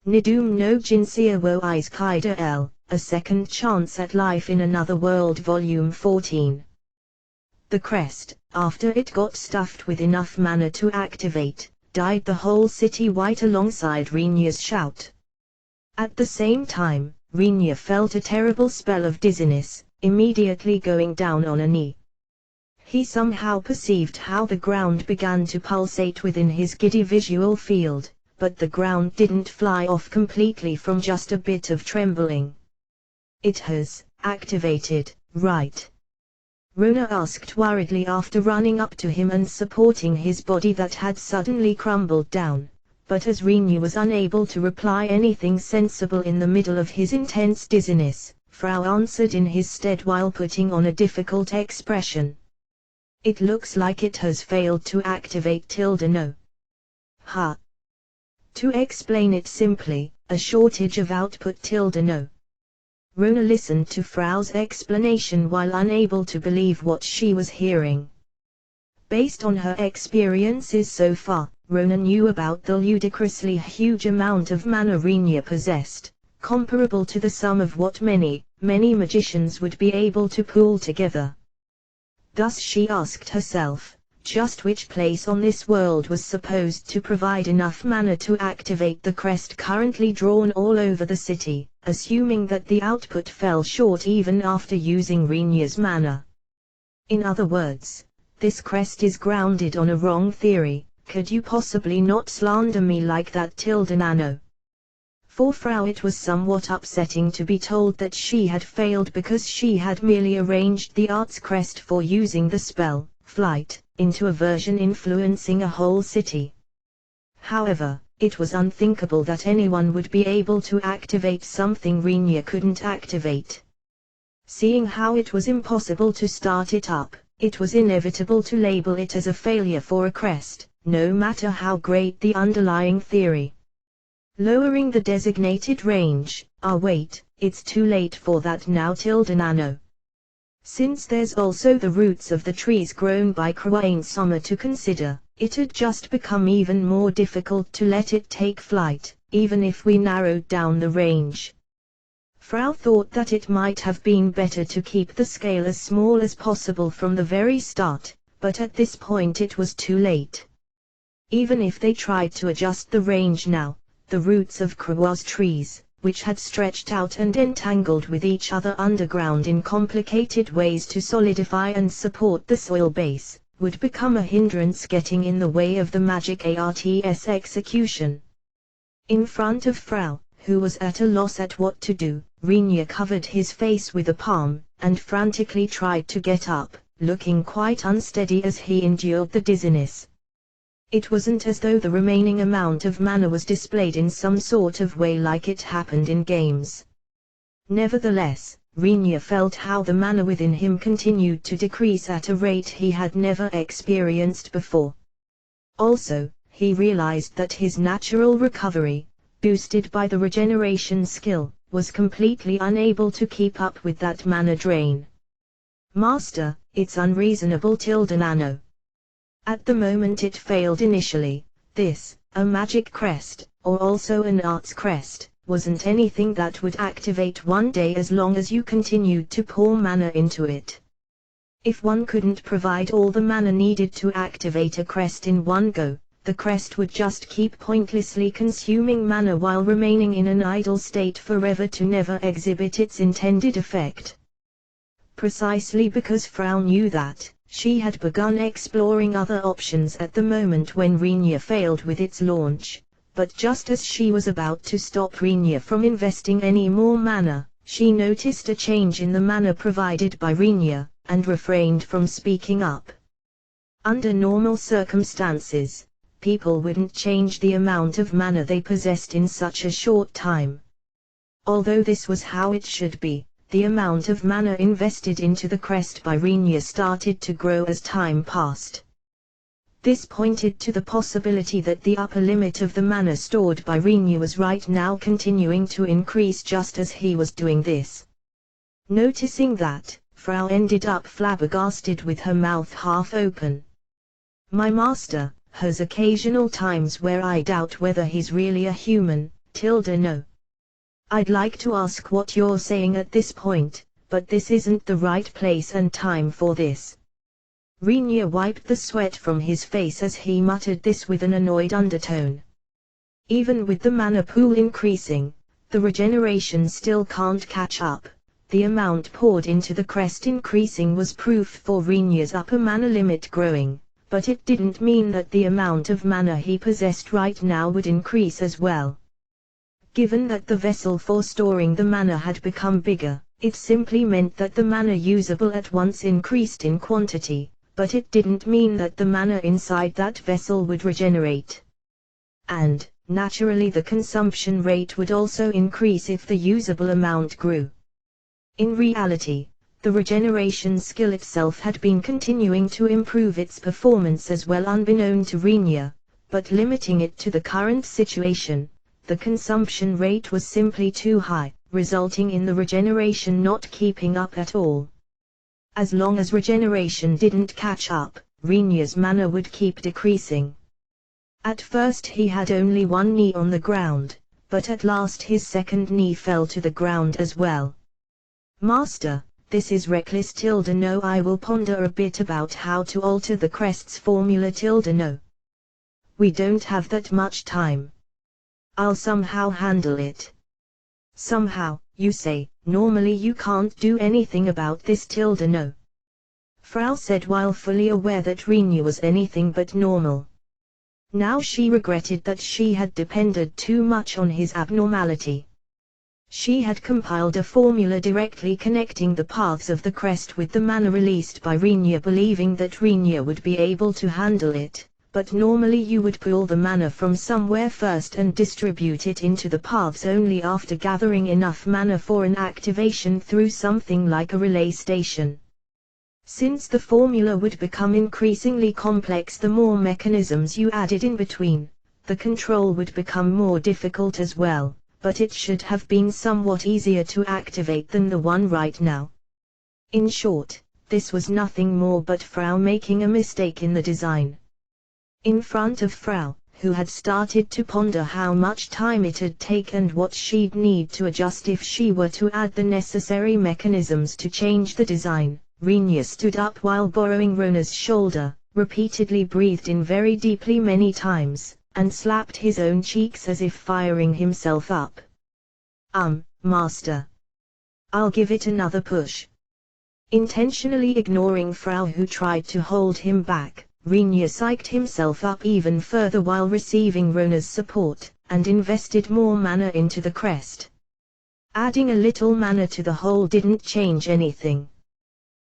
Nidoume no Jinsei wo Isekai de L, A Second Chance at Life in Another World Volume 14. The crest, after it got stuffed with enough mana to activate, dyed the whole city white alongside Rinya's shout. At the same time, Rinya felt a terrible spell of dizziness, immediately going down on a knee. He somehow perceived how the ground began to pulsate within his giddy visual field, but the ground didn't fly off completely from just a bit of trembling. "It has activated, right?" Rona asked worriedly after running up to him and supporting his body that had suddenly crumbled down, but as Rinya was unable to reply anything sensible in the middle of his intense dizziness, Frau answered in his stead while putting on a difficult expression. "It looks like it has failed to activate no. Ha. To explain it simply, a shortage of output no." Rona listened to Frau's explanation while unable to believe what she was hearing. Based on her experiences so far, Rona knew about the ludicrously huge amount of mana Rinya possessed, comparable to the sum of what many magicians would be able to pool together. Thus she asked herself, just which place on this world was supposed to provide enough mana to activate the crest currently drawn all over the city, assuming that the output fell short even after using Rinya's mana. In other words, this crest is grounded on a wrong theory. Could you possibly not slander me like that nano? For Frau it was somewhat upsetting to be told that she had failed because she had merely arranged the art's crest for using the spell, flight, into a version influencing a whole city. However, it was unthinkable that anyone would be able to activate something Rinya couldn't activate. Seeing how it was impossible to start it up, it was inevitable to label it as a failure for a crest, no matter how great the underlying theory. Lowering the designated range, wait, it's too late for that now nano. Since there's also the roots of the trees grown by Crane Summer to consider, it'd just become even more difficult to let it take flight, even if we narrowed down the range. Frau thought that it might have been better to keep the scale as small as possible from the very start, but at this point it was too late. Even if they tried to adjust the range now, the roots of Krawa's trees, which had stretched out and entangled with each other underground in complicated ways to solidify and support the soil base, would become a hindrance getting in the way of the magic art's execution. In front of Frau, who was at a loss at what to do, Rinya covered his face with a palm, and frantically tried to get up, looking quite unsteady as he endured the dizziness. It wasn't as though the remaining amount of mana was displayed in some sort of way like it happened in games. Nevertheless, Rinya felt how the mana within him continued to decrease at a rate he had never experienced before. Also, he realized that his natural recovery, boosted by the regeneration skill, was completely unable to keep up with that mana drain. "Master, it's unreasonable nano. At the moment it failed initially. This, a magic crest, or also an arts crest, wasn't anything that would activate one day as long as you continued to pour mana into it. If one couldn't provide all the mana needed to activate a crest in one go, the crest would just keep pointlessly consuming mana while remaining in an idle state forever to never exhibit its intended effect." Precisely because Frau knew that, she had begun exploring other options at the moment when Rinya failed with its launch, but just as she was about to stop Rinya from investing any more mana, she noticed a change in the mana provided by Rinya, and refrained from speaking up. Under normal circumstances, people wouldn't change the amount of mana they possessed in such a short time. Although this was how it should be, the amount of mana invested into the crest by Rinya started to grow as time passed. This pointed to the possibility that the upper limit of the mana stored by Rinya was right now continuing to increase just as he was doing this. Noticing that, Frau ended up flabbergasted with her mouth half open. "My master has occasional times where I doubt whether he's really a human," No. I'd like to ask what you're saying at this point, but this isn't the right place and time for this. Rhaenyra wiped the sweat from his face as he muttered this with an annoyed undertone. Even with the mana pool increasing, the regeneration still can't catch up. The amount poured into the crest increasing was proof for Rhaenyra's upper mana limit growing, but it didn't mean that the amount of mana he possessed right now would increase as well. Given that the vessel for storing the mana had become bigger, it simply meant that the mana usable at once increased in quantity, but it didn't mean that the mana inside that vessel would regenerate. And, naturally, the consumption rate would also increase if the usable amount grew. In reality, the regeneration skill itself had been continuing to improve its performance as well unbeknown to Rhaenyra, but limiting it to the current situation, the consumption rate was simply too high, resulting in the regeneration not keeping up at all. As long as regeneration didn't catch up, Rhaenyra's mana would keep decreasing. At first he had only one knee on the ground, but at last his second knee fell to the ground as well. Master, this is reckless. No, I will ponder a bit about how to alter the crest's formula. No. We don't have that much time. I'll somehow handle it. Somehow, you say? Normally you can't do anything about this. No. Frau said while fully aware that Rhaenyra was anything but normal. Now she regretted that she had depended too much on his abnormality. She had compiled a formula directly connecting the paths of the crest with the mana released by Rhaenyra, believing that Rhaenyra would be able to handle it, but normally you would pull the mana from somewhere first and distribute it into the paths only after gathering enough mana for an activation through something like a relay station. Since the formula would become increasingly complex the more mechanisms you added in between, the control would become more difficult as well, but it should have been somewhat easier to activate than the one right now. In short, this was nothing more but Frau making a mistake in the design. In front of Frau, who had started to ponder how much time it'd take and what she'd need to adjust if she were to add the necessary mechanisms to change the design, Rhaenyra stood up while borrowing Rona's shoulder, repeatedly breathed in very deeply many times, and slapped his own cheeks as if firing himself up. Master. I'll give it another push. Intentionally ignoring Frau, who tried to hold him back, Rhaenyra psyched himself up even further while receiving Rona's support, and invested more mana into the crest. Adding a little mana to the whole didn't change anything.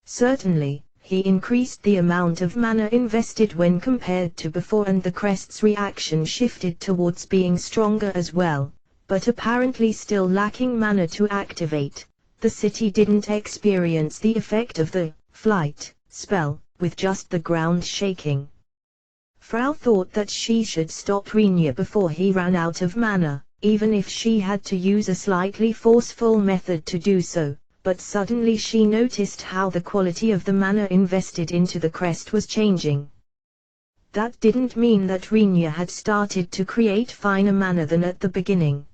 Certainly, he increased the amount of mana invested when compared to before, and the crest's reaction shifted towards being stronger as well, but apparently still lacking mana to activate. The city didn't experience the effect of the flight spell, with just the ground shaking. Frau thought that she should stop Rhaenyra before he ran out of mana, even if she had to use a slightly forceful method to do so, but suddenly she noticed how the quality of the mana invested into the crest was changing. That didn't mean that Rhaenyra had started to create finer mana than at the beginning.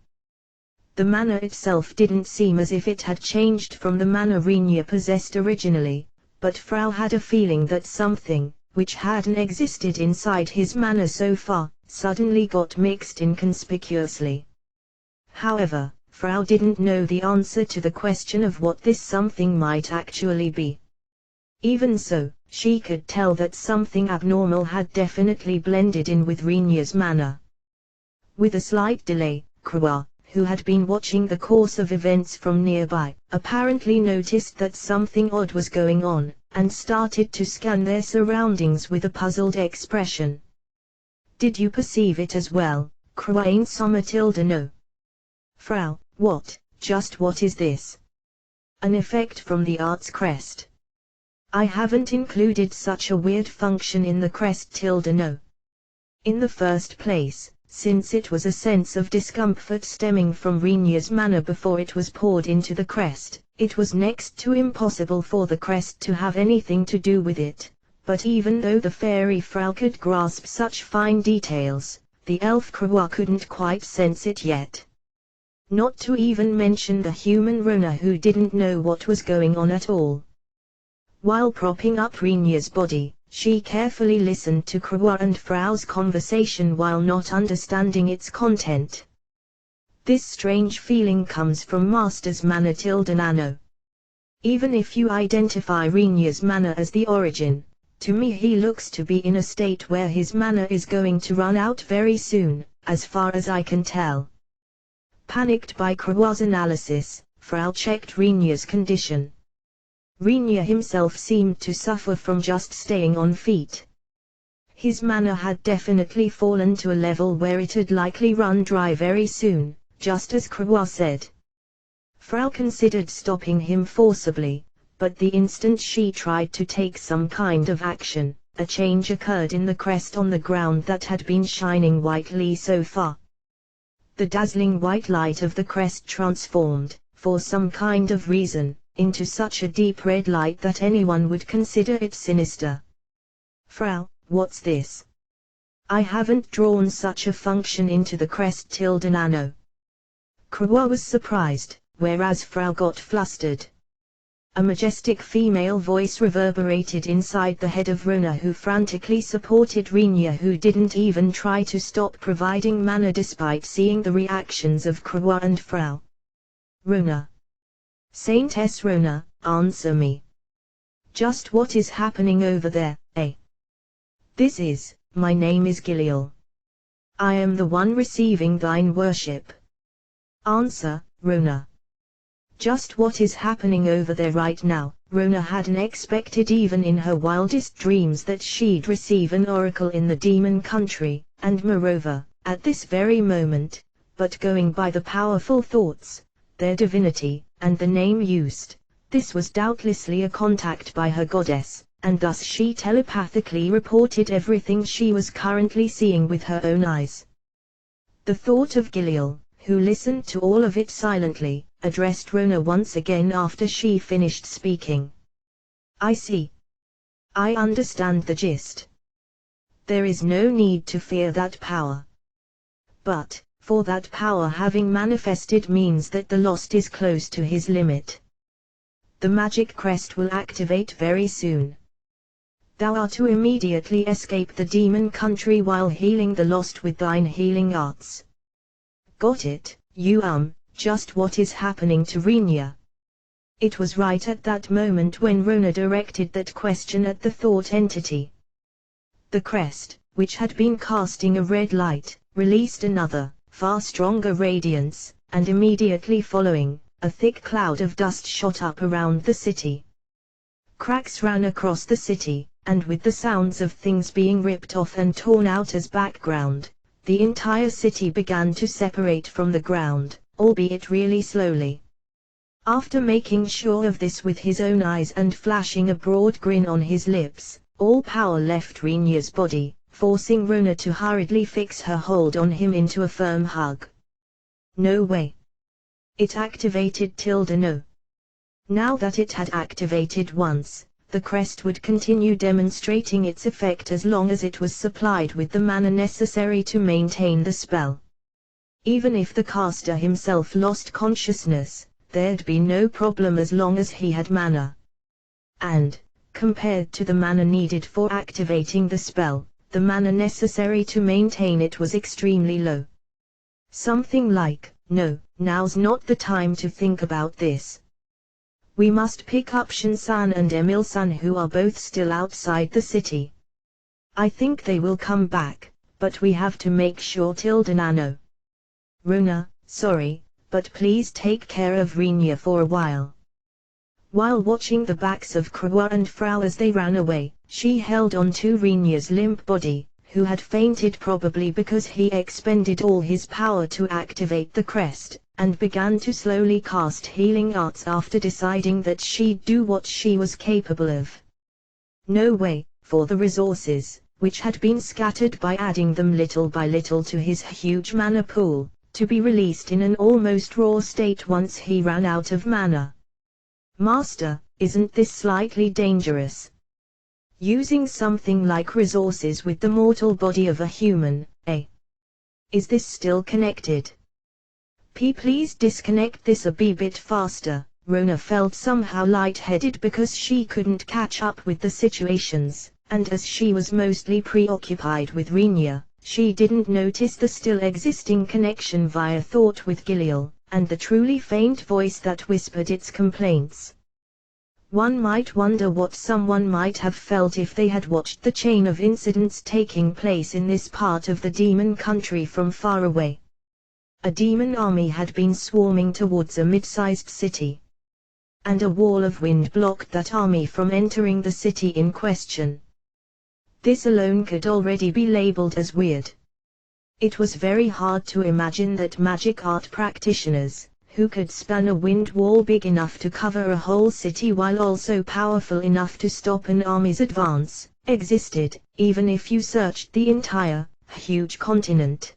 The mana itself didn't seem as if it had changed from the mana Rhaenyra possessed originally, but Frau had a feeling that something, which hadn't existed inside his mana so far, suddenly got mixed inconspicuously. However, Frau didn't know the answer to the question of what this something might actually be. Even so, she could tell that something abnormal had definitely blended in with Rhaenyra's mana. With a slight delay, Krua, who had been watching the course of events from nearby, apparently noticed that something odd was going on, and started to scan their surroundings with a puzzled expression. Did you perceive it as well, Krua? No. Frau, just what is this? An effect from the art's crest. I haven't included such a weird function in the crest. No. In the first place, since it was a sense of discomfort stemming from Rhaenyra's mana before it was poured into the crest, it was next to impossible for the crest to have anything to do with it. But even though the fairy Frau could grasp such fine details, the elf Krua couldn't quite sense it yet. Not to even mention the human Rona who didn't know what was going on at all. While propping up Rinya's body, she carefully listened to Krua and Frau's conversation while not understanding its content. This strange feeling comes from Master's manner Nano. Even if you identify Rinya's manner as the origin, to me he looks to be in a state where his manner is going to run out very soon, as far as I can tell. Panicked by Krua's analysis, Frau checked Rinya's condition. Rinya himself seemed to suffer from just staying on feet. His manner had definitely fallen to a level where it had likely run dry very soon, just as Krua said. Frau considered stopping him forcibly, but the instant she tried to take some kind of action, a change occurred in the crest on the ground that had been shining whitely so far. The dazzling white light of the crest transformed, for some kind of reason, into such a deep red light that anyone would consider it sinister. Frau, what's this? I haven't drawn such a function into the crest Nano. Krua was surprised, whereas Frau got flustered. A majestic female voice reverberated inside the head of Rona, who frantically supported Rinya, who didn't even try to stop providing mana despite seeing the reactions of Krua and Frau. Rona. Saintess Rona, answer me. Just what is happening over there, eh? My name is Giliel. I am the one receiving thine worship. Answer, Rona. Just what is happening over there right now? Rona hadn't expected even in her wildest dreams that she'd receive an oracle in the demon country, and moreover, at this very moment, but going by the powerful thoughts, their divinity, and the name used, this was doubtlessly a contact by her goddess, and thus she telepathically reported everything she was currently seeing with her own eyes. The thought of Giliel, who listened to all of it silently, addressed Rona once again after she finished speaking. I see. I understand the gist. There is no need to fear that power. But, for that power having manifested means that the lost is close to his limit. The magic crest will activate very soon. Thou art to immediately escape the demon country while healing the lost with thine healing arts. Got it, you just what is happening to Rinya? It was right at that moment when Rona directed that question at the thought entity. The crest, which had been casting a red light, released another, far stronger radiance, and immediately following, a thick cloud of dust shot up around the city. Cracks ran across the city, and with the sounds of things being ripped off and torn out as background, the entire city began to separate from the ground, albeit really slowly. After making sure of this with his own eyes and flashing a broad grin on his lips, all power left Rinya's body, forcing Rona to hurriedly fix her hold on him into a firm hug. No way. It activated No. Now that it had activated once, the crest would continue demonstrating its effect as long as it was supplied with the mana necessary to maintain the spell. Even if the caster himself lost consciousness, there'd be no problem as long as he had mana. And, compared to the mana needed for activating the spell, the mana necessary to maintain it was extremely low. Something like, no, now's not the time to think about this. We must pick up Shin-san and Emil-san, who are both still outside the city. I think they will come back, but we have to make sure Nano. Rona, sorry, but please take care of Rinya for a while. While watching the backs of Krua and Frau as they ran away, she held on to Rinya's limp body, who had fainted probably because he expended all his power to activate the crest, and began to slowly cast healing arts after deciding that she'd do what she was capable of. No way, for the resources, which had been scattered by adding them little by little to his huge mana pool, to be released in an almost raw state once he ran out of mana. Master, isn't this slightly dangerous? Using something like resources with the mortal body of a human, eh? Is this still connected? Please disconnect this a bit faster." Rona felt somehow lightheaded because she couldn't catch up with the situations, and as she was mostly preoccupied with Rinya, she didn't notice the still existing connection via thought with Giliel, and the truly faint voice that whispered its complaints. One might wonder what someone might have felt if they had watched the chain of incidents taking place in this part of the demon country from far away. A demon army had been swarming towards a mid-sized city, and a wall of wind blocked that army from entering the city in question. This alone could already be labeled as weird. It was very hard to imagine that magic art practitioners, who could span a wind wall big enough to cover a whole city while also powerful enough to stop an army's advance, existed, even if you searched the entire, huge continent.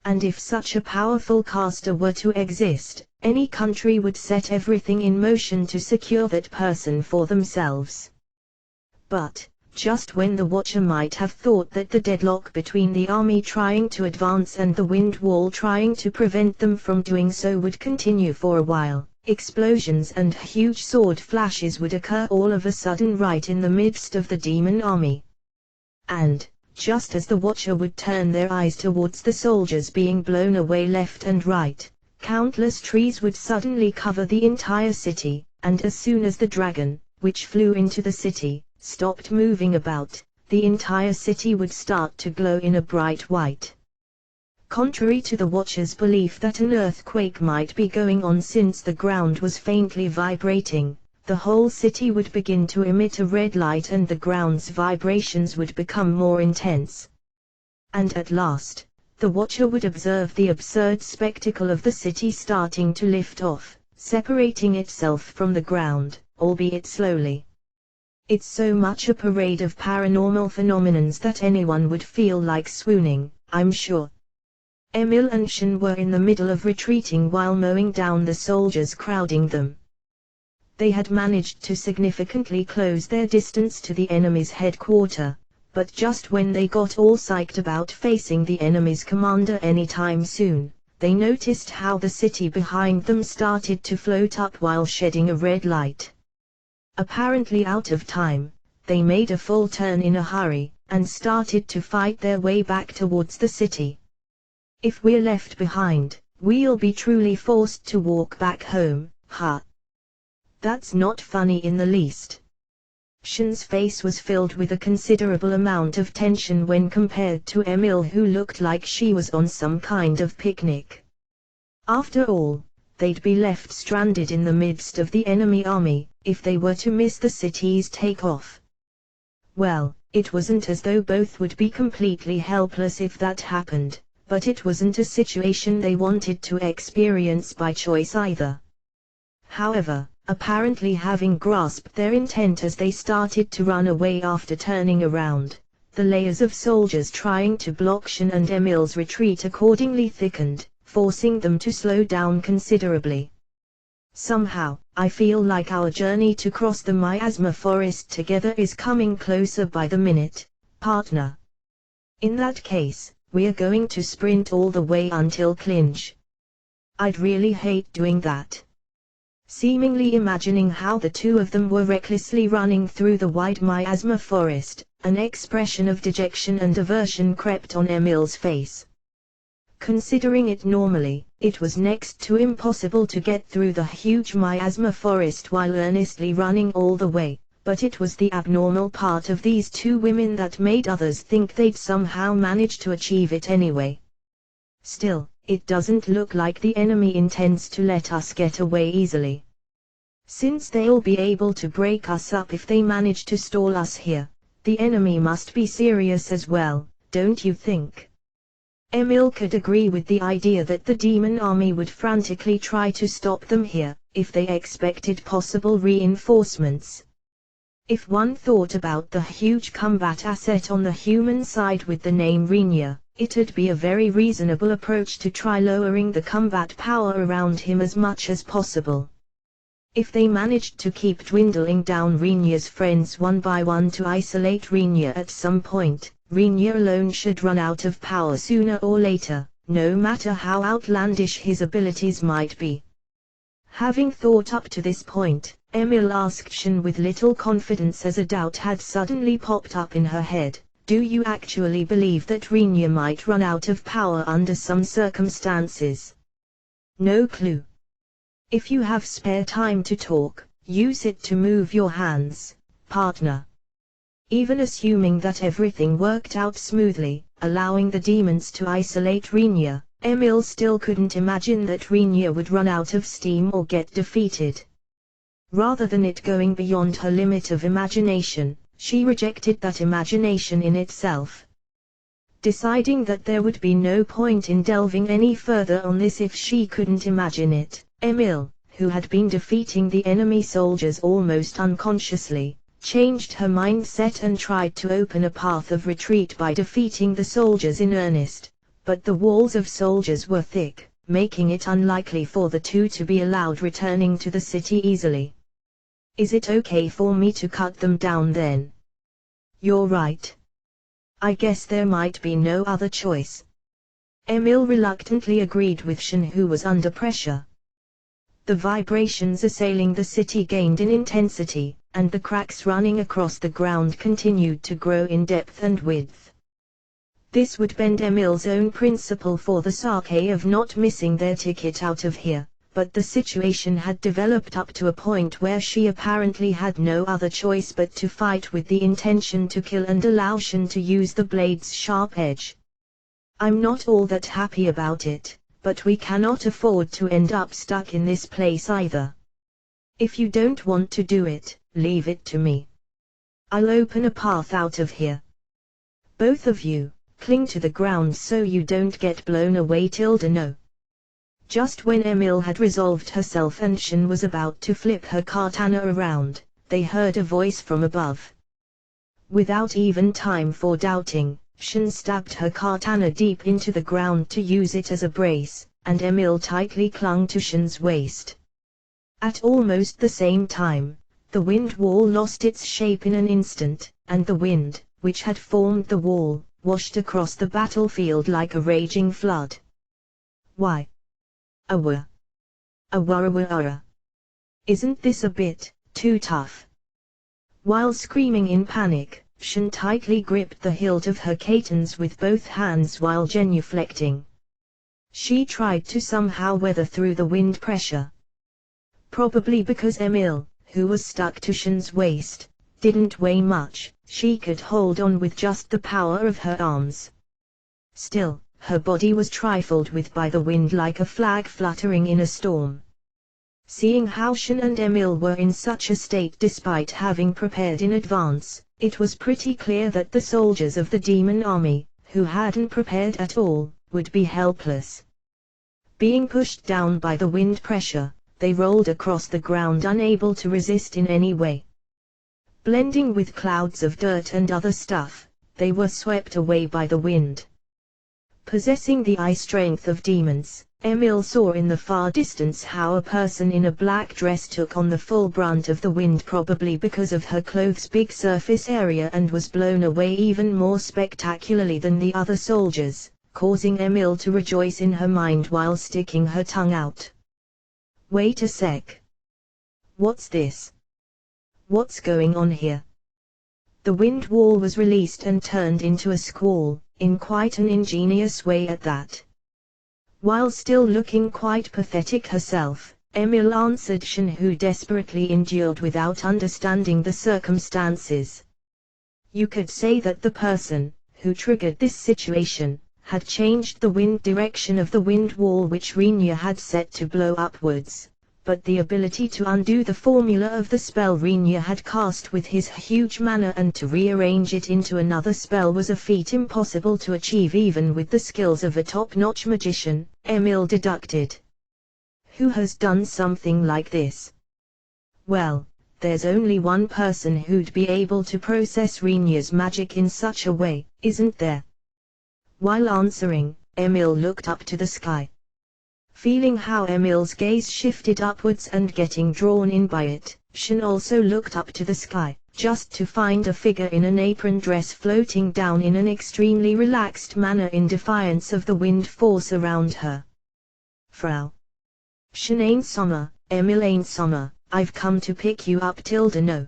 And if such a powerful caster were to exist, any country would set everything in motion to secure that person for themselves. But, just when the Watcher might have thought that the deadlock between the army trying to advance and the wind wall trying to prevent them from doing so would continue for a while, explosions and huge sword flashes would occur all of a sudden right in the midst of the demon army. And, just as the Watcher would turn their eyes towards the soldiers being blown away left and right, countless trees would suddenly cover the entire city, and as soon as the dragon, which flew into the city, stopped moving about, the entire city would start to glow in a bright white. Contrary to the Watcher's belief that an earthquake might be going on since the ground was faintly vibrating, the whole city would begin to emit a red light and the ground's vibrations would become more intense. And at last, the Watcher would observe the absurd spectacle of the city starting to lift off, separating itself from the ground, albeit slowly. It's so much a parade of paranormal phenomenons that anyone would feel like swooning, I'm sure. Emil and Shen were in the middle of retreating while mowing down the soldiers crowding them. They had managed to significantly close their distance to the enemy's headquarters, but just when they got all psyched about facing the enemy's commander anytime soon, they noticed how the city behind them started to float up while shedding a red light. Apparently out of time, they made a full turn in a hurry, and started to fight their way back towards the city. If we're left behind, we'll be truly forced to walk back home, huh? That's not funny in the least. Shen's face was filled with a considerable amount of tension when compared to Emil, who looked like she was on some kind of picnic. After all, they'd be left stranded in the midst of the enemy army, if they were to miss the city's takeoff. Well, it wasn't as though both would be completely helpless if that happened, but it wasn't a situation they wanted to experience by choice either. However, apparently having grasped their intent as they started to run away after turning around, the layers of soldiers trying to block Shen and Emil's retreat accordingly thickened, forcing them to slow down considerably. Somehow, I feel like our journey to cross the miasma forest together is coming closer by the minute, partner. In that case, we're going to sprint all the way until clinch. I'd really hate doing that. Seemingly imagining how the two of them were recklessly running through the wide miasma forest, an expression of dejection and aversion crept on Emil's face. Considering it normally, it was next to impossible to get through the huge miasma forest while earnestly running all the way, but it was the abnormal part of these two women that made others think they'd somehow manage to achieve it anyway. Still, it doesn't look like the enemy intends to let us get away easily. Since they'll be able to break us up if they manage to stall us here, the enemy must be serious as well, don't you think? Emil could agree with the idea that the demon army would frantically try to stop them here, if they expected possible reinforcements. If one thought about the huge combat asset on the human side with the name Rinya, it'd be a very reasonable approach to try lowering the combat power around him as much as possible. If they managed to keep dwindling down Rinya's friends one by one to isolate Rinya at some point, Rinya alone should run out of power sooner or later, no matter how outlandish his abilities might be. Having thought up to this point, Emil asked Shin with little confidence as a doubt had suddenly popped up in her head. Do you actually believe that Rinya might run out of power under some circumstances? No clue. If you have spare time to talk, use it to move your hands, partner. Even assuming that everything worked out smoothly, allowing the demons to isolate Rinya, Emil still couldn't imagine that Rinya would run out of steam or get defeated. Rather than it going beyond her limit of imagination, she rejected that imagination in itself. Deciding that there would be no point in delving any further on this if she couldn't imagine it, Emil, who had been defeating the enemy soldiers almost unconsciously, changed her mindset and tried to open a path of retreat by defeating the soldiers in earnest, but the walls of soldiers were thick, making it unlikely for the two to be allowed returning to the city easily. Is it okay for me to cut them down then? You're right. I guess there might be no other choice. Emil reluctantly agreed with Shin, who was under pressure. The vibrations assailing the city gained in intensity, and the cracks running across the ground continued to grow in depth and width. This would bend Emil's own principle for the sake of not missing their ticket out of here, but the situation had developed up to a point where she apparently had no other choice but to fight with the intention to kill and allow Shin to use the blade's sharp edge. I'm not all that happy about it, but we cannot afford to end up stuck in this place either. If you don't want to do it, leave it to me. I'll open a path out of here. Both of you, cling to the ground so you don't get blown away. No. Just when Emil had resolved herself and Shin was about to flip her katana around, they heard a voice from above. Without even time for doubting, Shin stabbed her katana deep into the ground to use it as a brace, and Emil tightly clung to Shin's waist. At almost the same time, the wind wall lost its shape in an instant, and the wind, which had formed the wall, washed across the battlefield like a raging flood. Why? Awa. Awara. Isn't this a bit too tough? While screaming in panic, Shin tightly gripped the hilt of her katana with both hands while genuflecting. She tried to somehow weather through the wind pressure. Probably because Emil, who was stuck to Shin's waist, didn't weigh much, she could hold on with just the power of her arms. Still, her body was trifled with by the wind like a flag fluttering in a storm. Seeing how Shin and Emil were in such a state despite having prepared in advance, it was pretty clear that the soldiers of the demon army, who hadn't prepared at all, would be helpless. Being pushed down by the wind pressure, they rolled across the ground unable to resist in any way. Blending with clouds of dirt and other stuff, they were swept away by the wind. Possessing the eye strength of demons, Emil saw in the far distance how a person in a black dress took on the full brunt of the wind, probably because of her clothes' big surface area, and was blown away even more spectacularly than the other soldiers, causing Emil to rejoice in her mind while sticking her tongue out. Wait a sec. What's this? What's going on here? The wind wall was released and turned into a squall, in quite an ingenious way at that. While still looking quite pathetic herself, Emil answered Shin, who desperately endured without understanding the circumstances. You could say that the person, who triggered this situation, had changed the wind direction of the wind wall which Rinya had set to blow upwards. But the ability to undo the formula of the spell Rinya had cast with his huge mana and to rearrange it into another spell was a feat impossible to achieve even with the skills of a top-notch magician, Emil deducted. Who has done something like this? Well, there's only one person who'd be able to process Rinya's magic in such a way, isn't there? While answering, Emil looked up to the sky. Feeling how Emil's gaze shifted upwards and getting drawn in by it, Shin also looked up to the sky, just to find a figure in an apron dress floating down in an extremely relaxed manner in defiance of the wind force around her. Frau. Schon ein Sommer, Emil ein Sommer, I've come to pick you up no.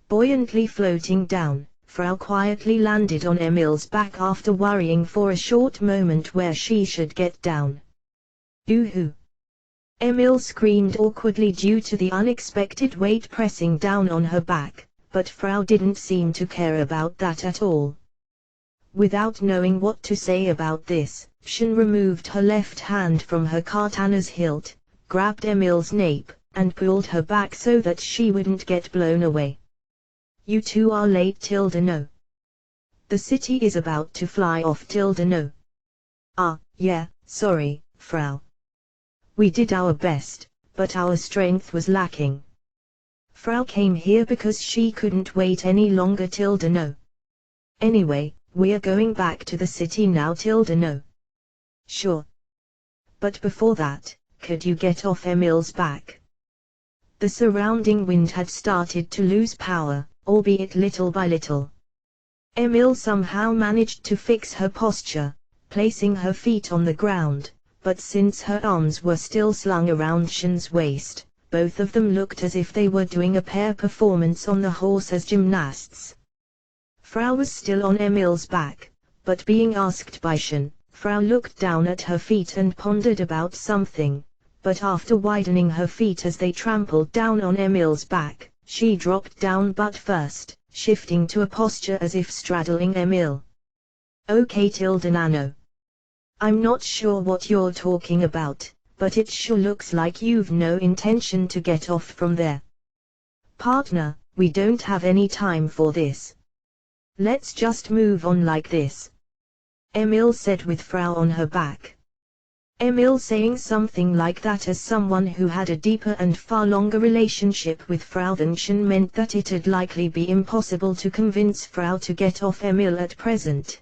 Buoyantly floating down, Frau quietly landed on Emil's back after worrying for a short moment where she should get down. Ooh! Emil screamed awkwardly due to the unexpected weight pressing down on her back, but Frau didn't seem to care about that at all. Without knowing what to say about this, Schon removed her left hand from her katana's hilt, grabbed Emil's nape, and pulled her back so that she wouldn't get blown away. You two are late no. The city is about to fly off no. Ah, yeah, sorry, Frau. We did our best, but our strength was lacking. Frau came here because she couldn't wait any longer no. Anyway, we're going back to the city now no. Sure. But before that, could you get off Emil's back? The surrounding wind had started to lose power, albeit little by little. Emil somehow managed to fix her posture, placing her feet on the ground, but since her arms were still slung around Shun's waist, both of them looked as if they were doing a pair performance on the horse as gymnasts. Frau was still on Emil's back, but being asked by Shun, Frau looked down at her feet and pondered about something, but after widening her feet as they trampled down on Emil's back, she dropped down butt first, shifting to a posture as if straddling Emil. Okay nano. I'm not sure what you're talking about, but it sure looks like you've no intention to get off from there. Partner, we don't have any time for this. Let's just move on like this. Emil said with Frau on her back. Emil saying something like that as someone who had a deeper and far longer relationship with Frau than Shun meant that it'd likely be impossible to convince Frau to get off Emil at present.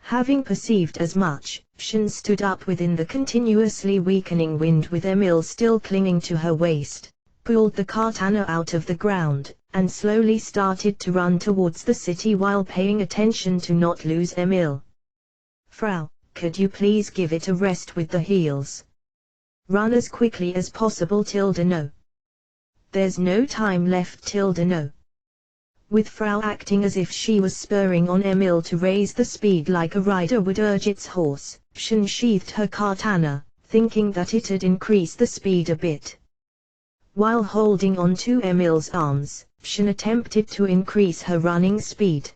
Having perceived as much, Shun stood up within the continuously weakening wind with Emil still clinging to her waist, pulled the katana out of the ground, and slowly started to run towards the city while paying attention to not lose Emil. Frau, could you please give it a rest with the heels? Run as quickly as possible no. There's no time left no. With Frau acting as if she was spurring on Emil to raise the speed like a rider would urge its horse, Shun sheathed her katana, thinking that it'd increase the speed a bit. While holding on to Emil's arms, Shun attempted to increase her running speed.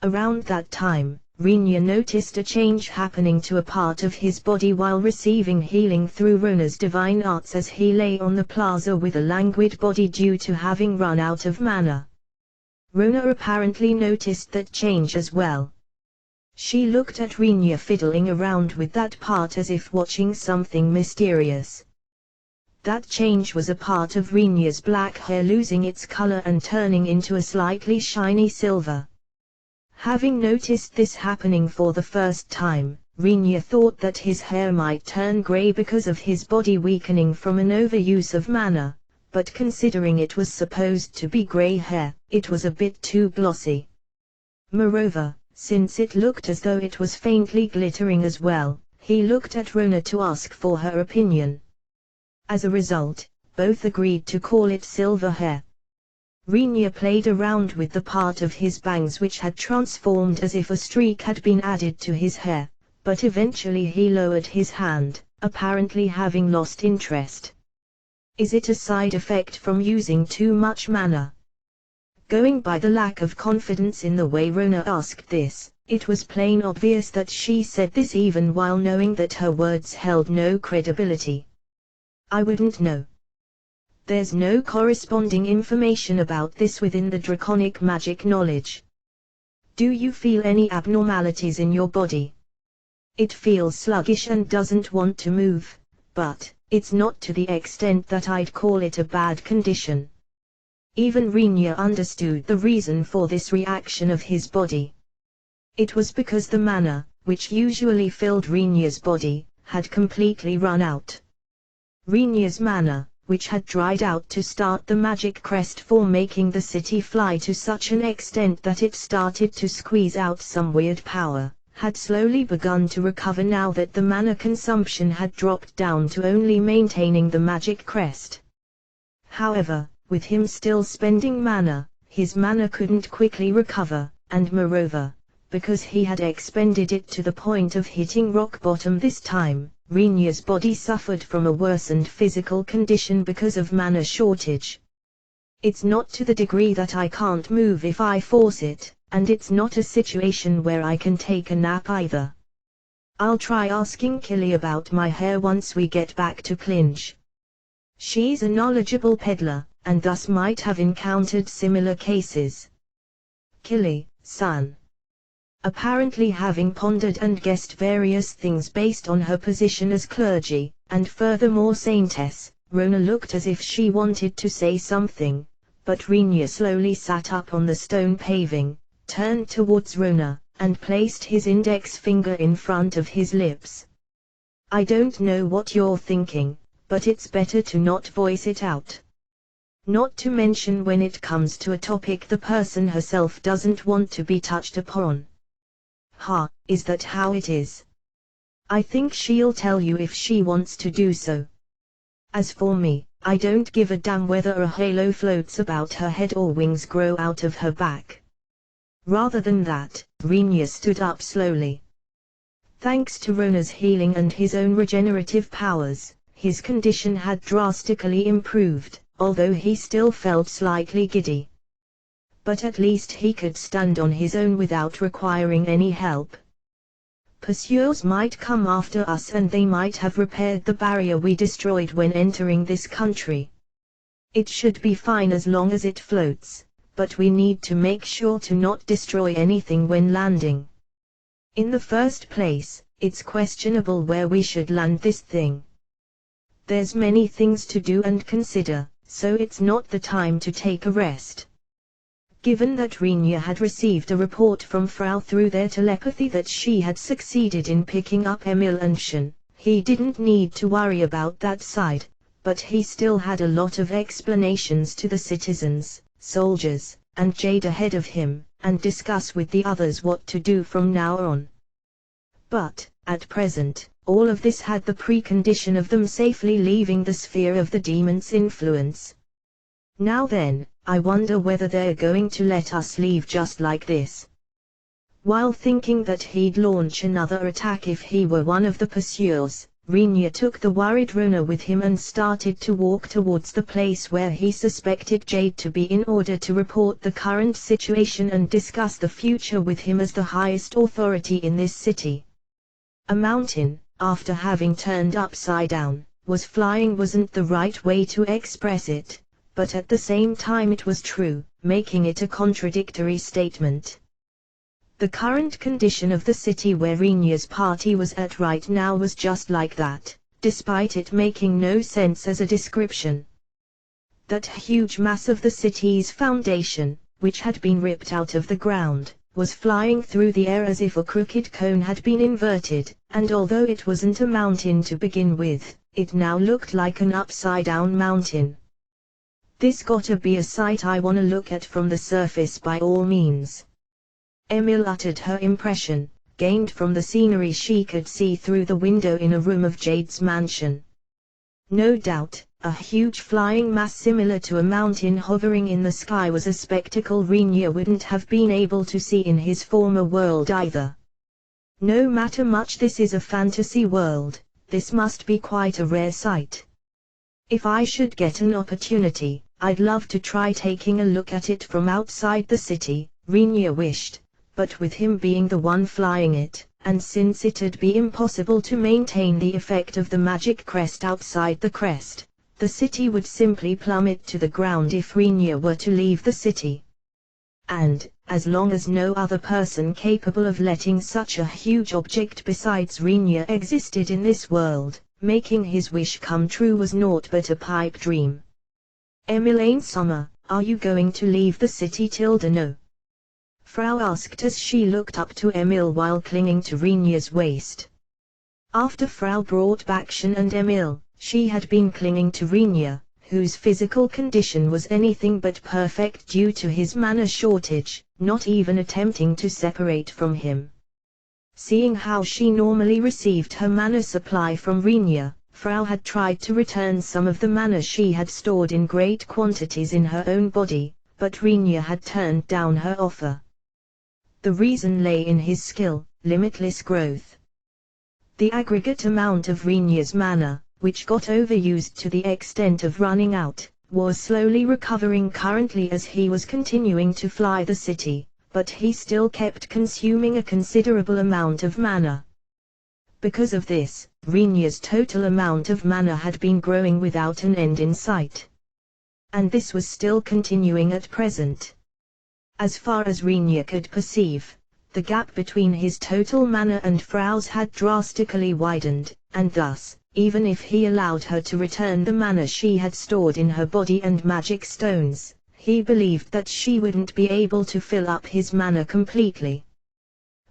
Around that time, Rinya noticed a change happening to a part of his body while receiving healing through Rona's divine arts as he lay on the plaza with a languid body due to having run out of mana. Rona apparently noticed that change as well. She looked at Rinya fiddling around with that part as if watching something mysterious. That change was a part of Rinya's black hair losing its color and turning into a slightly shiny silver. Having noticed this happening for the first time, Rinya thought that his hair might turn gray because of his body weakening from an overuse of mana, but considering it was supposed to be gray hair, it was a bit too glossy. Moreover, since it looked as though it was faintly glittering as well, he looked at Rona to ask for her opinion. As a result, both agreed to call it silver hair. Rinya played around with the part of his bangs which had transformed as if a streak had been added to his hair, but eventually he lowered his hand, apparently having lost interest. Is it a side effect from using too much mana? Going by the lack of confidence in the way Rona asked this, it was plain obvious that she said this even while knowing that her words held no credibility. I wouldn't know. There's no corresponding information about this within the draconic magic knowledge. Do you feel any abnormalities in your body? It feels sluggish and doesn't want to move, but it's not to the extent that I'd call it a bad condition. Even Rinya understood the reason for this reaction of his body. It was because the mana, which usually filled Rinya's body, had completely run out. Rinya's mana, which had dried out to start the magic crest for making the city fly to such an extent that it started to squeeze out some weird power, had slowly begun to recover now that the mana consumption had dropped down to only maintaining the magic crest. However, with him still spending mana, his mana couldn't quickly recover, and moreover, because he had expended it to the point of hitting rock bottom this time, Rinya's body suffered from a worsened physical condition because of mana shortage. It's not to the degree that I can't move if I force it, and it's not a situation where I can take a nap either. I'll try asking Killy about my hair once we get back to Clinch. She's a knowledgeable peddler, and thus might have encountered similar cases. Killy, son. Apparently having pondered and guessed various things based on her position as clergy, and furthermore saintess, Rona looked as if she wanted to say something, but Rinya slowly sat up on the stone paving, turned towards Rona, and placed his index finger in front of his lips. I don't know what you're thinking, but it's better to not voice it out. Not to mention when it comes to a topic the person herself doesn't want to be touched upon. Ha, is that how it is? I think she'll tell you if she wants to do so. As for me, I don't give a damn whether a halo floats about her head or wings grow out of her back. Rather than that, Rinya stood up slowly. Thanks to Rona's healing and his own regenerative powers, his condition had drastically improved, although he still felt slightly giddy. But at least he could stand on his own without requiring any help. Pursuers might come after us and they might have repaired the barrier we destroyed when entering this country. It should be fine as long as it floats, but we need to make sure to not destroy anything when landing. In the first place, it's questionable where we should land this thing. There's many things to do and consider, so it's not the time to take a rest. Given that Rinya had received a report from Frau through their telepathy that she had succeeded in picking up Emil and Shen, he didn't need to worry about that side, but he still had a lot of explanations to the citizens, soldiers, and Jade ahead of him, and discuss with the others what to do from now on. But, at present, all of this had the precondition of them safely leaving the sphere of the demon's influence. Now then, I wonder whether they're going to let us leave just like this. While thinking that he'd launch another attack if he were one of the pursuers, Rinya took the worried Rona with him and started to walk towards the place where he suspected Jade to be in order to report the current situation and discuss the future with him as the highest authority in this city. A mountain, after having turned upside down, wasn't the right way to express it, but at the same time it was true, making it a contradictory statement. The current condition of the city where Rinya's party was at right now was just like that, despite it making no sense as a description. That huge mass of the city's foundation, which had been ripped out of the ground, was flying through the air as if a crooked cone had been inverted, and although it wasn't a mountain to begin with, it now looked like an upside-down mountain. This gotta be a sight I wanna look at from the surface by all means. Emil uttered her impression, gained from the scenery she could see through the window in a room of Jade's mansion. No doubt, a huge flying mass similar to a mountain hovering in the sky was a spectacle Rinya wouldn't have been able to see in his former world either. No matter much this is a fantasy world, this must be quite a rare sight. If I should get an opportunity, I'd love to try taking a look at it from outside the city, Rinya wished, but with him being the one flying it, and since it'd be impossible to maintain the effect of the magic crest outside the crest, the city would simply plummet to the ground if Rinya were to leave the city. And, as long as no other person capable of letting such a huge object besides Rinya existed in this world, making his wish come true was naught but a pipe dream. Emil Summer, are you going to leave the city? No. Frau asked as she looked up to Emil while clinging to Rinya's waist. After Frau brought back Shen and Emil, she had been clinging to Rinya, whose physical condition was anything but perfect due to his mana shortage, not even attempting to separate from him. Seeing how she normally received her mana supply from Rinya, Frau had tried to return some of the mana she had stored in great quantities in her own body, but Rinya had turned down her offer. The reason lay in his skill, limitless growth. The aggregate amount of Rinya's mana, which got overused to the extent of running out, was slowly recovering currently as he was continuing to fly the city, but he still kept consuming a considerable amount of mana. Because of this, Rinya's total amount of mana had been growing without an end in sight. And this was still continuing at present. As far as Rinya could perceive, the gap between his total mana and Frau's had drastically widened, and thus, even if he allowed her to return the mana she had stored in her body and magic stones, he believed that she wouldn't be able to fill up his mana completely.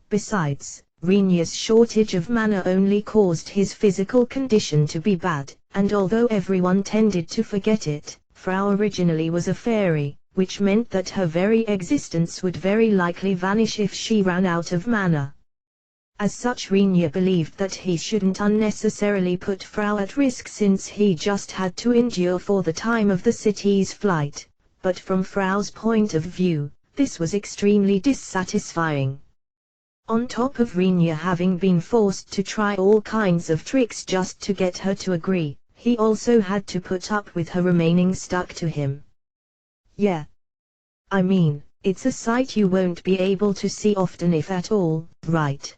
Besides, Rinya's shortage of mana only caused his physical condition to be bad, and although everyone tended to forget it, Frau originally was a fairy, which meant that her very existence would very likely vanish if she ran out of mana. As such, Rinya believed that he shouldn't unnecessarily put Frau at risk since he just had to endure for the time of the city's flight, but from Frau's point of view, this was extremely dissatisfying. On top of Rinya having been forced to try all kinds of tricks just to get her to agree, he also had to put up with her remaining stuck to him. Yeah. I mean, it's a sight you won't be able to see often if at all, right?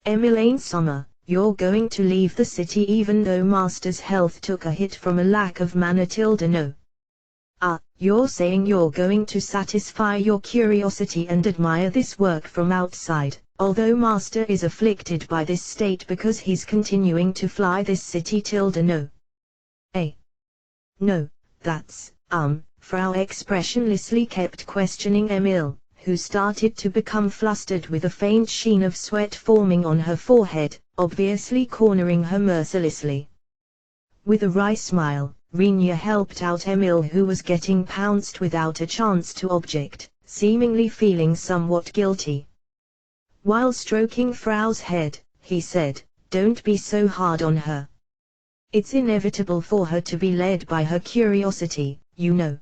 Emmeline Summer, you're going to leave the city even though Master's health took a hit from a lack of mana? No. You're saying you're going to satisfy your curiosity and admire this work from outside, although Master is afflicted by this state because he's continuing to fly this city? No. No, that's, Frau expressionlessly kept questioning Emil, who started to become flustered with a faint sheen of sweat forming on her forehead, obviously cornering her mercilessly. With a wry smile, Rinya helped out Emil, who was getting pounced without a chance to object, seemingly feeling somewhat guilty. While stroking Frau's head, he said, "Don't be so hard on her. It's inevitable for her to be led by her curiosity, you know."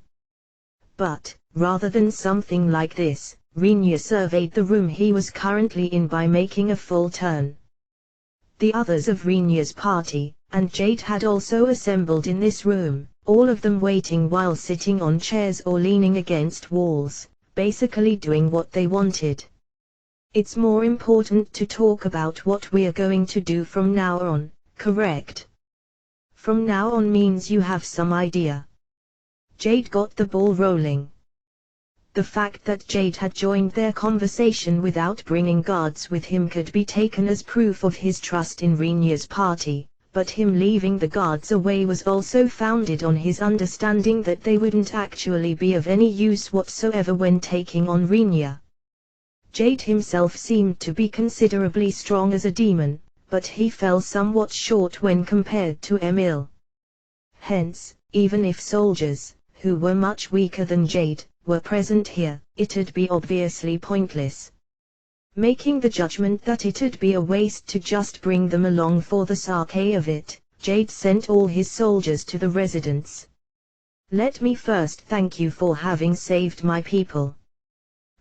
But, rather than something like this, Rinya surveyed the room he was currently in by making a full turn. The others of Rinya's party, and Jade, had also assembled in this room, all of them waiting while sitting on chairs or leaning against walls, basically doing what they wanted. It's more important to talk about what we're going to do from now on, correct? From now on means you have some idea. Jade got the ball rolling. The fact that Jade had joined their conversation without bringing guards with him could be taken as proof of his trust in Rinya's party, but him leaving the guards away was also founded on his understanding that they wouldn't actually be of any use whatsoever when taking on Rinya. Jade himself seemed to be considerably strong as a demon, but he fell somewhat short when compared to Emil. Hence, even if soldiers, who were much weaker than Jade, were present here, it'd be obviously pointless. Making the judgment that it'd be a waste to just bring them along for the sake of it, Jade sent all his soldiers to the residence. "Let me first thank you for having saved my people.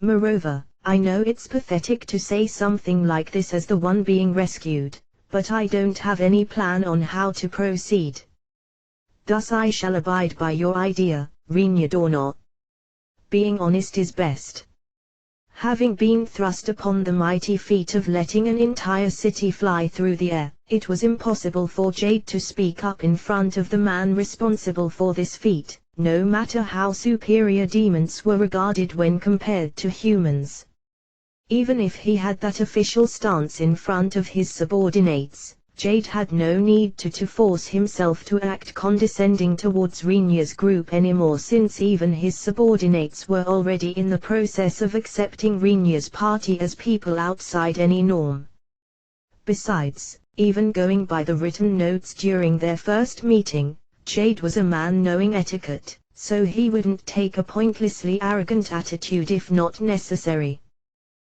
Moreover, I know it's pathetic to say something like this as the one being rescued, but I don't have any plan on how to proceed. Thus I shall abide by your idea, Rinya Dorno. Being honest is best." Having been thrust upon the mighty feat of letting an entire city fly through the air, it was impossible for Jade to speak up in front of the man responsible for this feat, no matter how superior demons were regarded when compared to humans. Even if he had that official stance in front of his subordinates, Jade had no need to force himself to act condescending towards Rinya's group anymore, since even his subordinates were already in the process of accepting Rinya's party as people outside any norm. Besides, even going by the written notes during their first meeting, Jade was a man knowing etiquette, so he wouldn't take a pointlessly arrogant attitude if not necessary.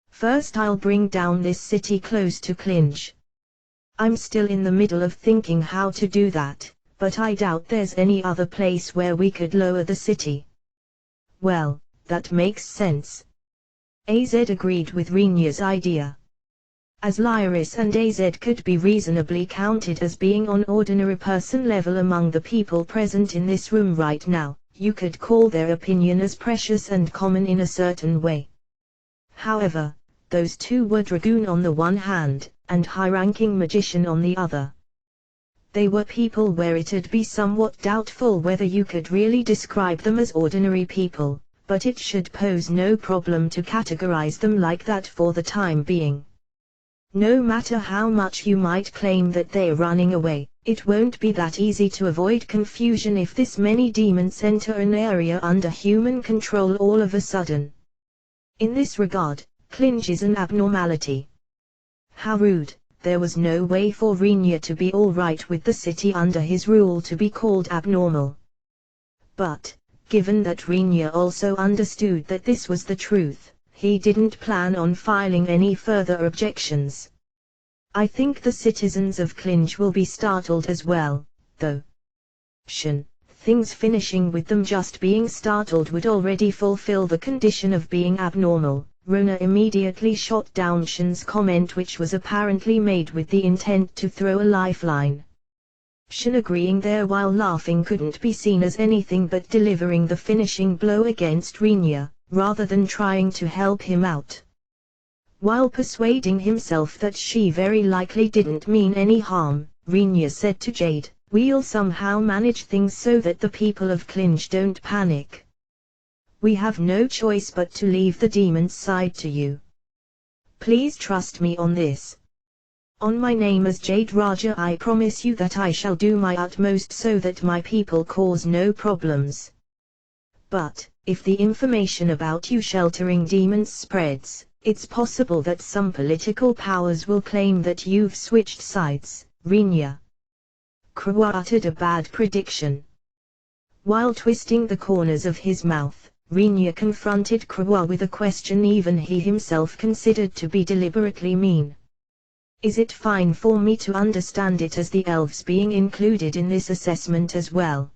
First I'll bring down this city close to Clinch. I'm still in the middle of thinking how to do that, but I doubt there's any other place where we could lower the city. Well, that makes sense. AZ agreed with Renya's idea. As Lyris and AZ could be reasonably counted as being on ordinary person level among the people present in this room right now, you could call their opinion as precious and common in a certain way. However, those two were Dragoon on the one hand, and high-ranking magician on the other. They were people where it'd be somewhat doubtful whether you could really describe them as ordinary people, but it should pose no problem to categorize them like that for the time being. No matter how much you might claim that they're running away, it won't be that easy to avoid confusion if this many demons enter an area under human control all of a sudden. In this regard, Clinch is an abnormality. How rude, there was no way for Renya to be alright with the city under his rule to be called abnormal. But, given that Renya also understood that this was the truth, he didn't plan on filing any further objections. I think the citizens of Clinch will be startled as well, though. Things finishing with them just being startled would already fulfill the condition of being abnormal. Rona immediately shot down Shin's comment, which was apparently made with the intent to throw a lifeline. Shin agreeing there while laughing couldn't be seen as anything but delivering the finishing blow against Renya, rather than trying to help him out. While persuading himself that she very likely didn't mean any harm, Renya said to Jade, "We'll somehow manage things so that the people of Clinch don't panic. We have no choice but to leave the demon's side to you. Please trust me on this. On my name as Jade Raja, I promise you that I shall do my utmost so that my people cause no problems. But, if the information about you sheltering demons spreads, it's possible that some political powers will claim that you've switched sides, Renya." Krua uttered a bad prediction. While twisting the corners of his mouth, Renya confronted Krua with a question even he himself considered to be deliberately mean. "Is it fine for me to understand it as the elves being included in this assessment as well?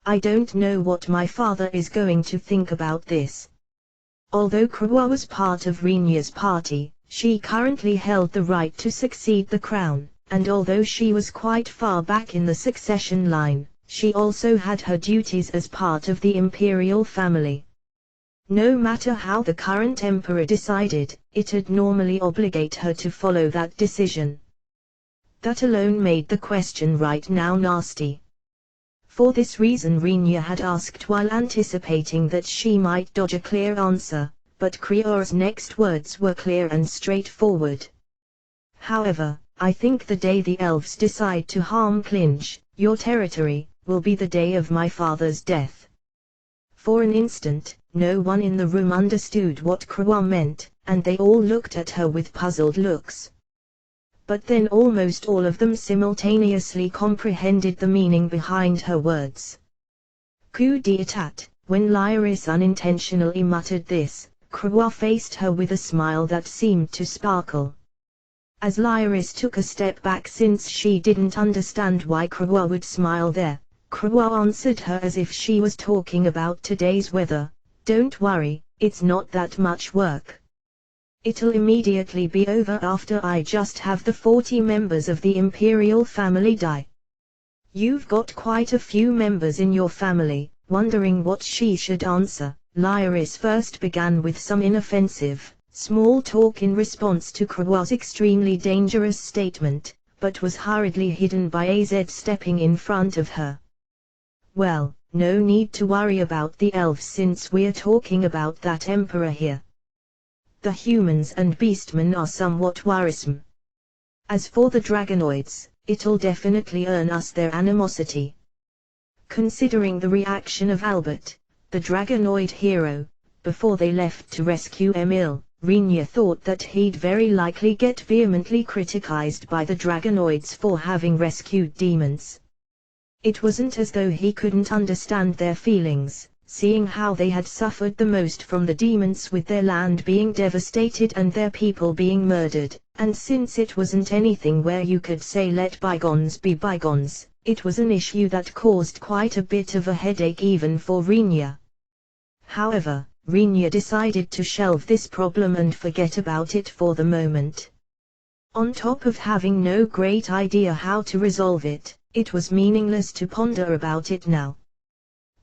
I don't know what my father is going to think about this." Although Krua was part of Renya's party, she currently held the right to succeed the crown, and although she was quite far back in the succession line, she also had her duties as part of the imperial family. No matter how the current emperor decided, it'd normally obligate her to follow that decision. That alone made the question right now nasty. For this reason Renya had asked while anticipating that she might dodge a clear answer, but Krior's next words were clear and straightforward. "However, I think the day the elves decide to harm Clinch, your territory, will be the day of my father's death." For an instant, no one in the room understood what Krua meant, and they all looked at her with puzzled looks. But then almost all of them simultaneously comprehended the meaning behind her words. Coup d'etat, when Lyris unintentionally muttered this, Krua faced her with a smile that seemed to sparkle. As Lyris took a step back since she didn't understand why Krua would smile there, Krua answered her as if she was talking about today's weather, "Don't worry, it's not that much work. It'll immediately be over after I just have the 40 members of the imperial family die." "You've got quite a few members in your family." Wondering what she should answer, Lyris first began with some inoffensive, small talk in response to Krua's extremely dangerous statement, but was hurriedly hidden by AZ stepping in front of her. "Well, no need to worry about the elves since we're talking about that emperor here. The humans and beastmen are somewhat worrisome. As for the dragonoids, it'll definitely earn us their animosity." Considering the reaction of Albert, the dragonoid hero, before they left to rescue Emil, Renya thought that he'd very likely get vehemently criticized by the dragonoids for having rescued demons. It wasn't as though he couldn't understand their feelings, seeing how they had suffered the most from the demons with their land being devastated and their people being murdered, and since it wasn't anything where you could say let bygones be bygones, it was an issue that caused quite a bit of a headache even for Rinya. However, Rinya decided to shelve this problem and forget about it for the moment. On top of having no great idea how to resolve it, it was meaningless to ponder about it now.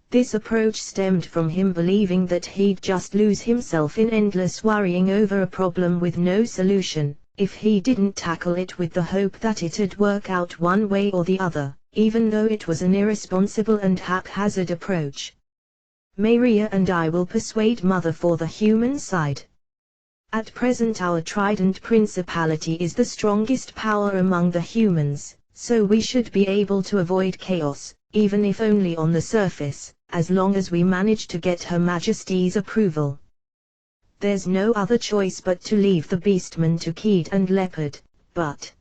This approach stemmed from him believing that he'd just lose himself in endless worrying over a problem with no solution, if he didn't tackle it with the hope that it'd work out one way or the other, even though it was an irresponsible and haphazard approach. Maria and I will persuade Mother for the human side. At present our Trident Principality is the strongest power among the humans, so we should be able to avoid chaos, even if only on the surface, as long as we manage to get Her Majesty's approval. There's no other choice but to leave the Beastmen to Keed and Leopard, but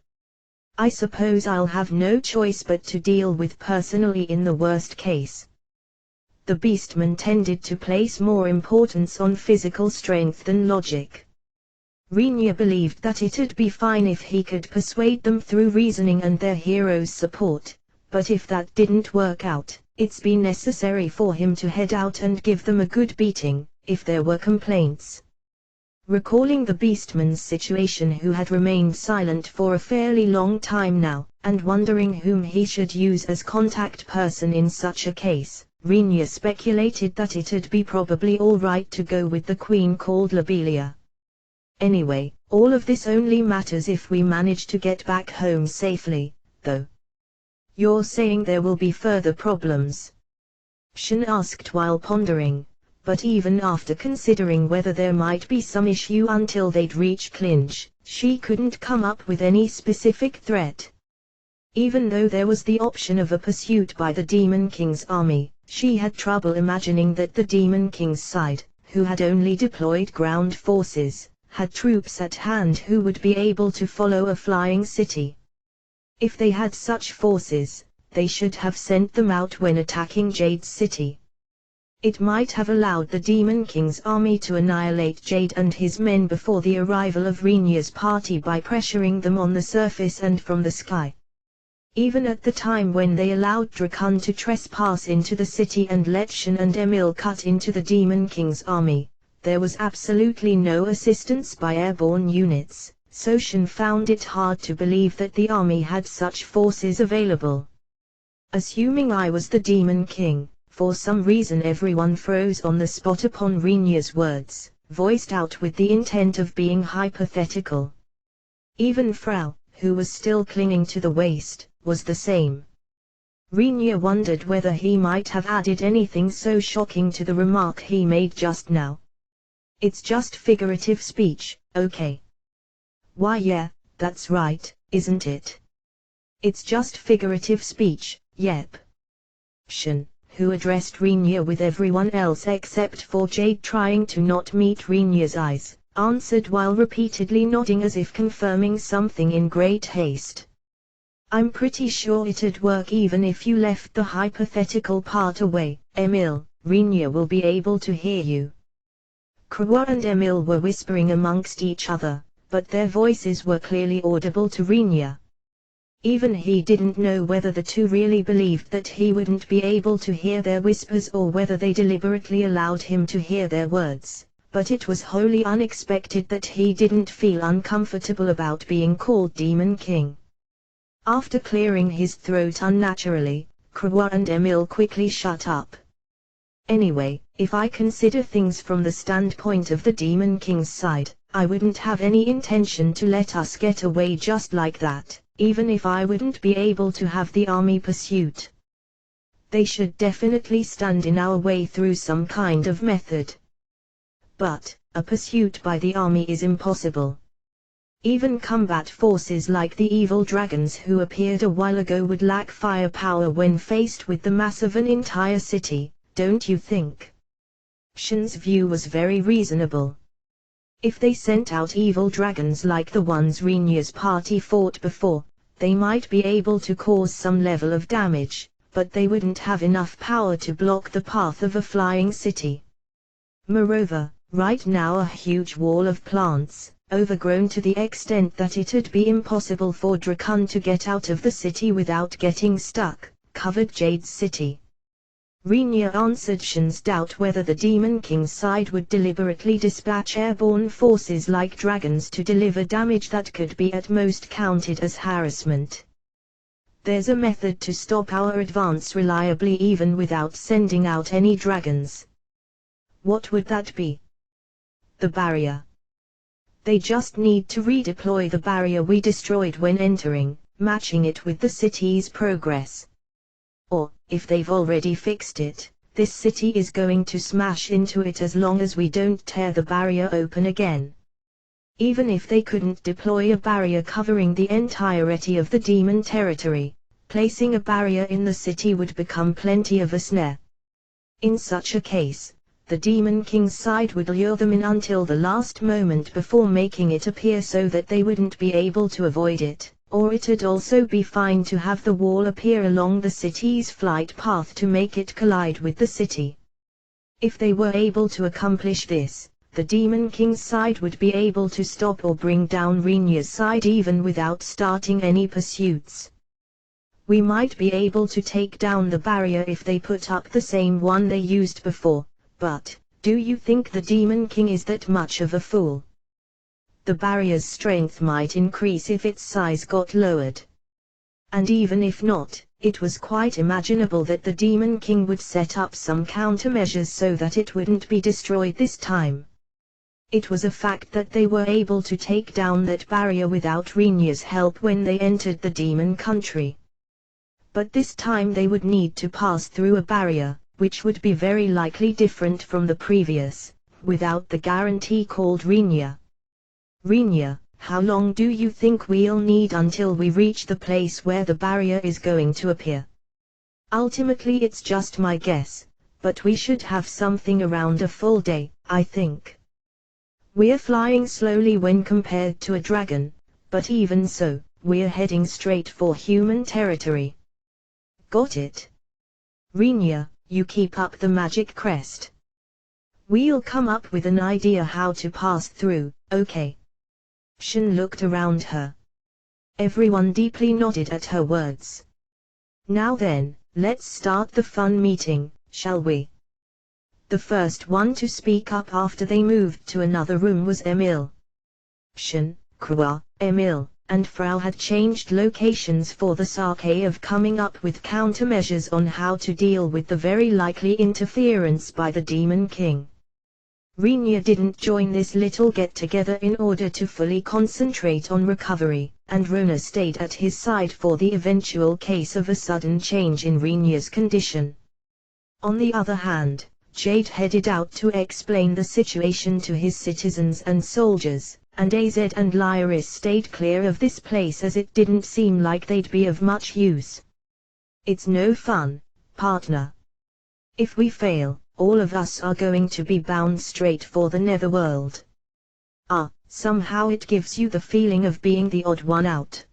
I suppose I'll have no choice but to deal with personally in the worst case. The Beastmen tended to place more importance on physical strength than logic. Rinya believed that it'd be fine if he could persuade them through reasoning and their hero's support, but if that didn't work out, it's been necessary for him to head out and give them a good beating, if there were complaints. Recalling the Beastman's situation, who had remained silent for a fairly long time now, and wondering whom he should use as contact person in such a case, Rinya speculated that it'd be probably alright to go with the queen called Lobelia. Anyway, all of this only matters if we manage to get back home safely, though. You're saying there will be further problems? Shin asked while pondering, but even after considering whether there might be some issue until they'd reach Clinch, she couldn't come up with any specific threat. Even though there was the option of a pursuit by the Demon King's army, she had trouble imagining that the Demon King's side, who had only deployed ground forces, had troops at hand who would be able to follow a flying city. If they had such forces, they should have sent them out when attacking Jade's city. It might have allowed the Demon King's army to annihilate Jade and his men before the arrival of Rinya's party by pressuring them on the surface and from the sky. Even at the time when they allowed Drakun to trespass into the city and let Shin and Emil cut into the Demon King's army, there was absolutely no assistance by airborne units, so Shin found it hard to believe that the army had such forces available. Assuming I was the Demon King, for some reason everyone froze on the spot upon Rinya's words, voiced out with the intent of being hypothetical. Even Frau, who was still clinging to the waist, was the same. Rinya wondered whether he might have added anything so shocking to the remark he made just now. It's just figurative speech, okay? Why yeah, that's right, isn't it? It's just figurative speech, yep. Shin, who addressed Rinya with everyone else except for Jade trying to not meet Rinya's eyes, answered while repeatedly nodding as if confirming something in great haste. I'm pretty sure it'd work even if you left the hypothetical part away, Emil. Rinya will be able to hear you. Krua and Emil were whispering amongst each other, but their voices were clearly audible to Rinya. Even he didn't know whether the two really believed that he wouldn't be able to hear their whispers or whether they deliberately allowed him to hear their words, but it was wholly unexpected that he didn't feel uncomfortable about being called Demon King. After clearing his throat unnaturally, Krua and Emil quickly shut up. Anyway, if I consider things from the standpoint of the Demon King's side, I wouldn't have any intention to let us get away just like that, even if I wouldn't be able to have the army pursuit. They should definitely stand in our way through some kind of method. But, a pursuit by the army is impossible. Even combat forces like the evil dragons who appeared a while ago would lack firepower when faced with the mass of an entire city, don't you think? Shin's view was very reasonable. If they sent out evil dragons like the ones Rinya's party fought before, they might be able to cause some level of damage, but they wouldn't have enough power to block the path of a flying city. Moreover, right now a huge wall of plants, overgrown to the extent that it'd be impossible for Drakon to get out of the city without getting stuck, covered Jade's city. Renia answered Shin's doubt whether the Demon King's side would deliberately dispatch airborne forces like dragons to deliver damage that could be at most counted as harassment. There's a method to stop our advance reliably even without sending out any dragons. What would that be? The barrier. They just need to redeploy the barrier we destroyed when entering, matching it with the city's progress. Or, if they've already fixed it, this city is going to smash into it as long as we don't tear the barrier open again. Even if they couldn't deploy a barrier covering the entirety of the demon territory, placing a barrier in the city would become plenty of a snare. In such a case, the Demon King's side would lure them in until the last moment before making it appear so that they wouldn't be able to avoid it. Or it'd also be fine to have the wall appear along the city's flight path to make it collide with the city. If they were able to accomplish this, the Demon King's side would be able to stop or bring down Renia's side even without starting any pursuits. We might be able to take down the barrier if they put up the same one they used before, but, do you think the Demon King is that much of a fool? The barrier's strength might increase if its size got lowered. And even if not, it was quite imaginable that the Demon King would set up some countermeasures so that it wouldn't be destroyed this time. It was a fact that they were able to take down that barrier without Renia's help when they entered the demon country. But this time they would need to pass through a barrier, which would be very likely different from the previous, without the guarantee called Renia. Renia, how long do you think we'll need until we reach the place where the barrier is going to appear? Ultimately it's just my guess, but we should have something around a full day, I think. We're flying slowly when compared to a dragon, but even so, we're heading straight for human territory. Got it? Renia, you keep up the magic crest. We'll come up with an idea how to pass through, okay? Shin looked around her. Everyone deeply nodded at her words. Now then, let's start the fun meeting, shall we? The first one to speak up after they moved to another room was Emil. Shin, Krua, Emil, and Frau had changed locations for the sake of coming up with countermeasures on how to deal with the very likely interference by the Demon King. Renia didn't join this little get-together in order to fully concentrate on recovery, and Rona stayed at his side for the eventual case of a sudden change in Renia's condition. On the other hand, Jade headed out to explain the situation to his citizens and soldiers, and AZ and Lyris stayed clear of this place as it didn't seem like they'd be of much use. It's no fun, partner. If we fail, all of us are going to be bound straight for the netherworld. Somehow it gives you the feeling of being the odd one out.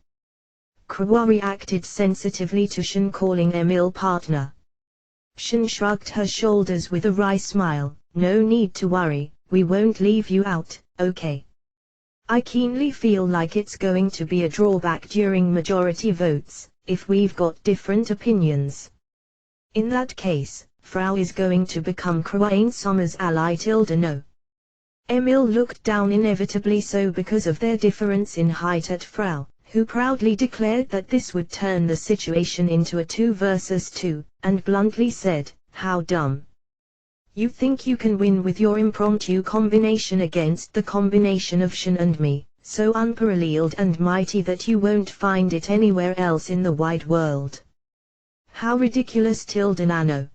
Krua reacted sensitively to Shin calling Emil partner. Shin shrugged her shoulders with a wry smile. No need to worry, we won't leave you out, okay? I keenly feel like it's going to be a drawback during majority votes, if we've got different opinions. In that case, Frau is going to become Krua Sommer's ally no. Emil looked down inevitably so because of their difference in height at Frau, who proudly declared that this would turn the situation into a 2 versus 2, and bluntly said, how dumb. You think you can win with your impromptu combination against the combination of Shin and me, so unparalleled and mighty that you won't find it anywhere else in the wide world. How ridiculous Nano.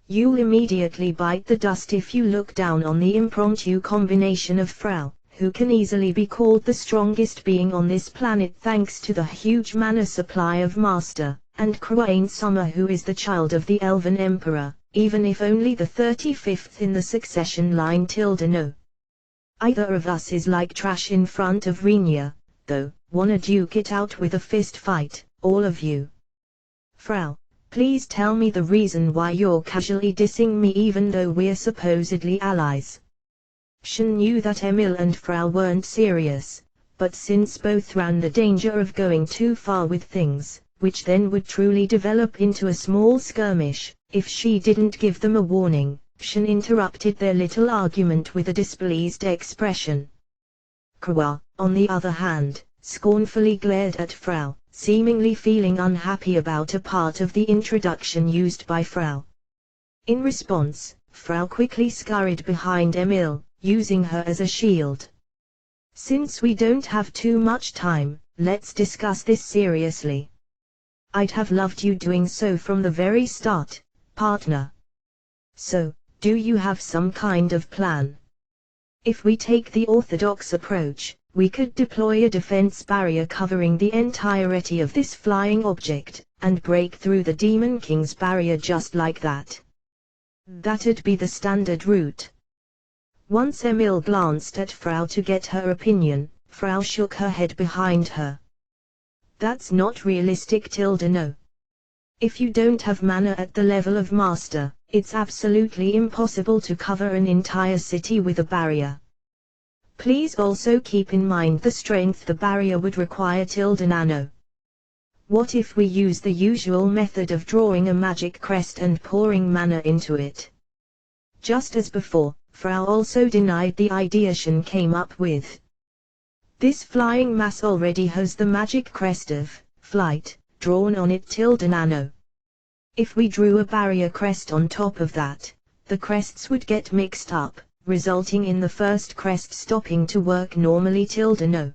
You'll immediately bite the dust if you look down on the impromptu combination of Frau, who can easily be called the strongest being on this planet thanks to the huge mana supply of Master, and Krua Sommer who is the child of the Elven Emperor, even if only the 35th in the succession line no. Either of us is like trash in front of Renia, though, wanna duke it out with a fist fight, all of you. Frau, Please tell me the reason why you're casually dissing me even though we're supposedly allies. Shin knew that Emil and Frau weren't serious, but since both ran the danger of going too far with things, which then would truly develop into a small skirmish, if she didn't give them a warning, Shin interrupted their little argument with a displeased expression. Krua, on the other hand, scornfully glared at Frau, seemingly feeling unhappy about a part of the introduction used by Frau. In response, Frau quickly scurried behind Emil, using her as a shield. Since we don't have too much time, let's discuss this seriously. I'd have loved you doing so from the very start, partner. So, do you have some kind of plan? If we take the orthodox approach, we could deploy a defense barrier covering the entirety of this flying object, and break through the Demon King's barrier just like that. That'd be the standard route. Once Emil glanced at Frau to get her opinion, Frau shook her head behind her. That's not realistic, no. If you don't have mana at the level of master, it's absolutely impossible to cover an entire city with a barrier. Please also keep in mind the strength the barrier would require, nano. What if we use the usual method of drawing a magic crest and pouring mana into it? Just as before, Frau also denied the idea Shin came up with. This flying mass already has the magic crest of flight drawn on it, nano. If we drew a barrier crest on top of that, the crests would get mixed up, resulting in the first crest stopping to work normally, no.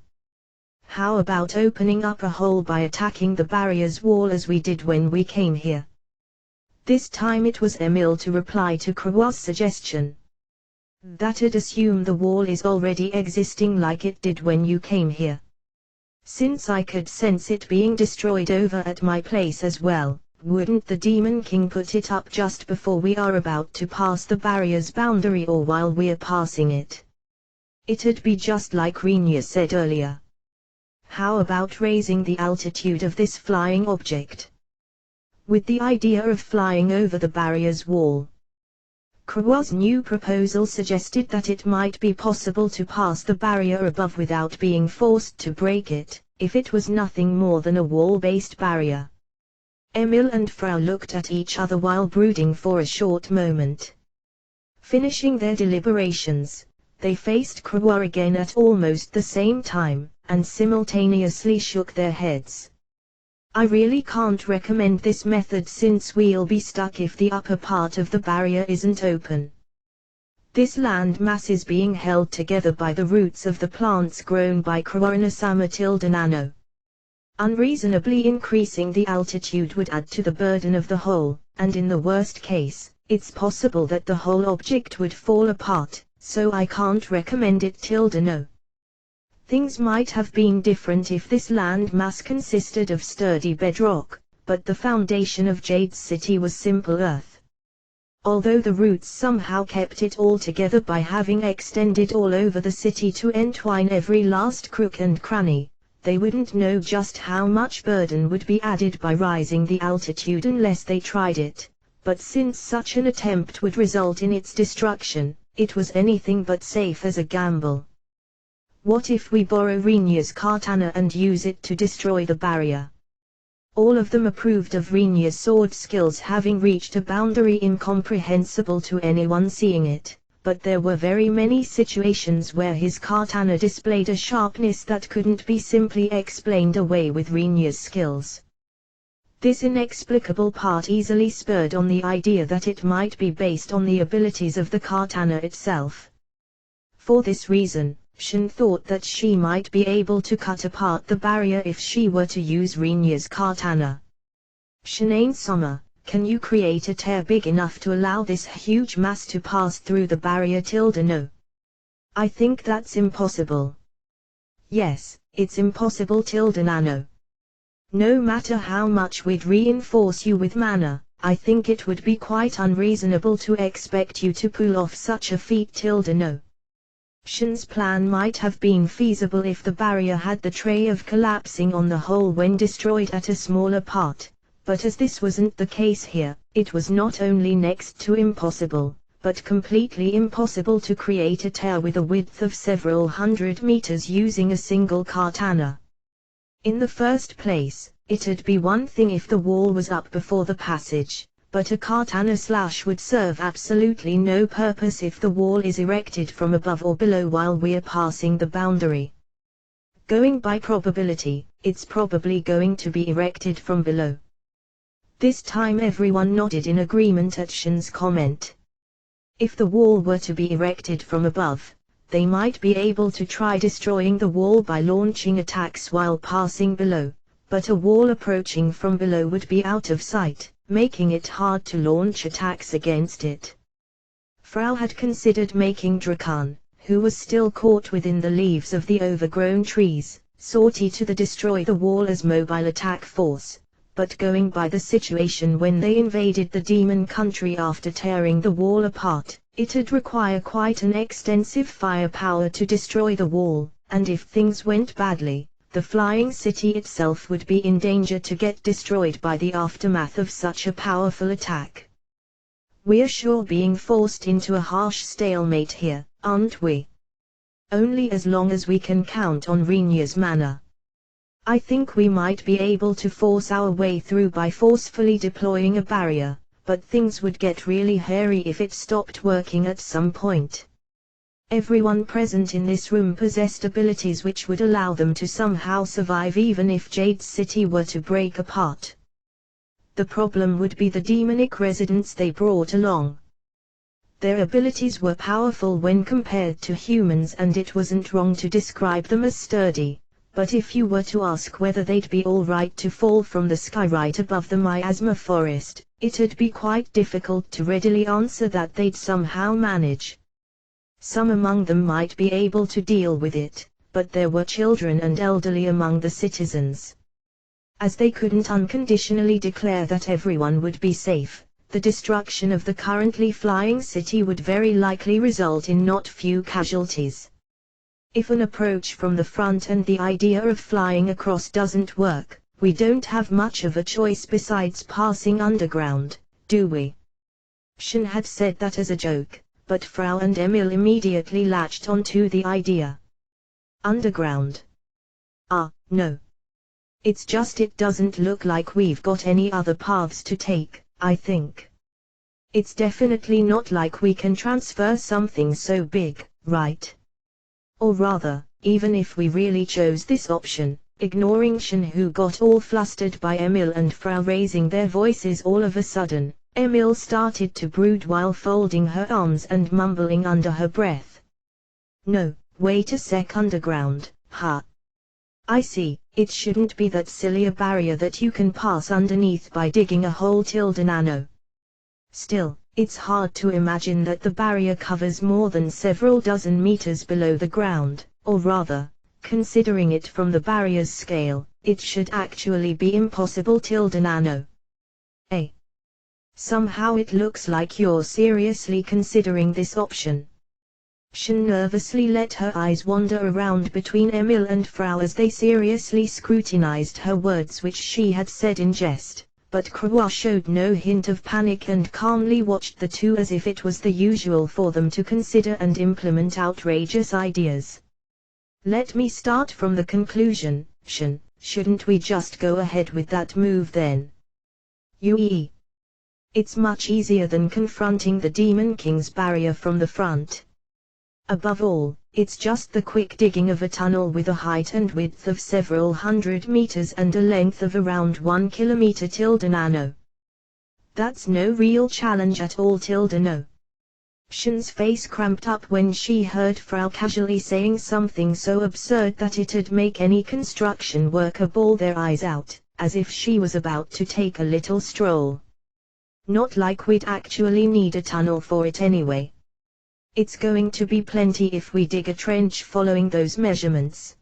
How about opening up a hole by attacking the barrier's wall as we did when we came here? This time it was Emil to reply to Krua's suggestion. That'd assume the wall is already existing like it did when you came here. Since I could sense it being destroyed over at my place as well, wouldn't the Demon King put it up just before we are about to pass the barrier's boundary or while we're passing it? It'd be just like Rinya said earlier. How about raising the altitude of this flying object? With the idea of flying over the barrier's wall. Krua's new proposal suggested that it might be possible to pass the barrier above without being forced to break it, if it was nothing more than a wall-based barrier. Emil and Frau looked at each other while brooding for a short moment. Finishing their deliberations, they faced Krua again at almost the same time, and simultaneously shook their heads. I really can't recommend this method since we'll be stuck if the upper part of the barrier isn't open. This land mass is being held together by the roots of the plants grown by Kruanasama nano. Unreasonably increasing the altitude would add to the burden of the whole, and in the worst case, it's possible that the whole object would fall apart, so I can't recommend it no. Things might have been different if this land mass consisted of sturdy bedrock, but the foundation of Jade's city was simple earth. Although the roots somehow kept it all together by having extended all over the city to entwine every last crook and cranny, they wouldn't know just how much burden would be added by rising the altitude unless they tried it, but since such an attempt would result in its destruction, it was anything but safe as a gamble. What if we borrow Rinya's katana and use it to destroy the barrier? All of them approved of Rinya's sword skills having reached a boundary incomprehensible to anyone seeing it, but there were very many situations where his katana displayed a sharpness that couldn't be simply explained away with Rinya's skills. This inexplicable part easily spurred on the idea that it might be based on the abilities of the katana itself. For this reason, Shin thought that she might be able to cut apart the barrier if she were to use Rinya's katana. Shinain-sama, can you create a tear big enough to allow this huge mass to pass through the barrier no? I think that's impossible. Yes, it's impossible nano. No matter how much we'd reinforce you with mana, I think it would be quite unreasonable to expect you to pull off such a feat no. Shin's plan might have been feasible if the barrier had the tray of collapsing on the whole when destroyed at a smaller part, But as this wasn't the case here, it was not only next to impossible, but completely impossible to create a tear with a width of several hundred meters using a single katana. In the first place, it'd be one thing if the wall was up before the passage, but a katana slash would serve absolutely no purpose if the wall is erected from above or below while we're passing the boundary. Going by probability, it's probably going to be erected from below. This time everyone nodded in agreement at Shin's comment. If the wall were to be erected from above, they might be able to try destroying the wall by launching attacks while passing below, but a wall approaching from below would be out of sight, making it hard to launch attacks against it. Frau had considered making Drakan, who was still caught within the leaves of the overgrown trees, sortie to destroy the wall as mobile attack force, but going by the situation when they invaded the demon country after tearing the wall apart, it'd require quite an extensive firepower to destroy the wall, and if things went badly, the flying city itself would be in danger to get destroyed by the aftermath of such a powerful attack. We're sure being forced into a harsh stalemate here, aren't we? Only as long as we can count on Rinya's mana. I think we might be able to force our way through by forcefully deploying a barrier, but things would get really hairy if it stopped working at some point. Everyone present in this room possessed abilities which would allow them to somehow survive even if Jade's city were to break apart. The problem would be the demonic residents they brought along. Their abilities were powerful when compared to humans, and it wasn't wrong to describe them as sturdy. But if you were to ask whether they'd be alright to fall from the sky right above the miasma forest, it'd be quite difficult to readily answer that they'd somehow manage. Some among them might be able to deal with it, but there were children and elderly among the citizens. As they couldn't unconditionally declare that everyone would be safe, the destruction of the currently flying city would very likely result in not few casualties. If an approach from the front and the idea of flying across doesn't work, we don't have much of a choice besides passing underground, do we? Shin had said that as a joke, but Frau and Emil immediately latched onto the idea. Underground? No. It's just it doesn't look like we've got any other paths to take, I think. It's definitely not like we can transfer something so big, right? Or rather, even if we really chose this option, ignoring Shin who got all flustered by Emil and Frau raising their voices all of a sudden, Emil started to brood while folding her arms and mumbling under her breath. No, wait a sec, underground, huh? I see, it shouldn't be that silly a barrier that you can pass underneath by digging a hole nano. Still, it's hard to imagine that the barrier covers more than several dozen meters below the ground, or rather, considering it from the barrier's scale, it should actually be impossible nano. Somehow it looks like you're seriously considering this option. Shin nervously let her eyes wander around between Emil and Frau as they seriously scrutinized her words which she had said in jest. But Krua showed no hint of panic and calmly watched the two as if it was the usual for them to consider and implement outrageous ideas. Let me start from the conclusion, Shin, shouldn't we just go ahead with that move then? It's much easier than confronting the Demon King's barrier from the front. Above all, it's just the quick digging of a tunnel with a height and width of several hundred meters and a length of around 1 kilometer nano. That's no real challenge at all no. Shin's face cramped up when she heard Frau casually saying something so absurd that it'd make any construction worker bawl their eyes out, as if she was about to take a little stroll. Not like we'd actually need a tunnel for it anyway. It's going to be plenty if we dig a trench following those measurements.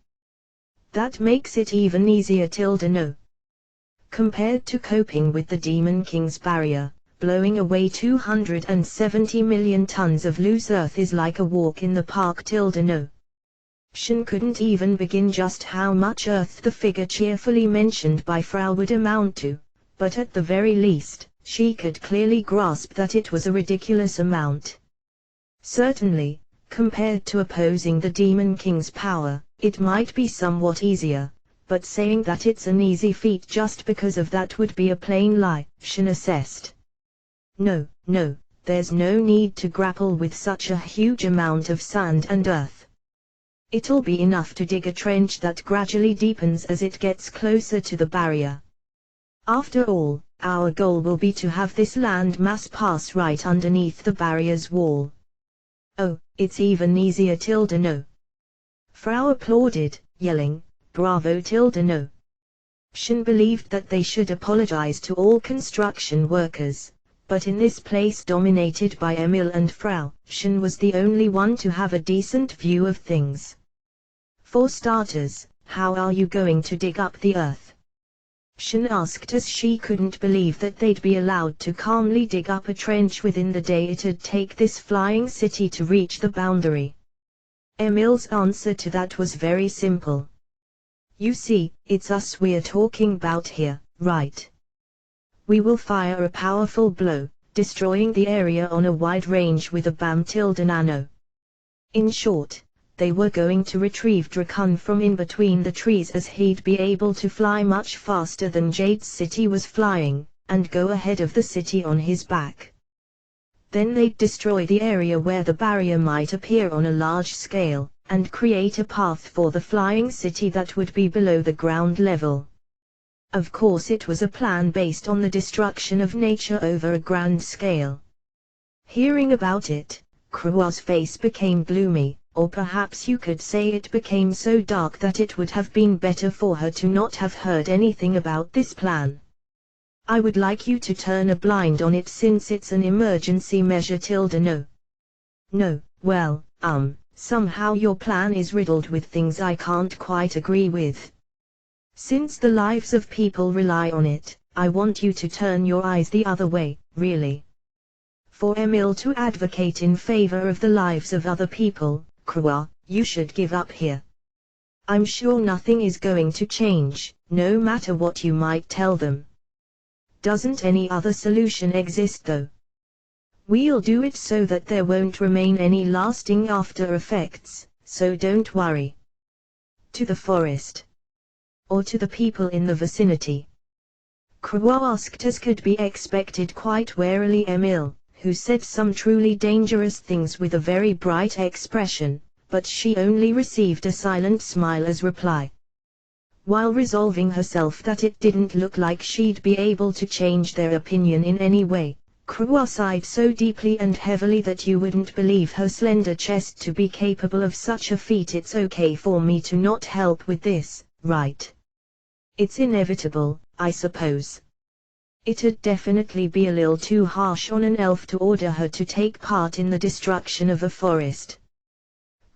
That makes it even easier no. Compared to coping with the Demon King's barrier, blowing away 270 million tons of loose earth is like a walk in the park no. Shin couldn't even begin just how much earth the figure cheerfully mentioned by Frau would amount to, but at the very least, she could clearly grasp that it was a ridiculous amount. Certainly, compared to opposing the Demon King's power, it might be somewhat easier, but saying that it's an easy feat just because of that would be a plain lie, Shin assessed. No, there's no need to grapple with such a huge amount of sand and earth. It'll be enough to dig a trench that gradually deepens as it gets closer to the barrier. After all, our goal will be to have this land mass pass right underneath the barrier's wall. Oh, it's even easier no. Frau applauded, yelling, "Bravo no." Shin believed that they should apologize to all construction workers, but in this place dominated by Emil and Frau, Shin was the only one to have a decent view of things. For starters, how are you going to dig up the earth? Shin asked as she couldn't believe that they'd be allowed to calmly dig up a trench within the day it'd take this flying city to reach the boundary. Emil's answer to that was very simple. You see, it's us we're talking about here, right? We will fire a powerful blow, destroying the area on a wide range with a bam-nano. In short, they were going to retrieve Drakon from in between the trees as he'd be able to fly much faster than Jade's city was flying, and go ahead of the city on his back. Then they'd destroy the area where the barrier might appear on a large scale, and create a path for the flying city that would be below the ground level. Of course it was a plan based on the destruction of nature over a grand scale. Hearing about it, Krua's face became gloomy, or perhaps you could say it became so dark that it would have been better for her to not have heard anything about this plan. I would like you to turn a blind on it since it's an emergency measure no. No, well, somehow your plan is riddled with things I can't quite agree with. Since the lives of people rely on it, I want you to turn your eyes the other way, really. For Emil to advocate in favor of the lives of other people, Krua, you should give up here. I'm sure nothing is going to change, no matter what you might tell them. Doesn't any other solution exist though? We'll do it so that there won't remain any lasting after effects, so don't worry. To the forest. Or to the people in the vicinity? Krua asked as could be expected quite warily Emil, who said some truly dangerous things with a very bright expression, but she only received a silent smile as reply. While resolving herself that it didn't look like she'd be able to change their opinion in any way, Krua sighed so deeply and heavily that you wouldn't believe her slender chest to be capable of such a feat. It's okay for me to not help with this, right? It's inevitable, I suppose. It'd definitely be a little too harsh on an elf to order her to take part in the destruction of a forest.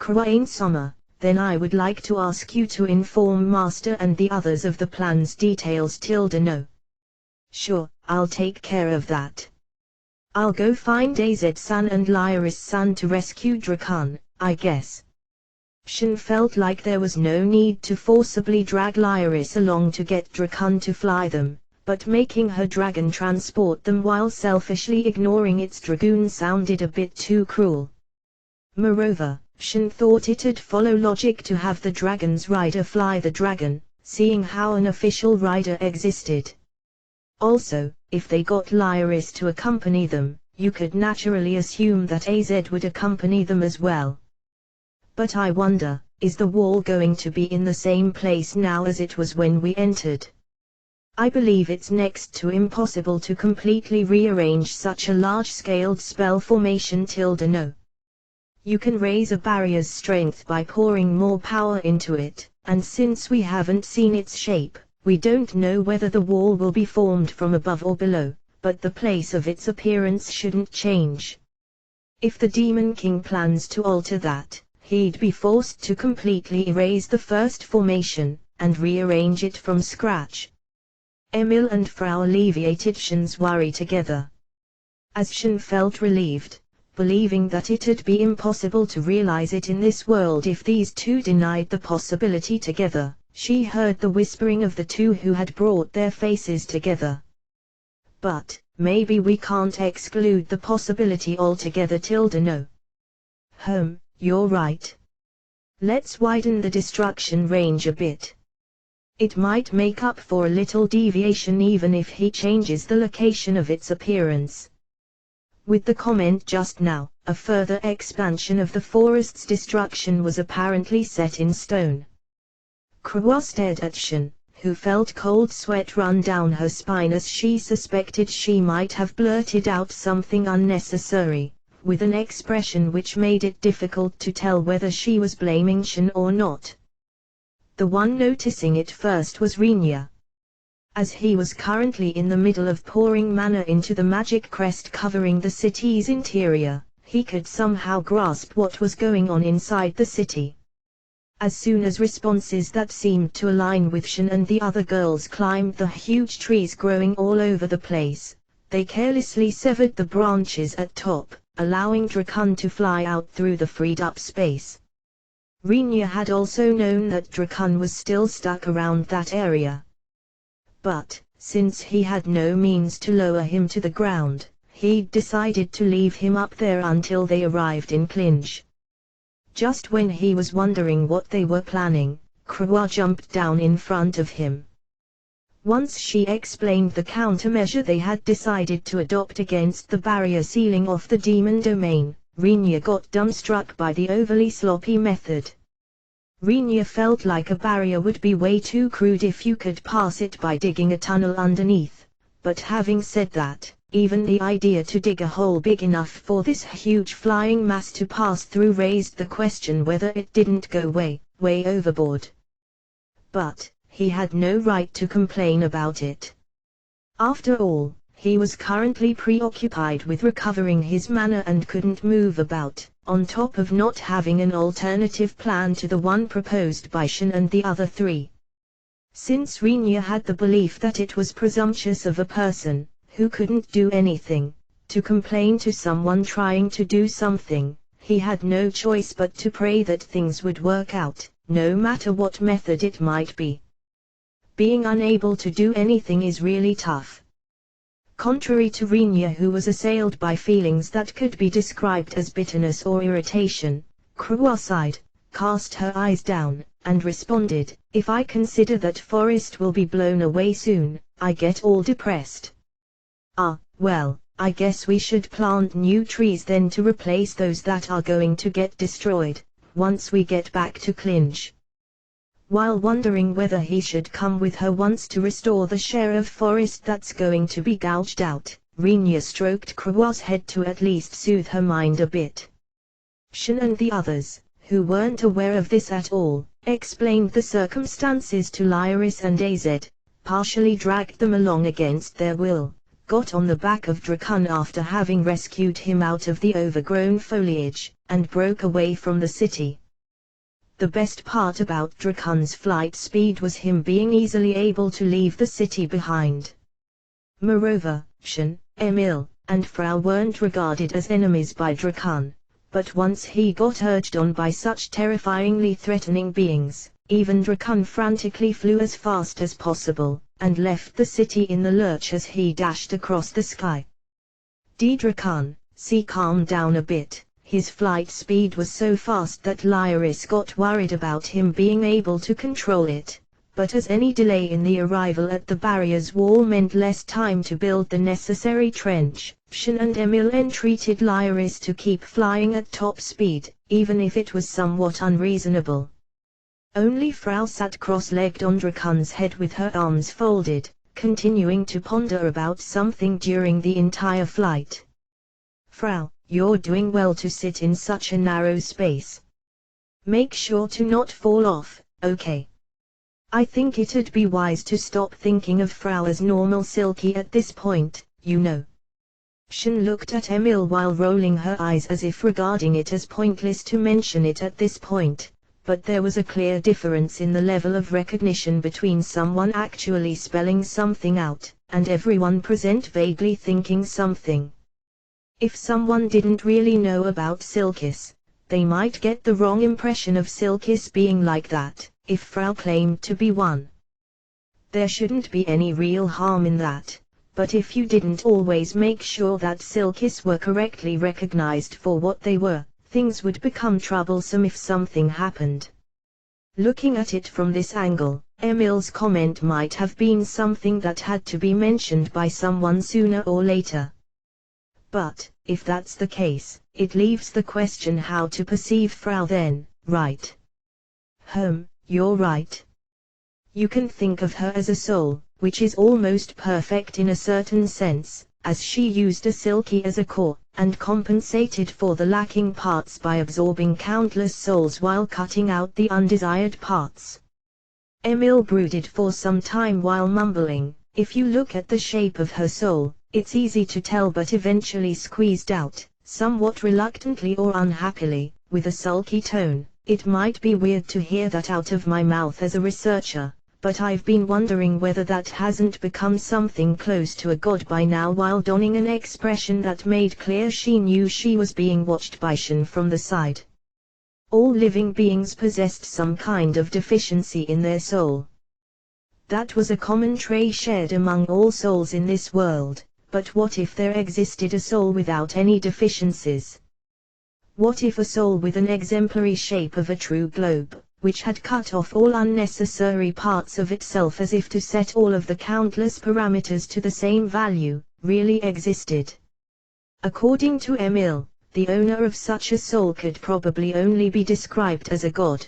Krua Summer, then I would like to ask you to inform Master and the others of the plan's details no. Sure, I'll take care of that. I'll go find AZ-san and Lyris-san to rescue Drakon, I guess. Shin felt like there was no need to forcibly drag Lyris along to get Drakon to fly them, but making her dragon transport them while selfishly ignoring its dragoon sounded a bit too cruel. Moreover, Shin thought it'd follow logic to have the dragon's rider fly the dragon, seeing how an official rider existed. Also, if they got Lyris to accompany them, you could naturally assume that AZ would accompany them as well. But I wonder, is the wall going to be in the same place now as it was when we entered? I believe it's next to impossible to completely rearrange such a large-scaled spell formation no. You can raise a barrier's strength by pouring more power into it, and since we haven't seen its shape, we don't know whether the wall will be formed from above or below, but the place of its appearance shouldn't change. If the Demon King plans to alter that, he'd be forced to completely erase the first formation, and rearrange it from scratch. Emil and Frau alleviated Shin's worry together. As Shin felt relieved, believing that it'd be impossible to realize it in this world if these two denied the possibility together, she heard the whispering of the two who had brought their faces together. But, maybe we can't exclude the possibility altogether. No. You're right. Let's widen the destruction range a bit. It might make up for a little deviation even if he changes the location of its appearance. With the comment just now, a further expansion of the forest's destruction was apparently set in stone. Krua stared at Shin, who felt cold sweat run down her spine as she suspected she might have blurted out something unnecessary, with an expression which made it difficult to tell whether she was blaming Shin or not. The one noticing it first was Rinya. As he was currently in the middle of pouring mana into the magic crest covering the city's interior, he could somehow grasp what was going on inside the city. As soon as responses that seemed to align with Shin and the other girls climbed the huge trees growing all over the place, they carelessly severed the branches at top, allowing Drakun to fly out through the freed-up space. Rinya had also known that Drakun was still stuck around that area. But, since he had no means to lower him to the ground, he'd decided to leave him up there until they arrived in clinch. Just when he was wondering what they were planning, Krua jumped down in front of him. Once she explained the countermeasure they had decided to adopt against the barrier sealing off the demon domain, Rinya got dumbstruck by the overly sloppy method. Rinya felt like a barrier would be way too crude if you could pass it by digging a tunnel underneath, but having said that, even the idea to dig a hole big enough for this huge flying mass to pass through raised the question whether it didn't go way overboard. But, he had no right to complain about it. After all, he was currently preoccupied with recovering his mana and couldn't move about, on top of not having an alternative plan to the one proposed by Shin and the other three. Since Rinya had the belief that it was presumptuous of a person, who couldn't do anything, to complain to someone trying to do something, he had no choice but to pray that things would work out, no matter what method it might be. Being unable to do anything is really tough. Contrary to Rinya, who was assailed by feelings that could be described as bitterness or irritation, Krua sighed, cast her eyes down, and responded, "If I consider that forest will be blown away soon, I get all depressed. Well, I guess we should plant new trees then to replace those that are going to get destroyed, once we get back to clinch." While wondering whether he should come with her once to restore the share of forest that's going to be gouged out, Rinya stroked Krua's head to at least soothe her mind a bit. Shin and the others, who weren't aware of this at all, explained the circumstances to Lyris and Az, partially dragged them along against their will, got on the back of Drakun after having rescued him out of the overgrown foliage, and broke away from the city. The best part about Drakun's flight speed was him being easily able to leave the city behind. Moreover, Shin, Emil, and Frau weren't regarded as enemies by Drakun, but once he got urged on by such terrifyingly threatening beings, even Drakun frantically flew as fast as possible, and left the city in the lurch as he dashed across the sky. Drakun, calm down a bit. His flight speed was so fast that Lyris got worried about him being able to control it, but as any delay in the arrival at the barrier's wall meant less time to build the necessary trench, Shin and Emil entreated Lyris to keep flying at top speed, even if it was somewhat unreasonable. Only Frau sat cross-legged on Drakun's head with her arms folded, continuing to ponder about something during the entire flight. "Frau, you're doing well to sit in such a narrow space. Make sure to not fall off, okay? I think it'd be wise to stop thinking of Frau as normal Silky at this point, you know." Shin looked at Emil while rolling her eyes as if regarding it as pointless to mention it at this point, but there was a clear difference in the level of recognition between someone actually spelling something out, and everyone present vaguely thinking something. If someone didn't really know about Silkis, they might get the wrong impression of Silkis being like that, if Frau claimed to be one. There shouldn't be any real harm in that, but if you didn't always make sure that silkies were correctly recognized for what they were, things would become troublesome if something happened. Looking at it from this angle, Emil's comment might have been something that had to be mentioned by someone sooner or later. But, if that's the case, it leaves the question how to perceive Frau then, right? You're right. You can think of her as a soul, which is almost perfect in a certain sense, as she used a silky as a core, and compensated for the lacking parts by absorbing countless souls while cutting out the undesired parts. Emil brooded for some time while mumbling, if you look at the shape of her soul, it's easy to tell, but eventually squeezed out, somewhat reluctantly or unhappily, with a sulky tone, it might be weird to hear that out of my mouth as a researcher, but I've been wondering whether that hasn't become something close to a god by now, while donning an expression that made clear she knew she was being watched by Shin from the side. All living beings possessed some kind of deficiency in their soul. That was a common trait shared among all souls in this world, but what if there existed a soul without any deficiencies? What if a soul with an exemplary shape of a true globe, which had cut off all unnecessary parts of itself as if to set all of the countless parameters to the same value, really existed? According to Emil, the owner of such a soul could probably only be described as a god.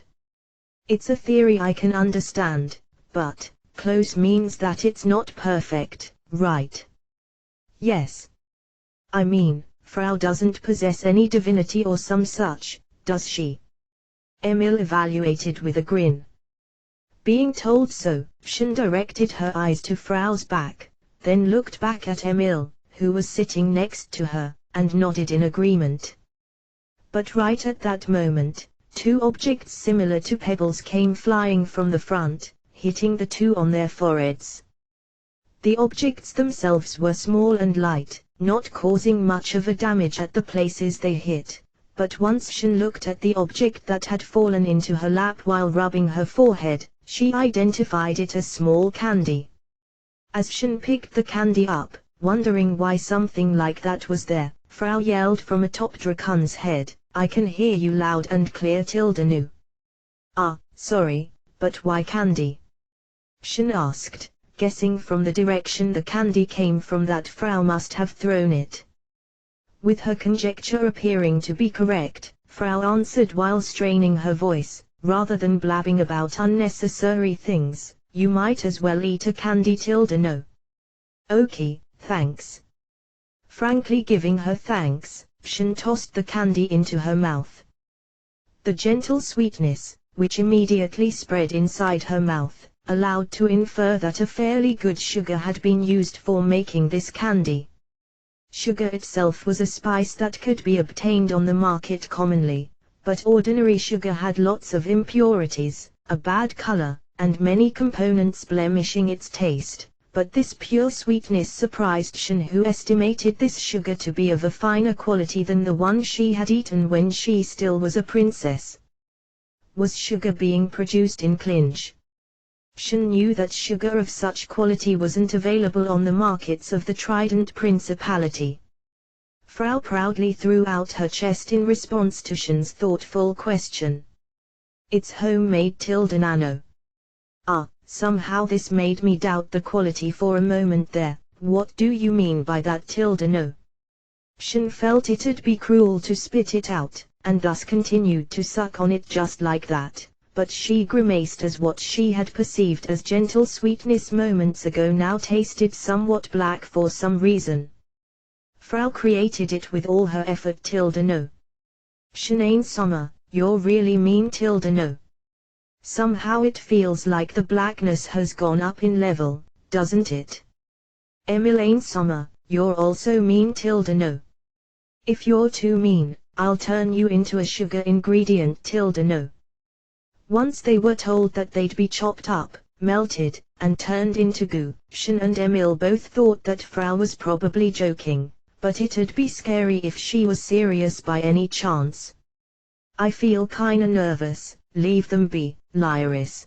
It's a theory I can understand, but close means that it's not perfect, right? Yes. I mean, Frau doesn't possess any divinity or some such, does she? Emil evaluated with a grin. Being told so, Shin directed her eyes to Frau's back, then looked back at Emil, who was sitting next to her, and nodded in agreement. But right at that moment, two objects similar to pebbles came flying from the front, hitting the two on their foreheads. The objects themselves were small and light, not causing much of a damage at the places they hit. But once Shin looked at the object that had fallen into her lap while rubbing her forehead, she identified it as small candy. As Shin picked the candy up, wondering why something like that was there, Frau yelled from atop Drakon's head, "I can hear you loud and clear, nu." "Ah, sorry, but why candy?" Shin asked, guessing from the direction the candy came from that Frau must have thrown it. With her conjecture appearing to be correct, Frau answered while straining her voice, rather than blabbing about unnecessary things, "You might as well eat a candy, no." "Okay, thanks." Frankly giving her thanks, Shin tossed the candy into her mouth. The gentle sweetness, which immediately spread inside her mouth, allowed to infer that a fairly good sugar had been used for making this candy. Sugar itself was a spice that could be obtained on the market commonly, but ordinary sugar had lots of impurities, a bad color, and many components blemishing its taste. But this pure sweetness surprised Shin, who estimated this sugar to be of a finer quality than the one she had eaten when she still was a princess. Was sugar being produced in Clinch? Shin knew that sugar of such quality wasn't available on the markets of the Trident Principality. Frau proudly threw out her chest in response to Shin's thoughtful question. "It's homemade, nano." "Ah, somehow this made me doubt the quality for a moment there. What do you mean by that, no?" Shin felt it'd be cruel to spit it out, and thus continued to suck on it just like that. But she grimaced as what she had perceived as gentle sweetness moments ago now tasted somewhat black for some reason. Frau created it with all her effort, no. "Shin summer, you're really mean, no. Somehow it feels like the blackness has gone up in level, doesn't it?" "Emil summer, you're also mean, no. If you're too mean, I'll turn you into a sugar ingredient, no." Once they were told that they'd be chopped up, melted, and turned into goo, Shin and Emil both thought that Frau was probably joking, but it'd be scary if she was serious by any chance. "I feel kinda nervous, leave them be, Lyris.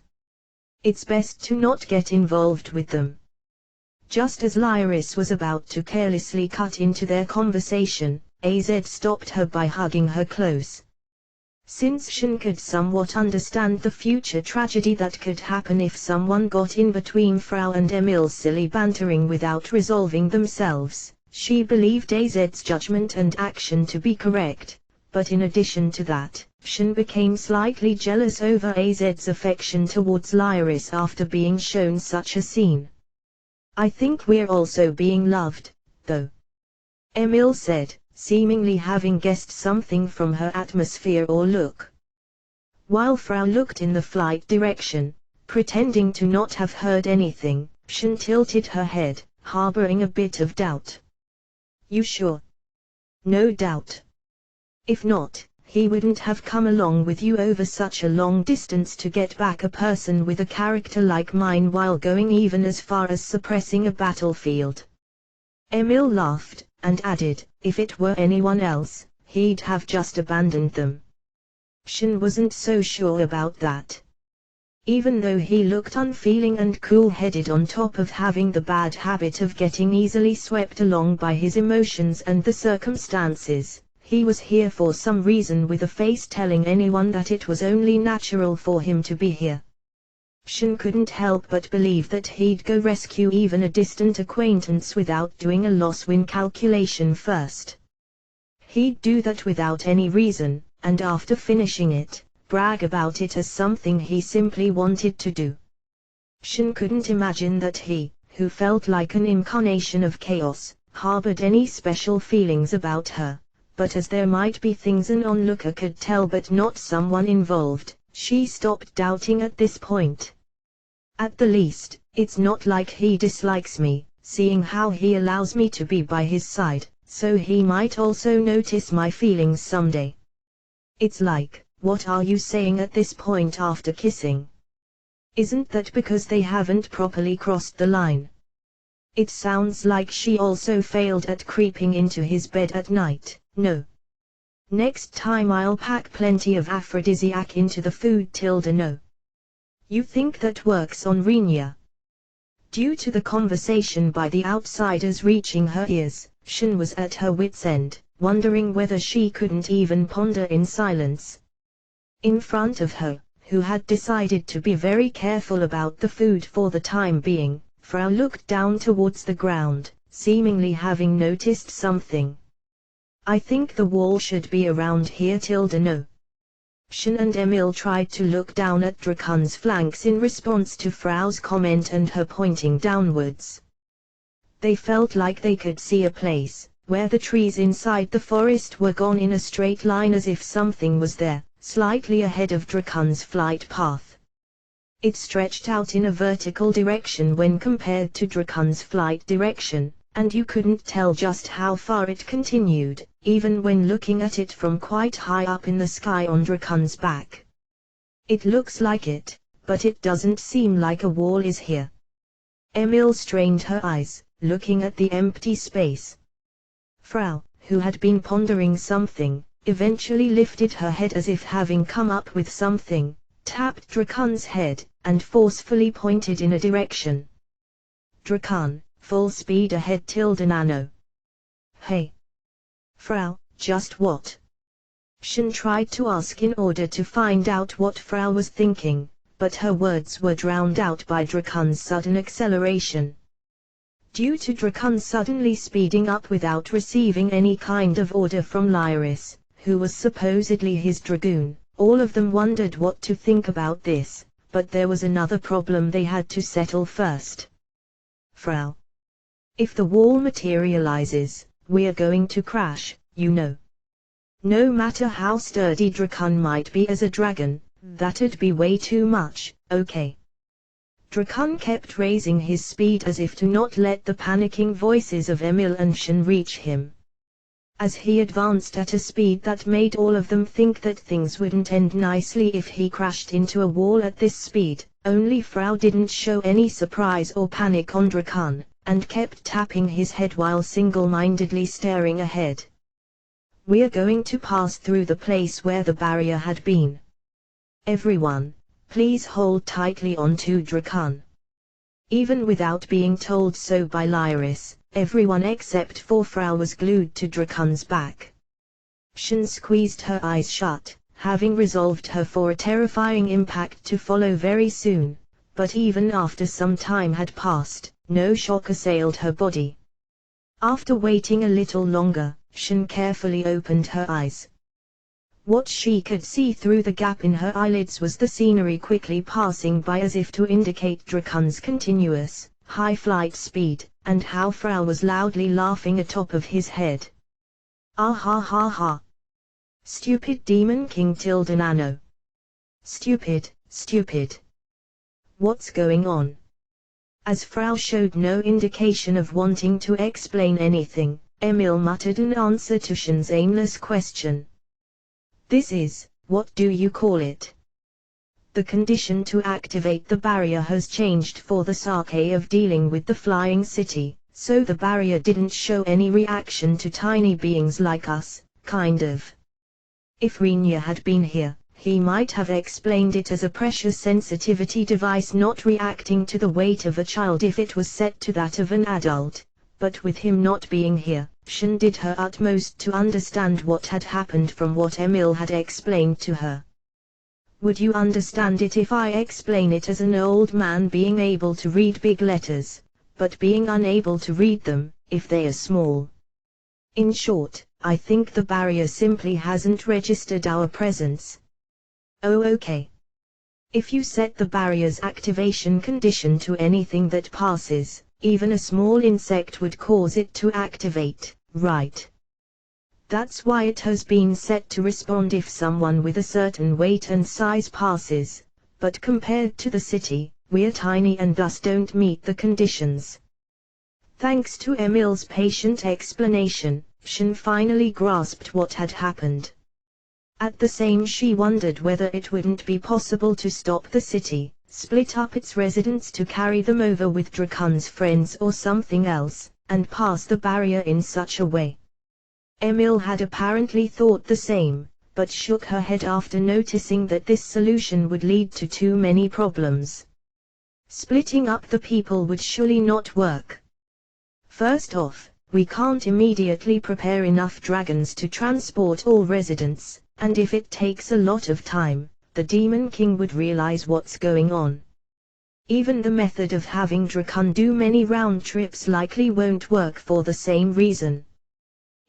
It's best to not get involved with them." Just as Lyris was about to carelessly cut into their conversation, AZ stopped her by hugging her close. Since Shin could somewhat understand the future tragedy that could happen if someone got in between Frau and Emil's silly bantering without resolving themselves, she believed AZ's judgment and action to be correct, but in addition to that, Shin became slightly jealous over AZ's affection towards Lyris after being shown such a scene. "I think we're also being loved, though," Emil said, seemingly having guessed something from her atmosphere or look. While Frau looked in the flight direction, pretending to not have heard anything, Shin tilted her head, harboring a bit of doubt. "You sure?" "No doubt. If not, he wouldn't have come along with you over such a long distance to get back a person with a character like mine while going even as far as suppressing a battlefield." Emil laughed, and added, "If it were anyone else, he'd have just abandoned them." Shin wasn't so sure about that. Even though he looked unfeeling and cool-headed on top of having the bad habit of getting easily swept along by his emotions and the circumstances, he was here for some reason with a face telling anyone that it was only natural for him to be here. Shin couldn't help but believe that he'd go rescue even a distant acquaintance without doing a loss-win calculation first. He'd do that without any reason, and after finishing it, brag about it as something he simply wanted to do. Shin couldn't imagine that he, who felt like an incarnation of chaos, harbored any special feelings about her, but as there might be things an onlooker could tell but not someone involved, she stopped doubting at this point. "At the least, it's not like he dislikes me, seeing how he allows me to be by his side, so he might also notice my feelings someday." It's like, what are you saying at this point after kissing? Isn't that because they haven't properly crossed the line? It sounds like she also failed at creeping into his bed at night. "No. Next time I'll pack plenty of aphrodisiac into the food. No. You think that works on Renia?" Due to the conversation by the outsiders reaching her ears, Shin was at her wit's end, wondering whether she couldn't even ponder in silence. In front of her, who had decided to be very careful about the food for the time being, Frau looked down towards the ground, seemingly having noticed something. "I think the wall should be around here. No." Shin and Emil tried to look down at Drakan's flanks in response to Frau's comment and her pointing downwards. They felt like they could see a place, where the trees inside the forest were gone in a straight line as if something was there, slightly ahead of Drakan's flight path. It stretched out in a vertical direction when compared to Drakan's flight direction, and you couldn't tell just how far it continued, even when looking at it from quite high up in the sky on Drakan's back. "It looks like it, but it doesn't seem like a wall is here." Emil strained her eyes, looking at the empty space. Frau, who had been pondering something, eventually lifted her head as if having come up with something, tapped Drakan's head, and forcefully pointed in a direction. "Drakan, full speed ahead. Nano." "Hey. Frau, just what?" Shin tried to ask in order to find out what Frau was thinking, but her words were drowned out by Drakan's sudden acceleration. Due to Drakan suddenly speeding up without receiving any kind of order from Lyris, who was supposedly his dragoon, all of them wondered what to think about this, but there was another problem they had to settle first. "Frau. If the wall materializes, we're going to crash, you know. No matter how sturdy Drakan might be as a dragon, that'd be way too much, okay?" Drakan kept raising his speed as if to not let the panicking voices of Emil and Shin reach him. As he advanced at a speed that made all of them think that things wouldn't end nicely if he crashed into a wall at this speed, only Frau didn't show any surprise or panic on Drakan, and kept tapping his head while single-mindedly staring ahead. "We're going to pass through the place where the barrier had been. Everyone, please hold tightly onto Drakan." Even without being told so by Lyris, everyone except for Frau was glued to Drakan's back. Shin squeezed her eyes shut, having resolved her for a terrifying impact to follow very soon, but even after some time had passed, no shock assailed her body. After waiting a little longer, Shin carefully opened her eyes. What she could see through the gap in her eyelids was the scenery quickly passing by as if to indicate Drakan's continuous, high flight speed, and how Frau was loudly laughing atop of his head. Ah ha ha ha! Stupid Demon King Nano. Stupid, stupid. What's going on? As Frau showed no indication of wanting to explain anything, Emil muttered an answer to Shin's aimless question. This is, what do you call it? The condition to activate the barrier has changed for the sake of dealing with the flying city, so the barrier didn't show any reaction to tiny beings like us, kind of. If Rinya had been here, he might have explained it as a pressure sensitivity device not reacting to the weight of a child if it was set to that of an adult, but with him not being here, Shin did her utmost to understand what had happened from what Emil had explained to her. Would you understand it if I explain it as an old man being able to read big letters, but being unable to read them, if they are small? In short, I think the barrier simply hasn't registered our presence. Oh okay. If you set the barrier's activation condition to anything that passes, even a small insect would cause it to activate, right? That's why it has been set to respond if someone with a certain weight and size passes, but compared to the city, we're tiny and thus don't meet the conditions. Thanks to Emil's patient explanation, Shin finally grasped what had happened. At the same she wondered whether it wouldn't be possible to stop the city, split up its residents to carry them over with Drakan's friends or something else, and pass the barrier in such a way. Emil had apparently thought the same, but shook her head after noticing that this solution would lead to too many problems. Splitting up the people would surely not work. First off, we can't immediately prepare enough dragons to transport all residents, and if it takes a lot of time, the Demon King would realize what's going on. Even the method of having Drakan do many round trips likely won't work for the same reason.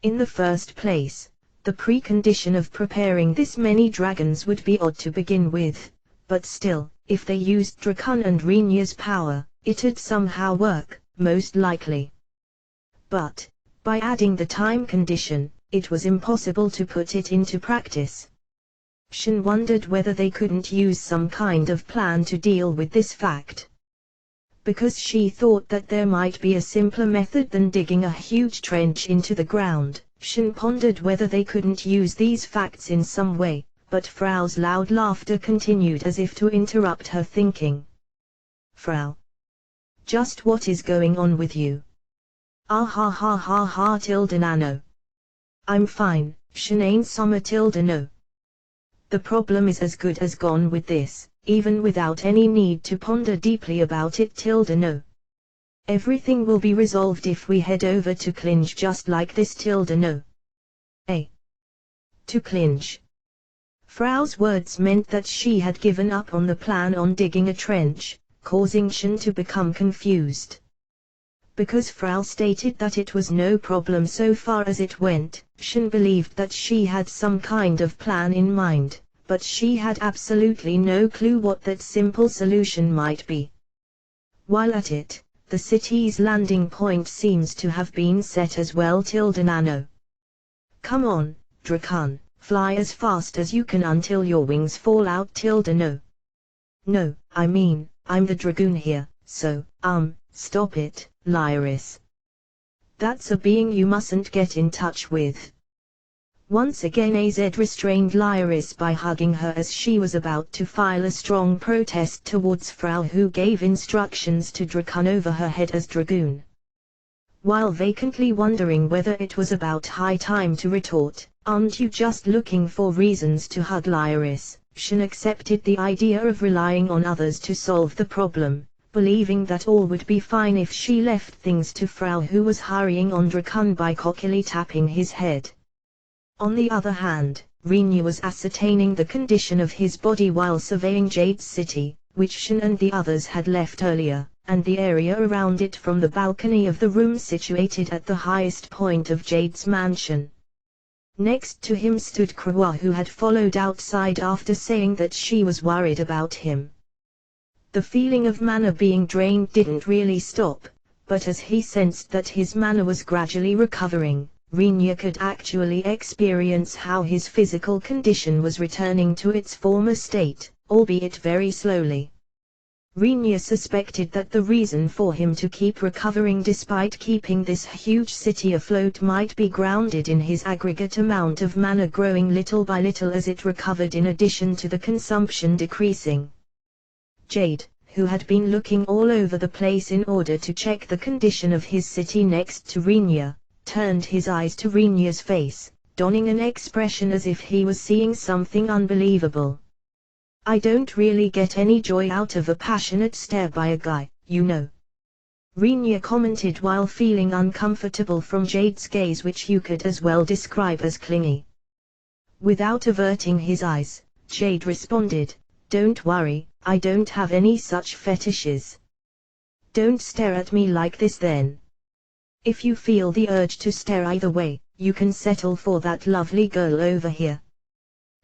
In the first place, the precondition of preparing this many dragons would be odd to begin with, but still, if they used Drakan and Rinya's power, it'd somehow work, most likely. But, by adding the time condition, it was impossible to put it into practice. Shin wondered whether they couldn't use some kind of plan to deal with this fact. Because she thought that there might be a simpler method than digging a huge trench into the ground, Shin pondered whether they couldn't use these facts in some way, but Frau's loud laughter continued as if to interrupt her thinking. Frau. Just what is going on with you? Ah ha ha ha ha Nano. I'm fine, Shin ain't summer no. The problem is as good as gone with this, even without any need to ponder deeply about it no. Everything will be resolved if we head over to Clinch just like this no. Eh? To Clinch. Frau's words meant that she had given up on the plan on digging a trench, causing Shin to become confused. Because Frau stated that it was no problem so far as it went, Shin believed that she had some kind of plan in mind, but she had absolutely no clue what that simple solution might be. While at it, the city's landing point seems to have been set as well Nano. Come on, Drakan, fly as fast as you can until your wings fall out no. No, I mean, I'm the dragoon here, so, stop it, Lyris. That's a being you mustn't get in touch with. Once again AZ restrained Lyris by hugging her as she was about to file a strong protest towards Frau who gave instructions to Drakan over her head as dragoon. While vacantly wondering whether it was about high time to retort, aren't you just looking for reasons to hug Lyris, Shin accepted the idea of relying on others to solve the problem, believing that all would be fine if she left things to Frau, who was hurrying on Drakun by cockily tapping his head. On the other hand, Rinya was ascertaining the condition of his body while surveying Jade's city, which Shin and the others had left earlier, and the area around it from the balcony of the room situated at the highest point of Jade's mansion. Next to him stood Krua, who had followed outside after saying that she was worried about him. The feeling of mana being drained didn't really stop, but as he sensed that his mana was gradually recovering, Rinya could actually experience how his physical condition was returning to its former state, albeit very slowly. Rinya suspected that the reason for him to keep recovering despite keeping this huge city afloat might be grounded in his aggregate amount of mana growing little by little as it recovered, in addition to the consumption decreasing. Jade, who had been looking all over the place in order to check the condition of his city next to Rinya, turned his eyes to Rinya's face, donning an expression as if he was seeing something unbelievable. "I don't really get any joy out of a passionate stare by a guy, you know," Rinya commented while feeling uncomfortable from Jade's gaze, which you could as well describe as clingy. Without averting his eyes, Jade responded, "Don't worry, I don't have any such fetishes." "Don't stare at me like this then. If you feel the urge to stare either way, you can settle for that lovely girl over here."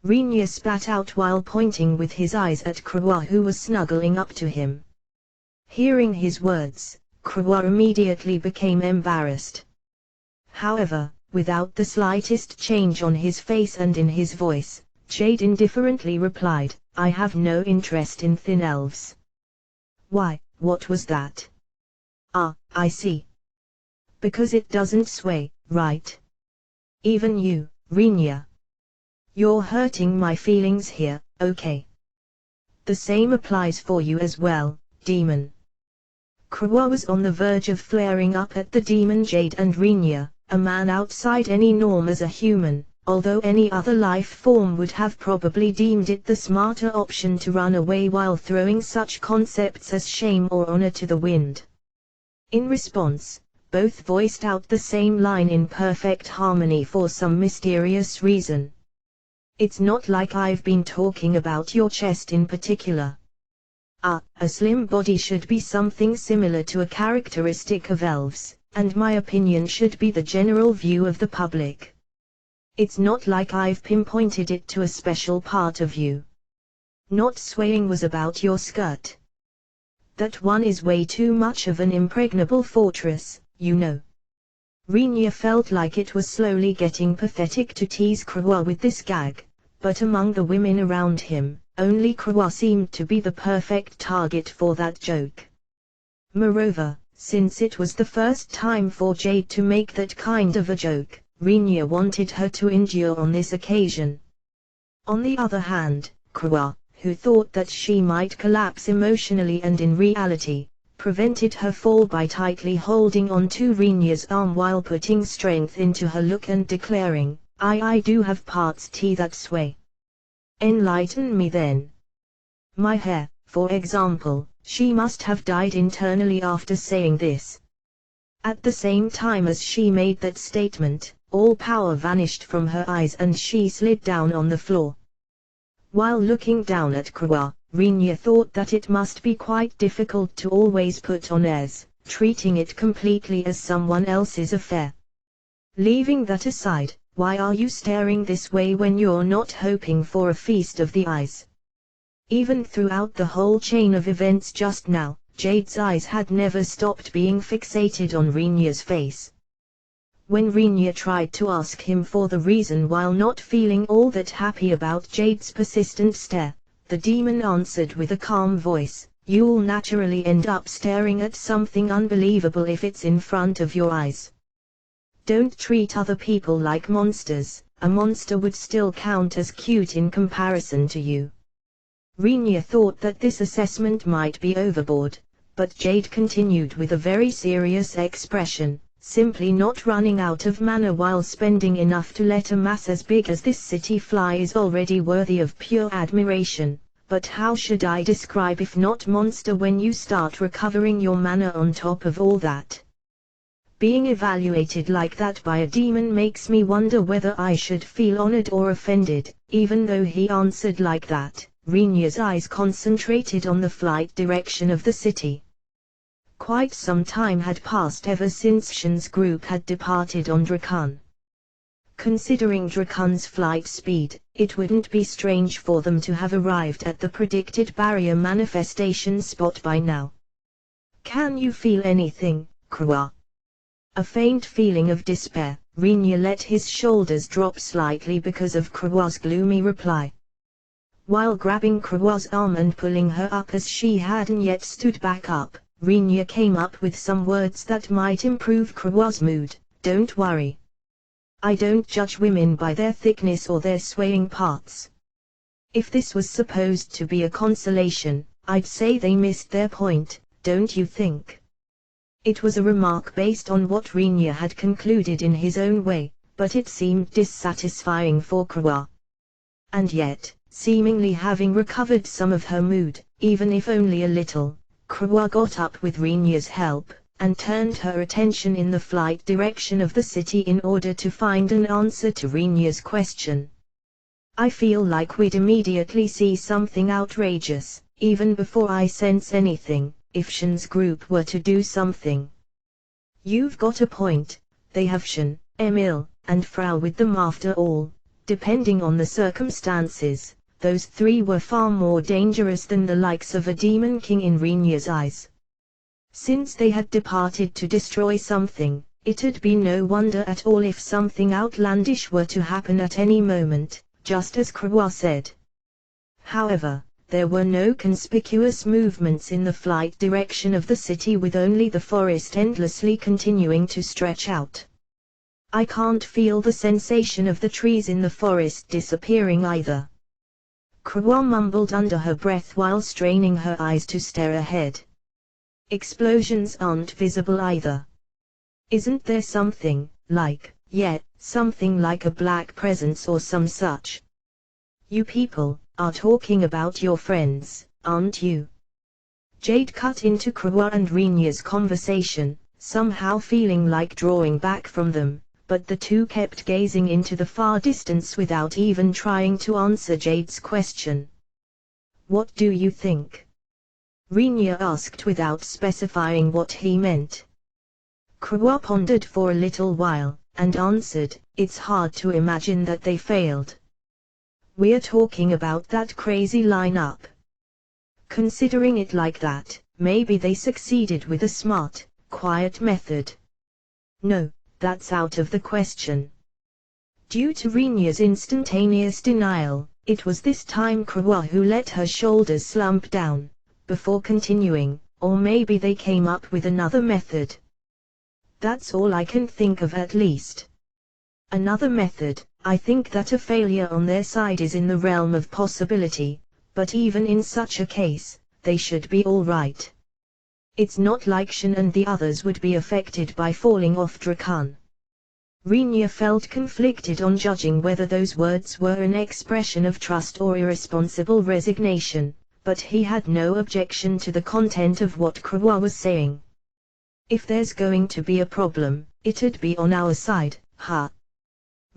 Rinya spat out while pointing with his eyes at Krua, who was snuggling up to him. Hearing his words, Krua immediately became embarrassed. However, without the slightest change on his face and in his voice, Jade indifferently replied, "I have no interest in thin elves." "Why, what was that?" "Ah, I see. Because it doesn't sway, right? Even you, Rinya. You're hurting my feelings here, okay? The same applies for you as well, demon." Krua was on the verge of flaring up at the demon Jade and Rinya, a man outside any norm as a human, although any other life form would have probably deemed it the smarter option to run away while throwing such concepts as shame or honor to the wind. In response, both voiced out the same line in perfect harmony for some mysterious reason. "It's not like I've been talking about your chest in particular. A slim body should be something similar to a characteristic of elves, and my opinion should be the general view of the public. It's not like I've pinpointed it to a special part of you. Not swaying was about your skirt. That one is way too much of an impregnable fortress, you know." Rinya felt like it was slowly getting pathetic to tease Krua with this gag, but among the women around him, only Krua seemed to be the perfect target for that joke. Moreover, since it was the first time for Jade to make that kind of a joke, Rinya wanted her to endure on this occasion. On the other hand, Krua, who thought that she might collapse emotionally and in reality, prevented her fall by tightly holding on to Rinya's arm while putting strength into her look and declaring, I do have parts that sway. Enlighten me then. My hair, for example." She must have died internally after saying this. At the same time as she made that statement, all power vanished from her eyes and she slid down on the floor. While looking down at Krua, Rinya thought that it must be quite difficult to always put on airs, treating it completely as someone else's affair. Leaving that aside, why are you staring this way when you're not hoping for a feast of the eyes? Even throughout the whole chain of events just now, Jade's eyes had never stopped being fixated on Rinya's face. When Rinya tried to ask him for the reason while not feeling all that happy about Jade's persistent stare, the demon answered with a calm voice, "You'll naturally end up staring at something unbelievable if it's in front of your eyes. Don't treat other people like monsters, a monster would still count as cute in comparison to you." Rinya thought that this assessment might be overboard, but Jade continued with a very serious expression, "Simply not running out of mana while spending enough to let a mass as big as this city fly is already worthy of pure admiration, but how should I describe if not monster when you start recovering your mana on top of all that? Being evaluated like that by a demon makes me wonder whether I should feel honored or offended. Even though he answered like that, Rinya's eyes concentrated on the flight direction of the city. Quite some time had passed ever since Shin's group had departed on Drakan. Considering Drakan's flight speed, it wouldn't be strange for them to have arrived at the predicted barrier manifestation spot by now. Can you feel anything, Krua? A faint feeling of despair. Rinya let his shoulders drop slightly because of Krua's gloomy reply. While grabbing Krua's arm and pulling her up as she hadn't yet stood back up, Rinya came up with some words that might improve Krua's mood. Don't worry. I don't judge women by their thickness or their swaying parts. If this was supposed to be a consolation, I'd say they missed their point, don't you think? It was a remark based on what Rinya had concluded in his own way, but it seemed dissatisfying for Krua. And yet, seemingly having recovered some of her mood, even if only a little, Krua got up with Rinya's help, and turned her attention in the flight direction of the city in order to find an answer to Rinya's question. I feel like we'd immediately see something outrageous, even before I sense anything, if Shin's group were to do something. You've got a point, they have Shin, Emil, and Frau with them after all. Depending on the circumstances, those three were far more dangerous than the likes of a demon king in Rinya's eyes. Since they had departed to destroy something, it'd be no wonder at all if something outlandish were to happen at any moment, just as Krua said. However, there were no conspicuous movements in the flight direction of the city, with only the forest endlessly continuing to stretch out. I can't feel the sensation of the trees in the forest disappearing either. Krua mumbled under her breath while straining her eyes to stare ahead. Explosions aren't visible either. Isn't there something, something like a black presence or some such? You people are talking about your friends, aren't you? Jade cut into Krua and Rinya's conversation, somehow feeling like drawing back from them, but the two kept gazing into the far distance without even trying to answer Jade's question. What do you think? Rinya asked without specifying what he meant. Krua pondered for a little while, and answered, it's hard to imagine that they failed. We're talking about that crazy lineup. Considering it like that, maybe they succeeded with a smart, quiet method. No, that's out of the question. Due to Rinya's instantaneous denial, it was this time Krua who let her shoulders slump down, before continuing, or maybe they came up with another method. That's all I can think of at least. Another method. I think that a failure on their side is in the realm of possibility, but even in such a case, they should be all right. It's not like Shin and the others would be affected by falling off Drakan. Rinya felt conflicted on judging whether those words were an expression of trust or irresponsible resignation, but he had no objection to the content of what Krua was saying. If there's going to be a problem, it'd be on our side, huh?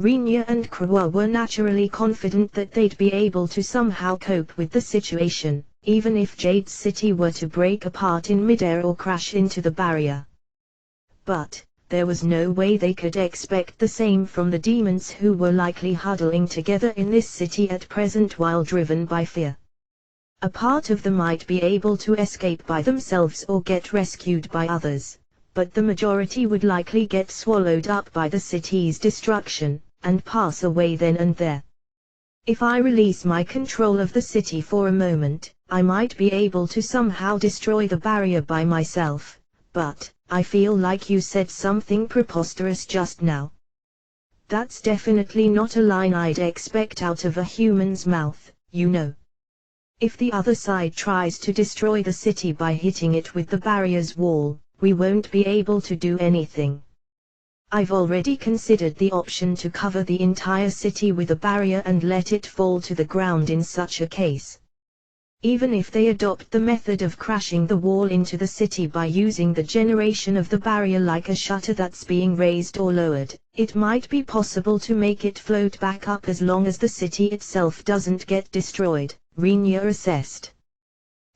Rinya and Krua were naturally confident that they'd be able to somehow cope with the situation, even if Jade's city were to break apart in midair or crash into the barrier. But there was no way they could expect the same from the demons who were likely huddling together in this city at present while driven by fear. A part of them might be able to escape by themselves or get rescued by others, but the majority would likely get swallowed up by the city's destruction, and pass away then and there. If I release my control of the city for a moment, I might be able to somehow destroy the barrier by myself, but I feel like you said something preposterous just now. That's definitely not a line I'd expect out of a human's mouth, you know. If the other side tries to destroy the city by hitting it with the barrier's wall, we won't be able to do anything. I've already considered the option to cover the entire city with a barrier and let it fall to the ground in such a case. Even if they adopt the method of crashing the wall into the city by using the generation of the barrier like a shutter that's being raised or lowered, it might be possible to make it float back up as long as the city itself doesn't get destroyed, Rinya assessed.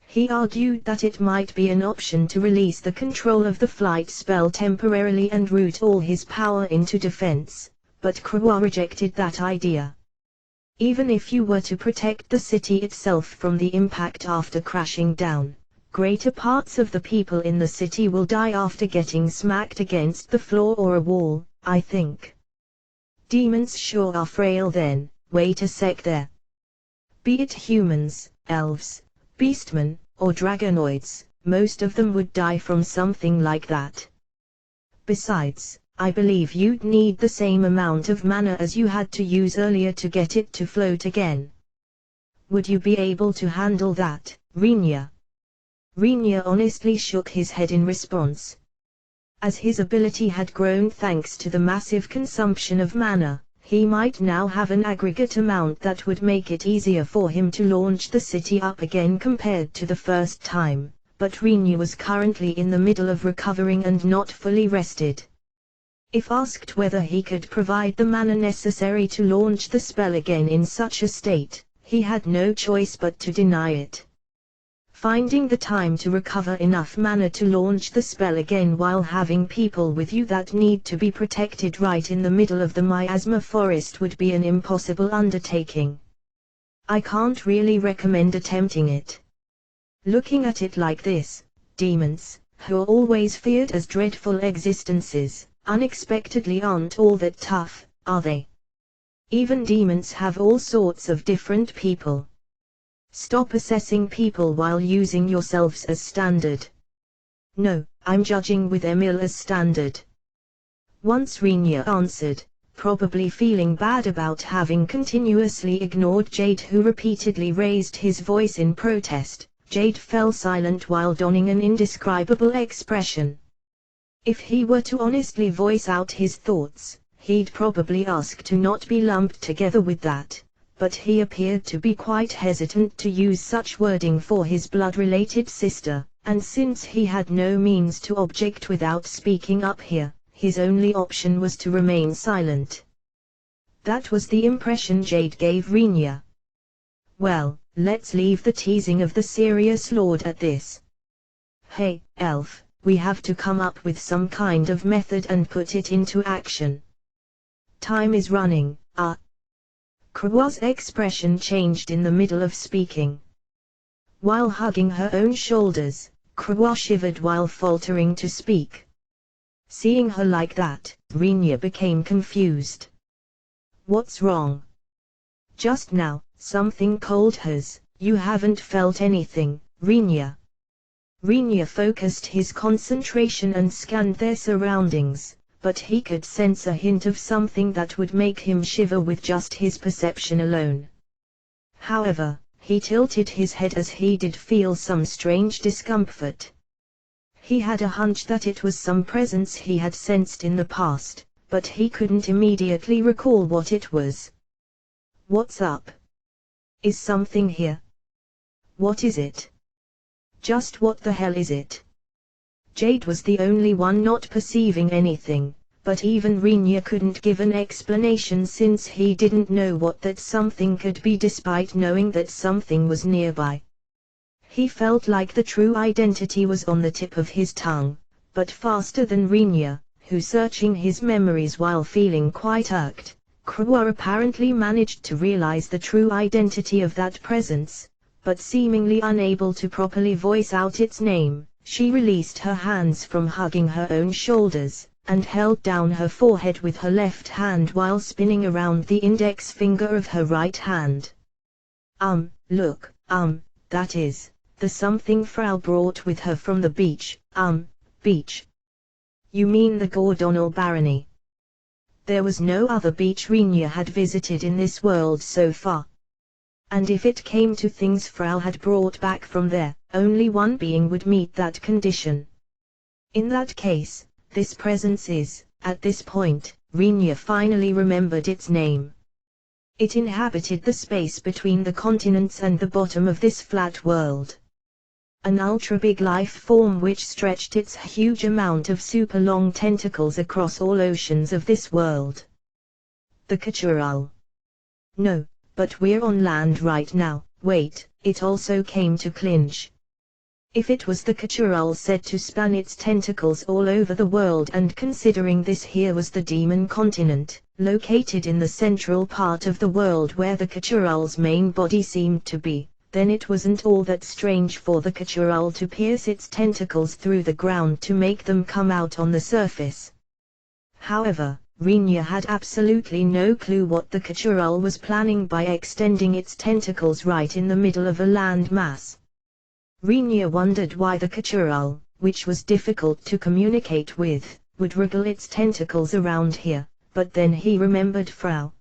He argued that it might be an option to release the control of the flight spell temporarily and route all his power into defense, but Krua rejected that idea. Even if you were to protect the city itself from the impact after crashing down, greater parts of the people in the city will die after getting smacked against the floor or a wall, I think. Demons sure are frail then, wait a sec there. Be it humans, elves, beastmen, or dragonoids, most of them would die from something like that. Besides, I believe you'd need the same amount of mana as you had to use earlier to get it to float again. Would you be able to handle that, Rinya? Rinya honestly shook his head in response. As his ability had grown thanks to the massive consumption of mana, he might now have an aggregate amount that would make it easier for him to launch the city up again compared to the first time, but Rinya was currently in the middle of recovering and not fully rested. If asked whether he could provide the mana necessary to launch the spell again in such a state, he had no choice but to deny it. Finding the time to recover enough mana to launch the spell again while having people with you that need to be protected right in the middle of the miasma forest would be an impossible undertaking. I can't really recommend attempting it. Looking at it like this, demons, who are always feared as dreadful existences, unexpectedly aren't all that tough, are they? Even demons have all sorts of different people. Stop assessing people while using yourselves as standard. No, I'm judging with Emil as standard. Once Rinya answered, probably feeling bad about having continuously ignored Jade, who repeatedly raised his voice in protest. Jade fell silent while donning an indescribable expression. If he were to honestly voice out his thoughts, he'd probably ask to not be lumped together with that, but he appeared to be quite hesitant to use such wording for his blood-related sister, and since he had no means to object without speaking up here, his only option was to remain silent. That was the impression Jade gave Rinya. Well, let's leave the teasing of the serious lord at this. Hey, elf. We have to come up with some kind of method and put it into action. Time is running, Krua's expression changed in the middle of speaking. While hugging her own shoulders, Krua shivered while faltering to speak. Seeing her like that, Rinya became confused. What's wrong? Just now, something cold has, you haven't felt anything, Rinya. Rinya focused his concentration and scanned their surroundings, but he could sense a hint of something that would make him shiver with just his perception alone. However, he tilted his head as he did feel some strange discomfort. He had a hunch that it was some presence he had sensed in the past, but he couldn't immediately recall what it was. What's up? Is something here? What is it? Just what the hell is it? Jade was the only one not perceiving anything, but even Rinya couldn't give an explanation since he didn't know what that something could be despite knowing that something was nearby. He felt like the true identity was on the tip of his tongue, but faster than Rinya, who searching his memories while feeling quite irked, Krua apparently managed to realize the true identity of that presence, but seemingly unable to properly voice out its name. She released her hands from hugging her own shoulders, and held down her forehead with her left hand while spinning around the index finger of her right hand. Look, that is, the something Frau brought with her from the beach, beach. You mean the Gordonal Barony? There was no other beach Rinya had visited in this world so far. And if it came to things Frau had brought back from there, only one being would meet that condition. In that case, this presence is, at this point, Rinya finally remembered its name. It inhabited the space between the continents and the bottom of this flat world. An ultra-big life form which stretched its huge amount of super-long tentacles across all oceans of this world. The Kachural. No, but we're on land right now. Wait, it also came to clinch. If it was the Kachural said to span its tentacles all over the world, and considering this here was the demon continent, located in the central part of the world where the Kachural's main body seemed to be, then it wasn't all that strange for the Kachural to pierce its tentacles through the ground to make them come out on the surface. However, Rinya had absolutely no clue what the Kachural was planning by extending its tentacles right in the middle of a land mass. Rinya wondered why the Kachural, which was difficult to communicate with, would wriggle its tentacles around here, but then he remembered Frau.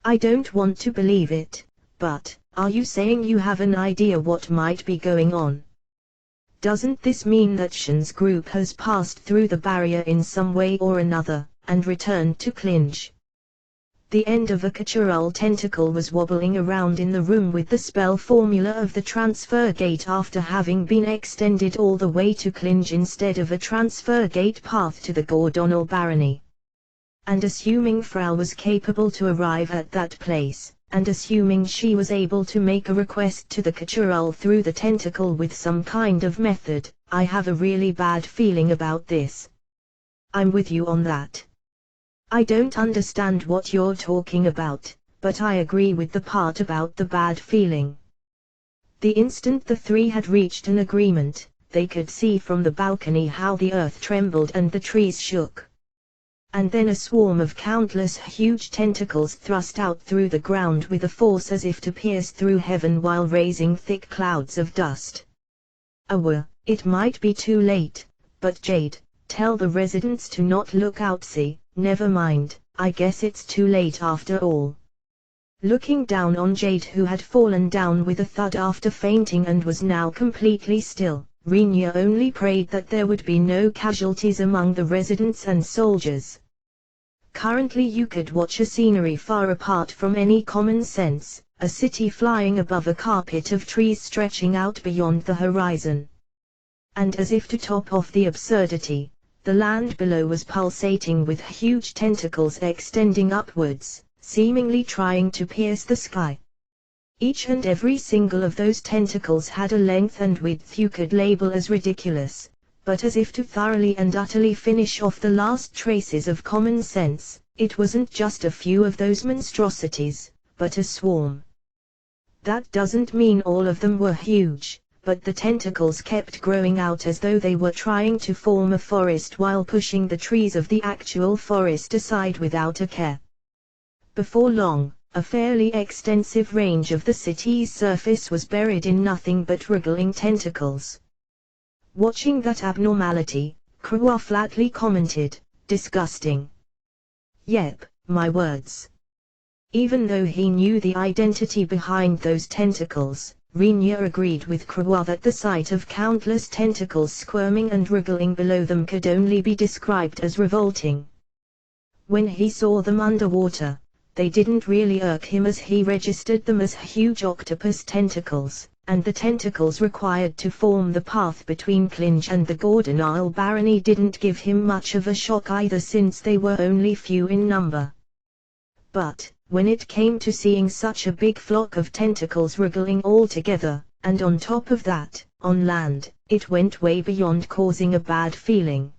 I don't want to believe it, but, are you saying you have an idea what might be going on? Doesn't this mean that Shin's group has passed through the barrier in some way or another, and returned to clinch? The end of a Kachural tentacle was wobbling around in the room with the spell formula of the transfer gate after having been extended all the way to clinch instead of a transfer gate path to the Gordonal barony. And assuming Frau was capable to arrive at that place, and assuming she was able to make a request to the Kachural through the tentacle with some kind of method, I have a really bad feeling about this. I'm with you on that. I don't understand what you're talking about, but I agree with the part about the bad feeling. The instant the three had reached an agreement, they could see from the balcony how the earth trembled and the trees shook. And then a swarm of countless huge tentacles thrust out through the ground with a force as if to pierce through heaven while raising thick clouds of dust. It might be too late, but Jade, tell the residents to not look out. See, never mind, I guess it's too late after all. Looking down on Jade, who had fallen down with a thud after fainting and was now completely still, Rinya only prayed that there would be no casualties among the residents and soldiers. Currently you could watch a scenery far apart from any common sense, a city flying above a carpet of trees stretching out beyond the horizon. And as if to top off the absurdity, the land below was pulsating with huge tentacles extending upwards, seemingly trying to pierce the sky. Each and every single of those tentacles had a length and width you could label as ridiculous, but as if to thoroughly and utterly finish off the last traces of common sense, it wasn't just a few of those monstrosities, but a swarm. That doesn't mean all of them were huge, but the tentacles kept growing out as though they were trying to form a forest while pushing the trees of the actual forest aside without a care. Before long, a fairly extensive range of the city's surface was buried in nothing but wriggling tentacles. Watching that abnormality, Krua flatly commented, "Disgusting." Yep, my words. Even though he knew the identity behind those tentacles, Rinya agreed with Krua that the sight of countless tentacles squirming and wriggling below them could only be described as revolting. When he saw them underwater, they didn't really irk him as he registered them as huge octopus tentacles, and the tentacles required to form the path between Clinch and the Gordonal barony didn't give him much of a shock either, since they were only few in number. But, when it came to seeing such a big flock of tentacles wriggling all together, and on top of that, on land, it went way beyond causing a bad feeling.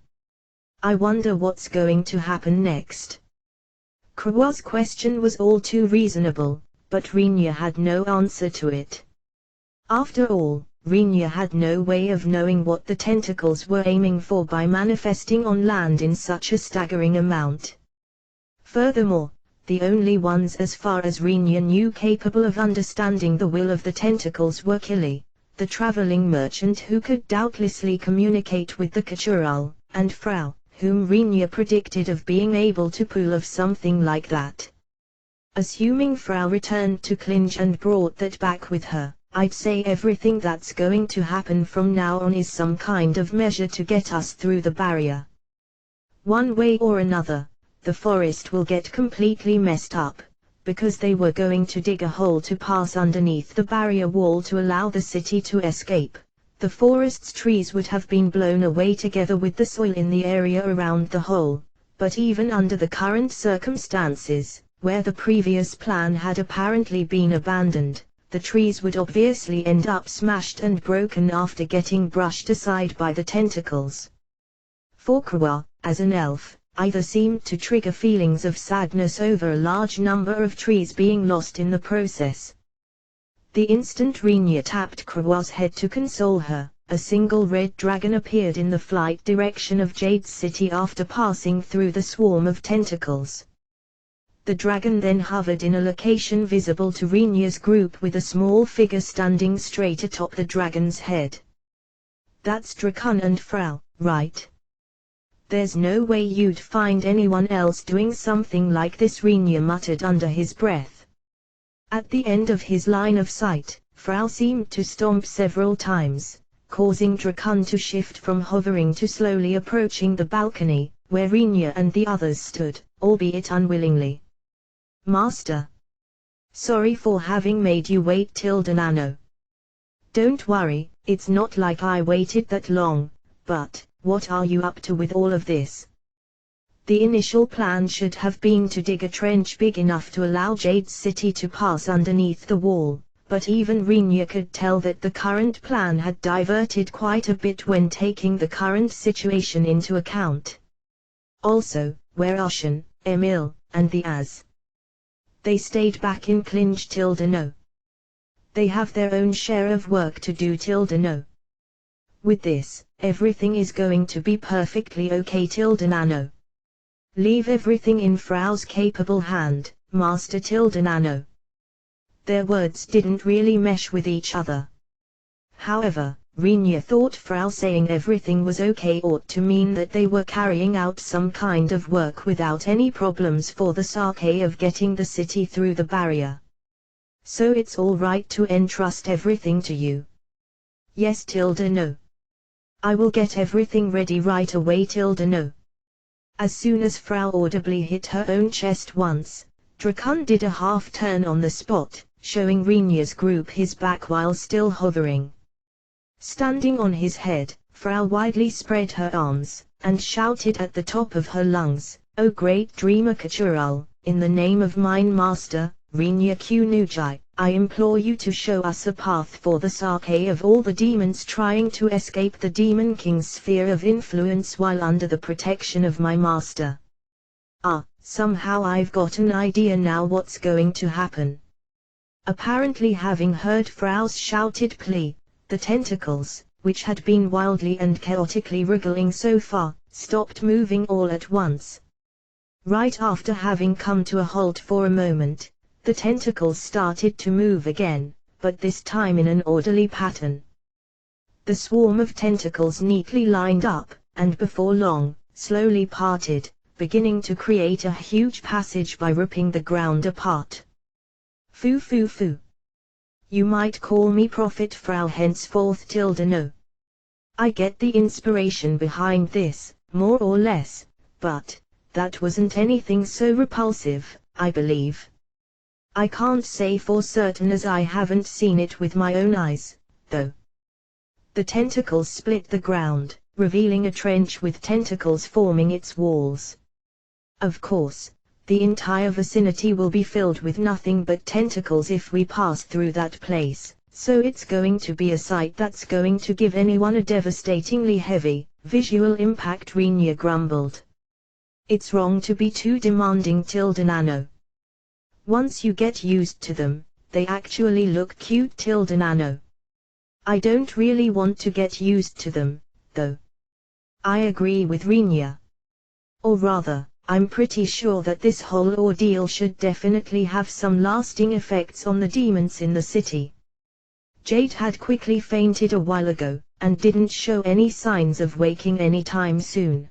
I wonder what's going to happen next. Krua's question was all too reasonable, but Rinya had no answer to it. After all, Rinya had no way of knowing what the tentacles were aiming for by manifesting on land in such a staggering amount. Furthermore, the only ones as far as Rinya knew capable of understanding the will of the tentacles were Killy, the traveling merchant who could doubtlessly communicate with the Kachural, and Frau, whom Rinya predicted of being able to pull off something like that. Assuming Frau returned to Clinch and brought that back with her, I'd say everything that's going to happen from now on is some kind of measure to get us through the barrier. One way or another, the forest will get completely messed up, because they were going to dig a hole to pass underneath the barrier wall to allow the city to escape. The forest's trees would have been blown away together with the soil in the area around the hole, but even under the current circumstances, where the previous plan had apparently been abandoned, the trees would obviously end up smashed and broken after getting brushed aside by the tentacles. For Krewa, as an elf, either seemed to trigger feelings of sadness over a large number of trees being lost in the process. The instant Rinya tapped Krewa's head to console her, a single red dragon appeared in the flight direction of Jade's city after passing through the swarm of tentacles. The dragon then hovered in a location visible to Rinya's group with a small figure standing straight atop the dragon's head. That's Drakon and Frau, right? There's no way you'd find anyone else doing something like this, Rinya muttered under his breath. At the end of his line of sight, Frau seemed to stomp several times, causing Drakon to shift from hovering to slowly approaching the balcony, where Rinya and the others stood, albeit unwillingly. Master. Sorry for having made you wait, Nano. Don't worry, it's not like I waited that long, but what are you up to with all of this? The initial plan should have been to dig a trench big enough to allow Jade's city to pass underneath the wall, but even Rinya could tell that the current plan had diverted quite a bit when taking the current situation into account. Also, where are Shen, Emil, and the Az? They stayed back in Clinch. No. They have their own share of work to do. No. With this, everything is going to be perfectly okay. Nano. Leave everything in Frau's capable hand, Master. Nano. Their words didn't really mesh with each other. However, Rinya thought Frau saying everything was okay ought to mean that they were carrying out some kind of work without any problems for the sake of getting the city through the barrier. So it's all right to entrust everything to you. Yes. No. I will get everything ready right away. No. As soon as Frau audibly hit her own chest once, Drakon did a half turn on the spot, showing Rinya's group his back while still hovering. Standing on his head, Frau widely spread her arms, and shouted at the top of her lungs, "O great dreamer Kachural, in the name of mine master, Rinya Kunujai, I implore you to show us a path for the sake of all the demons trying to escape the Demon King's sphere of influence while under the protection of my master." Somehow I've got an idea now what's going to happen. Apparently having heard Frau's shouted plea, the tentacles, which had been wildly and chaotically wriggling so far, stopped moving all at once. Right after having come to a halt for a moment, the tentacles started to move again, but this time in an orderly pattern. The swarm of tentacles neatly lined up, and before long, slowly parted, beginning to create a huge passage by ripping the ground apart. Foo foo foo. You might call me Prophet Frau henceforth. No. I get the inspiration behind this, more or less, but that wasn't anything so repulsive, I believe. I can't say for certain as I haven't seen it with my own eyes, though. The tentacles split the ground, revealing a trench with tentacles forming its walls. Of course, the entire vicinity will be filled with nothing but tentacles if we pass through that place, so it's going to be a sight that's going to give anyone a devastatingly heavy, visual impact, Rinya grumbled. It's wrong to be too demanding. Nano. Once you get used to them, they actually look cute. Nano. I don't really want to get used to them, though. I agree with Rinya. Or rather, I'm pretty sure that this whole ordeal should definitely have some lasting effects on the demons in the city. Jade had quickly fainted a while ago, and didn't show any signs of waking anytime soon.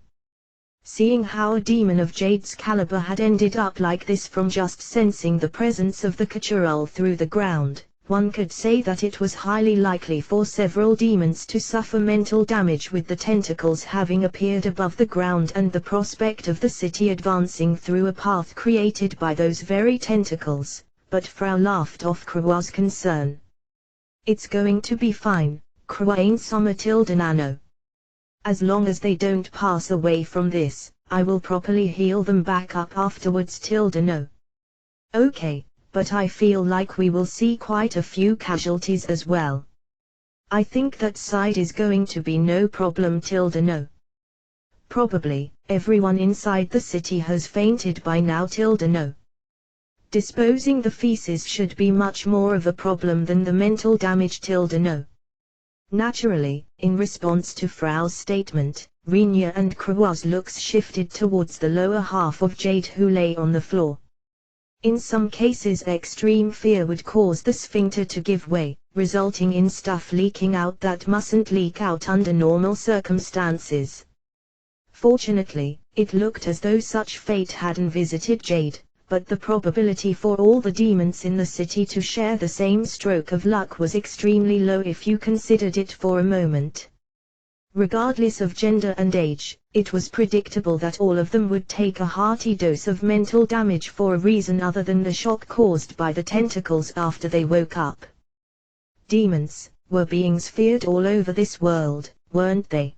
Seeing how a demon of Jade's caliber had ended up like this from just sensing the presence of the Kachural through the ground, one could say that it was highly likely for several demons to suffer mental damage with the tentacles having appeared above the ground and the prospect of the city advancing through a path created by those very tentacles, but Frau laughed off Krua's concern. "It's going to be fine, Kruane Sommer tilde nano. As long as they don't pass away from this, I will properly heal them back up afterwards tilde no. Okay. But I feel like we will see quite a few casualties as well. I think that side is going to be no problem tilde no. Probably, everyone inside the city has fainted by now tilde no. Disposing the feces should be much more of a problem than the mental damage tilde no." Naturally, in response to Frau's statement, Rinya and Krua's looks shifted towards the lower half of Jade who lay on the floor. In some cases extreme fear would cause the sphincter to give way, resulting in stuff leaking out that mustn't leak out under normal circumstances. Fortunately, it looked as though such fate hadn't visited Jade, but the probability for all the demons in the city to share the same stroke of luck was extremely low if you considered it for a moment. Regardless of gender and age, it was predictable that all of them would take a hearty dose of mental damage for a reason other than the shock caused by the tentacles after they woke up. Demons were beings feared all over this world, weren't they?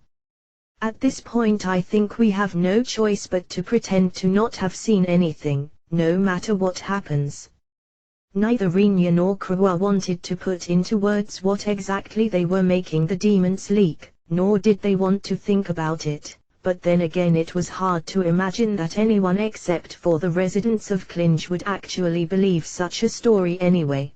At this point I think we have no choice but to pretend to not have seen anything, no matter what happens. Neither Rinya nor Krua wanted to put into words what exactly they were making the demons leak, nor did they want to think about it, but then again it was hard to imagine that anyone except for the residents of Clinge would actually believe such a story anyway.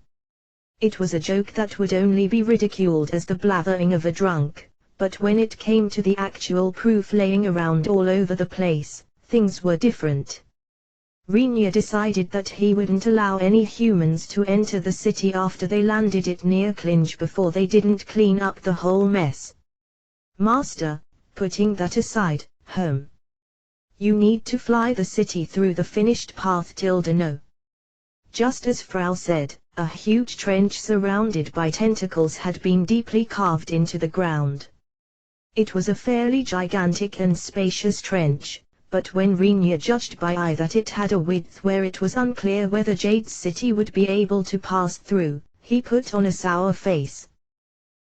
It was a joke that would only be ridiculed as the blathering of a drunk, but when it came to the actual proof laying around all over the place, things were different. Rinya decided that he wouldn't allow any humans to enter the city after they landed it near Clinge before they didn't clean up the whole mess. "Master, putting that aside, you need to fly the city through the finished path tilde no." Just as Frau said, a huge trench surrounded by tentacles had been deeply carved into the ground. It was a fairly gigantic and spacious trench, but when Rinya judged by eye that it had a width where it was unclear whether Jade's city would be able to pass through, he put on a sour face.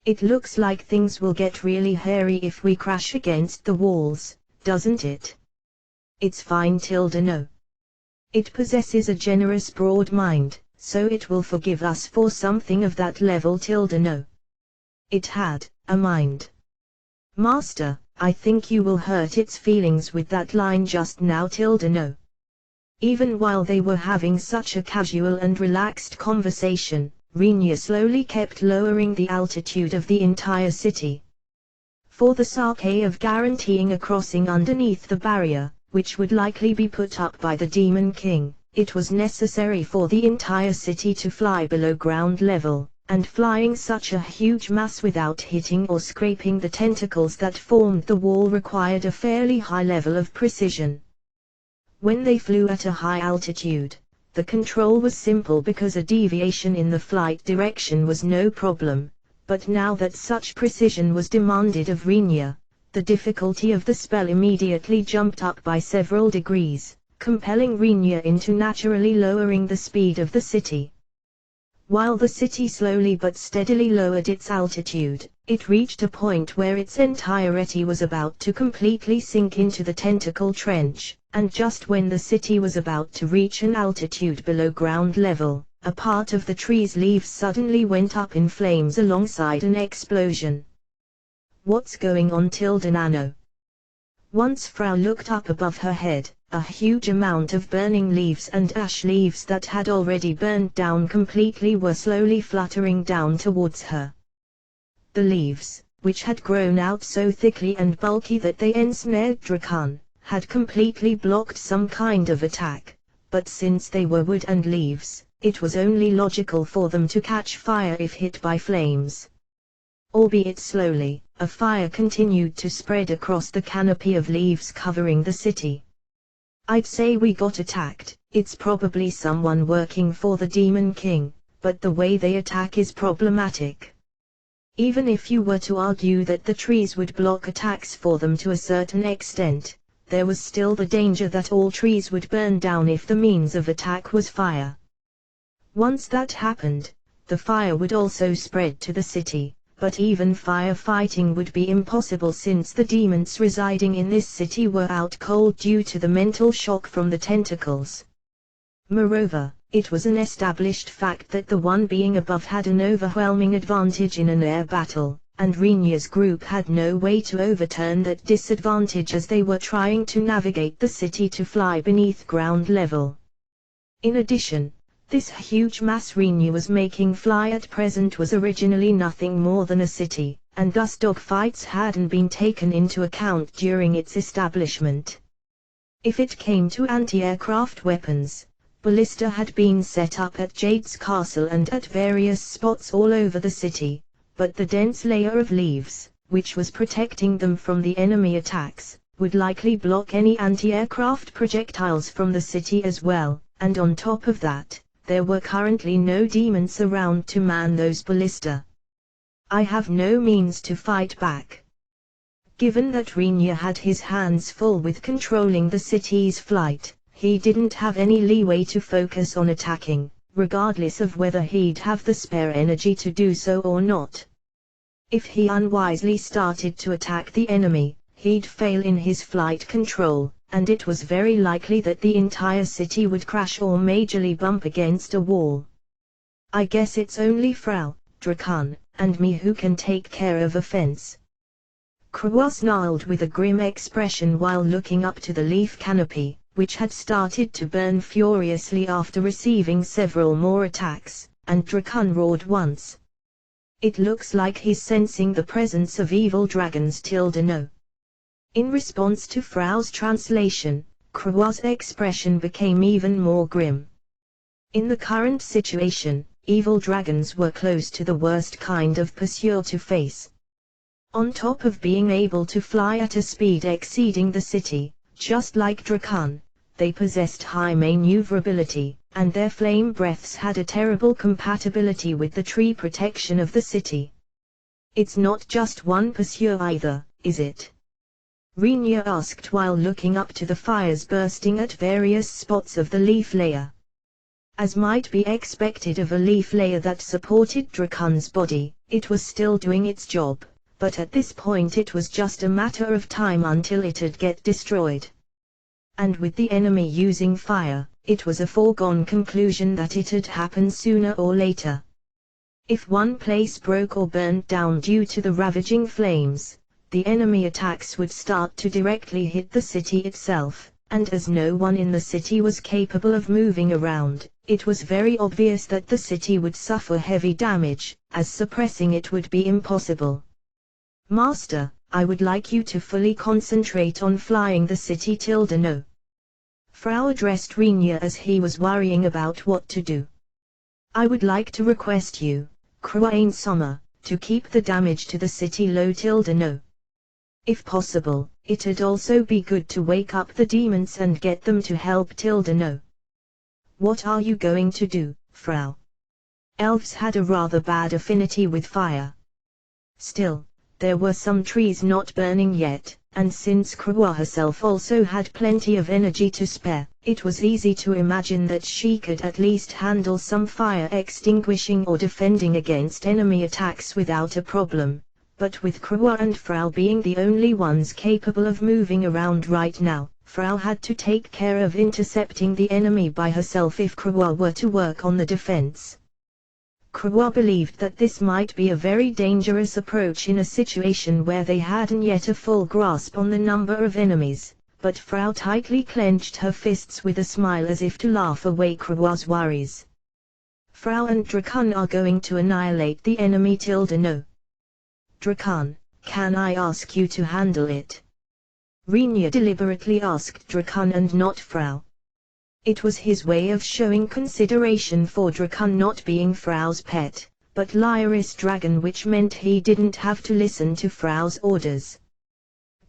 "It looks like things will get really hairy if we crash against the walls, doesn't it?" "It's fine tilde no. It possesses a generous broad mind, so it will forgive us for something of that level tilde no." It had a mind. "Master, I think you will hurt its feelings with that line just now tilde no." Even while they were having such a casual and relaxed conversation, Rinya slowly kept lowering the altitude of the entire city. For the sake of guaranteeing a crossing underneath the barrier, which would likely be put up by the Demon King, it was necessary for the entire city to fly below ground level, and flying such a huge mass without hitting or scraping the tentacles that formed the wall required a fairly high level of precision. When they flew at a high altitude, the control was simple because a deviation in the flight direction was no problem, but now that such precision was demanded of Rinya, the difficulty of the spell immediately jumped up by several degrees, compelling Rinya into naturally lowering the speed of the city. While the city slowly but steadily lowered its altitude, it reached a point where its entirety was about to completely sink into the tentacle trench, and just when the city was about to reach an altitude below ground level, a part of the tree's leaves suddenly went up in flames alongside an explosion. "What's going on tilde nano?" Once Frau looked up above her head, a huge amount of burning leaves and ash leaves that had already burned down completely were slowly fluttering down towards her. The leaves, which had grown out so thickly and bulky that they ensnared Drakan, had completely blocked some kind of attack, but since they were wood and leaves, it was only logical for them to catch fire if hit by flames. Albeit slowly, a fire continued to spread across the canopy of leaves covering the city. "I'd say we got attacked. It's probably someone working for the Demon King," but the way they attack is problematic. Even if you were to argue that the trees would block attacks for them to a certain extent, there was still the danger that all trees would burn down if the means of attack was fire. Once that happened, the fire would also spread to the city, but even firefighting would be impossible since the demons residing in this city were out cold due to the mental shock from the tentacles. Moreover, it was an established fact that the one being above had an overwhelming advantage in an air battle, and Rinya's group had no way to overturn that disadvantage as they were trying to navigate the city to fly beneath ground level. In addition, this huge mass Rinya was making fly at present was originally nothing more than a city, and thus dogfights hadn't been taken into account during its establishment. If it came to anti-aircraft weapons, ballista had been set up at Jade's castle and at various spots all over the city, but the dense layer of leaves, which was protecting them from the enemy attacks, would likely block any anti-aircraft projectiles from the city as well, and on top of that, there were currently no demons around to man those ballista. I have no means to fight back. Given that Rinya had his hands full with controlling the city's flight, he didn't have any leeway to focus on attacking, regardless of whether he'd have the spare energy to do so or not. If he unwisely started to attack the enemy, he'd fail in his flight control, and it was very likely that the entire city would crash or majorly bump against a wall. I guess it's only Frau, Drakan, and me who can take care of offense. Krua snarled with a grim expression while looking up to the leaf canopy, which had started to burn furiously after receiving several more attacks, and Drakan roared once. It looks like he's sensing the presence of evil dragons. No. In response to Frau's translation, Krua's expression became even more grim. In the current situation, evil dragons were close to the worst kind of pursuer to face. On top of being able to fly at a speed exceeding the city, just like Drakan, they possessed high maneuverability, and their flame breaths had a terrible compatibility with the tree protection of the city. It's not just one pursuer either, is it? Rinya asked while looking up to the fires bursting at various spots of the leaf layer. As might be expected of a leaf layer that supported Drakan's body, it was still doing its job, but at this point it was just a matter of time until it'd get destroyed. And with the enemy using fire, it was a foregone conclusion that it'd happen sooner or later. If one place broke or burned down due to the ravaging flames, the enemy attacks would start to directly hit the city itself, and as no one in the city was capable of moving around, it was very obvious that the city would suffer heavy damage, as suppressing it would be impossible. Master, I would like you to fully concentrate on flying the city. No. Frau addressed Rinya as he was worrying about what to do. I would like to request you, Kruane Sama, to keep the damage to the city low. No. If possible, it'd also be good to wake up the demons and get them to help. No. What are you going to do, Frau? Elves had a rather bad affinity with fire. Still, there were some trees not burning yet, and since Krua herself also had plenty of energy to spare, it was easy to imagine that she could at least handle some fire extinguishing or defending against enemy attacks without a problem. But with Krua and Frau being the only ones capable of moving around right now, Frau had to take care of intercepting the enemy by herself if Krua were to work on the defense. Krua believed that this might be a very dangerous approach in a situation where they hadn't yet a full grasp on the number of enemies, but Frau tightly clenched her fists with a smile as if to laugh away Krua's worries. Frau and Drakan are going to annihilate the enemy. No. Drakan, can I ask you to handle it? Rinya deliberately asked Drakan and not Frau. It was his way of showing consideration for Drakan not being Frau's pet, but Lyris dragon, which meant he didn't have to listen to Frau's orders.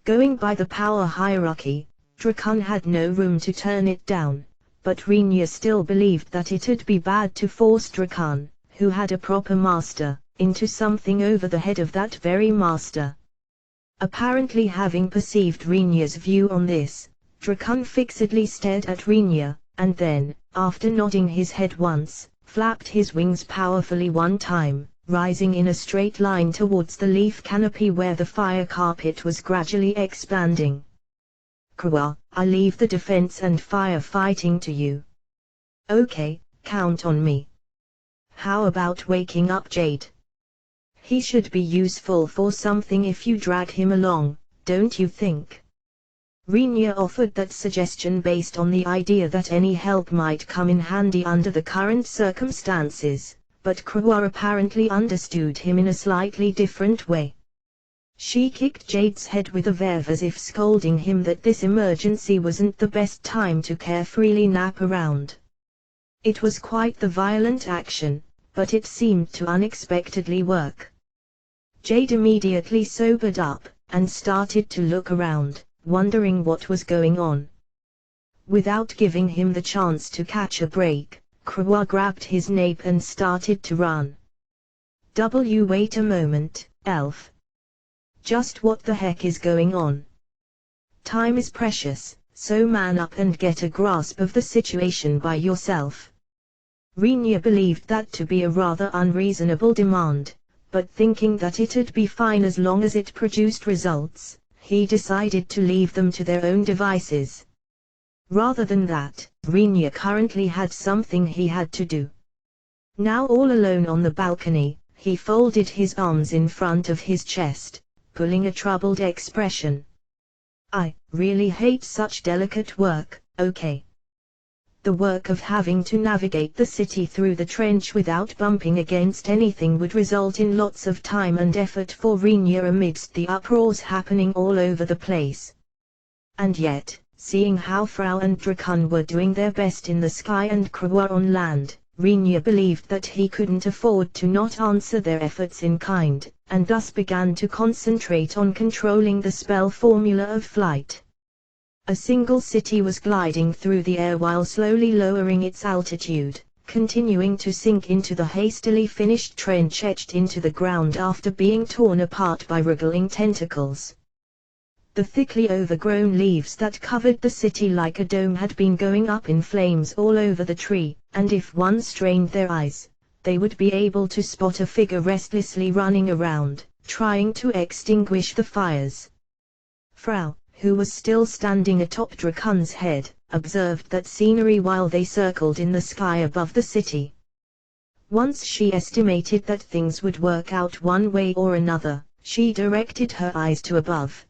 Going by the power hierarchy, Drakan had no room to turn it down, but Rinya still believed that it'd be bad to force Drakan, who had a proper master, into something over the head of that very master. Apparently having perceived Rinya's view on this, Drakon fixedly stared at Rinya, and then, after nodding his head once, flapped his wings powerfully one time, rising in a straight line towards the leaf canopy where the fire carpet was gradually expanding. Krua, I leave the defense and fire fighting to you. Okay, count on me. How about waking up Jade? He should be useful for something if you drag him along, don't you think? Rinya offered that suggestion based on the idea that any help might come in handy under the current circumstances, but Krua apparently understood him in a slightly different way. She kicked Jade's head with a verve as if scolding him that this emergency wasn't the best time to carefreely nap around. It was quite the violent action, but it seemed to unexpectedly work. Jade immediately sobered up, and started to look around, wondering what was going on. Without giving him the chance to catch a break, Krua grabbed his nape and started to run. Wait a moment, elf. Just what the heck is going on? Time is precious, so man up and get a grasp of the situation by yourself. Rinya believed that to be a rather unreasonable demand, but thinking that it'd be fine as long as it produced results, he decided to leave them to their own devices. Rather than that, Rinya currently had something he had to do. Now all alone on the balcony, he folded his arms in front of his chest, pulling a troubled expression. I really hate such delicate work, okay? The work of having to navigate the city through the trench without bumping against anything would result in lots of time and effort for Rinya amidst the uproars happening all over the place. And yet, seeing how Frau and Drakon were doing their best in the sky and Krua on land, Rinya believed that he couldn't afford to not answer their efforts in kind, and thus began to concentrate on controlling the spell formula of flight. A single city was gliding through the air while slowly lowering its altitude, continuing to sink into the hastily finished trench etched into the ground after being torn apart by wriggling tentacles. The thickly overgrown leaves that covered the city like a dome had been going up in flames all over the tree, and if one strained their eyes, they would be able to spot a figure restlessly running around, trying to extinguish the fires. Frau, who was still standing atop Drakon's head, observed that scenery while they circled in the sky above the city. Once she estimated that things would work out one way or another, she directed her eyes to above.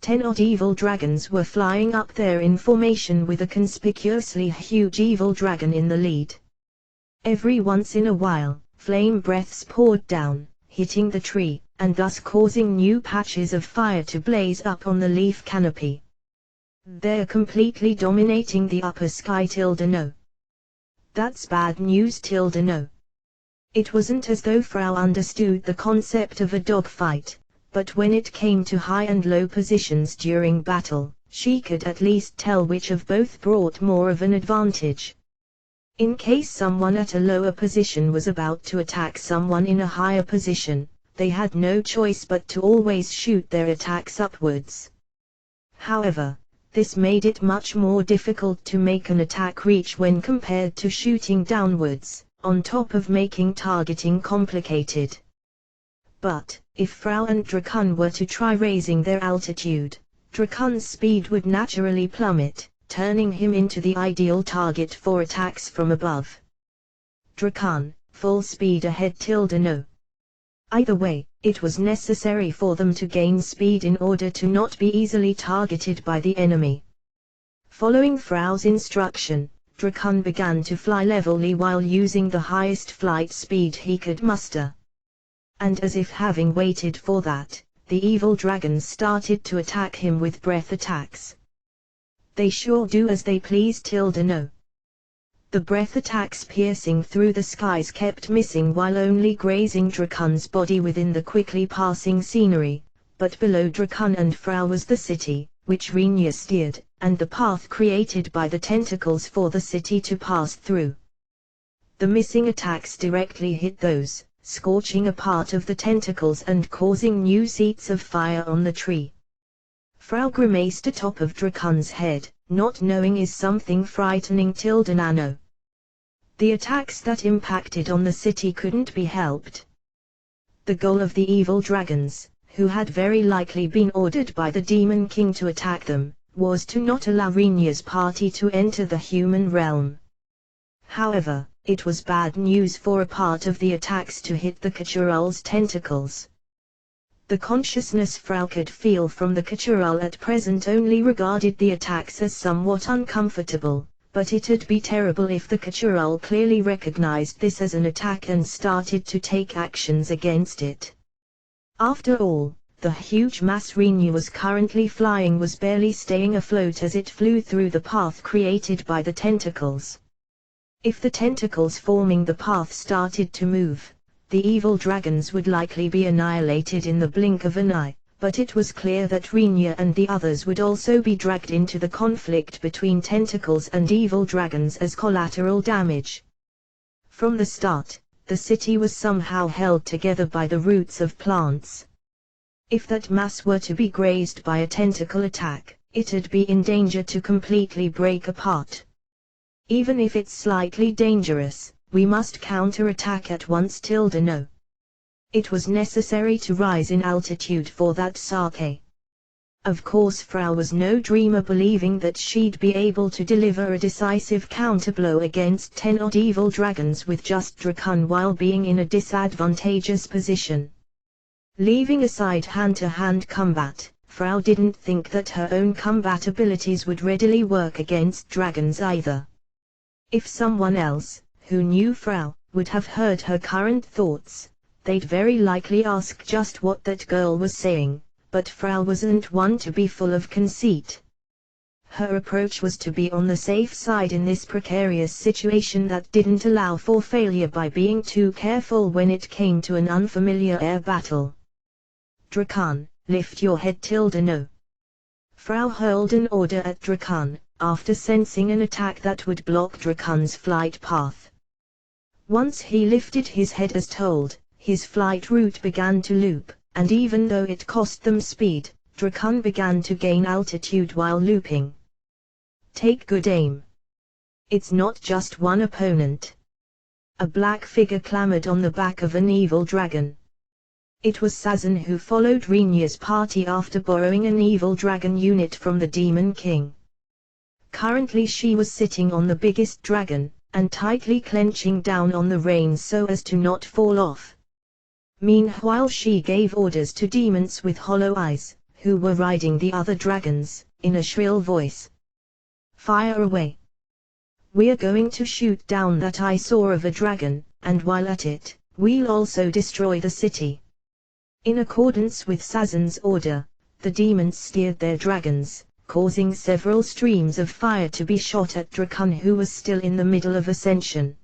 10 odd evil dragons were flying up there in formation with a conspicuously huge evil dragon in the lead. Every once in a while, flame breaths poured down, hitting the tree, and thus causing new patches of fire to blaze up on the leaf canopy. They're completely dominating the upper sky no. That's bad news no. It wasn't as though Frau understood the concept of a dogfight, but when it came to high and low positions during battle, she could at least tell which of both brought more of an advantage. In case someone at a lower position was about to attack someone in a higher position, they had no choice but to always shoot their attacks upwards. However, this made it much more difficult to make an attack reach when compared to shooting downwards, on top of making targeting complicated. But, if Frau and Drakon were to try raising their altitude, Drakon's speed would naturally plummet, turning him into the ideal target for attacks from above. Drakon, full speed ahead no. Either way, it was necessary for them to gain speed in order to not be easily targeted by the enemy. Following Frau's instruction, Drakon began to fly levelly while using the highest flight speed he could muster. And as if having waited for that, the evil dragons started to attack him with breath attacks. They sure do as they please no. The breath attacks piercing through the skies kept missing while only grazing Drakon's body within the quickly passing scenery, but below Drakon and Frau was the city, which Rinya steered, and the path created by the tentacles for the city to pass through. The missing attacks directly hit those, scorching a part of the tentacles and causing new seeds of fire on the tree. Frau grimaced atop of Drakon's head, not knowing is something frightening tilde nano. The attacks that impacted on the city couldn't be helped. The goal of the evil dragons, who had very likely been ordered by the Demon King to attack them, was to not allow Rinya's party to enter the human realm. However, it was bad news for a part of the attacks to hit the Kachural's tentacles. The consciousness Frau could feel from the Kachural at present only regarded the attacks as somewhat uncomfortable, but it'd be terrible if the Kachural clearly recognized this as an attack and started to take actions against it. After all, the huge mass Rinya was currently flying was barely staying afloat as it flew through the path created by the tentacles. If the tentacles forming the path started to move, the evil dragons would likely be annihilated in the blink of an eye, but it was clear that Rinya and the others would also be dragged into the conflict between tentacles and evil dragons as collateral damage. From the start, the city was somehow held together by the roots of plants. If that mass were to be grazed by a tentacle attack, it'd be in danger to completely break apart. Even if it's slightly dangerous, we must counter-attack at once tilde no. It was necessary to rise in altitude for that sake. Of course Frau was no dreamer believing that she'd be able to deliver a decisive counterblow against 10 odd evil dragons with just Drakon while being in a disadvantageous position. Leaving aside hand-to-hand combat, Frau didn't think that her own combat abilities would readily work against dragons either. If someone else, who knew Frau, would have heard her current thoughts, they'd very likely ask just what that girl was saying, but Frau wasn't one to be full of conceit. Her approach was to be on the safe side in this precarious situation that didn't allow for failure by being too careful when it came to an unfamiliar air battle. Drakon, lift your head tilde no. Frau hurled an order at Drakon, after sensing an attack that would block Drakon's flight path. Once he lifted his head as told, his flight route began to loop, and even though it cost them speed, Drakon began to gain altitude while looping. Take good aim. It's not just one opponent. A black figure clambered on the back of an evil dragon. It was Sazan who followed Rinya's party after borrowing an evil dragon unit from the Demon King. Currently she was sitting on the biggest dragon, and tightly clenching down on the reins so as to not fall off. Meanwhile she gave orders to demons with hollow eyes, who were riding the other dragons, in a shrill voice. Fire away! We're going to shoot down that eyesore of a dragon, and while at it, we'll also destroy the city. In accordance with Sazan's order, the demons steered their dragons, causing several streams of fire to be shot at Drakon who was still in the middle of ascension.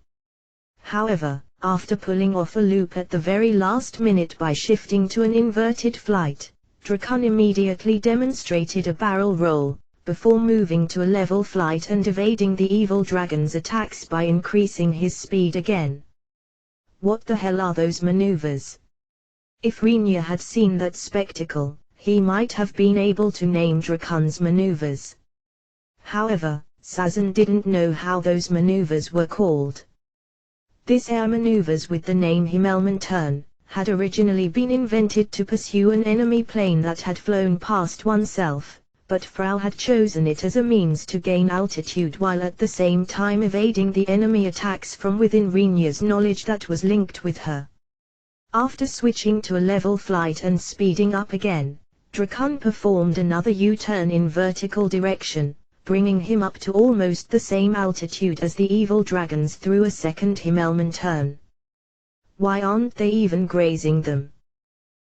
However, after pulling off a loop at the very last minute by shifting to an inverted flight, Drakon immediately demonstrated a barrel roll, before moving to a level flight and evading the evil dragon's attacks by increasing his speed again. What the hell are those maneuvers? If Rinya had seen that spectacle, he might have been able to name Drakon's maneuvers. However, Sazan didn't know how those maneuvers were called. This air maneuvers with the name Himmelmanturn had originally been invented to pursue an enemy plane that had flown past oneself, but Frau had chosen it as a means to gain altitude while at the same time evading the enemy attacks from within Rinya's knowledge that was linked with her. After switching to a level flight and speeding up again, Drakon performed another U-turn in vertical direction, bringing him up to almost the same altitude as the evil dragons through a second Himmelmanturn. Why aren't they even grazing them?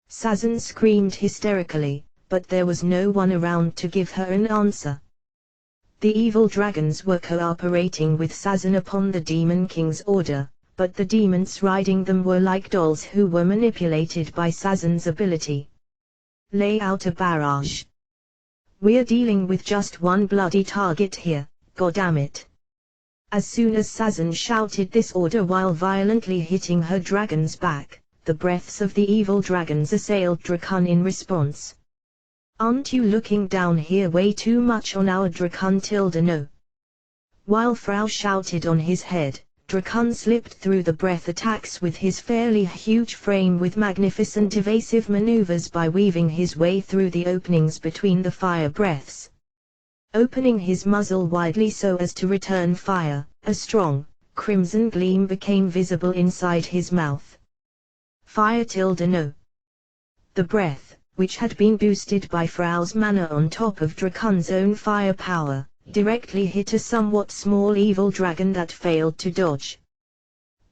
Sazan screamed hysterically, but there was no one around to give her an answer. The evil dragons were cooperating with Sazan upon the Demon King's order, but the demons riding them were like dolls who were manipulated by Sazan's ability. Lay out a barrage. We're dealing with just one bloody target here, goddammit. As soon as Sazan shouted this order while violently hitting her dragon's back, the breaths of the evil dragons assailed Drakon in response. "Aren't you looking down here way too much on our Drakon tilde no?" While Frau shouted on his head, Drakon slipped through the breath attacks with his fairly huge frame with magnificent evasive maneuvers by weaving his way through the openings between the fire breaths. Opening his muzzle widely so as to return fire, a strong, crimson gleam became visible inside his mouth. Fire tilde no. The breath, which had been boosted by Frau's mana on top of Drakon's own firepower, directly hit a somewhat small evil dragon that failed to dodge.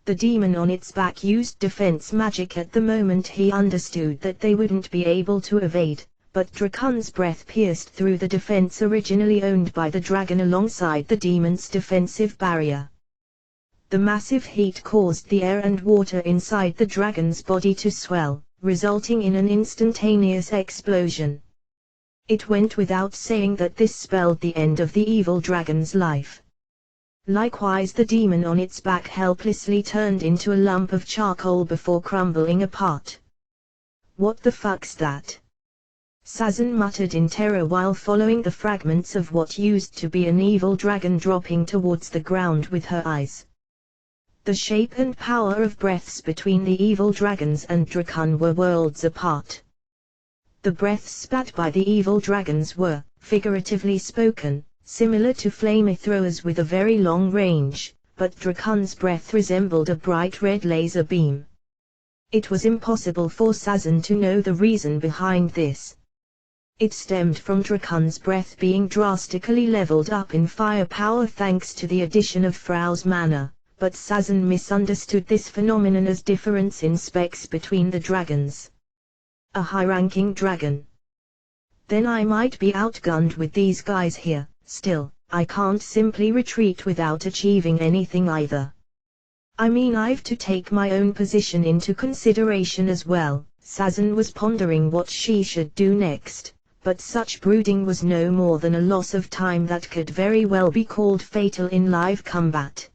The demon on its back used defense magic at the moment he understood that they wouldn't be able to evade, but Drakon's breath pierced through the defense originally owned by the dragon alongside the demon's defensive barrier. The massive heat caused the air and water inside the dragon's body to swell, resulting in an instantaneous explosion. It went without saying that this spelled the end of the evil dragon's life. Likewise, the demon on its back helplessly turned into a lump of charcoal before crumbling apart. "What the fuck's that?" Sazan muttered in terror while following the fragments of what used to be an evil dragon dropping towards the ground with her eyes. The shape and power of breaths between the evil dragons and Drakon were worlds apart. The breaths spat by the evil dragons were, figuratively spoken, similar to flamethrowers with a very long range, but Drakon's breath resembled a bright red laser beam. It was impossible for Sazan to know the reason behind this. It stemmed from Drakon's breath being drastically leveled up in firepower thanks to the addition of Frau's mana, but Sazan misunderstood this phenomenon as difference in specs between the dragons. A high-ranking dragon. Then I might be outgunned with these guys here. Still, I can't simply retreat without achieving anything either. I mean, I've to take my own position into consideration as well. Sazan was pondering what she should do next, but such brooding was no more than a loss of time that could very well be called fatal in live combat.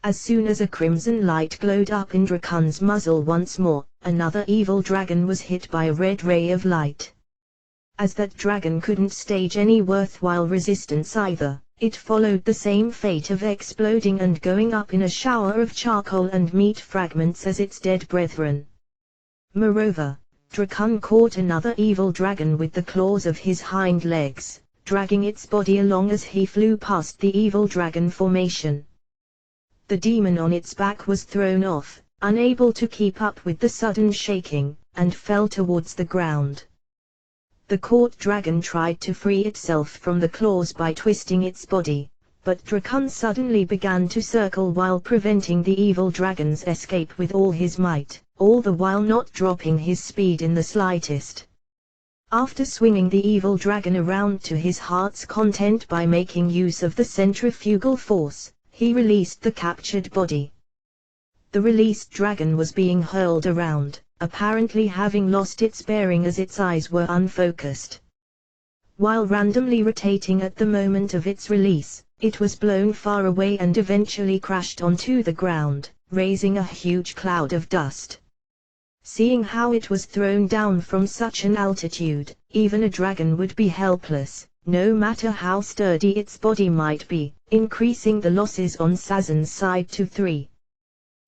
As soon as a crimson light glowed up in Drakon's muzzle once more, another evil dragon was hit by a red ray of light. As that dragon couldn't stage any worthwhile resistance either, it followed the same fate of exploding and going up in a shower of charcoal and meat fragments as its dead brethren. Moreover, Drakon caught another evil dragon with the claws of his hind legs, dragging its body along as he flew past the evil dragon formation. The demon on its back was thrown off, unable to keep up with the sudden shaking, and fell towards the ground. The caught dragon tried to free itself from the claws by twisting its body, but Drakon suddenly began to circle while preventing the evil dragon's escape with all his might, all the while not dropping his speed in the slightest. After swinging the evil dragon around to his heart's content by making use of the centrifugal force, he released the captured body. The released dragon was being hurled around, apparently having lost its bearing as its eyes were unfocused. While randomly rotating at the moment of its release, it was blown far away and eventually crashed onto the ground, raising a huge cloud of dust. Seeing how it was thrown down from such an altitude, even a dragon would be helpless, no matter how sturdy its body might be, increasing the losses on Sazan's side to 3.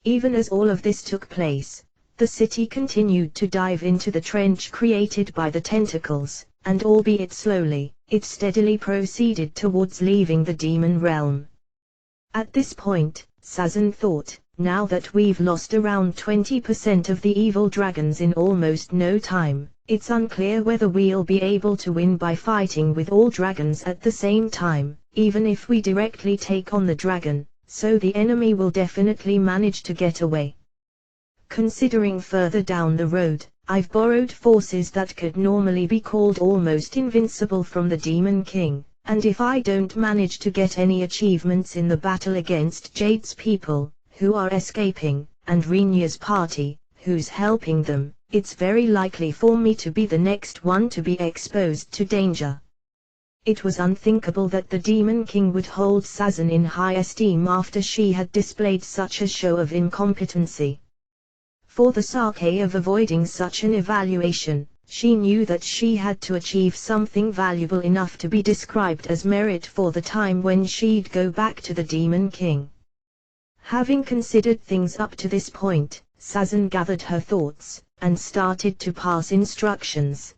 Even as all of this took place, the city continued to dive into the trench created by the tentacles, and albeit slowly, it steadily proceeded towards leaving the demon realm. At this point, Sazan thought, now that we've lost around 20% of the evil dragons in almost no time, it's unclear whether we'll be able to win by fighting with all dragons at the same time, even if we directly take on the dragon, so the enemy will definitely manage to get away. Considering further down the road, I've borrowed forces that could normally be called almost invincible from the Demon King, and if I don't manage to get any achievements in the battle against Jade's people, who are escaping, and Renya's party, who's helping them, it's very likely for me to be the next one to be exposed to danger. It was unthinkable that the Demon King would hold Sazan in high esteem after she had displayed such a show of incompetency. For the sake of avoiding such an evaluation, she knew that she had to achieve something valuable enough to be described as merit for the time when she'd go back to the Demon King. Having considered things up to this point, Sazan gathered her thoughts, and started to pass instructions.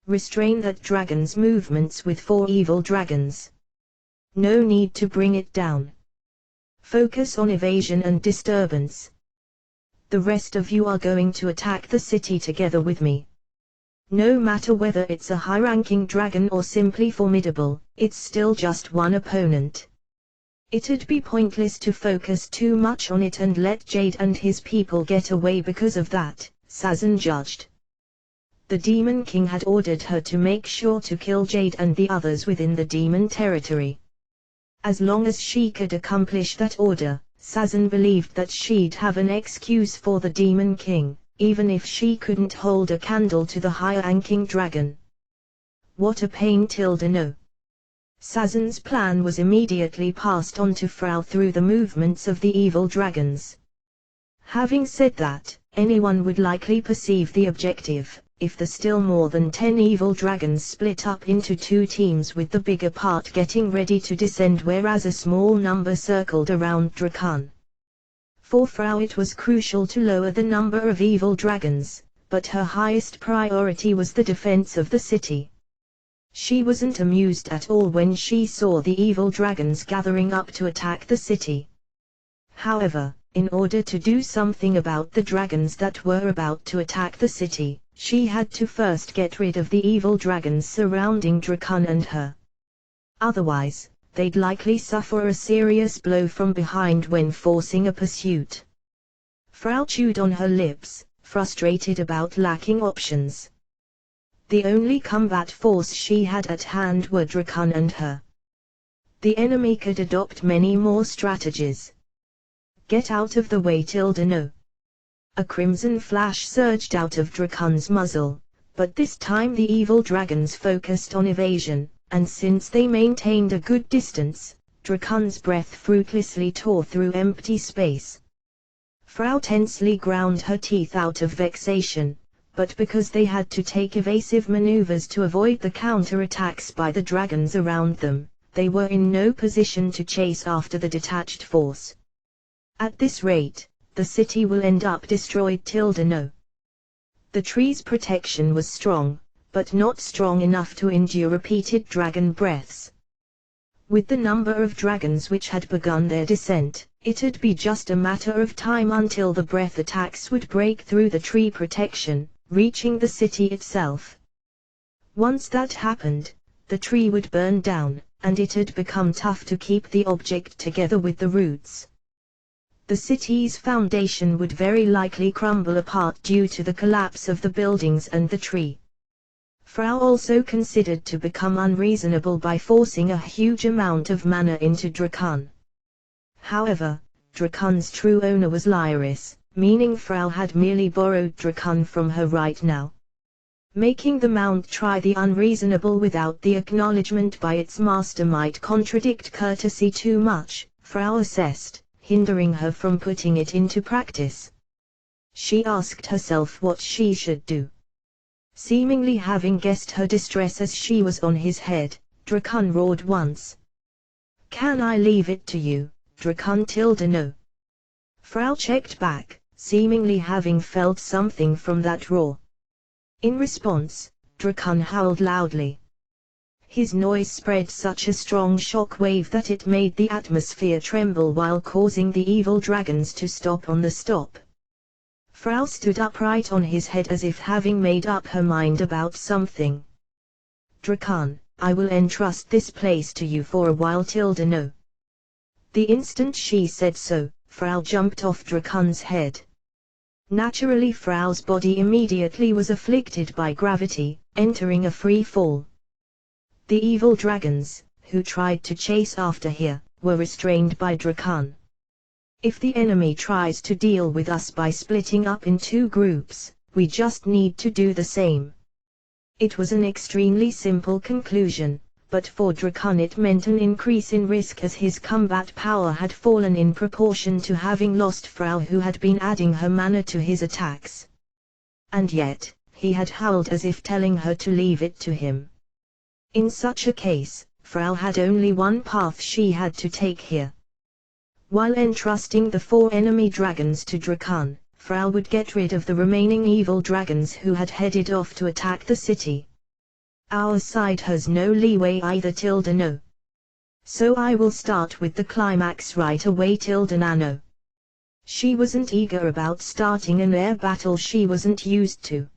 Restrain that dragon's movements with 4 evil dragons. No need to bring it down. Focus on evasion and disturbance. The rest of you are going to attack the city together with me. No matter whether it's a high-ranking dragon or simply formidable, it's still just one opponent. It'd be pointless to focus too much on it and let Jade and his people get away because of that, Sazan judged. The Demon King had ordered her to make sure to kill Jade and the others within the demon territory. As long as she could accomplish that order, Sazan believed that she'd have an excuse for the Demon King, even if she couldn't hold a candle to the higher-ranking dragon. What a pain, no. Sazan's plan was immediately passed on to Frau through the movements of the evil dragons. Having said that, anyone would likely perceive the objective, if the still more than 10 evil dragons split up into 2 teams with the bigger part getting ready to descend whereas a small number circled around Drakan. For Frau it was crucial to lower the number of evil dragons, but her highest priority was the defense of the city. She wasn't amused at all when she saw the evil dragons gathering up to attack the city. However, in order to do something about the dragons that were about to attack the city, she had to first get rid of the evil dragons surrounding Drakan and her. Otherwise, they'd likely suffer a serious blow from behind when forcing a pursuit. Frau chewed on her lips, frustrated about lacking options. The only combat force she had at hand were Drakan and her. The enemy could adopt many more strategies. Get out of the way, no. A crimson flash surged out of Drakan's muzzle, but this time the evil dragons focused on evasion, and since they maintained a good distance, Drakan's breath fruitlessly tore through empty space. Frau tensely ground her teeth out of vexation, but because they had to take evasive maneuvers to avoid the counter-attacks by the dragons around them, they were in no position to chase after the detached force. At this rate, the city will end up destroyed, no. The tree's protection was strong, but not strong enough to endure repeated dragon breaths. With the number of dragons which had begun their descent, it'd be just a matter of time until the breath attacks would break through the tree protection, reaching the city itself. Once that happened, the tree would burn down, and it'd become tough to keep the object together with the roots. The city's foundation would very likely crumble apart due to the collapse of the buildings and the tree. Frau also considered to become unreasonable by forcing a huge amount of mana into Drakan. However, Drakan's true owner was Lyris, meaning Frau had merely borrowed Drakan from her right now. Making the mount try the unreasonable without the acknowledgement by its master might contradict courtesy too much, Frau assessed, hindering her from putting it into practice. She asked herself what she should do. Seemingly having guessed her distress as she was on his head, Drakan roared once. "Can I leave it to you, Drakan no?" Frau checked back, seemingly having felt something from that roar. In response, Drakan howled loudly. His noise spread such a strong shock wave that it made the atmosphere tremble while causing the evil dragons to stop on the stop. Frau stood upright on his head as if having made up her mind about something. "Drakan, I will entrust this place to you for a while no." The instant she said so, Frau jumped off Drakan's head. Naturally, Frau's body immediately was afflicted by gravity, entering a free fall. The evil dragons, who tried to chase after her, were restrained by Drakan. If the enemy tries to deal with us by splitting up in 2 groups, we just need to do the same. It was an extremely simple conclusion, but for Drakon it meant an increase in risk as his combat power had fallen in proportion to having lost Frau, who had been adding her mana to his attacks. And yet, he had howled as if telling her to leave it to him. In such a case, Frau had only one path she had to take here. While entrusting the 4 enemy dragons to Drakon, Frau would get rid of the remaining evil dragons who had headed off to attack the city. Our side has no leeway either, no. So I will start with the climax right away, no. She wasn't eager about starting an air battle she wasn't used to.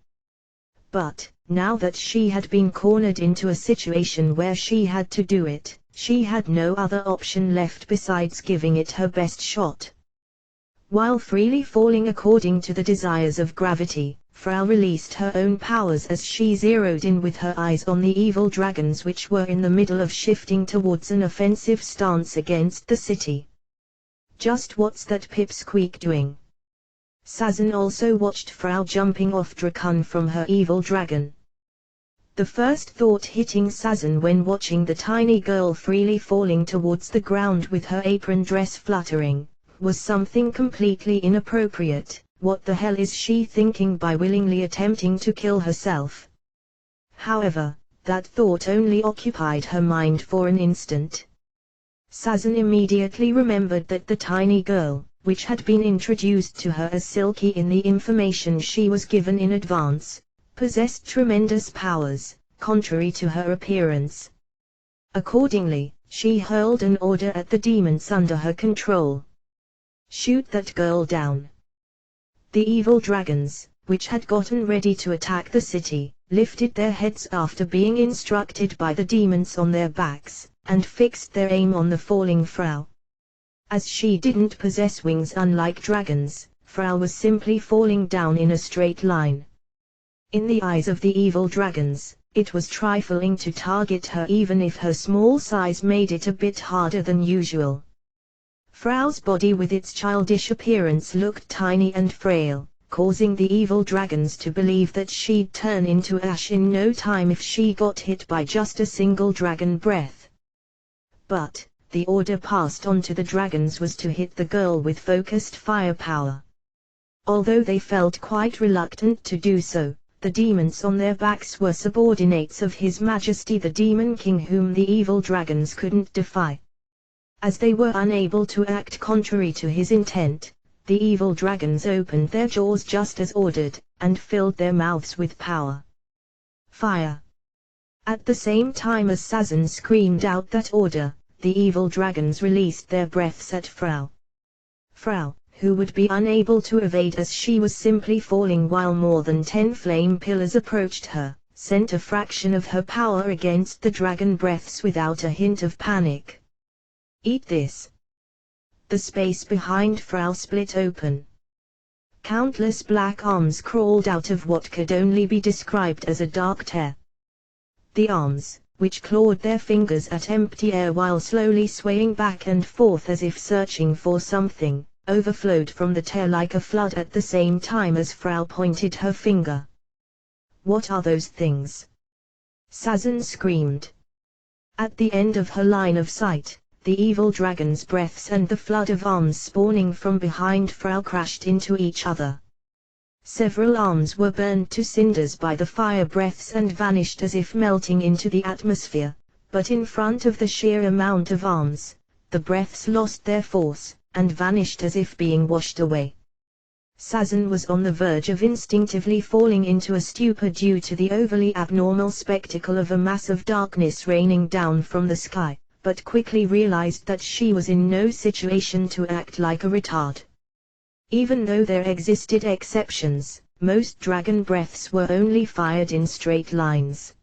But, now that she had been cornered into a situation where she had to do it, she had no other option left besides giving it her best shot. While freely falling according to the desires of gravity, Frau released her own powers as she zeroed in with her eyes on the evil dragons which were in the middle of shifting towards an offensive stance against the city. Just what's that pipsqueak doing? Sazan also watched Frau jumping off Drakon from her evil dragon. The first thought hitting Sazan when watching the tiny girl freely falling towards the ground with her apron dress fluttering, was something completely inappropriate. What the hell is she thinking by willingly attempting to kill herself? However, that thought only occupied her mind for an instant. Sazan immediately remembered that the tiny girl, which had been introduced to her as Silky in the information she was given in advance, possessed tremendous powers, contrary to her appearance. Accordingly, she hurled an order at the demons under her control. Shoot that girl down. The evil dragons, which had gotten ready to attack the city, lifted their heads after being instructed by the demons on their backs, and fixed their aim on the falling Frau. As she didn't possess wings unlike dragons, Frau was simply falling down in a straight line. In the eyes of the evil dragons, it was trifling to target her even if her small size made it a bit harder than usual. Frau's body with its childish appearance looked tiny and frail, causing the evil dragons to believe that she'd turn into ash in no time if she got hit by just a single dragon breath. But, the order passed on to the dragons was to hit the girl with focused firepower. Although they felt quite reluctant to do so, the demons on their backs were subordinates of His Majesty the Demon King, whom the evil dragons couldn't defy. As they were unable to act contrary to his intent, the evil dragons opened their jaws just as ordered, and filled their mouths with power. Fire! At the same time as Sazan screamed out that order, the evil dragons released their breaths at Frau. Frau, who would be unable to evade as she was simply falling while more than 10 flame pillars approached her, sent a fraction of her power against the dragon breaths without a hint of panic. Eat this. The space behind Frau split open. Countless black arms crawled out of what could only be described as a dark tear. The arms, which clawed their fingers at empty air while slowly swaying back and forth as if searching for something, overflowed from the tear like a flood at the same time as Frau pointed her finger. What are those things? Sazan screamed. At the end of her line of sight, the evil dragon's breaths and the flood of arms spawning from behind Frau crashed into each other. Several arms were burned to cinders by the fire breaths and vanished as if melting into the atmosphere, but in front of the sheer amount of arms, the breaths lost their force, and vanished as if being washed away. Sazan was on the verge of instinctively falling into a stupor due to the overly abnormal spectacle of a mass of darkness raining down from the sky, but quickly realized that she was in no situation to act like a retard. Even though there existed exceptions, most dragon breaths were only fired in straight lines.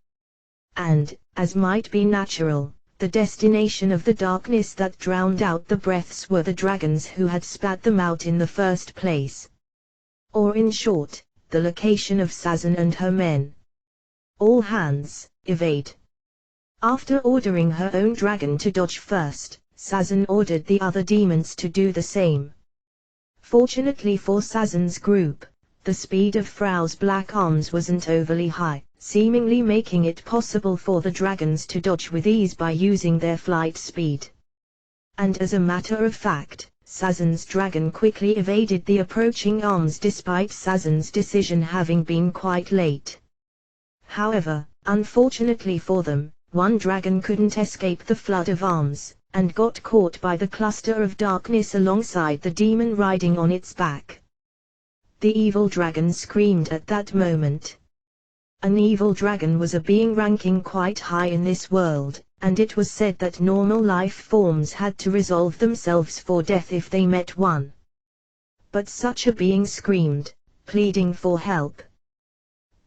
And, as might be natural, the destination of the darkness that drowned out the breaths were the dragons who had spat them out in the first place. Or in short, the location of Sazan and her men. All hands, evade. After ordering her own dragon to dodge first, Sazan ordered the other demons to do the same. Fortunately for Sazan's group, the speed of Frau's black arms wasn't overly high, seemingly making it possible for the dragons to dodge with ease by using their flight speed. And as a matter of fact, Sazan's dragon quickly evaded the approaching arms despite Sazan's decision having been quite late. However, unfortunately for them, one dragon couldn't escape the flood of arms, and got caught by the cluster of darkness alongside the demon riding on its back. The evil dragon screamed at that moment. An evil dragon was a being ranking quite high in this world, and it was said that normal life forms had to resolve themselves for death if they met one. But such a being screamed, pleading for help.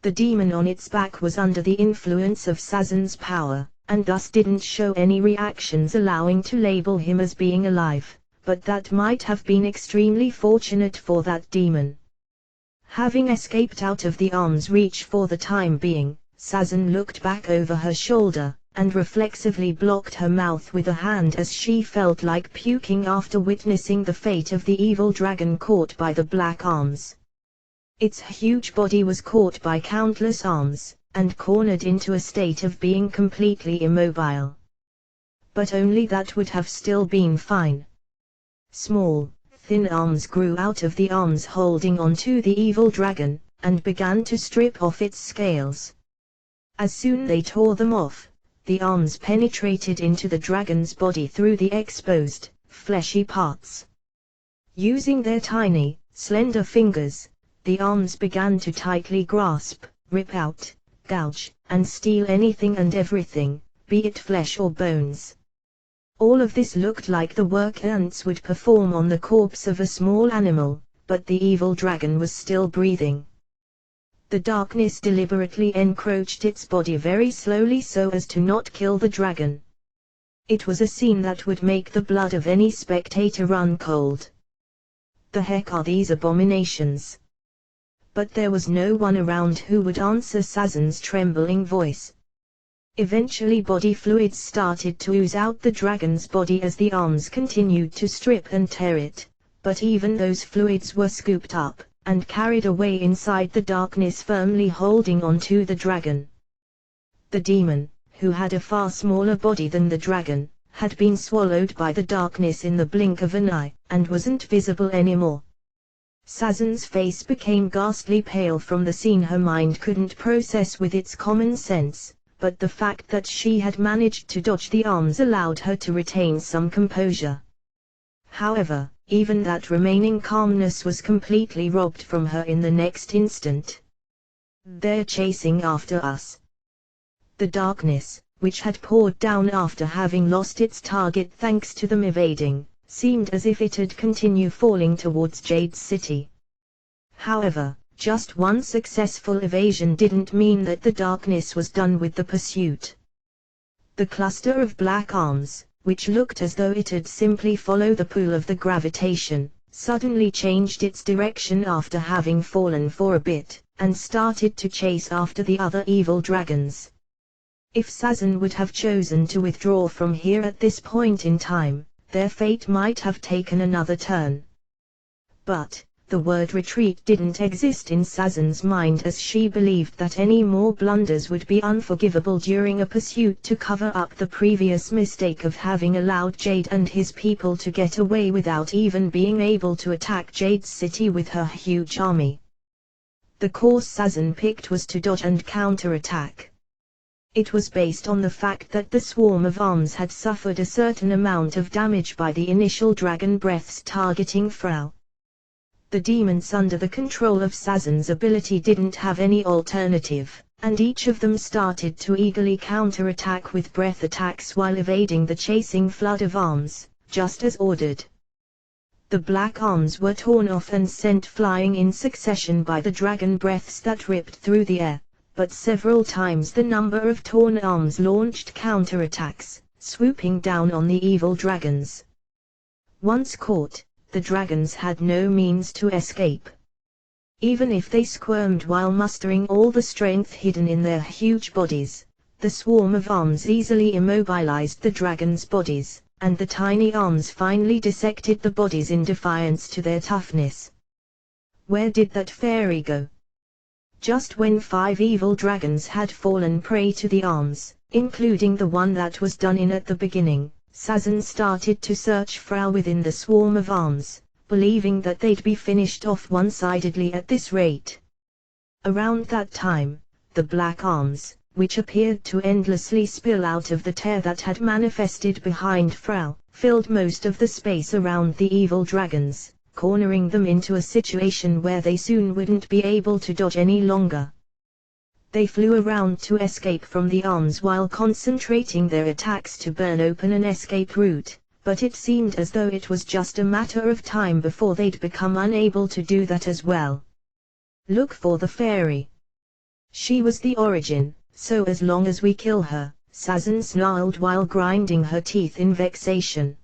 The demon on its back was under the influence of Sazan's power, and thus didn't show any reactions, allowing to label him as being alive, but that might have been extremely fortunate for that demon. Having escaped out of the arm's reach for the time being, Sazan looked back over her shoulder, and reflexively blocked her mouth with a hand as she felt like puking after witnessing the fate of the evil dragon caught by the black arms. Its huge body was caught by countless arms, and cornered into a state of being completely immobile. But only that would have still been fine. Small, thin arms grew out of the arms holding onto the evil dragon, and began to strip off its scales. As soon they tore them off, the arms penetrated into the dragon's body through the exposed, fleshy parts. Using their tiny, slender fingers, the arms began to tightly grasp, rip out, gouge, and steal anything and everything, be it flesh or bones. All of this looked like the work ants would perform on the corpse of a small animal, but the evil dragon was still breathing. The darkness deliberately encroached its body very slowly so as to not kill the dragon. It was a scene that would make the blood of any spectator run cold. The heck are these abominations? But there was no one around who would answer Sazan's trembling voice. Eventually body fluids started to ooze out the dragon's body as the arms continued to strip and tear it, but even those fluids were scooped up, and carried away inside the darkness, firmly holding onto the dragon. The demon, who had a far smaller body than the dragon, had been swallowed by the darkness in the blink of an eye, and wasn't visible anymore. Sazan's face became ghastly pale from the scene her mind couldn't process with its common sense, but the fact that she had managed to dodge the arms allowed her to retain some composure. However, even that remaining calmness was completely robbed from her in the next instant. "They're chasing after us." The darkness, which had poured down after having lost its target thanks to them evading, seemed as if it'd continue falling towards Jade City. However, just one successful evasion didn't mean that the darkness was done with the pursuit. The cluster of black arms, which looked as though it'd simply follow the pull of the gravitation, suddenly changed its direction after having fallen for a bit, and started to chase after the other evil dragons. If Sazan would have chosen to withdraw from here at this point in time, their fate might have taken another turn. But the word retreat didn't exist in Sazan's mind, as she believed that any more blunders would be unforgivable during a pursuit to cover up the previous mistake of having allowed Jade and his people to get away without even being able to attack Jade City with her huge army. The course Sazan picked was to dodge and counterattack. It was based on the fact that the swarm of arms had suffered a certain amount of damage by the initial dragon breaths targeting Frau. The demons under the control of Sazan's ability didn't have any alternative, and each of them started to eagerly counterattack with breath attacks while evading the chasing flood of arms, just as ordered. The black arms were torn off and sent flying in succession by the dragon breaths that ripped through the air, but several times the number of torn arms launched counterattacks, swooping down on the evil dragons. Once caught, the dragons had no means to escape. Even if they squirmed while mustering all the strength hidden in their huge bodies, the swarm of arms easily immobilized the dragons' bodies, and the tiny arms finally dissected the bodies in defiance to their toughness. Where did that fairy go? Just when 5 evil dragons had fallen prey to the arms, including the one that was done in at the beginning, Sazan started to search Frau within the swarm of arms, believing that they'd be finished off one-sidedly at this rate. Around that time, the black arms, which appeared to endlessly spill out of the tear that had manifested behind Frau, filled most of the space around the evil dragons, cornering them into a situation where they soon wouldn't be able to dodge any longer. They flew around to escape from the arms while concentrating their attacks to burn open an escape route, but it seemed as though it was just a matter of time before they'd become unable to do that as well. Look for the fairy. She was the origin, so as long as we kill her, Sazan snarled while grinding her teeth in vexation.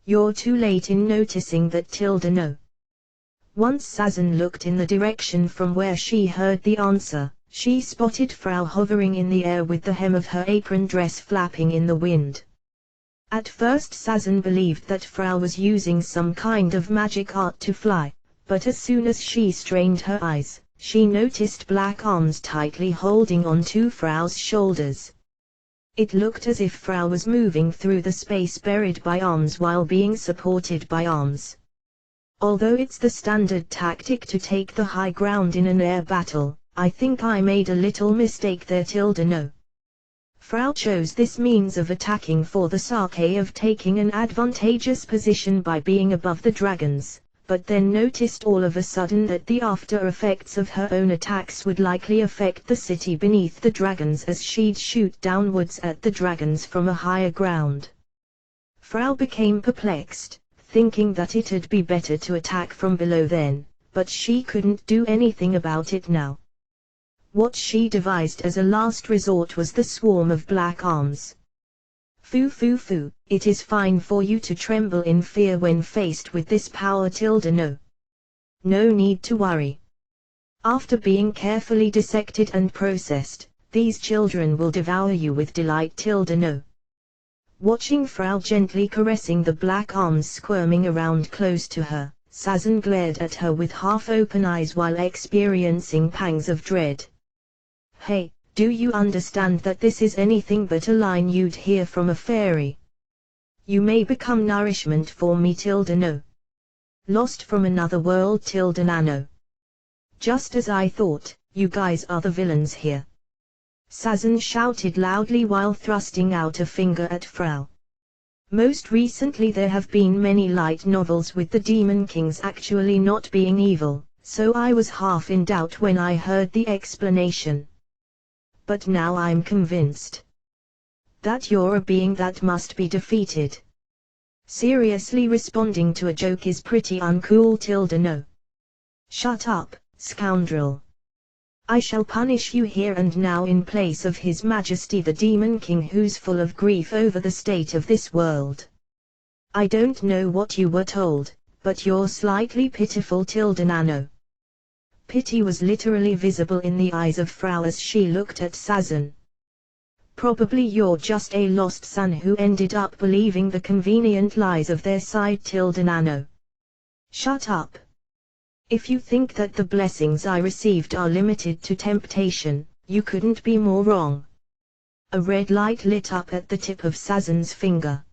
You're too late in noticing that, no. Once Sazan looked in the direction from where she heard the answer, she spotted Frau hovering in the air with the hem of her apron dress flapping in the wind. At first Sazan believed that Frau was using some kind of magic art to fly, but as soon as she strained her eyes, she noticed black arms tightly holding on to Frau's shoulders. It looked as if Frau was moving through the space buried by arms while being supported by arms. Although it's the standard tactic to take the high ground in an air battle, I think I made a little mistake there, no. Frau chose this means of attacking for the sake of taking an advantageous position by being above the dragons, but then noticed all of a sudden that the after effects of her own attacks would likely affect the city beneath the dragons as she'd shoot downwards at the dragons from a higher ground. Frau became perplexed, thinking that it'd be better to attack from below then, but she couldn't do anything about it now. What she devised as a last resort was the swarm of black arms. Foo, it is fine for you to tremble in fear when faced with this power, no. No need to worry. After being carefully dissected and processed, these children will devour you with delight, no. Watching Frau gently caressing the black arms squirming around close to her, Sazan glared at her with half-open eyes while experiencing pangs of dread. Hey, do you understand that this is anything but a line you'd hear from a fairy? You may become nourishment for me, no. Lost from another world, nano. Just as I thought, you guys are the villains here. Sazan shouted loudly while thrusting out a finger at Frau. Most recently there have been many light novels with the demon kings actually not being evil, so I was half in doubt when I heard the explanation. But now I'm convinced that you're a being that must be defeated. Seriously, responding to a joke is pretty uncool, no. Shut up, scoundrel. I shall punish you here and now in place of His Majesty the Demon King, who's full of grief over the state of this world. I don't know what you were told, but you're slightly pitiful, nano. Pity was literally visible in the eyes of Frau as she looked at Sazan. Probably you're just a lost son who ended up believing the convenient lies of their side, nano. Shut up. If you think that the blessings I received are limited to temptation, you couldn't be more wrong. A red light lit up at the tip of Sazan's finger.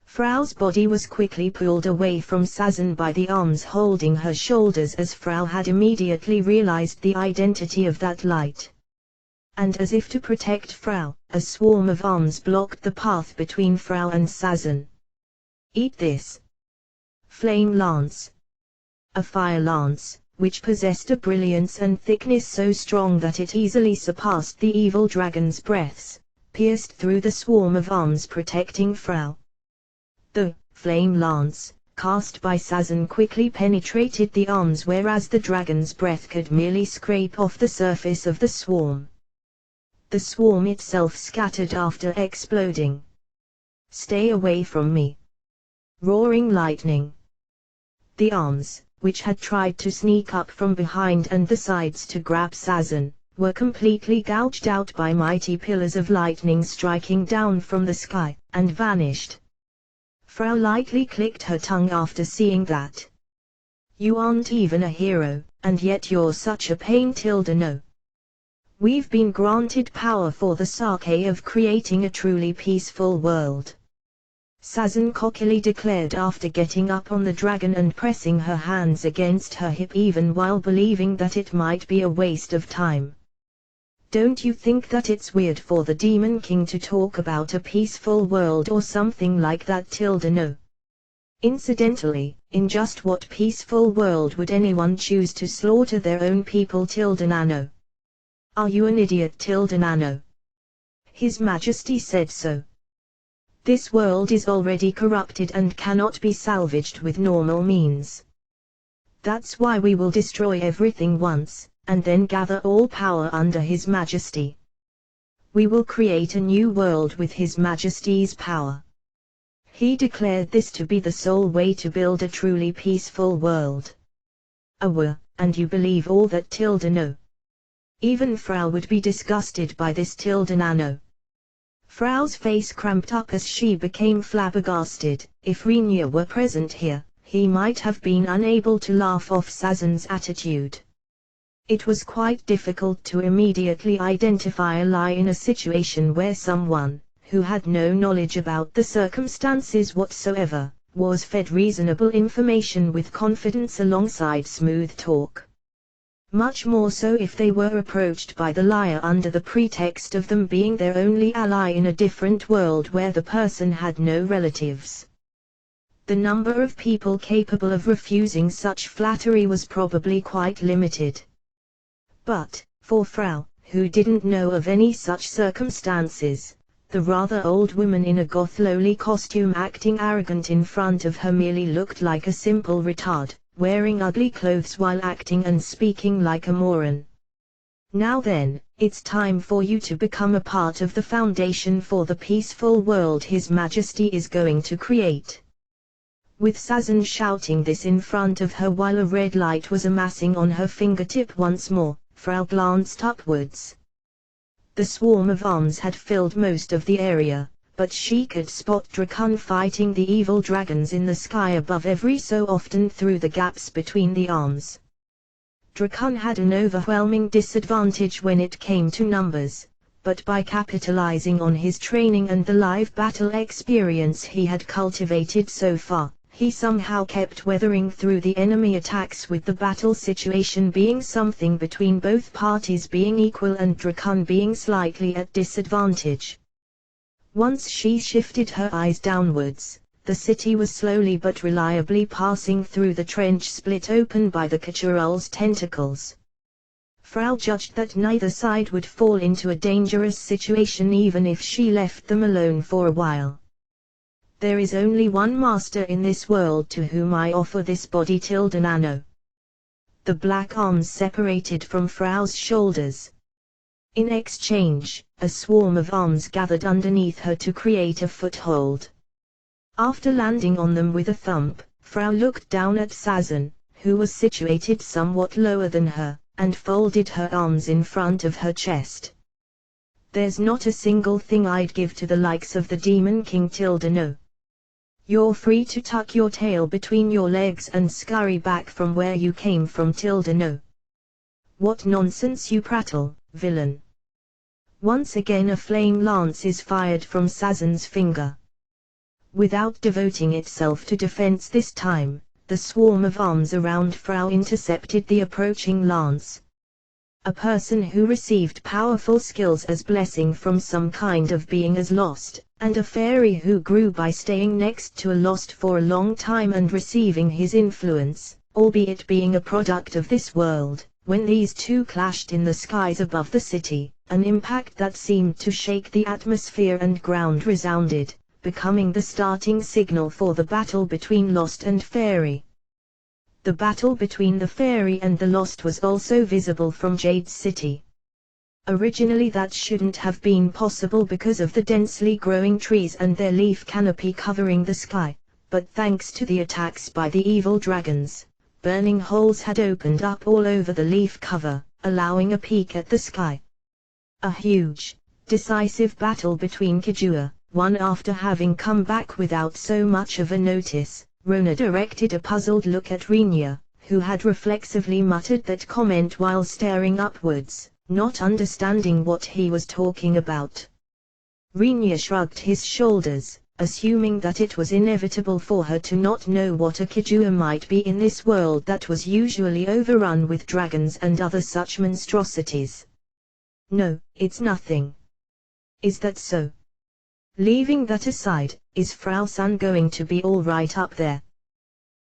Frau's body was quickly pulled away from Sazan by the arms holding her shoulders as Frau had immediately realized the identity of that light. And as if to protect Frau, a swarm of arms blocked the path between Frau and Sazan. Eat this. Flame lance. A fire lance, which possessed a brilliance and thickness so strong that it easily surpassed the evil dragon's breaths, pierced through the swarm of arms protecting Frau. The flame lance, cast by Sazan, quickly penetrated the arms, whereas the dragon's breath could merely scrape off the surface of the swarm. The swarm itself scattered after exploding. Stay away from me. Roaring lightning. The arms, which had tried to sneak up from behind and the sides to grab Sazan, were completely gouged out by mighty pillars of lightning striking down from the sky, and vanished. Frau lightly clicked her tongue after seeing that. You aren't even a hero, and yet you're such a pain. No. We've been granted power for the sake of creating a truly peaceful world. Sazan cockily declared after getting up on the dragon and pressing her hands against her hip even while believing that it might be a waste of time. Don't you think that it's weird for the Demon King to talk about a peaceful world or something like that? No. Incidentally, in just what peaceful world would anyone choose to slaughter their own people? No. Are you an idiot? No. His Majesty said so. This world is already corrupted and cannot be salvaged with normal means. That's why we will destroy everything once, and then gather all power under His Majesty. We will create a new world with His Majesty's power. He declared this to be the sole way to build a truly peaceful world. And you believe all that? No. Even Frau would be disgusted by this. No. Frau's face cramped up as she became flabbergasted. If Rinya were present here, he might have been unable to laugh off Sazan's attitude. It was quite difficult to immediately identify a lie in a situation where someone, who had no knowledge about the circumstances whatsoever, was fed reasonable information with confidence alongside smooth talk. Much more so if they were approached by the liar under the pretext of them being their only ally in a different world where the person had no relatives. The number of people capable of refusing such flattery was probably quite limited. But, for Frau, who didn't know of any such circumstances, the rather old woman in a goth lowly costume acting arrogant in front of her merely looked like a simple retard, wearing ugly clothes while acting and speaking like a moron. Now then, it's time for you to become a part of the foundation for the peaceful world His Majesty is going to create. With Sazan shouting this in front of her while a red light was amassing on her fingertip once more, Frau glanced upwards. The swarm of arms had filled most of the area, but she could spot Drakon fighting the evil dragons in the sky above every so often through the gaps between the arms. Drakon had an overwhelming disadvantage when it came to numbers, but by capitalizing on his training and the live battle experience he had cultivated so far, he somehow kept weathering through the enemy attacks, with the battle situation being something between both parties being equal and Drakon being slightly at disadvantage. Once she shifted her eyes downwards, the city was slowly but reliably passing through the trench split open by the Kachural's tentacles. Frau judged that neither side would fall into a dangerous situation even if she left them alone for a while. There is only one master in this world to whom I offer this body. No. The black arms separated from Frau's shoulders. In exchange, a swarm of arms gathered underneath her to create a foothold. After landing on them with a thump, Frau looked down at Sazan, who was situated somewhat lower than her, and folded her arms in front of her chest. There's not a single thing I'd give to the likes of the Demon King. No. You're free to tuck your tail between your legs and scurry back from where you came from. No. What nonsense you prattle, villain. Once again a flame lance is fired from Sazan's finger. Without devoting itself to defense this time, the swarm of arms around Frau intercepted the approaching lance. A person who received powerful skills as blessing from some kind of being as lost, and a fairy who grew by staying next to a lost for a long time and receiving his influence, albeit being a product of this world. When these two clashed in the skies above the city, an impact that seemed to shake the atmosphere and ground resounded, becoming the starting signal for the battle between Lost and Fairy. The battle between the Fairy and the Lost was also visible from Jade's city. Originally that shouldn't have been possible because of the densely growing trees and their leaf canopy covering the sky, but thanks to the attacks by the evil dragons, burning holes had opened up all over the leaf cover, allowing a peek at the sky. A huge, decisive battle between Kajua, won after having come back without so much of a notice. Rona directed a puzzled look at Rinya, who had reflexively muttered that comment while staring upwards, not understanding what he was talking about. Rinya shrugged his shoulders, assuming that it was inevitable for her to not know what a Kijua might be in this world that was usually overrun with dragons and other such monstrosities. No, it's nothing. Is that so? Leaving that aside, is Frau-san going to be all right up there?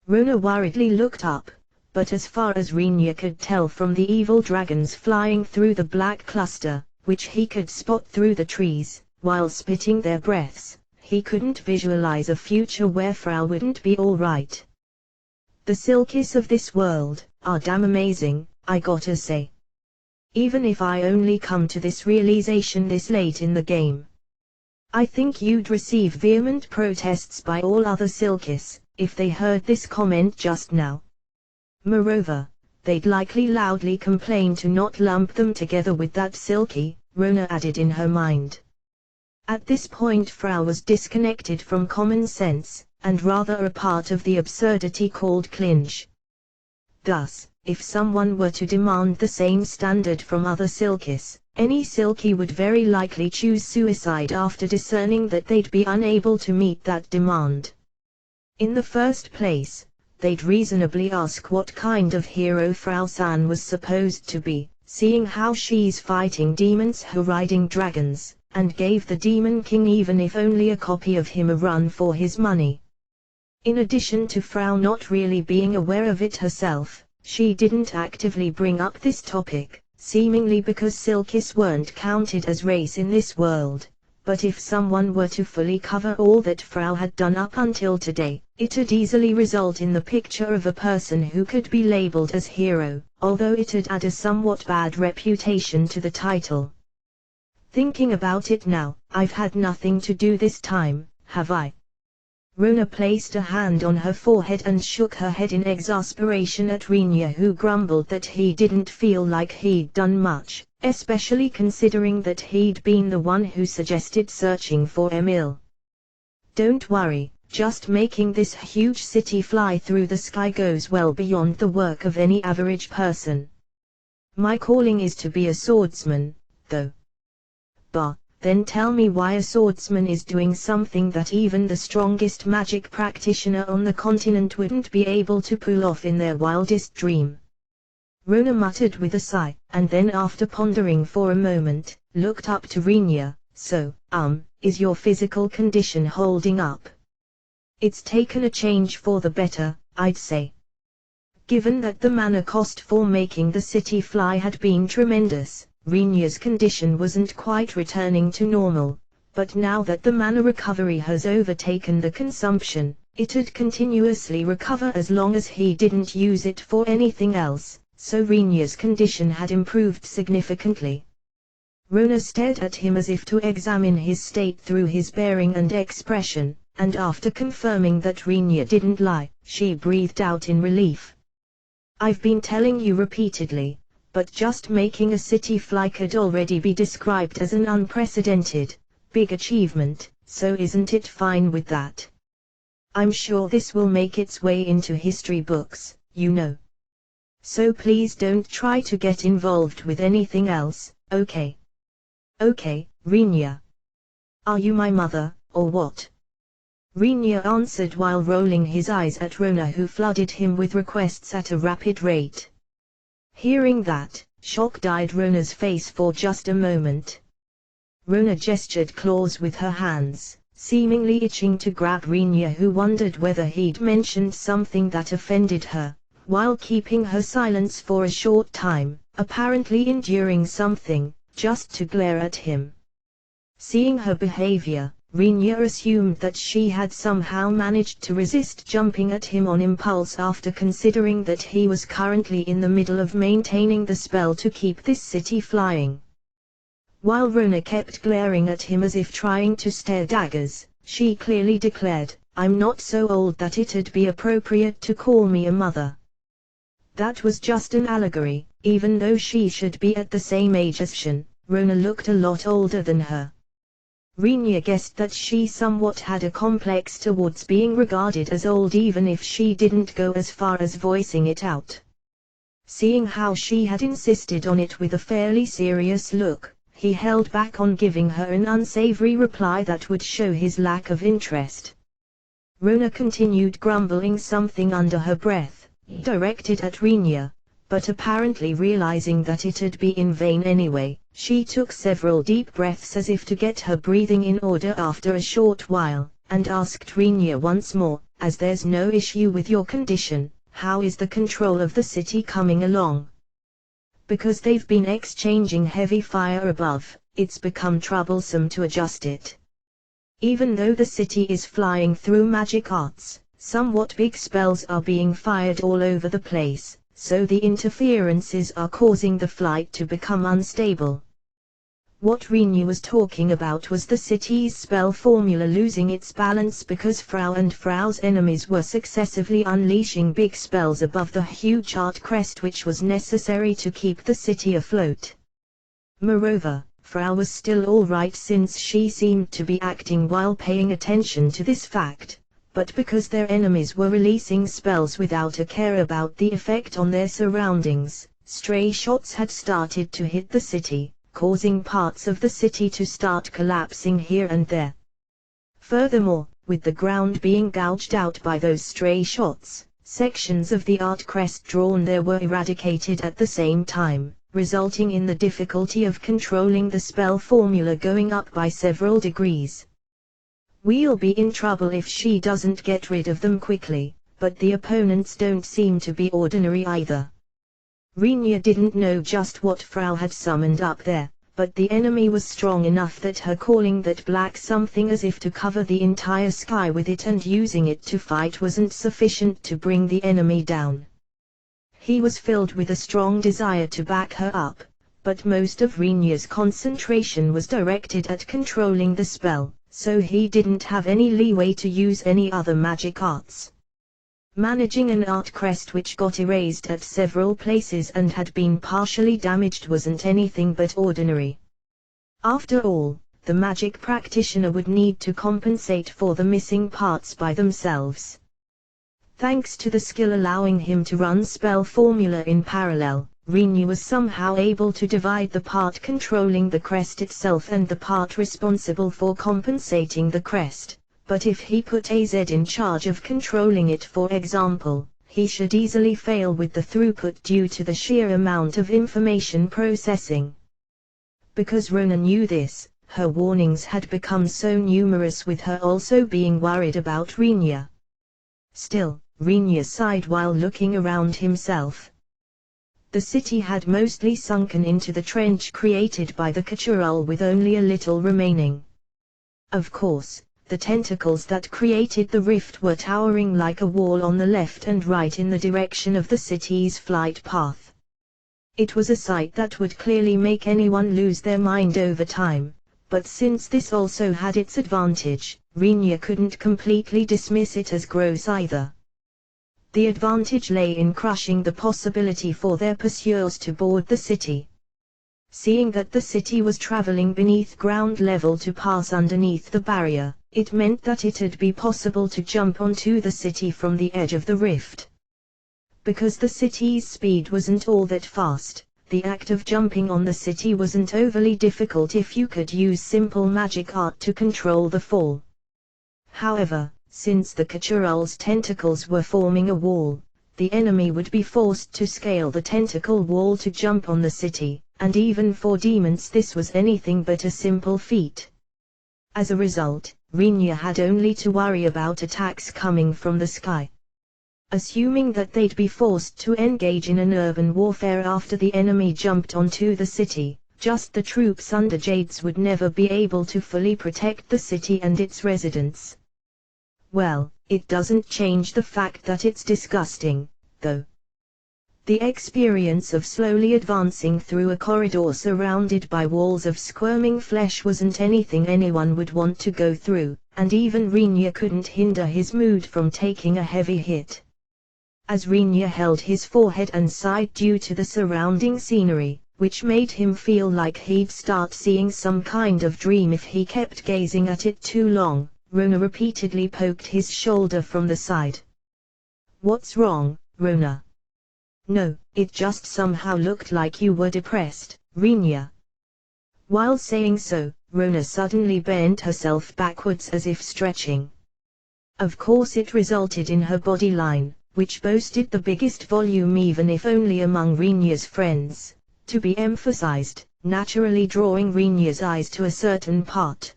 Rona worriedly looked up, but as far as Rinya could tell from the evil dragons flying through the black cluster, which he could spot through the trees, while spitting their breaths, he couldn't visualize a future where Frau wouldn't be all right. The silkies of this world are damn amazing, I gotta say. Even if I only come to this realization this late in the game. I think you'd receive vehement protests by all other silkies, if they heard this comment just now. Moreover, they'd likely loudly complain to not lump them together with that silky, Rona added in her mind. At this point Frau was disconnected from common sense, and rather a part of the absurdity called clinch. Thus, if someone were to demand the same standard from other silkies, any silky would very likely choose suicide after discerning that they'd be unable to meet that demand. In the first place, they'd reasonably ask what kind of hero Frau-san was supposed to be, seeing how she's fighting demons who riding dragons, and gave the Demon King even if only a copy of him a run for his money. In addition to Frau not really being aware of it herself, she didn't actively bring up this topic, seemingly because silkies weren't counted as race in this world. But if someone were to fully cover all that Frau had done up until today, it'd easily result in the picture of a person who could be labeled as hero, although it'd add a somewhat bad reputation to the title. Thinking about it now, I've had nothing to do this time, have I? Rona placed a hand on her forehead and shook her head in exasperation at Rinya, who grumbled that he didn't feel like he'd done much, especially considering that he'd been the one who suggested searching for Emil. Don't worry, just making this huge city fly through the sky goes well beyond the work of any average person. My calling is to be a swordsman, though. Bah, then tell me why a swordsman is doing something that even the strongest magic practitioner on the continent wouldn't be able to pull off in their wildest dream. Rona muttered with a sigh, and then after pondering for a moment, looked up to Rinya. So, is your physical condition holding up? It's taken a change for the better, I'd say. Given that the mana cost for making the city fly had been tremendous, Rinya's condition wasn't quite returning to normal, but now that the mana recovery has overtaken the consumption, it'd continuously recover as long as he didn't use it for anything else, so Rinya's condition had improved significantly. Rona stared at him as if to examine his state through his bearing and expression, and after confirming that Rinya didn't lie, she breathed out in relief. I've been telling you repeatedly, but just making a city fly could already be described as an unprecedented, big achievement, so isn't it fine with that? I'm sure this will make its way into history books, you know. So please don't try to get involved with anything else, okay? Okay, Rinya. Are you my mother, or what? Rinya answered while rolling his eyes at Rona, who flooded him with requests at a rapid rate. Hearing that, shock dyed Rona's face for just a moment. Rona gestured claws with her hands, seemingly itching to grab Rinya, who wondered whether he'd mentioned something that offended her, while keeping her silence for a short time, apparently enduring something, just to glare at him. Seeing her behavior, Rinya assumed that she had somehow managed to resist jumping at him on impulse after considering that he was currently in the middle of maintaining the spell to keep this city flying. While Rona kept glaring at him as if trying to stare daggers, she clearly declared, I'm not so old that it'd be appropriate to call me a mother. That was just an allegory, even though she should be at the same age as Shin. Rona looked a lot older than her. Rinya guessed that she somewhat had a complex towards being regarded as old even if she didn't go as far as voicing it out. Seeing how she had insisted on it with a fairly serious look, he held back on giving her an unsavory reply that would show his lack of interest. Rona continued grumbling something under her breath, directed at Rinya, but apparently realizing that it'd be in vain anyway, she took several deep breaths as if to get her breathing in order after a short while, and asked Rinya once more, "As there's no issue with your condition, how is the control of the city coming along?" "Because they've been exchanging heavy fire above, it's become troublesome to adjust it. Even though the city is flying through magic arts, somewhat big spells are being fired all over the place, so the interferences are causing the flight to become unstable." What Rinya was talking about was the city's spell formula losing its balance because Frau and Frau's enemies were successively unleashing big spells above the huge art crest which was necessary to keep the city afloat. Moreover, Frau was still alright since she seemed to be acting while paying attention to this fact, but because their enemies were releasing spells without a care about the effect on their surroundings, stray shots had started to hit the city, causing parts of the city to start collapsing here and there. Furthermore, with the ground being gouged out by those stray shots, sections of the art crest drawn there were eradicated at the same time, resulting in the difficulty of controlling the spell formula going up by several degrees. "We'll be in trouble if she doesn't get rid of them quickly, but the opponents don't seem to be ordinary either." Rinya didn't know just what Frau had summoned up there, but the enemy was strong enough that her calling that black something as if to cover the entire sky with it and using it to fight wasn't sufficient to bring the enemy down. He was filled with a strong desire to back her up, but most of Rinya's concentration was directed at controlling the spell, so he didn't have any leeway to use any other magic arts. Managing an art crest which got erased at several places and had been partially damaged wasn't anything but ordinary. After all, the magic practitioner would need to compensate for the missing parts by themselves. Thanks to the skill allowing him to run spell formula in parallel, Rinya was somehow able to divide the part controlling the crest itself and the part responsible for compensating the crest. But if he put AZ in charge of controlling it, for example, he should easily fail with the throughput due to the sheer amount of information processing. Because Rona knew this, her warnings had become so numerous, with her also being worried about Rinya. Still, Rinya sighed while looking around himself. The city had mostly sunken into the trench created by the Kachural, with only a little remaining. Of course, the tentacles that created the rift were towering like a wall on the left and right in the direction of the city's flight path. It was a sight that would clearly make anyone lose their mind over time, but since this also had its advantage, Rinya couldn't completely dismiss it as gross either. The advantage lay in crushing the possibility for their pursuers to board the city. Seeing that the city was traveling beneath ground level to pass underneath the barrier, it meant that it'd be possible to jump onto the city from the edge of the rift. Because the city's speed wasn't all that fast, the act of jumping on the city wasn't overly difficult if you could use simple magic art to control the fall. However, since the Kachural's tentacles were forming a wall, the enemy would be forced to scale the tentacle wall to jump on the city, and even for demons this was anything but a simple feat. As a result, Rinya had only to worry about attacks coming from the sky. Assuming that they'd be forced to engage in an urban warfare after the enemy jumped onto the city, just the troops under Jades would never be able to fully protect the city and its residents. Well, it doesn't change the fact that it's disgusting, though. The experience of slowly advancing through a corridor surrounded by walls of squirming flesh wasn't anything anyone would want to go through, and even Rinya couldn't hinder his mood from taking a heavy hit. As Rinya held his forehead and sighed due to the surrounding scenery, which made him feel like he'd start seeing some kind of dream if he kept gazing at it too long. Rona repeatedly poked his shoulder from the side. "What's wrong, Rona?" "No, it just somehow looked like you were depressed, Rinya." While saying so, Rona suddenly bent herself backwards as if stretching. Of course it resulted in her body line, which boasted the biggest volume even if only among Rinya's friends, to be emphasized, naturally drawing Rinya's eyes to a certain part.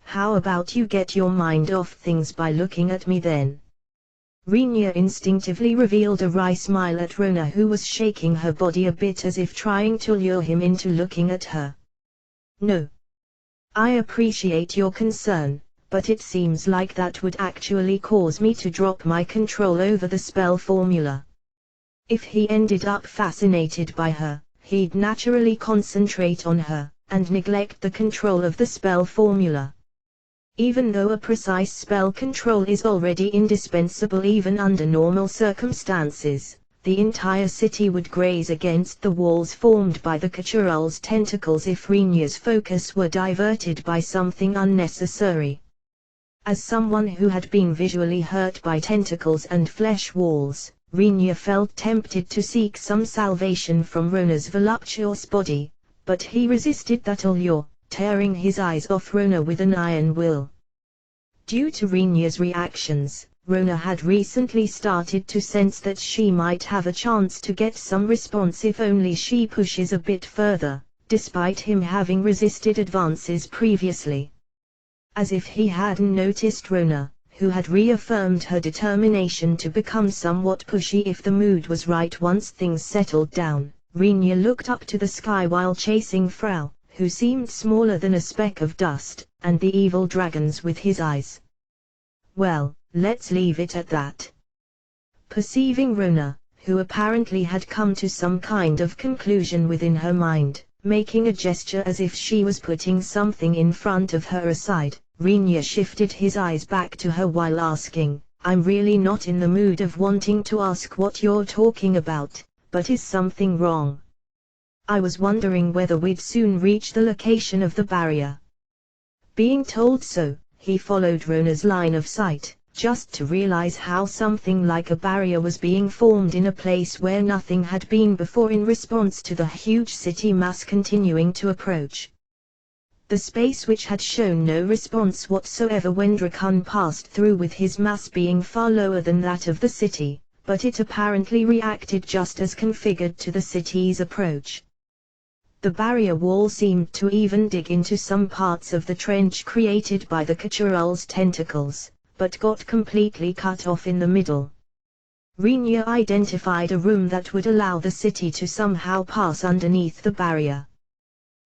"How about you get your mind off things by looking at me then?" Rinya instinctively revealed a wry smile at Rona, who was shaking her body a bit as if trying to lure him into looking at her. "No. I appreciate your concern, but it seems like that would actually cause me to drop my control over the spell formula." If he ended up fascinated by her, he'd naturally concentrate on her, and neglect the control of the spell formula. Even though a precise spell control is already indispensable even under normal circumstances, the entire city would graze against the walls formed by the Kachural's tentacles if Rinya's focus were diverted by something unnecessary. As someone who had been visually hurt by tentacles and flesh walls, Rinya felt tempted to seek some salvation from Rona's voluptuous body, but he resisted that allure, tearing his eyes off Rona with an iron will. Due to Rinya's reactions, Rona had recently started to sense that she might have a chance to get some response if only she pushes a bit further, despite him having resisted advances previously. As if he hadn't noticed, Rona, who had reaffirmed her determination to become somewhat pushy if the mood was right once things settled down, Rinya looked up to the sky while chasing Frau, who seemed smaller than a speck of dust, and the evil dragons with his eyes. "Well, let's leave it at that." Perceiving Rona, who apparently had come to some kind of conclusion within her mind, making a gesture as if she was putting something in front of her aside, Rinya shifted his eyes back to her while asking, "I'm really not in the mood of wanting to ask what you're talking about, but is something wrong? I was wondering whether we'd soon reach the location of the barrier." Being told so, he followed Rona's line of sight, just to realize how something like a barrier was being formed in a place where nothing had been before in response to the huge city mass continuing to approach. The space which had shown no response whatsoever when Drakan passed through with his mass being far lower than that of the city, but it apparently reacted just as configured to the city's approach. The barrier wall seemed to even dig into some parts of the trench created by the Kachural's tentacles, but got completely cut off in the middle. Rinya identified a room that would allow the city to somehow pass underneath the barrier.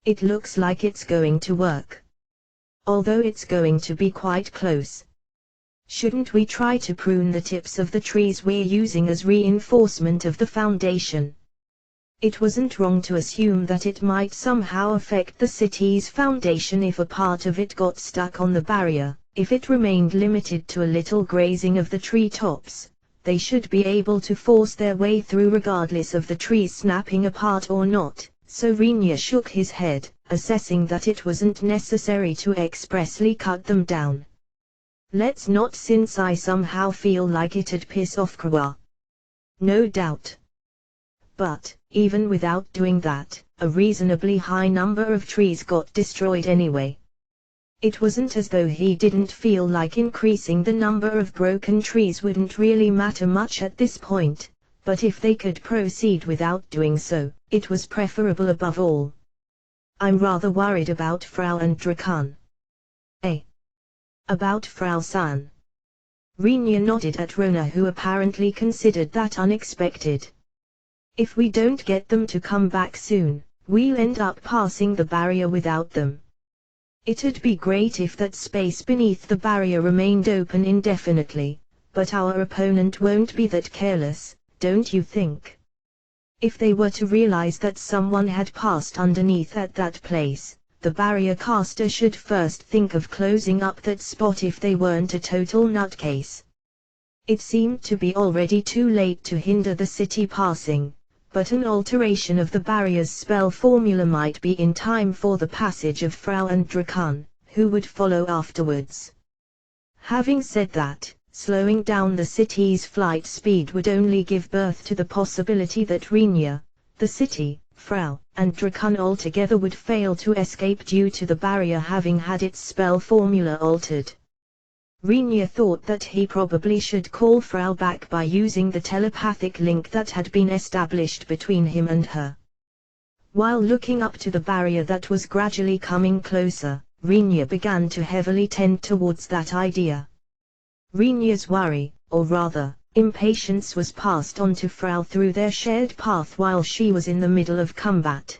"It looks like it's going to work. Although it's going to be quite close. Shouldn't we try to prune the tips of the trees we're using as reinforcement of the foundation?" It wasn't wrong to assume that it might somehow affect the city's foundation if a part of it got stuck on the barrier. If it remained limited to a little grazing of the tree tops, they should be able to force their way through regardless of the trees snapping apart or not. So Rinya shook his head, assessing that it wasn't necessary to expressly cut them down. "Let's not, since I somehow feel like it'd piss off Kawa." "No doubt. But, even without doing that, a reasonably high number of trees got destroyed anyway." It wasn't as though he didn't feel like increasing the number of broken trees wouldn't really matter much at this point, but if they could proceed without doing so, it was preferable above all. "I'm rather worried about Frau and Drakan." "Eh? About Frau-san?" Rinya nodded at Rona, who apparently considered that unexpected. "If we don't get them to come back soon, we'll end up passing the barrier without them. It'd be great if that space beneath the barrier remained open indefinitely, but our opponent won't be that careless, don't you think? If they were to realize that someone had passed underneath at that place, the barrier caster should first think of closing up that spot if they weren't a total nutcase." It seemed to be already too late to hinder the city passing, but an alteration of the barrier's spell formula might be in time for the passage of Frau and Drakon, who would follow afterwards. Having said that, slowing down the city's flight speed would only give birth to the possibility that Renia, the city, Frau, and Drakon altogether would fail to escape due to the barrier having had its spell formula altered. Renia thought that he probably should call Frau back by using the telepathic link that had been established between him and her. While looking up to the barrier that was gradually coming closer, Renia began to heavily tend towards that idea. Renia's worry, or rather, impatience was passed on to Frau through their shared path while she was in the middle of combat.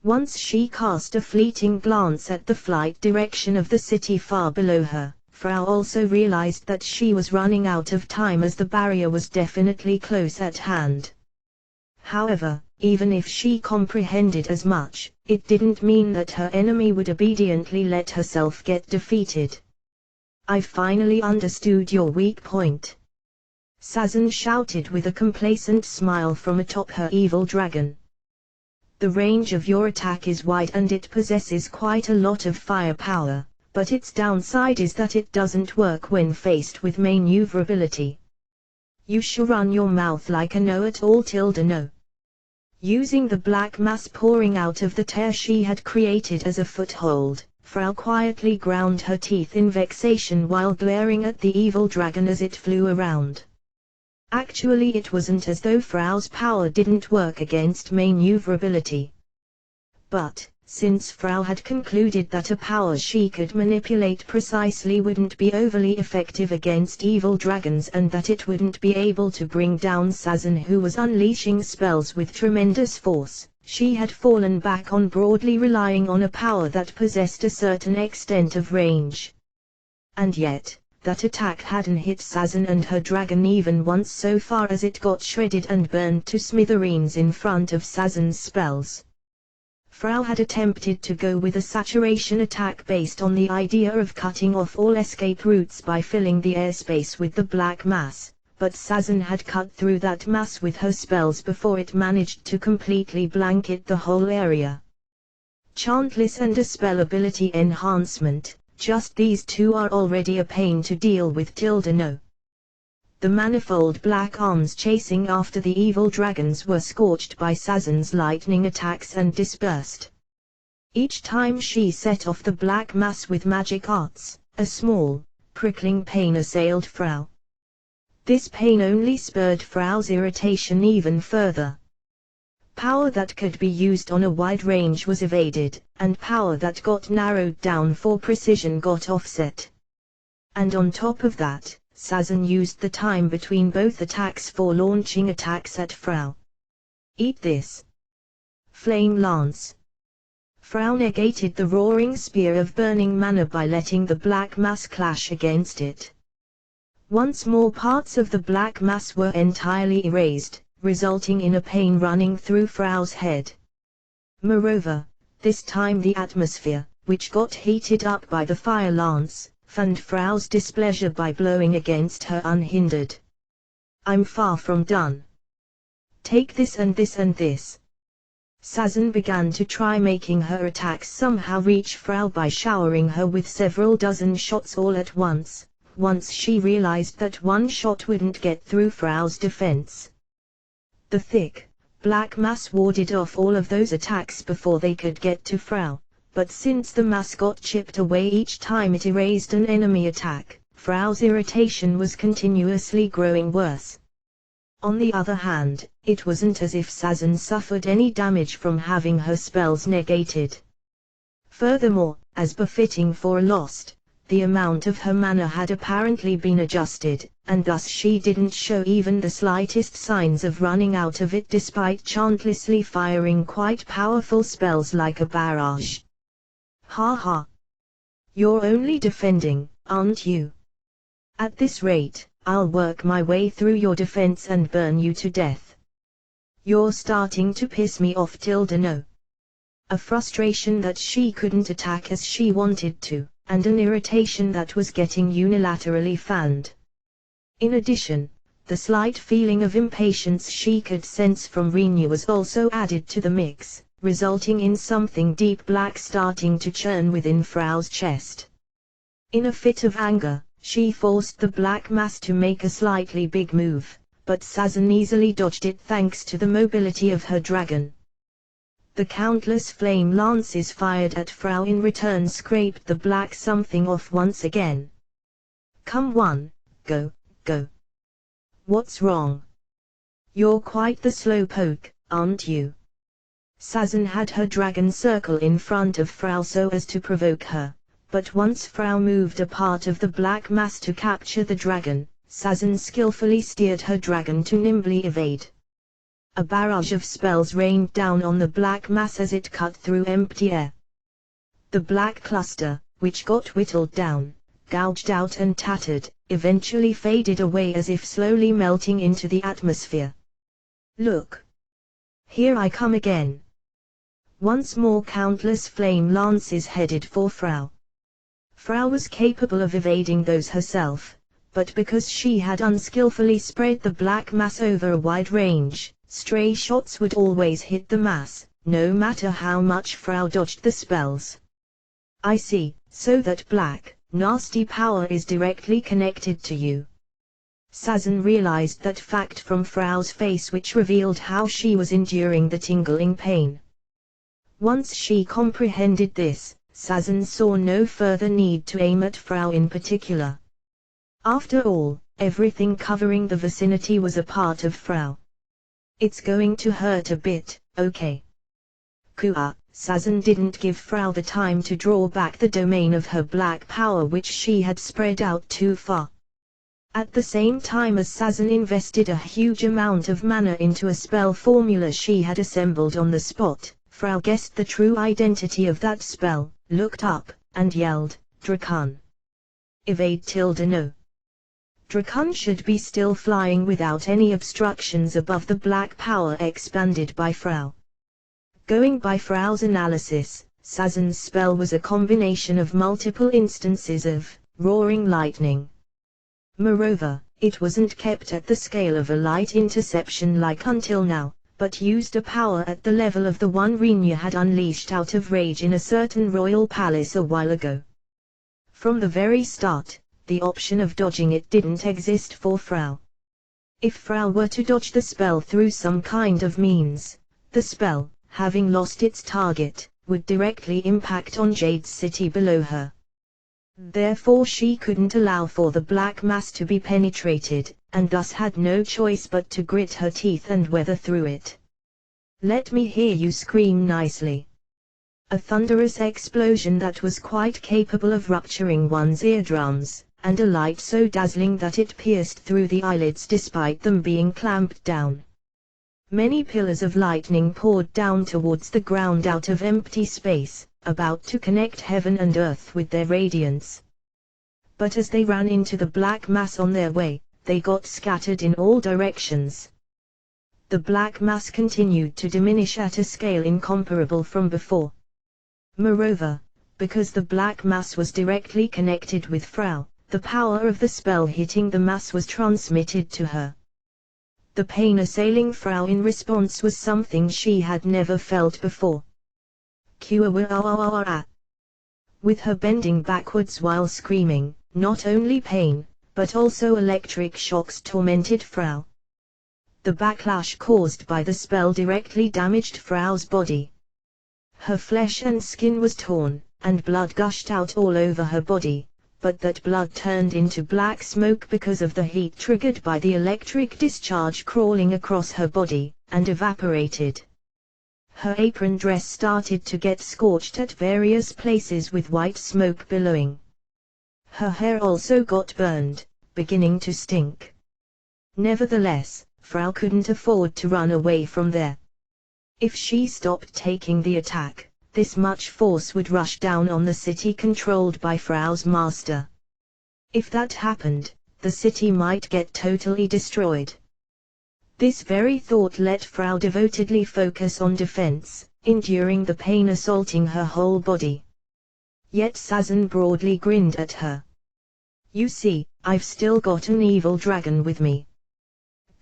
Once she cast a fleeting glance at the flight direction of the city far below her, Frau also realized that she was running out of time as the barrier was definitely close at hand. However, even if she comprehended as much, it didn't mean that her enemy would obediently let herself get defeated. "I finally understood your weak point," Sazan shouted with a complacent smile from atop her evil dragon. "The range of your attack is wide and it possesses quite a lot of firepower, but its downside is that it doesn't work when faced with maneuverability. You sure run your mouth like a know-it-all no." Using the black mass pouring out of the tear she had created as a foothold, Frau quietly ground her teeth in vexation while glaring at the evil dragon as it flew around. Actually, it wasn't as though Frau's power didn't work against maneuverability. But, since Frau had concluded that a power she could manipulate precisely wouldn't be overly effective against evil dragons and that it wouldn't be able to bring down Sazan, who was unleashing spells with tremendous force, she had fallen back on broadly relying on a power that possessed a certain extent of range. And yet, that attack hadn't hit Sazan and her dragon even once so far as it got shredded and burned to smithereens in front of Sazan's spells. Frau had attempted to go with a saturation attack based on the idea of cutting off all escape routes by filling the airspace with the black mass, but Sazan had cut through that mass with her spells before it managed to completely blanket the whole area. Chantless and a spell ability enhancement, just these two are already a pain to deal with no. The manifold black arms chasing after the evil dragons were scorched by Sazan's lightning attacks and dispersed. Each time she set off the black mass with magic arts, a small, prickling pain assailed Frau. This pain only spurred Frau's irritation even further. Power that could be used on a wide range was evaded, and power that got narrowed down for precision got offset. And on top of that, Sazan used the time between both attacks for launching attacks at Frau. "Eat this. Flame Lance." Frau negated the roaring spear of burning mana by letting the black mass clash against it. Once more parts of the black mass were entirely erased, resulting in a pain running through Frau's head. Moreover, this time the atmosphere, which got heated up by the fire lance, fanned Frau's displeasure by blowing against her unhindered. "I'm far from done. Take this and this and this." Sazan began to try making her attacks somehow reach Frau by showering her with several dozen shots all at once she realized that one shot wouldn't get through Frau's defense. The thick, black mass warded off all of those attacks before they could get to Frau. But since the mass got chipped away each time it erased an enemy attack, Frau's irritation was continuously growing worse. On the other hand, it wasn't as if Sazan suffered any damage from having her spells negated. Furthermore, as befitting for a lost, the amount of her mana had apparently been adjusted, and thus she didn't show even the slightest signs of running out of it despite chantlessly firing quite powerful spells like a barrage. "Ha ha. You're only defending, aren't you? At this rate, I'll work my way through your defense and burn you to death. You're starting to piss me off no." A frustration that she couldn't attack as she wanted to, and an irritation that was getting unilaterally fanned. In addition, the slight feeling of impatience she could sense from Renu was also added to the mix, resulting in something deep black starting to churn within Frau's chest. In a fit of anger, she forced the black mass to make a slightly big move, but Sazan easily dodged it thanks to the mobility of her dragon. The countless flame lances fired at Frau in return scraped the black something off once again. "Come on, go, go. What's wrong? You're quite the slowpoke, aren't you?" Sazan had her dragon circle in front of Frau so as to provoke her, but once Frau moved a part of the black mass to capture the dragon, Sazan skillfully steered her dragon to nimbly evade. A barrage of spells rained down on the black mass as it cut through empty air. The black cluster, which got whittled down, gouged out and tattered, eventually faded away as if slowly melting into the atmosphere. "Look! Here I come again!" Once more countless flame lances headed for Frau. Frau was capable of evading those herself, but because she had unskillfully spread the black mass over a wide range, stray shots would always hit the mass, no matter how much Frau dodged the spells. "I see, so that black, nasty power is directly connected to you." Sazan realized that fact from Frau's face, which revealed how she was enduring the tingling pain. Once she comprehended this, Sazan saw no further need to aim at Frau in particular. After all, everything covering the vicinity was a part of Frau. "It's going to hurt a bit, okay?" Kua, Sazan didn't give Frau the time to draw back the domain of her black power, which she had spread out too far. At the same time as Sazan invested a huge amount of mana into a spell formula she had assembled on the spot, Frau guessed the true identity of that spell, looked up, and yelled, "Drakan! Evade no!" Drakan should be still flying without any obstructions above the black power expanded by Frau. Going by Frau's analysis, Sazan's spell was a combination of multiple instances of roaring lightning. Moreover, it wasn't kept at the scale of a light interception like until now, but used a power at the level of the one Renu had unleashed out of rage in a certain royal palace a while ago. From the very start, the option of dodging it didn't exist for Frau. If Frau were to dodge the spell through some kind of means, the spell, having lost its target, would directly impact on Jade's city below her. Therefore she couldn't allow for the black mass to be penetrated, and thus had no choice but to grit her teeth and weather through it. "Let me hear you scream nicely." A thunderous explosion that was quite capable of rupturing one's eardrums, and a light so dazzling that it pierced through the eyelids despite them being clamped down. Many pillars of lightning poured down towards the ground out of empty space, about to connect heaven and earth with their radiance. But as they ran into the black mass on their way, they got scattered in all directions. The black mass continued to diminish at a scale incomparable from before. Moreover, because the black mass was directly connected with Frau, the power of the spell hitting the mass was transmitted to her. The pain assailing Frau in response was something she had never felt before. With her bending backwards while screaming, not only pain, but also electric shocks tormented Frau. The backlash caused by the spell directly damaged Frau's body. Her flesh and skin was torn, and blood gushed out all over her body, but that blood turned into black smoke because of the heat triggered by the electric discharge crawling across her body, and evaporated. Her apron dress started to get scorched at various places with white smoke billowing. Her hair also got burned, beginning to stink. Nevertheless, Frau couldn't afford to run away from there. If she stopped taking the attack, this much force would rush down on the city controlled by Frau's master. If that happened, the city might get totally destroyed. This very thought let Frau devotedly focus on defense, enduring the pain assaulting her whole body. Yet Sazan broadly grinned at her. "You see, I've still got an evil dragon with me.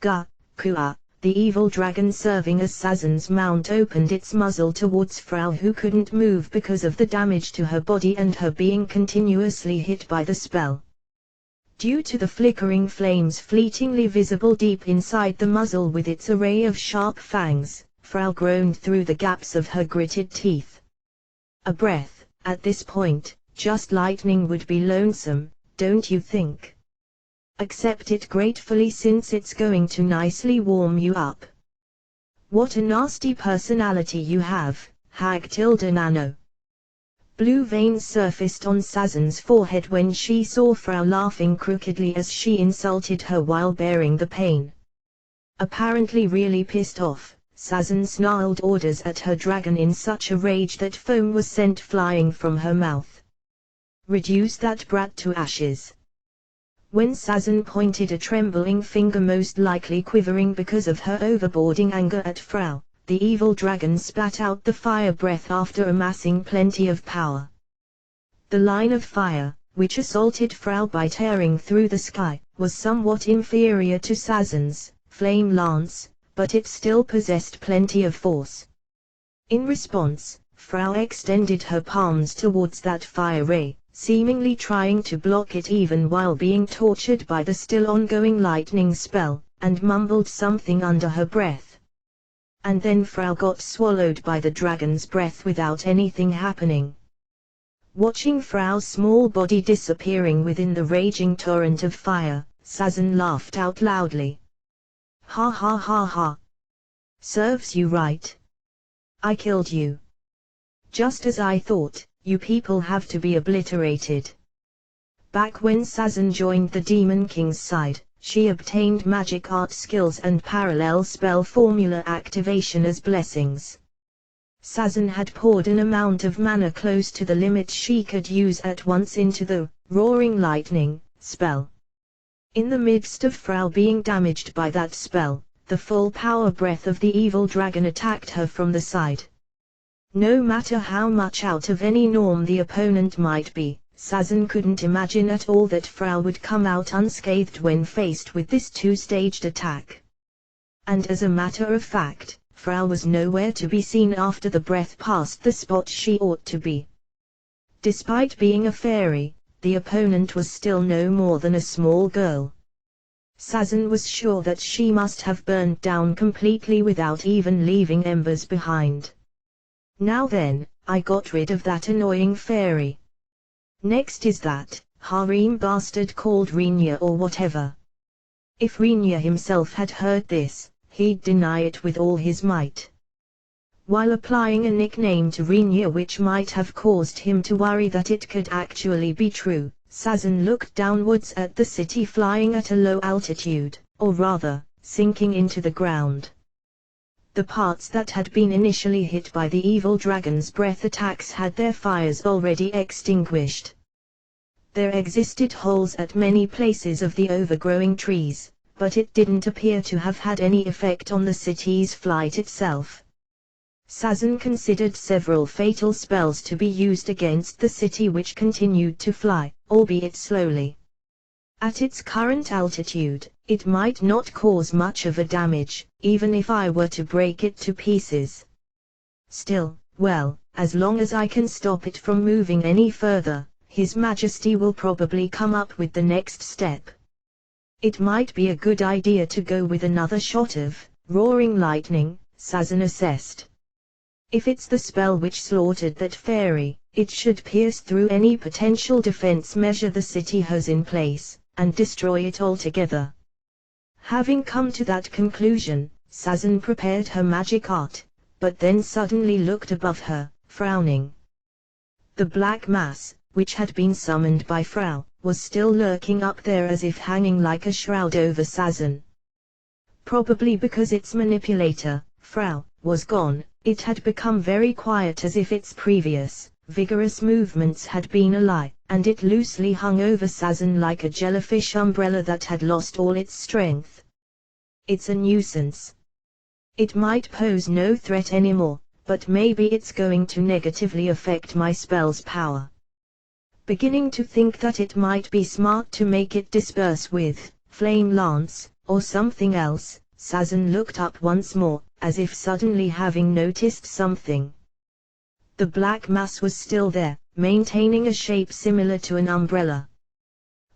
Ga, Kua, the evil dragon serving as Sazan's mount opened its muzzle towards Frau, who couldn't move because of the damage to her body and her being continuously hit by the spell. Due to the flickering flames fleetingly visible deep inside the muzzle with its array of sharp fangs, Frau groaned through the gaps of her gritted teeth. A breath, at this point, just lightning would be lonesome, don't you think? Accept it gratefully since it's going to nicely warm you up. What a nasty personality you have, hag tilde nano. Blue veins surfaced on Sazan's forehead when she saw Frau laughing crookedly as she insulted her while bearing the pain. Apparently really pissed off, Sazan snarled orders at her dragon in such a rage that foam was sent flying from her mouth. Reduce that brat to ashes. When Sazan pointed a trembling finger, most likely quivering because of her overboarding anger at Frau, the evil dragon spat out the fire breath after amassing plenty of power. The line of fire, which assaulted Frau by tearing through the sky, was somewhat inferior to Sazan's flame lance, but it still possessed plenty of force. In response, Frau extended her palms towards that fire ray, seemingly trying to block it even while being tortured by the still ongoing lightning spell, and mumbled something under her breath. And then Frau got swallowed by the dragon's breath without anything happening. Watching Frau's small body disappearing within the raging torrent of fire, Sazan laughed out loudly. Ha ha ha ha. Serves you right. I killed you. Just as I thought. You people have to be obliterated. Back when Sazan joined the Demon King's side, she obtained magic art skills and parallel spell formula activation as blessings. Sazan had poured an amount of mana close to the limit she could use at once into the Roaring Lightning spell. In the midst of Frau being damaged by that spell, the full power breath of the evil dragon attacked her from the side. No matter how much out of any norm the opponent might be, Sazan couldn't imagine at all that Frau would come out unscathed when faced with this two-staged attack. And as a matter of fact, Frau was nowhere to be seen after the breath passed the spot she ought to be. Despite being a fairy, the opponent was still no more than a small girl. Sazan was sure that she must have burned down completely without even leaving embers behind. Now then, I got rid of that annoying fairy. Next is that harem bastard called Rinya or whatever. If Rinya himself had heard this, he'd deny it with all his might. While applying a nickname to Rinya which might have caused him to worry that it could actually be true, Sazan looked downwards at the city flying at a low altitude, or rather, sinking into the ground. The parts that had been initially hit by the evil dragon's breath attacks had their fires already extinguished. There existed holes at many places of the overgrowing trees, but it didn't appear to have had any effect on the city's flight itself. Sazan considered several fatal spells to be used against the city which continued to fly, albeit slowly. At its current altitude, it might not cause much of a damage, even if I were to break it to pieces. Still, well, as long as I can stop it from moving any further, His Majesty will probably come up with the next step. It might be a good idea to go with another shot of Roaring Lightning, Sazan assessed. If it's the spell which slaughtered that fairy, it should pierce through any potential defense measure the city has in place, and destroy it altogether. Having come to that conclusion, Sazan prepared her magic art, but then suddenly looked above her, frowning. The black mass, which had been summoned by Frau, was still lurking up there as if hanging like a shroud over Sazan. Probably because its manipulator, Frau, was gone, it had become very quiet as if its previous, vigorous movements had been a lie, and it loosely hung over Sazan like a jellyfish umbrella that had lost all its strength. It's a nuisance. It might pose no threat anymore, but maybe it's going to negatively affect my spell's power. Beginning to think that it might be smart to make it disperse with Flame Lance, or something else. Sazan looked up once more, as if suddenly having noticed something. The black mass was still there, maintaining a shape similar to an umbrella.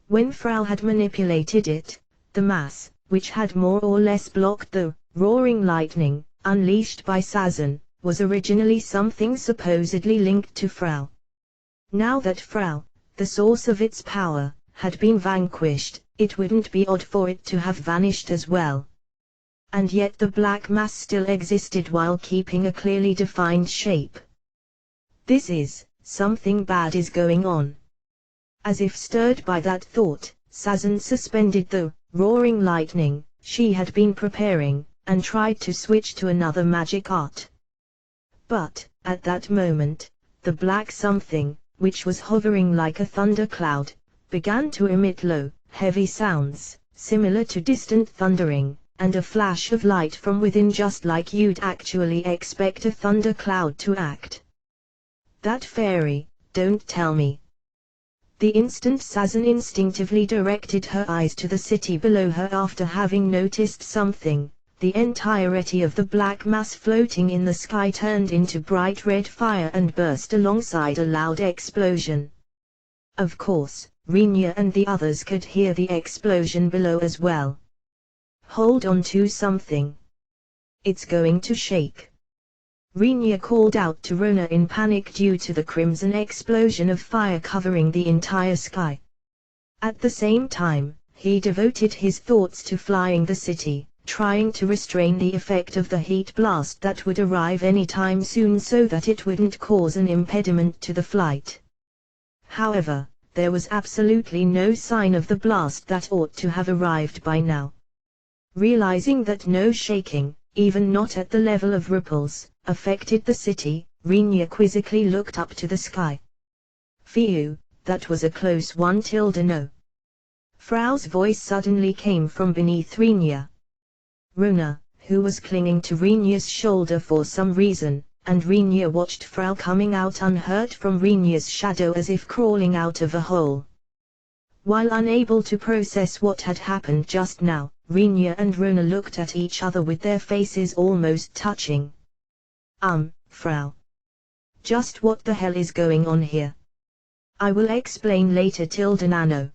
When Frau had manipulated it, the mass, which had more or less blocked the roaring lightning unleashed by Sazan, was originally something supposedly linked to Frau. Now that Frau, the source of its power, had been vanquished, it wouldn't be odd for it to have vanished as well. And yet the black mass still existed while keeping a clearly defined shape. Something bad is going on. As if stirred by that thought, Sazan suspended the roaring lightning she had been preparing, and tried to switch to another magic art. But, at that moment, the black something, which was hovering like a thundercloud, began to emit low, heavy sounds, similar to distant thundering, and a flash of light from within, just like you'd actually expect a thundercloud to act. That fairy, don't tell me. The instant Sazan instinctively directed her eyes to the city below her after having noticed something, the entirety of the black mass floating in the sky turned into bright red fire and burst alongside a loud explosion. Of course, Rinya and the others could hear the explosion below as well. Hold on to something. It's going to shake. Rinya called out to Rona in panic due to the crimson explosion of fire covering the entire sky. At the same time, he devoted his thoughts to flying the city, trying to restrain the effect of the heat blast that would arrive anytime soon so that it wouldn't cause an impediment to the flight. However, there was absolutely no sign of the blast that ought to have arrived by now. Realizing that no shaking, even not at the level of ripples, affected the city, Rinya quizzically looked up to the sky. Phew, that was a close one. No. Frau's voice suddenly came from beneath Rinya. Rona, who was clinging to Rinya's shoulder for some reason, and Rinya watched Frau coming out unhurt from Rinya's shadow as if crawling out of a hole. While unable to process what had happened just now, Rinya and Rona looked at each other with their faces almost touching. Frau. Just what the hell is going on here? I will explain later. Nano.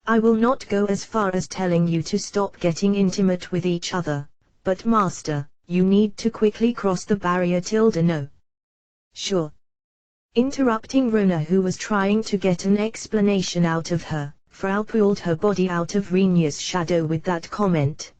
I will not go as far as telling you to stop getting intimate with each other, but master, you need to quickly cross the barrier. No. Sure. Interrupting Rona, who was trying to get an explanation out of her, Frau pulled her body out of Rinya's shadow with that comment.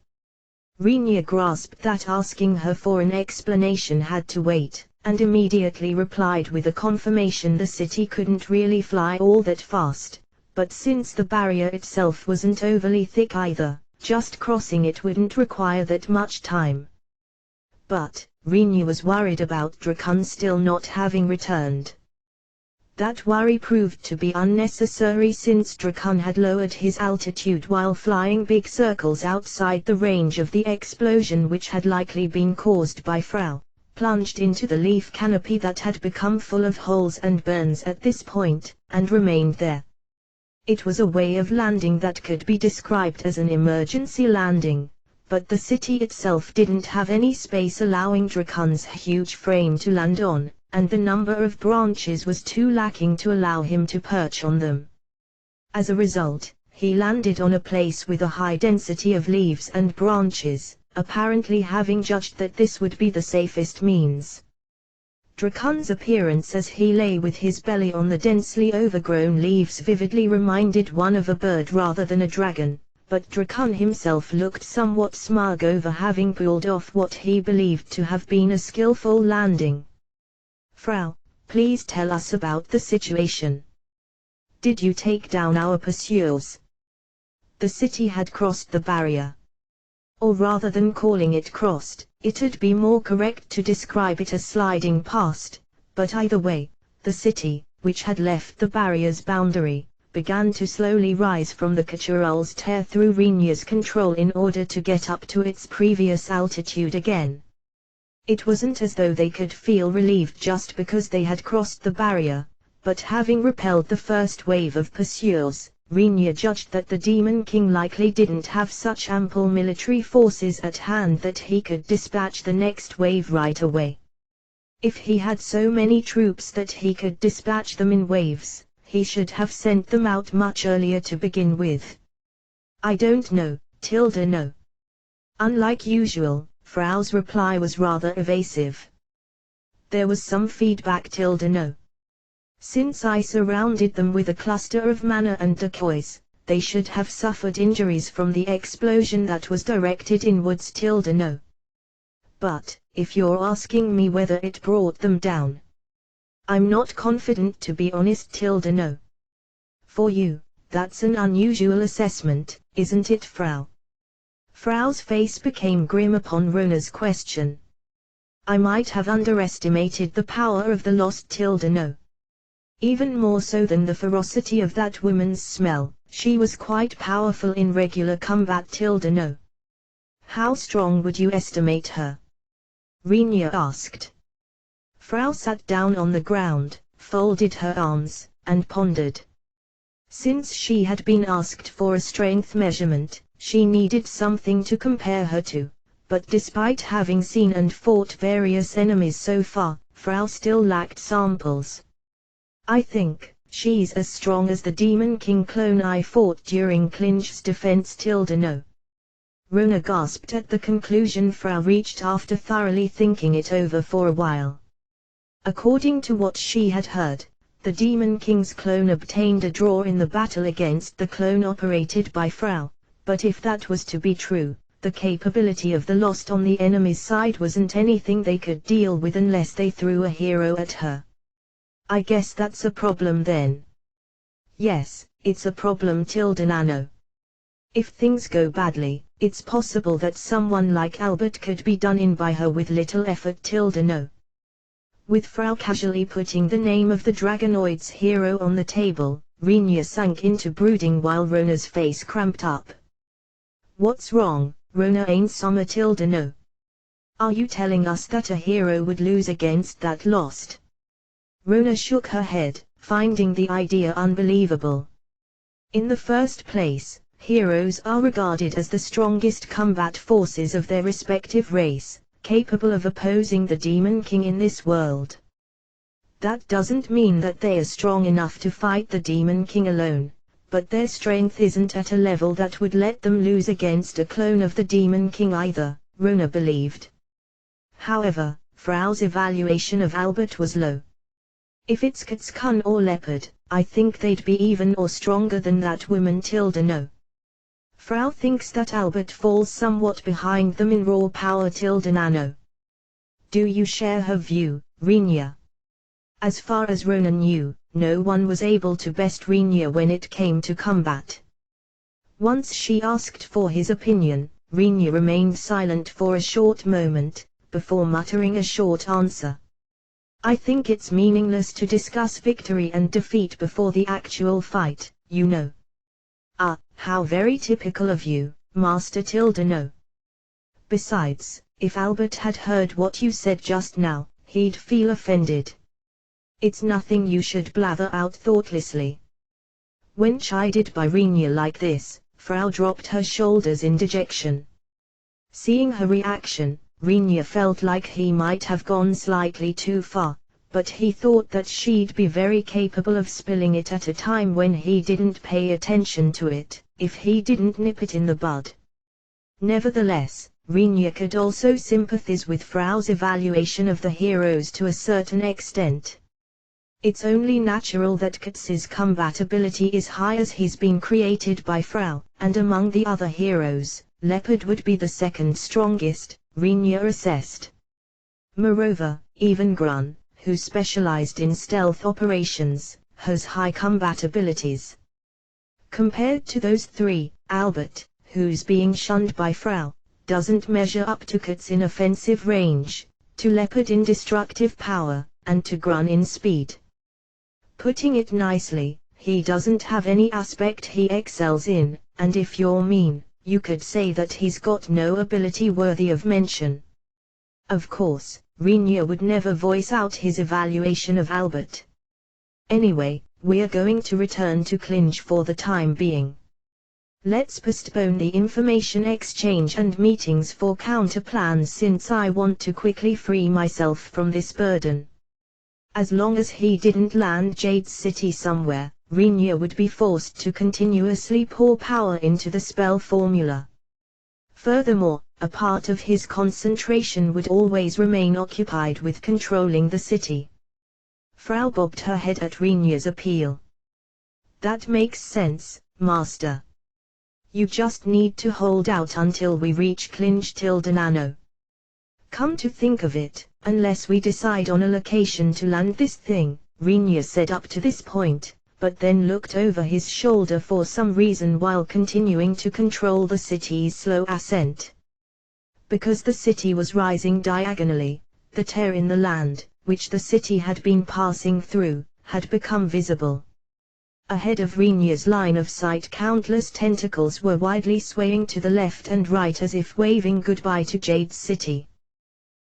Rinya grasped that asking her for an explanation had to wait, and immediately replied with a confirmation the city couldn't really fly all that fast, but since the barrier itself wasn't overly thick either, just crossing it wouldn't require that much time. But, Rinya was worried about Drakan still not having returned. That worry proved to be unnecessary since Drakan had lowered his altitude while flying big circles outside the range of the explosion, which had likely been caused by Frau, plunged into the leaf canopy that had become full of holes and burns at this point, and remained there. It was a way of landing that could be described as an emergency landing, but the city itself didn't have any space allowing Drakan's huge frame to land on, and the number of branches was too lacking to allow him to perch on them. As a result, he landed on a place with a high density of leaves and branches, apparently having judged that this would be the safest means. Drakan's appearance as he lay with his belly on the densely overgrown leaves vividly reminded one of a bird rather than a dragon, but Drakan himself looked somewhat smug over having pulled off what he believed to have been a skillful landing. Frau, please tell us about the situation. Did you take down our pursuers? The city had crossed the barrier. Or rather than calling it crossed, it'd be more correct to describe it as sliding past, but either way, the city, which had left the barrier's boundary, began to slowly rise from the Kachural's tear through Rinya's control in order to get up to its previous altitude again. It wasn't as though they could feel relieved just because they had crossed the barrier, but having repelled the first wave of pursuers, Rinya judged that the Demon King likely didn't have such ample military forces at hand that he could dispatch the next wave right away. If he had so many troops that he could dispatch them in waves, he should have sent them out much earlier to begin with. I don't know, no. Unlike usual, Frau's reply was rather evasive. There was some feedback, no. Since I surrounded them with a cluster of mana and decoys, they should have suffered injuries from the explosion that was directed inwards, no. But, if you're asking me whether it brought them down, I'm not confident, to be honest, no. For you, that's an unusual assessment, isn't it, Frau? Frau's face became grim upon Rona's question. I might have underestimated the power of the lost, no. Even more so than the ferocity of that woman's smell, she was quite powerful in regular combat, no. How strong would you estimate her? Rinya asked. Frau sat down on the ground, folded her arms, and pondered. Since she had been asked for a strength measurement, she needed something to compare her to, but despite having seen and fought various enemies so far, Frau still lacked samples. I think she's as strong as the Demon King clone I fought during Klinch's defense, no. Rona gasped at the conclusion Frau reached after thoroughly thinking it over for a while. According to what she had heard, the Demon King's clone obtained a draw in the battle against the clone operated by Frau, but if that was to be true, the capability of the Lost on the enemy's side wasn't anything they could deal with unless they threw a hero at her. I guess that's a problem then. Yes, it's a problem, nano. If things go badly, it's possible that someone like Albert could be done in by her with little effort, no. With Frau casually putting the name of the Dragonoid's hero on the table, Rinya sank into brooding while Rona's face cramped up. What's wrong, Rona Ainsummer, no. Are you telling us that a hero would lose against that Lost? Rona shook her head, finding the idea unbelievable. In the first place, heroes are regarded as the strongest combat forces of their respective race, capable of opposing the Demon King in this world. That doesn't mean that they are strong enough to fight the Demon King alone, but their strength isn't at a level that would let them lose against a clone of the Demon King either, Rona believed. However, Frau's evaluation of Albert was low. If it's Katskun or Leopard, I think they'd be even or stronger than that woman, no. Frau thinks that Albert falls somewhat behind them in raw power, nano. Do you share her view, Rinya? As far as Rona knew, no one was able to best Rinya when it came to combat. Once she asked for his opinion, Rinya remained silent for a short moment, before muttering a short answer. I think it's meaningless to discuss victory and defeat before the actual fight, you know. Ah, how very typical of you, Master no. Besides, if Albert had heard what you said just now, he'd feel offended. It's nothing you should blather out thoughtlessly. When chided by Rinya like this, Frau dropped her shoulders in dejection. Seeing her reaction, Rinya felt like he might have gone slightly too far, but he thought that she'd be very capable of spilling it at a time when he didn't pay attention to it, if he didn't nip it in the bud. Nevertheless, Rinya could also sympathize with Frau's evaluation of the heroes to a certain extent. It's only natural that Katz's combat ability is high as he's been created by Frau, and among the other heroes, Leopard would be the second strongest, Rinya assessed. Moreover, even Grun, who specialized in stealth operations, has high combat abilities. Compared to those three, Albert, who's being shunned by Frau, doesn't measure up to Katz in offensive range, to Leopard in destructive power, and to Grun in speed. Putting it nicely, he doesn't have any aspect he excels in, and if you're mean, you could say that he's got no ability worthy of mention. Of course, Rinya would never voice out his evaluation of Albert. Anyway, we're going to return to Clinch for the time being. Let's postpone the information exchange and meetings for counter plans since I want to quickly free myself from this burden. As long as he didn't land Jade's city somewhere, Rinya would be forced to continuously pour power into the spell formula. Furthermore, a part of his concentration would always remain occupied with controlling the city. Frau bobbed her head at Rinya's appeal. That makes sense, Master. You just need to hold out until we reach Clinch-Nano. Come to think of it, unless we decide on a location to land this thing, Rinya said up to this point, but then looked over his shoulder for some reason while continuing to control the city's slow ascent. Because the city was rising diagonally, the tear in the land, which the city had been passing through, had become visible. Ahead of Rinya's line of sight, countless tentacles were widely swaying to the left and right as if waving goodbye to Jade's city.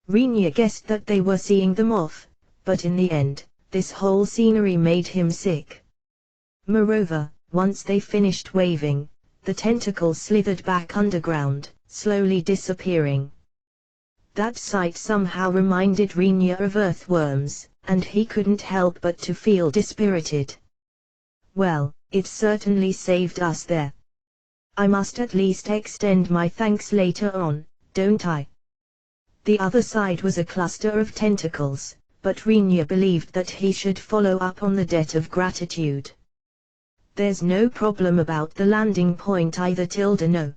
Rinya guessed that they were seeing them off, but in the end, this whole scenery made him sick. Moreover, once they finished waving, the tentacles slithered back underground, slowly disappearing. That sight somehow reminded Rinya of earthworms, and he couldn't help but to feel dispirited. Well, it certainly saved us there. I must at least extend my thanks later on, don't I? The other side was a cluster of tentacles, but Rinya believed that he should follow up on the debt of gratitude. There's no problem about the landing point either. No.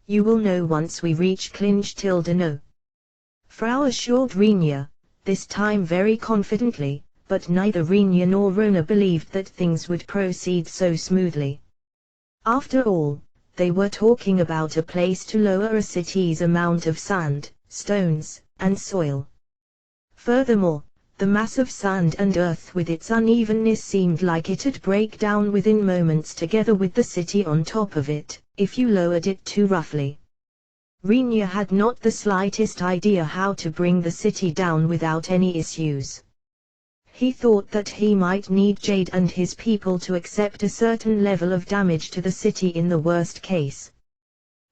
You will know once we reach Clinch-No. Frau assured Rinya, this time very confidently, but neither Rinya nor Rona believed that things would proceed so smoothly. After all, they were talking about a place to lower a city's amount of sand, stones, and soil. Furthermore, the mass of sand and earth with its unevenness seemed like it'd break down within moments together with the city on top of it, if you lowered it too roughly. Rinya had not the slightest idea how to bring the city down without any issues. He thought that he might need Jade and his people to accept a certain level of damage to the city in the worst case.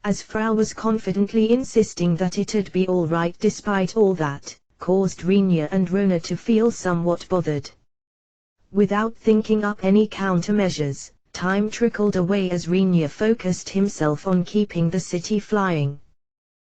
As Frau was confidently insisting that it'd be all right despite all that, caused Rinya and Rona to feel somewhat bothered. Without thinking up any countermeasures, time trickled away as Rinya focused himself on keeping the city flying.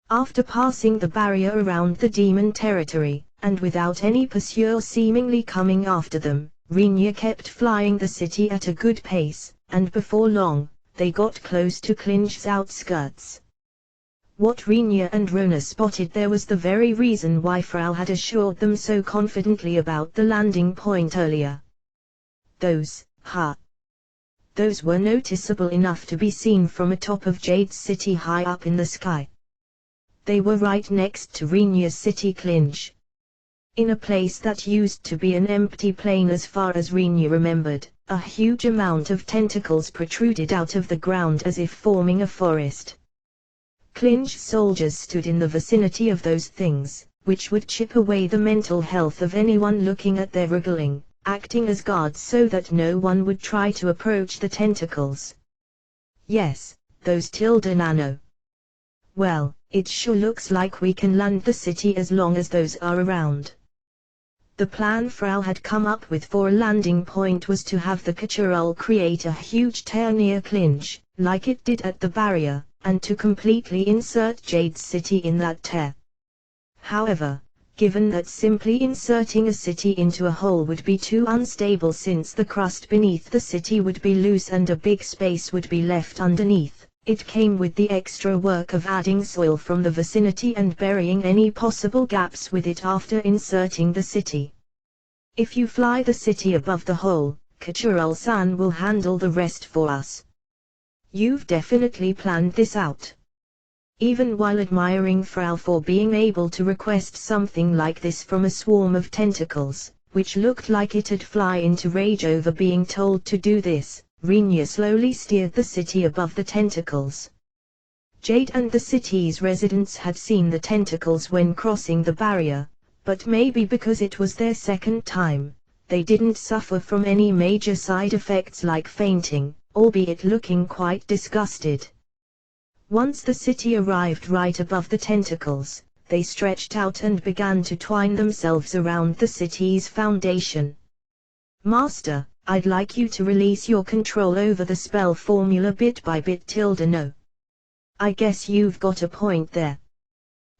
After passing the barrier around the demon territory, and without any pursuer seemingly coming after them, Rinya kept flying the city at a good pace, and before long, they got close to Clinch's outskirts. What Rinya and Rona spotted there was the very reason why Frau had assured them so confidently about the landing point earlier. Those were noticeable enough to be seen from atop of Jade's city high up in the sky. They were right next to Rinya's city Clinch. In a place that used to be an empty plain as far as Rinya remembered, a huge amount of tentacles protruded out of the ground as if forming a forest. Clinch soldiers stood in the vicinity of those things, which would chip away the mental health of anyone looking at their wriggling, acting as guards so that no one would try to approach the tentacles. Yes, those Nano. Well, it sure looks like we can land the city as long as those are around. The plan Frau had come up with for a landing point was to have the Kachurul create a huge tear near Clinch, like it did at the barrier, and to completely insert Jade's city in that tear. However, given that simply inserting a city into a hole would be too unstable since the crust beneath the city would be loose and a big space would be left underneath, it came with the extra work of adding soil from the vicinity and burying any possible gaps with it after inserting the city. If you fly the city above the hole, Kachurul-san will handle the rest for us. You've definitely planned this out. Even while admiring Frau for being able to request something like this from a swarm of tentacles, which looked like it'd fly into rage over being told to do this, Rinya slowly steered the city above the tentacles. Jade and the city's residents had seen the tentacles when crossing the barrier, but maybe because it was their second time, they didn't suffer from any major side effects like fainting, albeit looking quite disgusted. Once the city arrived right above the tentacles, they stretched out and began to twine themselves around the city's foundation. "Master, I'd like you to release your control over the spell formula bit by bit. No. I guess you've got a point there.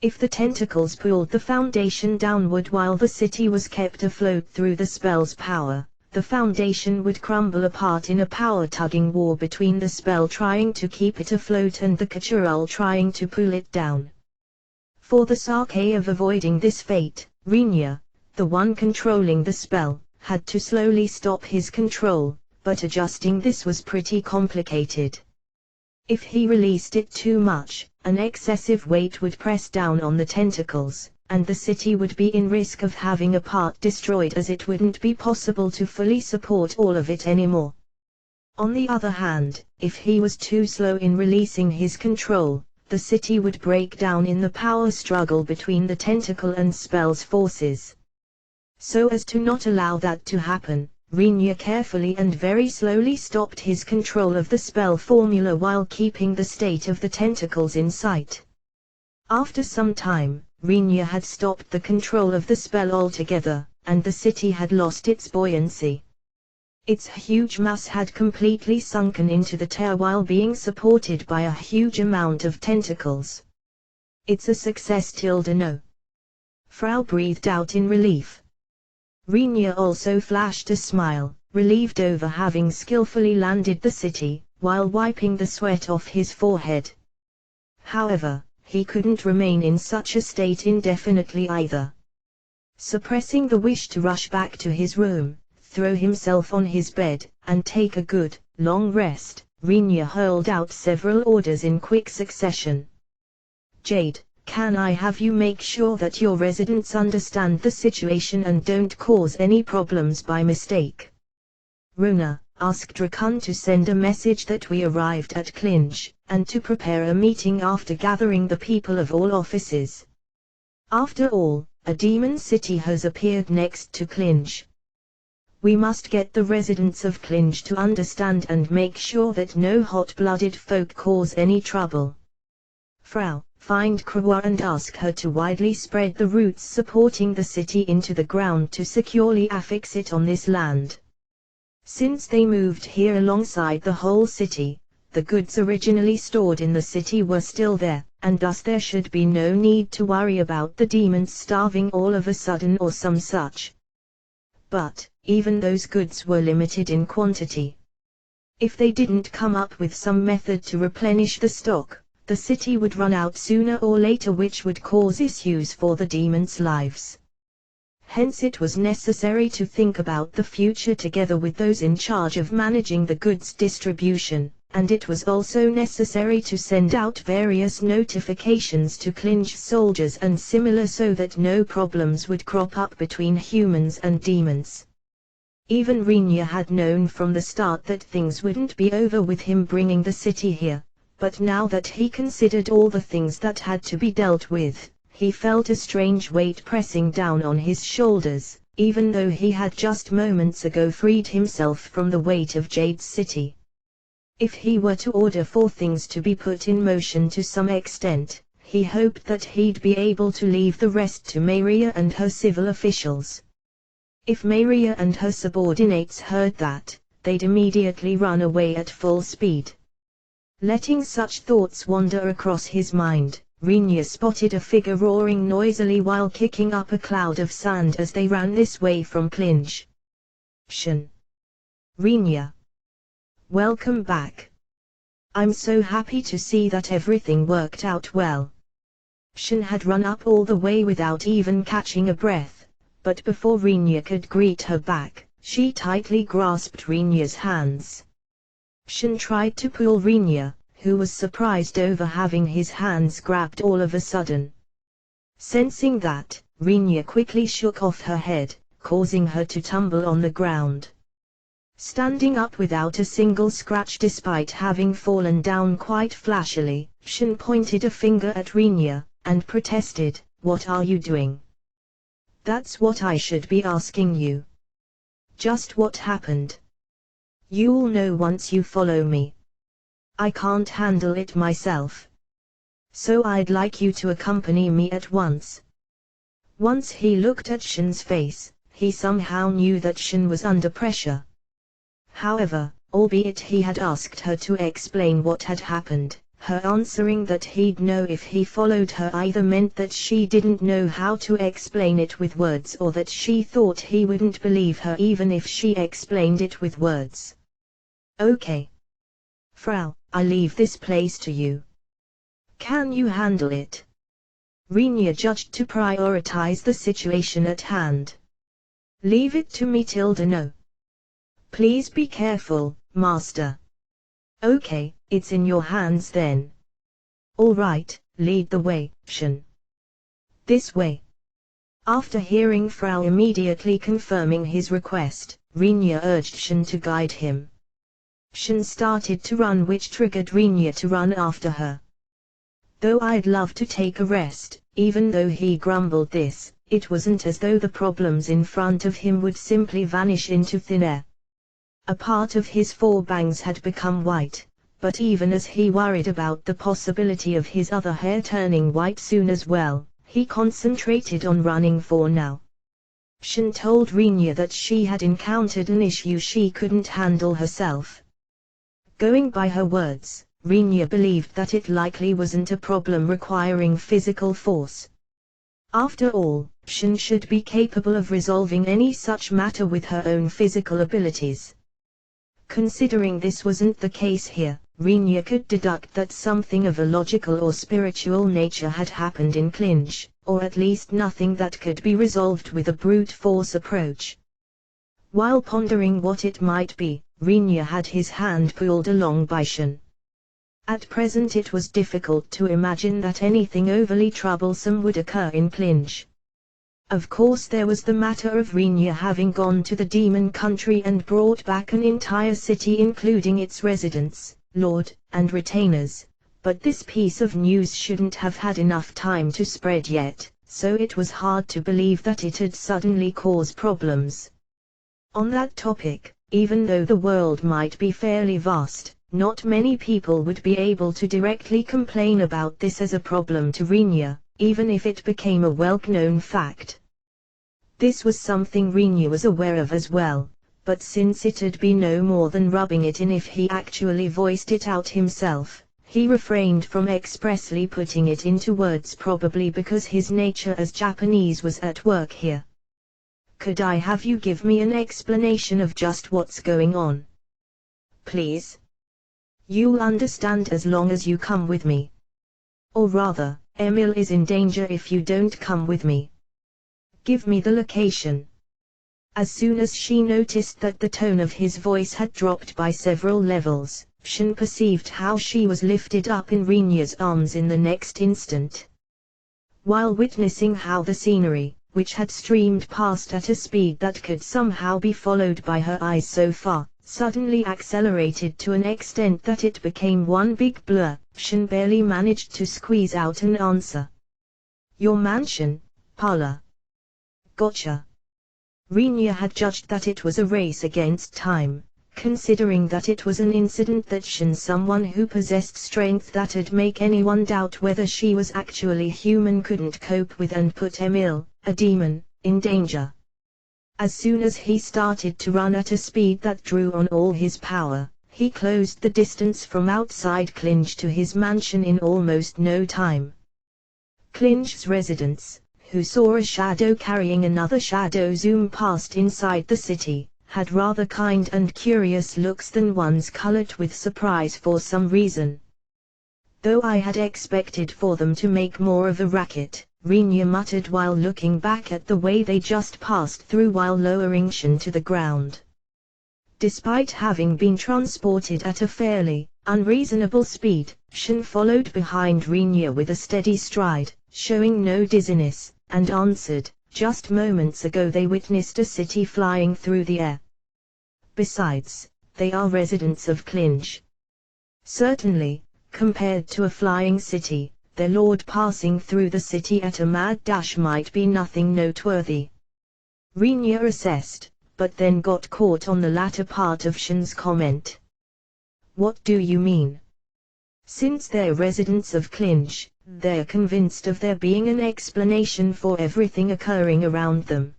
If the tentacles pulled the foundation downward while the city was kept afloat through the spell's power, the foundation would crumble apart in a power-tugging war between the spell trying to keep it afloat and the Kachural trying to pull it down. For the sake of avoiding this fate, Rinya, the one controlling the spell, had to slowly stop his control, but adjusting this was pretty complicated. If he released it too much, an excessive weight would press down on the tentacles, and the city would be in risk of having a part destroyed as it wouldn't be possible to fully support all of it anymore. On the other hand, if he was too slow in releasing his control, the city would break down in the power struggle between the tentacle and spell's forces. So as to not allow that to happen, Rinya carefully and very slowly stopped his control of the spell formula while keeping the state of the tentacles in sight. After some time, Rinya had stopped the control of the spell altogether, and the city had lost its buoyancy. Its huge mass had completely sunken into the tear while being supported by a huge amount of tentacles. "It's a success. No." Frau breathed out in relief. Rinya also flashed a smile, relieved over having skillfully landed the city, while wiping the sweat off his forehead. However, he couldn't remain in such a state indefinitely either. Suppressing the wish to rush back to his room, throw himself on his bed, and take a good, long rest, Rinya hurled out several orders in quick succession. "Jade, can I have you make sure that your residents understand the situation and don't cause any problems by mistake? Runa, ask Drakun to send a message that we arrived at Clinch, and to prepare a meeting after gathering the people of all offices. After all, a demon city has appeared next to Clinch. We must get the residents of Clinch to understand and make sure that no hot-blooded folk cause any trouble. Frau, find Krawa and ask her to widely spread the roots supporting the city into the ground to securely affix it on this land. Since they moved here alongside the whole city, the goods originally stored in the city were still there, and thus there should be no need to worry about the demons starving all of a sudden or some such. But, even those goods were limited in quantity. If they didn't come up with some method to replenish the stock, the city would run out sooner or later, which would cause issues for the demons' lives. Hence it was necessary to think about the future together with those in charge of managing the goods distribution, and it was also necessary to send out various notifications to Clinch soldiers and similar so that no problems would crop up between humans and demons. Even Rinya had known from the start that things wouldn't be over with him bringing the city here, but now that he considered all the things that had to be dealt with, he felt a strange weight pressing down on his shoulders, even though he had just moments ago freed himself from the weight of Jade's city. If he were to order for things to be put in motion to some extent, he hoped that he'd be able to leave the rest to Maria and her civil officials. If Maria and her subordinates heard that, they'd immediately run away at full speed. Letting such thoughts wander across his mind, Rinya spotted a figure roaring noisily while kicking up a cloud of sand as they ran this way from Clinch. "Shin. Rinya. Welcome back. I'm so happy to see that everything worked out well." Shin had run up all the way without even catching a breath, but before Rinya could greet her back, she tightly grasped Rinya's hands. Shin tried to pull Rinya, who was surprised over having his hands grabbed all of a sudden. Sensing that, Rinya quickly shook off her head, causing her to tumble on the ground. Standing up without a single scratch despite having fallen down quite flashily, Shin pointed a finger at Rinya, and protested, "What are you doing?" "That's what I should be asking you." Just what happened? You'll know once you follow me. I can't handle it myself. So I'd like you to accompany me at once. Once he looked at Shin's face, he somehow knew that Shin was under pressure. However, albeit he had asked her to explain what had happened, her answering that he'd know if he followed her either meant that she didn't know how to explain it with words or that she thought he wouldn't believe her even if she explained it with words. Okay. Frau, I leave this place to you. Can you handle it? Renia judged to prioritize the situation at hand. Leave it to me, no. Please be careful, master. Okay, it's in your hands then. All right, lead the way, Shin. This way. After hearing Frau immediately confirming his request, Renia urged Shin to guide him. Shin started to run, which triggered Renia to run after her. Though I'd love to take a rest, even though he grumbled this, it wasn't as though the problems in front of him would simply vanish into thin air. A part of his forebangs had become white, but even as he worried about the possibility of his other hair turning white soon as well, he concentrated on running for now. Shin told Renia that she had encountered an issue she couldn't handle herself. Going by her words, Renia believed that it likely wasn't a problem requiring physical force. After all, Shin should be capable of resolving any such matter with her own physical abilities. Considering this wasn't the case here, Renia could deduct that something of a logical or spiritual nature had happened in clinch, or at least nothing that could be resolved with a brute force approach. While pondering what it might be, Renia had his hand pulled along by Shin. At present it was difficult to imagine that anything overly troublesome would occur in clinch. Of course there was the matter of Renia having gone to the demon country and brought back an entire city including its residents, lord, and retainers, but this piece of news shouldn't have had enough time to spread yet, so it was hard to believe that it had suddenly caused problems. On that topic, even though the world might be fairly vast, not many people would be able to directly complain about this as a problem to Renia, even if it became a well-known fact. This was something Renia was aware of as well, but since it'd be no more than rubbing it in if he actually voiced it out himself, he refrained from expressly putting it into words, probably because his nature as Japanese was at work here. Could I have you give me an explanation of just what's going on? Please? You'll understand as long as you come with me. Or rather, Emil is in danger if you don't come with me. Give me the location. As soon as she noticed that the tone of his voice had dropped by several levels, Shin perceived how she was lifted up in Renia's arms in the next instant. While witnessing how the scenery, which had streamed past at a speed that could somehow be followed by her eyes so far, suddenly accelerated to an extent that it became one big blur, Shin barely managed to squeeze out an answer. Your mansion, parlor. Gotcha. Renia had judged that it was a race against time, considering that it was an incident that Shin, someone who possessed strength that'd make anyone doubt whether she was actually human, couldn't cope with and put Emil, a demon, in danger. As soon as he started to run at a speed that drew on all his power, he closed the distance from outside Clinch to his mansion in almost no time. Clinch's residents, who saw a shadow carrying another shadow zoom past inside the city, had rather kind and curious looks than ones colored with surprise for some reason. Though I had expected for them to make more of a racket, Renia muttered while looking back at the way they just passed through while lowering Shin to the ground. Despite having been transported at a fairly unreasonable speed, Shin followed behind Renia with a steady stride, showing no dizziness, and answered, just moments ago they witnessed a city flying through the air. Besides, they are residents of Clinch. Certainly, compared to a flying city, their lord passing through the city at a mad dash might be nothing noteworthy. Renia assessed, but then got caught on the latter part of Shin's comment. What do you mean? Since they're residents of Clinch, they're convinced of there being an explanation for everything occurring around them.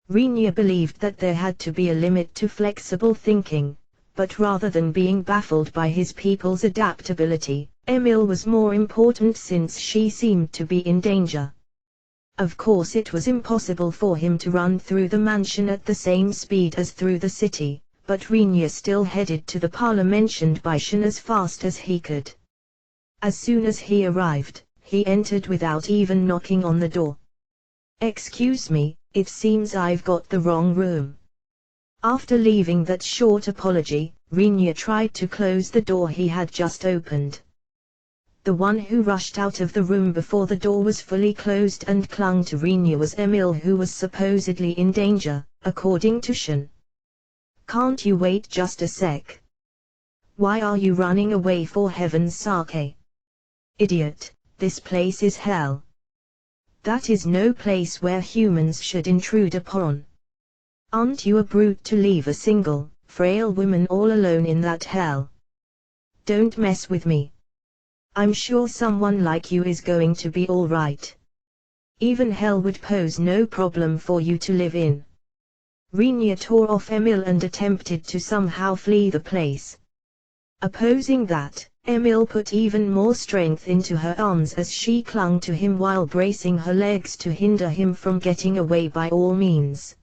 Rinya believed that there had to be a limit to flexible thinking, but rather than being baffled by his people's adaptability, Emil was more important since she seemed to be in danger. Of course it was impossible for him to run through the mansion at the same speed as through the city, but Rinya still headed to the parlor mentioned by Shin as fast as he could. As soon as he arrived, he entered without even knocking on the door. Excuse me, it seems I've got the wrong room. After leaving that short apology, Rinya tried to close the door he had just opened. The one who rushed out of the room before the door was fully closed and clung to Rinya was Emil, who was supposedly in danger, according to Shin. Can't you wait just a sec? Why are you running away, for heaven's sake? Idiot, this place is hell. That is no place where humans should intrude upon. Aren't you a brute to leave a single, frail woman all alone in that hell? Don't mess with me. I'm sure someone like you is going to be all right. Even hell would pose no problem for you to live in. Rinya tore off Emil and attempted to somehow flee the place. Opposing that, Emil put even more strength into her arms as she clung to him while bracing her legs to hinder him from getting away by all means.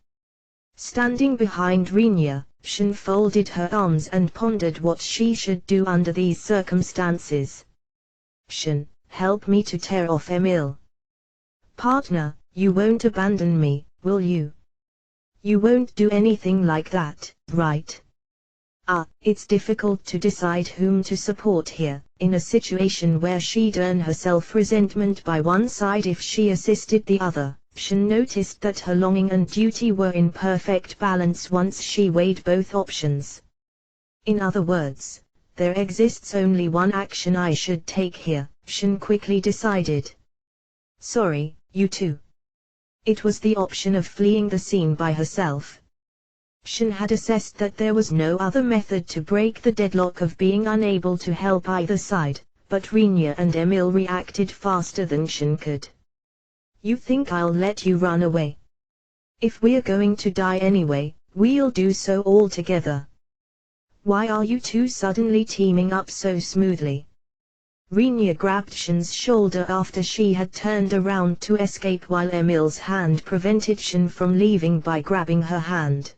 Standing behind Rinya, Shin folded her arms and pondered what she should do under these circumstances. Shin, help me to tear off Emil. Partner, you won't abandon me, will you? You won't do anything like that, right? It's difficult to decide whom to support here, in a situation where she'd earn herself resentment by one side if she assisted the other. Shin noticed that her longing and duty were in perfect balance once she weighed both options. In other words, there exists only one action I should take here, Shin quickly decided. Sorry, you too. It was the option of fleeing the scene by herself. Shin had assessed that there was no other method to break the deadlock of being unable to help either side, but Rinya and Emil reacted faster than Shin could. You think I'll let you run away? If we're going to die anyway, we'll do so all together. Why are you two suddenly teaming up so smoothly? Rinya grabbed Shin's shoulder after she had turned around to escape while Emil's hand prevented Shin from leaving by grabbing her hand.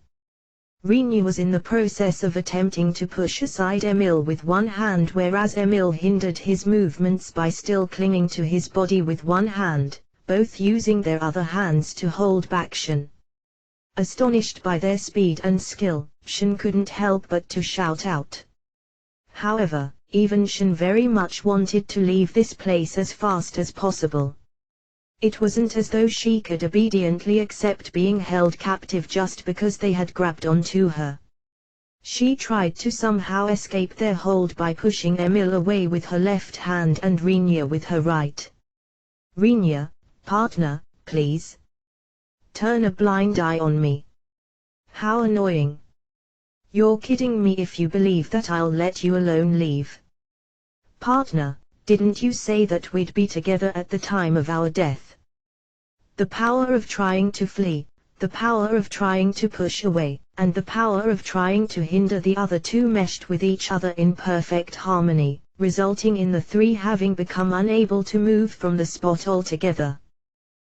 Rinya was in the process of attempting to push aside Emil with one hand, whereas Emil hindered his movements by still clinging to his body with one hand, both using their other hands to hold back Shin. Astonished by their speed and skill, Shin couldn't help but to shout out. However, even Shin very much wanted to leave this place as fast as possible. It wasn't as though she could obediently accept being held captive just because they had grabbed onto her. She tried to somehow escape their hold by pushing Emil away with her left hand and Rinya with her right. Rinya, partner, please. Turn a blind eye on me. How annoying. You're kidding me if you believe that I'll let you alone leave. Partner, didn't you say that we'd be together at the time of our death? The power of trying to flee, the power of trying to push away, and the power of trying to hinder the other two meshed with each other in perfect harmony, resulting in the three having become unable to move from the spot altogether.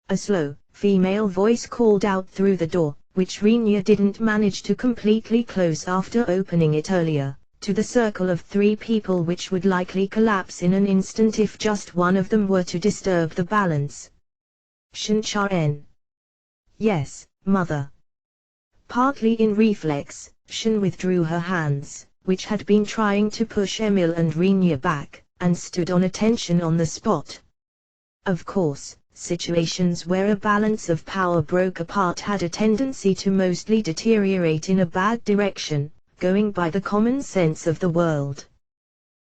A slow, female voice called out through the door, which Rinya didn't manage to completely close after opening it earlier, to the circle of three people which would likely collapse in an instant if just one of them were to disturb the balance. Shin-chan. Yes, mother. Partly in reflex, Shin withdrew her hands, which had been trying to push Emil and Rinya back, and stood on attention on the spot. Of course, situations where a balance of power broke apart had a tendency to mostly deteriorate in a bad direction, going by the common sense of the world.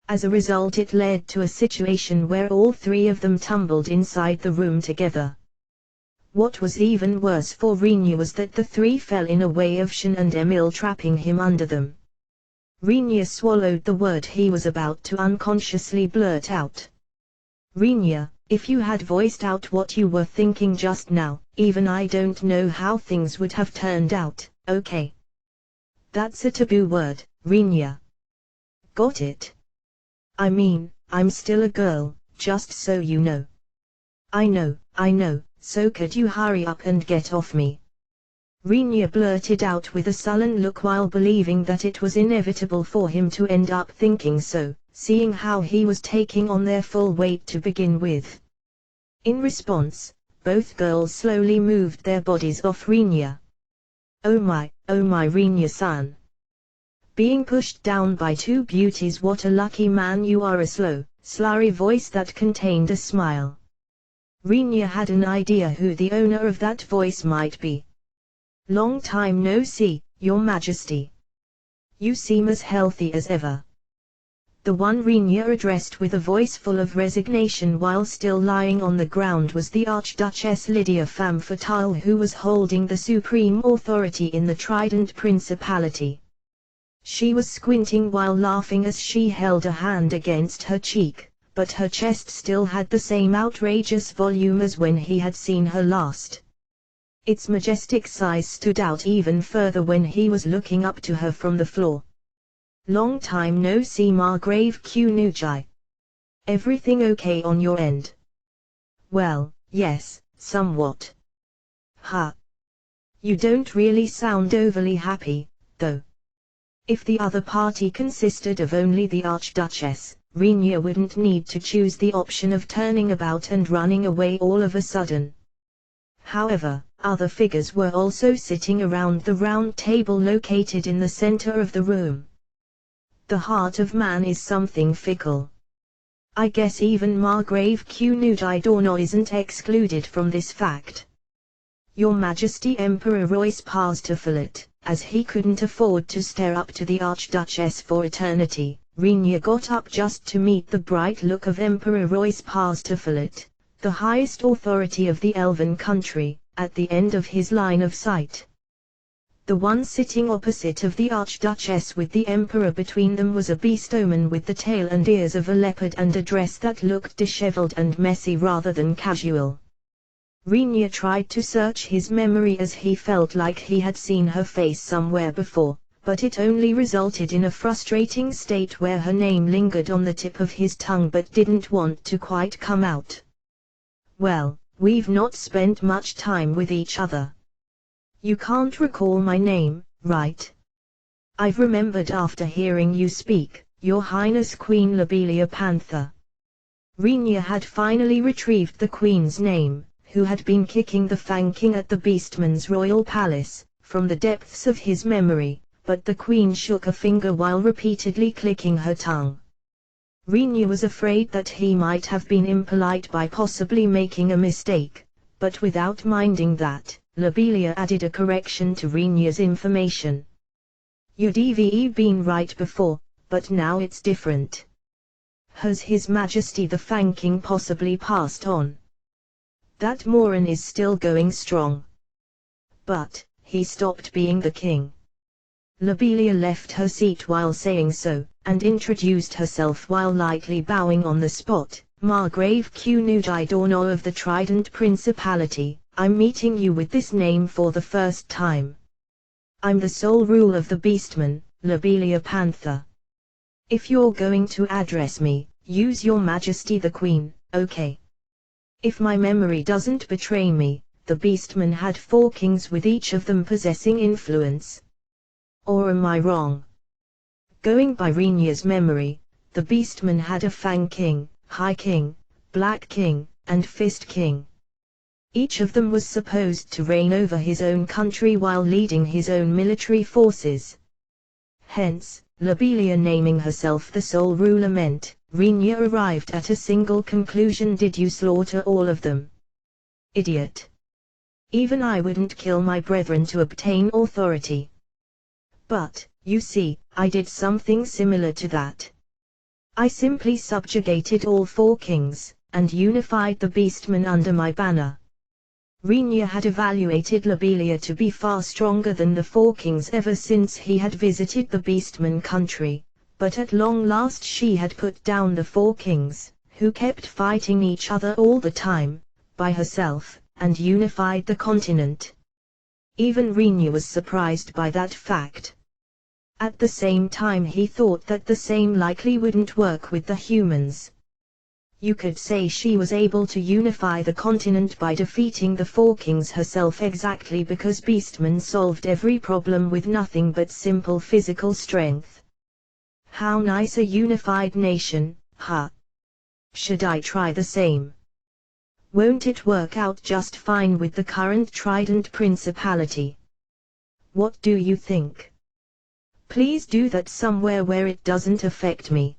As a result, it led to a situation where all three of them tumbled inside the room together. What was even worse for Rinya was that the three fell in a way of Shin and Emil trapping him under them. Rinya swallowed the word he was about to unconsciously blurt out. Rinya, if you had voiced out what you were thinking just now, even I don't know how things would have turned out, okay? That's a taboo word, Rinya. Got it? I mean, I'm still a girl, just so you know. I know, so could you hurry up and get off me? Rinya blurted out with a sullen look while believing that it was inevitable for him to end up thinking so, seeing how he was taking on their full weight to begin with. In response, both girls slowly moved their bodies off Rinya. Oh my Rinya-san. Being pushed down by two beauties, what a lucky man you are. A slow, slurry voice that contained a smile. Rinya had an idea who the owner of that voice might be. Long time no see, Your Majesty. You seem as healthy as ever. The one Rinya addressed with a voice full of resignation while still lying on the ground was the Archduchess Lydia Femme Fatale, who was holding the supreme authority in the Trident Principality. She was squinting while laughing as she held a hand against her cheek, but her chest still had the same outrageous volume as when he had seen her last. Its majestic size stood out even further when he was looking up to her from the floor. Long time no see, Margrave Kunujai. Everything okay on your end? Well, yes, somewhat. Huh. You don't really sound overly happy, though. If the other party consisted of only the Archduchess, Rinya wouldn't need to choose the option of turning about and running away all of a sudden. However, other figures were also sitting around the round table located in the center of the room. The heart of man is something fickle. I guess even Margrave Kunujai Dorno isn't excluded from this fact. Your Majesty Emperor Royce Pastafilet, as he couldn't afford to stare up to the Archduchess for eternity, Rinya got up just to meet the bright look of Emperor Royce Pastafilet, the highest authority of the Elven country, at the end of his line of sight. The one sitting opposite of the Archduchess with the Emperor between them was a beast-omen with the tail and ears of a leopard and a dress that looked disheveled and messy rather than casual. Rinya tried to search his memory as he felt like he had seen her face somewhere before, but it only resulted in a frustrating state where her name lingered on the tip of his tongue but didn't want to quite come out. Well, we've not spent much time with each other. You can't recall my name, right? I've remembered after hearing you speak, Your Highness Queen Lobelia Panther. Rinya had finally retrieved the Queen's name, who had been kicking the Fang King at the Beastman's royal palace, from the depths of his memory, but the Queen shook a finger while repeatedly clicking her tongue. Rinya was afraid that he might have been impolite by possibly making a mistake, but without minding that, Lobelia added a correction to Rinya's information. You'd been right before, but now it's different. Has His Majesty the Fang King possibly passed on? That moron is still going strong. But, he stopped being the king. Lobelia left her seat while saying so, and introduced herself while lightly bowing on the spot. Margrave Kunujai Dorno of the Trident Principality, I'm meeting you with this name for the first time. I'm the sole rule of the Beastman, Lobelia Panther. If you're going to address me, use Your Majesty the Queen, okay? If my memory doesn't betray me, the Beastman had 4 kings with each of them possessing influence. Or am I wrong? Going by Rinya's memory, the Beastman had a Fang King, High King, Black King, and Fist King. Each of them was supposed to reign over his own country while leading his own military forces. Hence, Lobelia naming herself the sole ruler meant, Rinya arrived at a single conclusion: did you slaughter all of them? Idiot. Even I wouldn't kill my brethren to obtain authority. But, you see, I did something similar to that. I simply subjugated all 4 kings, and unified the Beastmen under my banner. Rinya had evaluated Lobelia to be far stronger than the four kings ever since he had visited the Beastman country, but at long last she had put down the four kings, who kept fighting each other all the time, by herself, and unified the continent. Even Rinya was surprised by that fact. At the same time he thought that the same likely wouldn't work with the humans. You could say she was able to unify the continent by defeating the four kings herself exactly because Beastman solved every problem with nothing but simple physical strength. How nice a unified nation, huh? Should I try the same? Won't it work out just fine with the current Trident Principality? What do you think? Please do that somewhere where it doesn't affect me.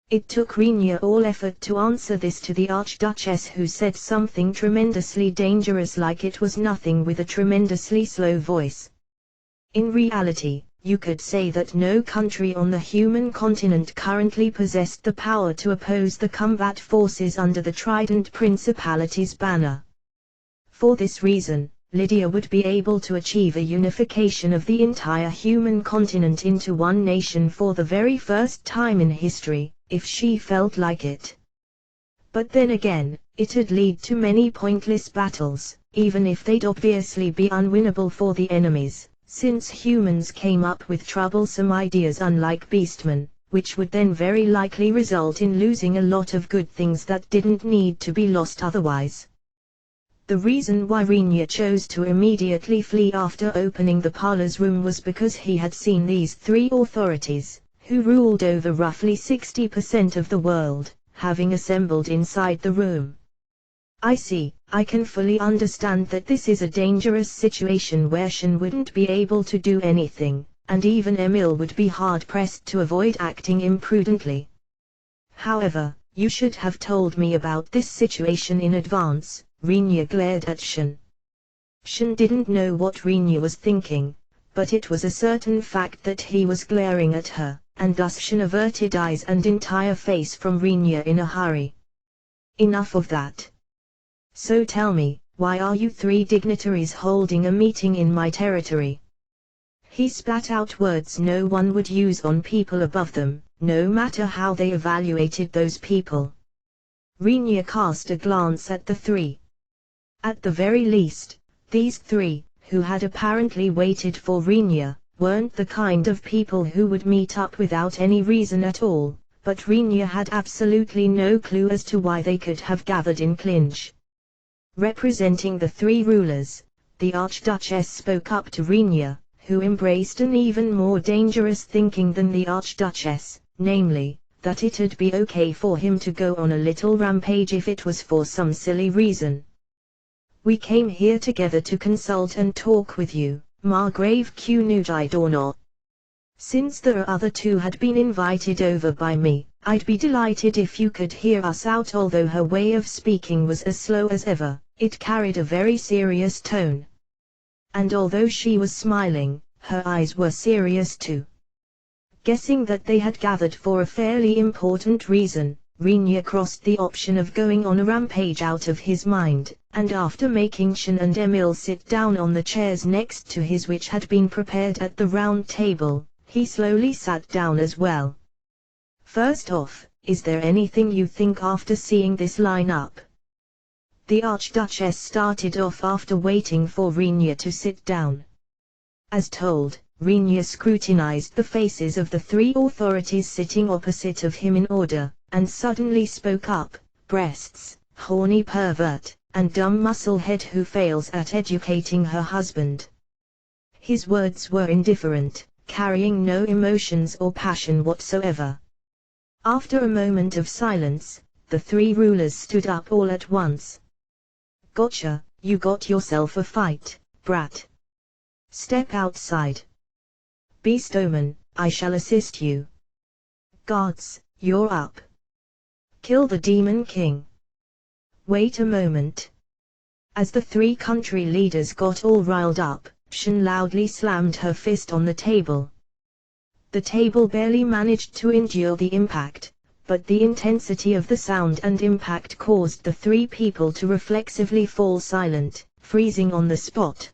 It took Rinya all effort to answer this to the Archduchess, who said something tremendously dangerous like it was nothing with a tremendously slow voice. In reality, you could say that no country on the human continent currently possessed the power to oppose the combat forces under the Trident Principality's banner. For this reason, Lydia would be able to achieve a unification of the entire human continent into one nation for the very first time in history, if she felt like it. But then again, it'd lead to many pointless battles, even if they'd obviously be unwinnable for the enemies, since humans came up with troublesome ideas unlike Beastmen, which would then very likely result in losing a lot of good things that didn't need to be lost otherwise. The reason why Rinya chose to immediately flee after opening the parlor's room was because he had seen these three authorities, who ruled over roughly 60% of the world, having assembled inside the room. I see, I can fully understand that this is a dangerous situation where Shen wouldn't be able to do anything, and even Emil would be hard-pressed to avoid acting imprudently. However, you should have told me about this situation in advance. Rinya glared at Shen. Shen didn't know what Rinya was thinking, but it was a certain fact that he was glaring at her, and thus Shen averted eyes and entire face from Rinya in a hurry. Enough of that. So tell me, why are you three dignitaries holding a meeting in my territory? He spat out words no one would use on people above them, no matter how they evaluated those people. Rinya cast a glance at the three. At the very least, these three, who had apparently waited for Rinya, weren't the kind of people who would meet up without any reason at all, but Rinya had absolutely no clue as to why they could have gathered in clinch. Representing the three rulers, the Archduchess spoke up to Rinya, who embraced an even more dangerous thinking than the Archduchess, namely, that it'd be okay for him to go on a little rampage if it was for some silly reason. We came here together to consult and talk with you, Margrave Nidoume. Since the other two had been invited over by me, I'd be delighted if you could hear us out. Although her way of speaking was as slow as ever, it carried a very serious tone. And although she was smiling, her eyes were serious too. Guessing that they had gathered for a fairly important reason, Rinya crossed the option of going on a rampage out of his mind, and after making Shen and Emil sit down on the chairs next to his which had been prepared at the round table, he slowly sat down as well. First off, is there anything you think after seeing this lineup? The Archduchess started off after waiting for Rinya to sit down. As told, Rinya scrutinized the faces of the three authorities sitting opposite of him in order, and suddenly spoke up: breasts, horny pervert, and dumb musclehead who fails at educating her husband. His words were indifferent, carrying no emotions or passion whatsoever. After a moment of silence, the three rulers stood up all at once. Gotcha, you got yourself a fight, brat. Step outside. Beastoman, I shall assist you. Guards, you're up. Kill the Demon King. Wait a moment. As the three country leaders got all riled up, Shen loudly slammed her fist on the table. The table barely managed to endure the impact, but the intensity of the sound and impact caused the three people to reflexively fall silent, freezing on the spot.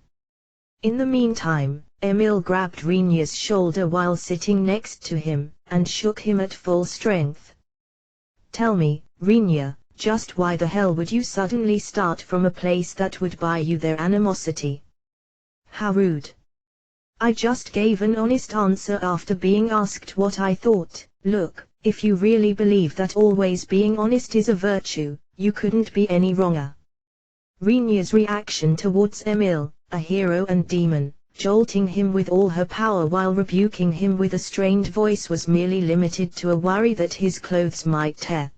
In the meantime, Emil grabbed Rinya's shoulder while sitting next to him, and shook him at full strength. "Tell me, Rinya, just why the hell would you suddenly start from a place that would buy you their animosity? How rude." "I just gave an honest answer after being asked what I thought. Look, if you really believe that always being honest is a virtue, you couldn't be any wronger." Rinya's reaction towards Emil, a hero and demon, jolting him with all her power while rebuking him with a strained voice, was merely limited to a worry that his clothes might tear.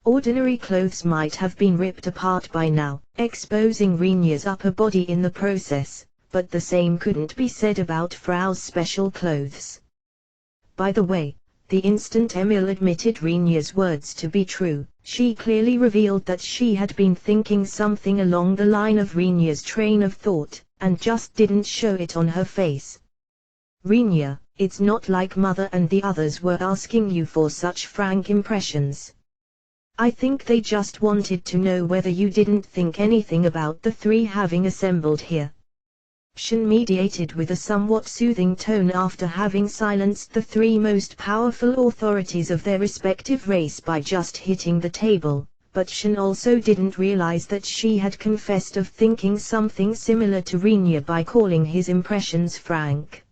Ordinary clothes might have been ripped apart by now, exposing Rinya's upper body in the process, but the same couldn't be said about Frau's special clothes. By the way, the instant Emil admitted Rinya's words to be true, she clearly revealed that she had been thinking something along the line of Rinya's train of thought, and just didn't show it on her face. "Rinya, it's not like Mother and the others were asking you for such frank impressions. I think they just wanted to know whether you didn't think anything about the three having assembled here." Shin mediated with a somewhat soothing tone after having silenced the three most powerful authorities of their respective race by just hitting the table, but Shin also didn't realize that she had confessed of thinking something similar to Rinya by calling his impressions frank.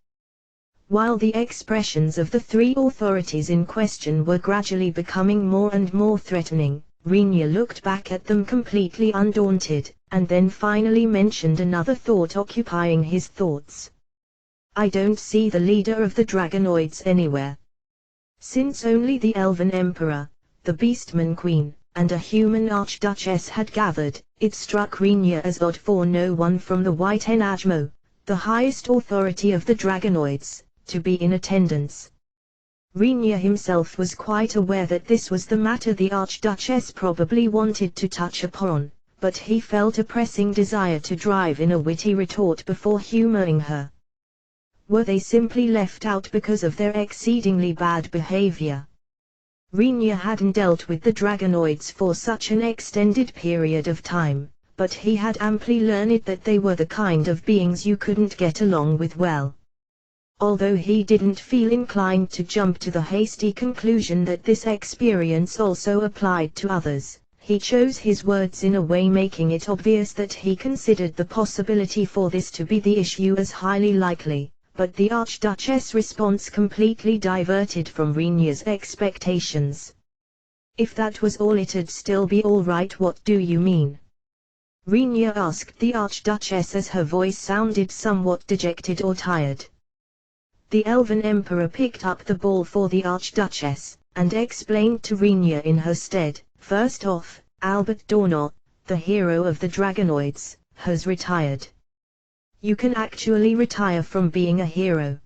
While the expressions of the three authorities in question were gradually becoming more and more threatening, Rinya looked back at them completely undaunted, and then finally mentioned another thought occupying his thoughts. "I don't see the leader of the Dragonoids anywhere." Since only the Elven Emperor, the Beastman Queen, and a human Archduchess had gathered, it struck Rinya as odd for no one from the White Enajmo, the highest authority of the Dragonoids, to be in attendance. Rinya himself was quite aware that this was the matter the Archduchess probably wanted to touch upon, but he felt a pressing desire to drive in a witty retort before humoring her. Were they simply left out because of their exceedingly bad behavior? Rinya hadn't dealt with the Dragonoids for such an extended period of time, but he had amply learned that they were the kind of beings you couldn't get along with well. Although he didn't feel inclined to jump to the hasty conclusion that this experience also applied to others, he chose his words in a way making it obvious that he considered the possibility for this to be the issue as highly likely, but the Archduchess' response completely diverted from Rinya's expectations. "If that was all, it'd still be all right. What do you mean?" Rinya asked the Archduchess as her voice sounded somewhat dejected or tired. The Elven Emperor picked up the ball for the Archduchess, and explained to Rinya in her stead, "First off, Albert Dornot, the hero of the Dragonoids, has retired. You can actually retire from being a hero."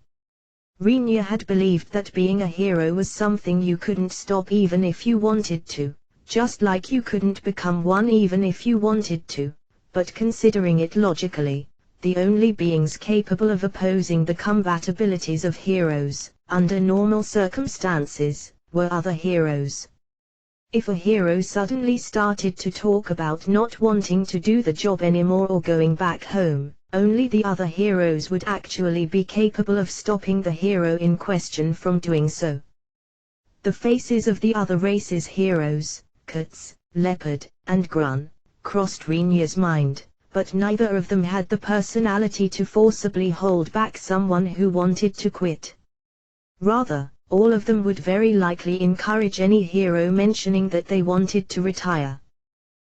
Rinya had believed that being a hero was something you couldn't stop even if you wanted to, just like you couldn't become one even if you wanted to, but considering it logically, the only beings capable of opposing the combat abilities of heroes, under normal circumstances, were other heroes. If a hero suddenly started to talk about not wanting to do the job anymore or going back home, only the other heroes would actually be capable of stopping the hero in question from doing so. The faces of the other races' heroes, Kurtz, Leopard, and Grun, crossed Rinya's mind, but neither of them had the personality to forcibly hold back someone who wanted to quit. Rather, all of them would very likely encourage any hero mentioning that they wanted to retire.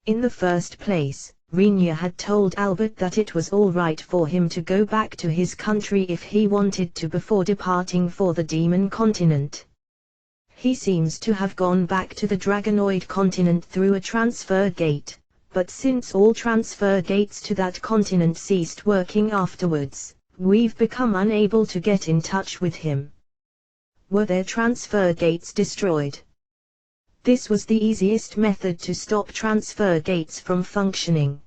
In the first place, Rinya had told Albert that it was all right for him to go back to his country if he wanted to before departing for the Demon Continent. He seems to have gone back to the Dragonoid continent through a transfer gate, but since all transfer gates to that continent ceased working afterwards, we've become unable to get in touch with him. Were their transfer gates destroyed? This was the easiest method to stop transfer gates from functioning.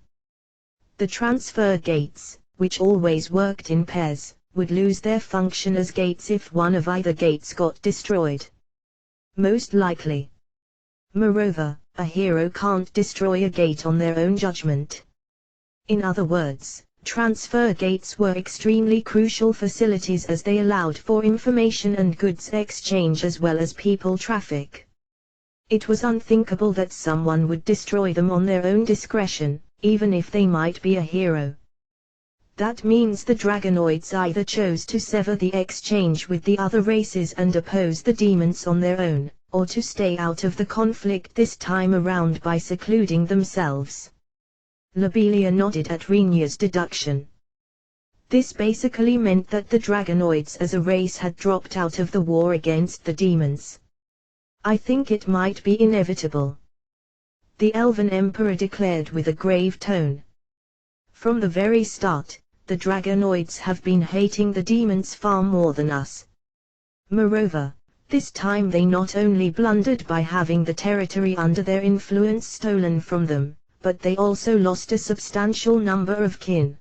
The transfer gates, which always worked in pairs, would lose their function as gates if one of either gates got destroyed. Most likely. Moreover, a hero can't destroy a gate on their own judgment. In other words, transfer gates were extremely crucial facilities as they allowed for information and goods exchange as well as people traffic. It was unthinkable that someone would destroy them on their own discretion, even if they might be a hero. That means the Dragonoids either chose to sever the exchange with the other races and oppose the demons on their own, or to stay out of the conflict this time around by secluding themselves. Lobelia nodded at Renia's deduction. This basically meant that the Dragonoids as a race had dropped out of the war against the demons. I think it might be inevitable, the Elven Emperor declared with a grave tone. From the very start, the Dragonoids have been hating the demons far more than us. Moreover, this time they not only blundered by having the territory under their influence stolen from them, but they also lost a substantial number of kin.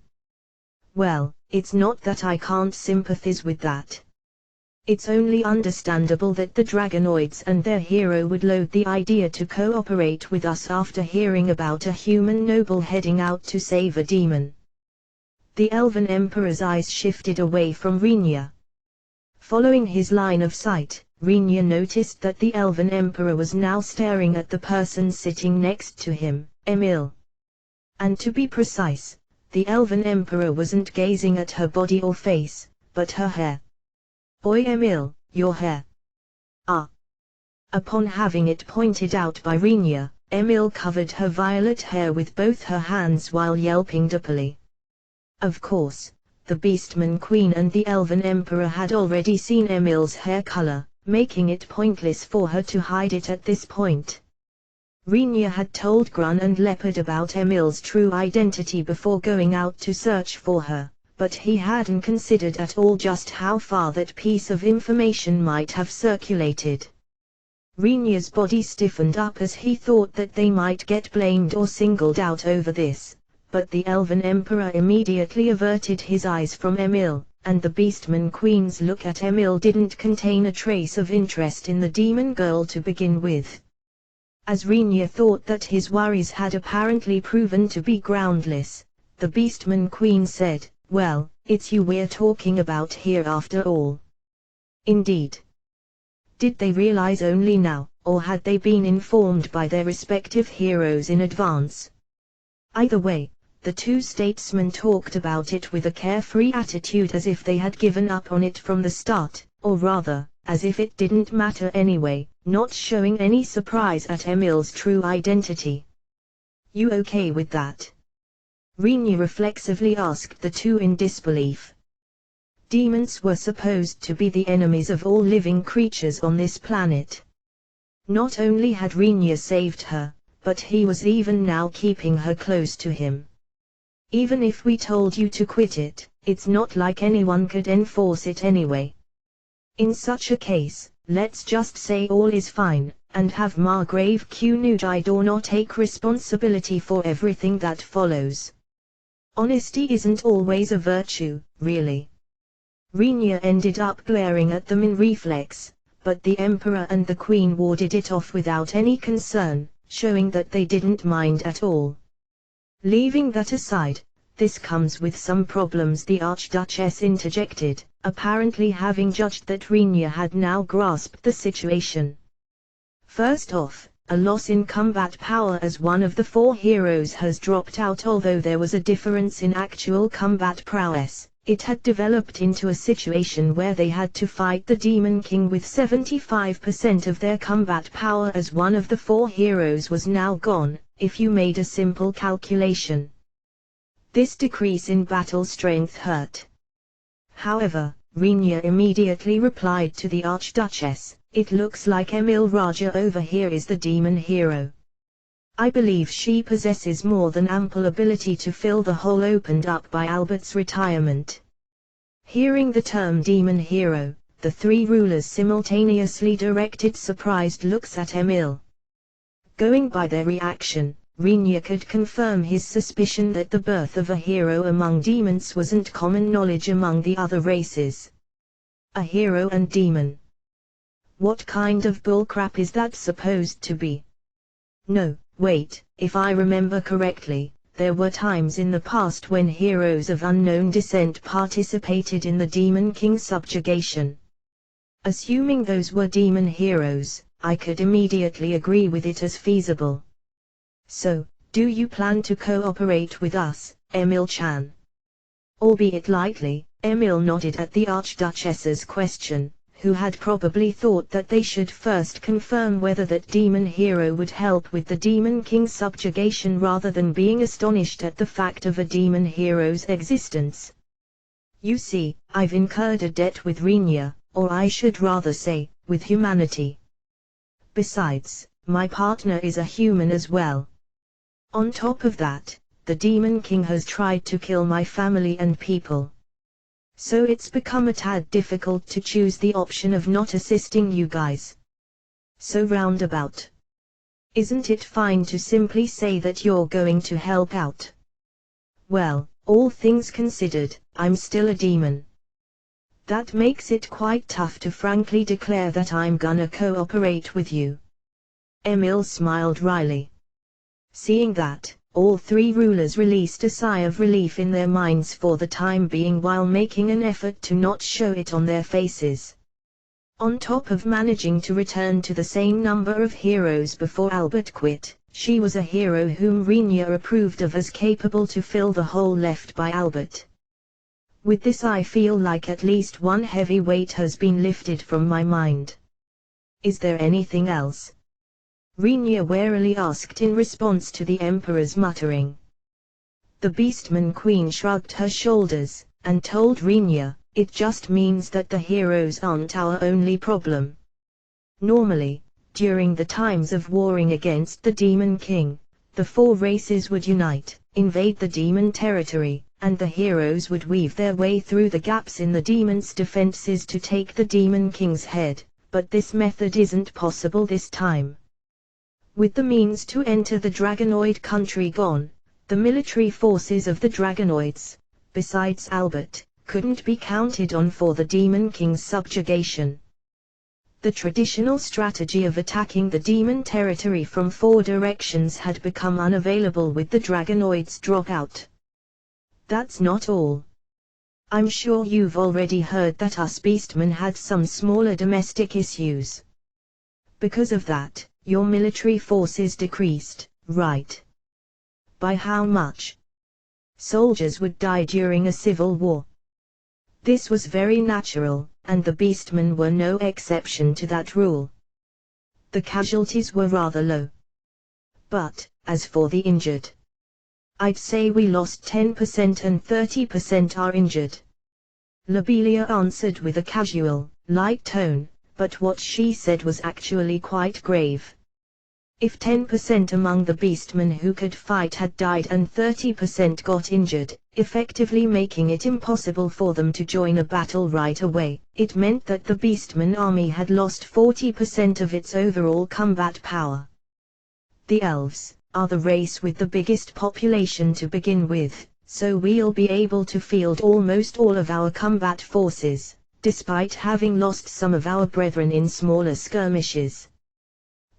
Well, it's not that I can't sympathize with that. It's only understandable that the Dragonoids and their hero would loathe the idea to cooperate with us after hearing about a human noble heading out to save a demon. The Elven Emperor's eyes shifted away from Renia. Following his line of sight, Renia noticed that the Elven Emperor was now staring at the person sitting next to him, Emil. And to be precise, the Elven Emperor wasn't gazing at her body or face, but her hair. "Oi Emil, your hair." "Ah." Upon having it pointed out by Renia, Emil covered her violet hair with both her hands while yelping duppily. Of course, the Beastman Queen and the Elven Emperor had already seen Emil's hair color, making it pointless for her to hide it at this point. Renia had told Grun and Leopard about Emil's true identity before going out to search for her, but he hadn't considered at all just how far that piece of information might have circulated. Renia's body stiffened up as he thought that they might get blamed or singled out over this, but the Elven Emperor immediately averted his eyes from Emil, and the Beastman Queen's look at Emil didn't contain a trace of interest in the demon girl to begin with. As Renia thought that his worries had apparently proven to be groundless, the Beastman Queen said, "Well, it's you we're talking about here after all." Indeed. Did they realize only now, or had they been informed by their respective heroes in advance? Either way, the two statesmen talked about it with a carefree attitude as if they had given up on it from the start, or rather, as if it didn't matter anyway, not showing any surprise at Emil's true identity. "You okay with that?" Renia reflexively asked the two in disbelief. Demons were supposed to be the enemies of all living creatures on this planet. Not only had Renia saved her, but he was even now keeping her close to him. "Even if we told you to quit it, it's not like anyone could enforce it anyway. In such a case, let's just say all is fine, and have Margrave Qnudidornor take responsibility for everything that follows. Honesty isn't always a virtue, really." Renia ended up glaring at them in reflex, but the Emperor and the Queen warded it off without any concern, showing that they didn't mind at all. "Leaving that aside, this comes with some problems," the Archduchess interjected, apparently having judged that Renia had now grasped the situation. "First off, a loss in combat power as one of the four heroes has dropped out. Although there was a difference in actual combat prowess, it had developed into a situation where they had to fight the Demon King with 75% of their combat power as one of the four heroes was now gone, if you made a simple calculation. This decrease in battle strength hurt. However, Renia immediately replied to the Archduchess, "It looks like Emil Raja over here is the demon hero. I believe she possesses more than ample ability to fill the hole opened up by Albert's retirement." Hearing the term demon hero, the three rulers simultaneously directed surprised looks at Emil. Going by their reaction, Renia could confirm his suspicion that the birth of a hero among demons wasn't common knowledge among the other races. A hero and demon. What kind of bullcrap is that supposed to be? No, wait, if I remember correctly, there were times in the past when heroes of unknown descent participated in the Demon King's subjugation. Assuming those were demon heroes, I could immediately agree with it as feasible. So, do you plan to cooperate with us, Emil-chan? Albeit lightly, Emil nodded at the Archduchess's question, who had probably thought that they should first confirm whether that demon hero would help with the Demon King's subjugation rather than being astonished at the fact of a demon hero's existence. You see, I've incurred a debt with Rinya, or I should rather say, with humanity. Besides, my partner is a human as well. On top of that, the Demon King has tried to kill my family and people. So it's become a tad difficult to choose the option of not assisting you guys. So roundabout. Isn't it fine to simply say that you're going to help out? Well, all things considered, I'm still a demon. That makes it quite tough to frankly declare that I'm gonna cooperate with you. Emil smiled wryly. Seeing that, all three rulers released a sigh of relief in their minds for the time being while making an effort to not show it on their faces. On top of managing to return to the same number of heroes before Albert quit, she was a hero whom Rinya approved of as capable to fill the hole left by Albert. With this I feel like at least one heavy weight has been lifted from my mind. Is there anything else? Rinya warily asked in response to the Emperor's muttering. The Beastman Queen shrugged her shoulders, and told Rinya, it just means that the heroes aren't our only problem. Normally, during the times of warring against the Demon King, the four races would unite, invade the demon territory, and the heroes would weave their way through the gaps in the demon's defenses to take the Demon King's head, but this method isn't possible this time. With the means to enter the Dragonoid country gone, the military forces of the Dragonoids, besides Albert, couldn't be counted on for the Demon King's subjugation. The traditional strategy of attacking the demon territory from four directions had become unavailable with the Dragonoids' dropout. That's not all. I'm sure you've already heard that us beastmen had some smaller domestic issues. Because of that, your military forces decreased, right? By how much? Soldiers would die during a civil war. This was very natural, and the beastmen were no exception to that rule. The casualties were rather low. But, as for the injured, I'd say we lost 10% and 30% are injured. Lobelia answered with a casual, light tone, but what she said was actually quite grave. If 10% among the beastmen who could fight had died and 30% got injured, effectively making it impossible for them to join a battle right away, it meant that the beastman army had lost 40% of its overall combat power. The elves are the race with the biggest population to begin with, so we'll be able to field almost all of our combat forces, despite having lost some of our brethren in smaller skirmishes.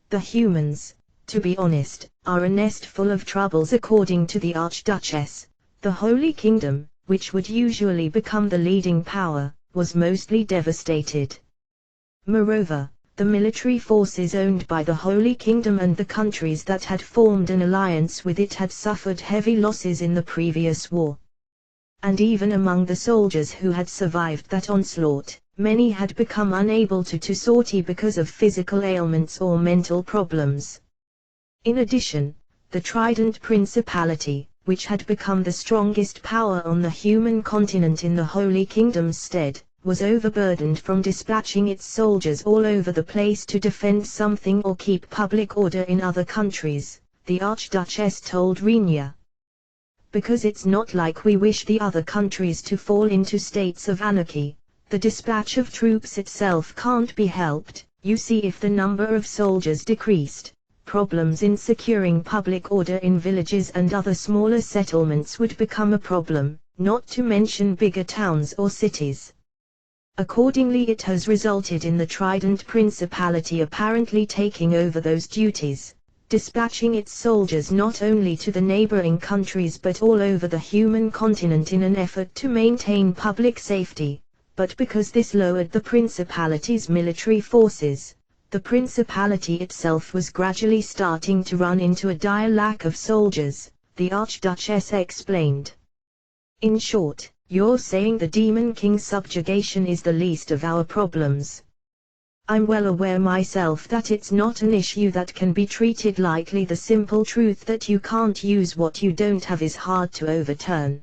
The humans, to be honest, are a nest full of troubles according to the Archduchess. The Holy Kingdom, which would usually become the leading power, was mostly devastated. Moreover, the military forces owned by the Holy Kingdom and the countries that had formed an alliance with it had suffered heavy losses in the previous war. And even among the soldiers who had survived that onslaught, many had become unable to sortie because of physical ailments or mental problems. In addition, the Trident Principality, which had become the strongest power on the human continent in the Holy Kingdom's stead, was overburdened from dispatching its soldiers all over the place to defend something or keep public order in other countries, the Archduchess told Rinya. Because it's not like we wish the other countries to fall into states of anarchy. The dispatch of troops itself can't be helped. You see, if the number of soldiers decreased, problems in securing public order in villages and other smaller settlements would become a problem, not to mention bigger towns or cities. Accordingly, it has resulted in the Trident Principality apparently taking over those duties, dispatching its soldiers not only to the neighboring countries but all over the human continent in an effort to maintain public safety, but because this lowered the principality's military forces, the principality itself was gradually starting to run into a dire lack of soldiers, the Archduchess explained. In short, you're saying the Demon King's subjugation is the least of our problems. I'm well aware myself that it's not an issue that can be treated lightly. The simple truth that you can't use what you don't have is hard to overturn.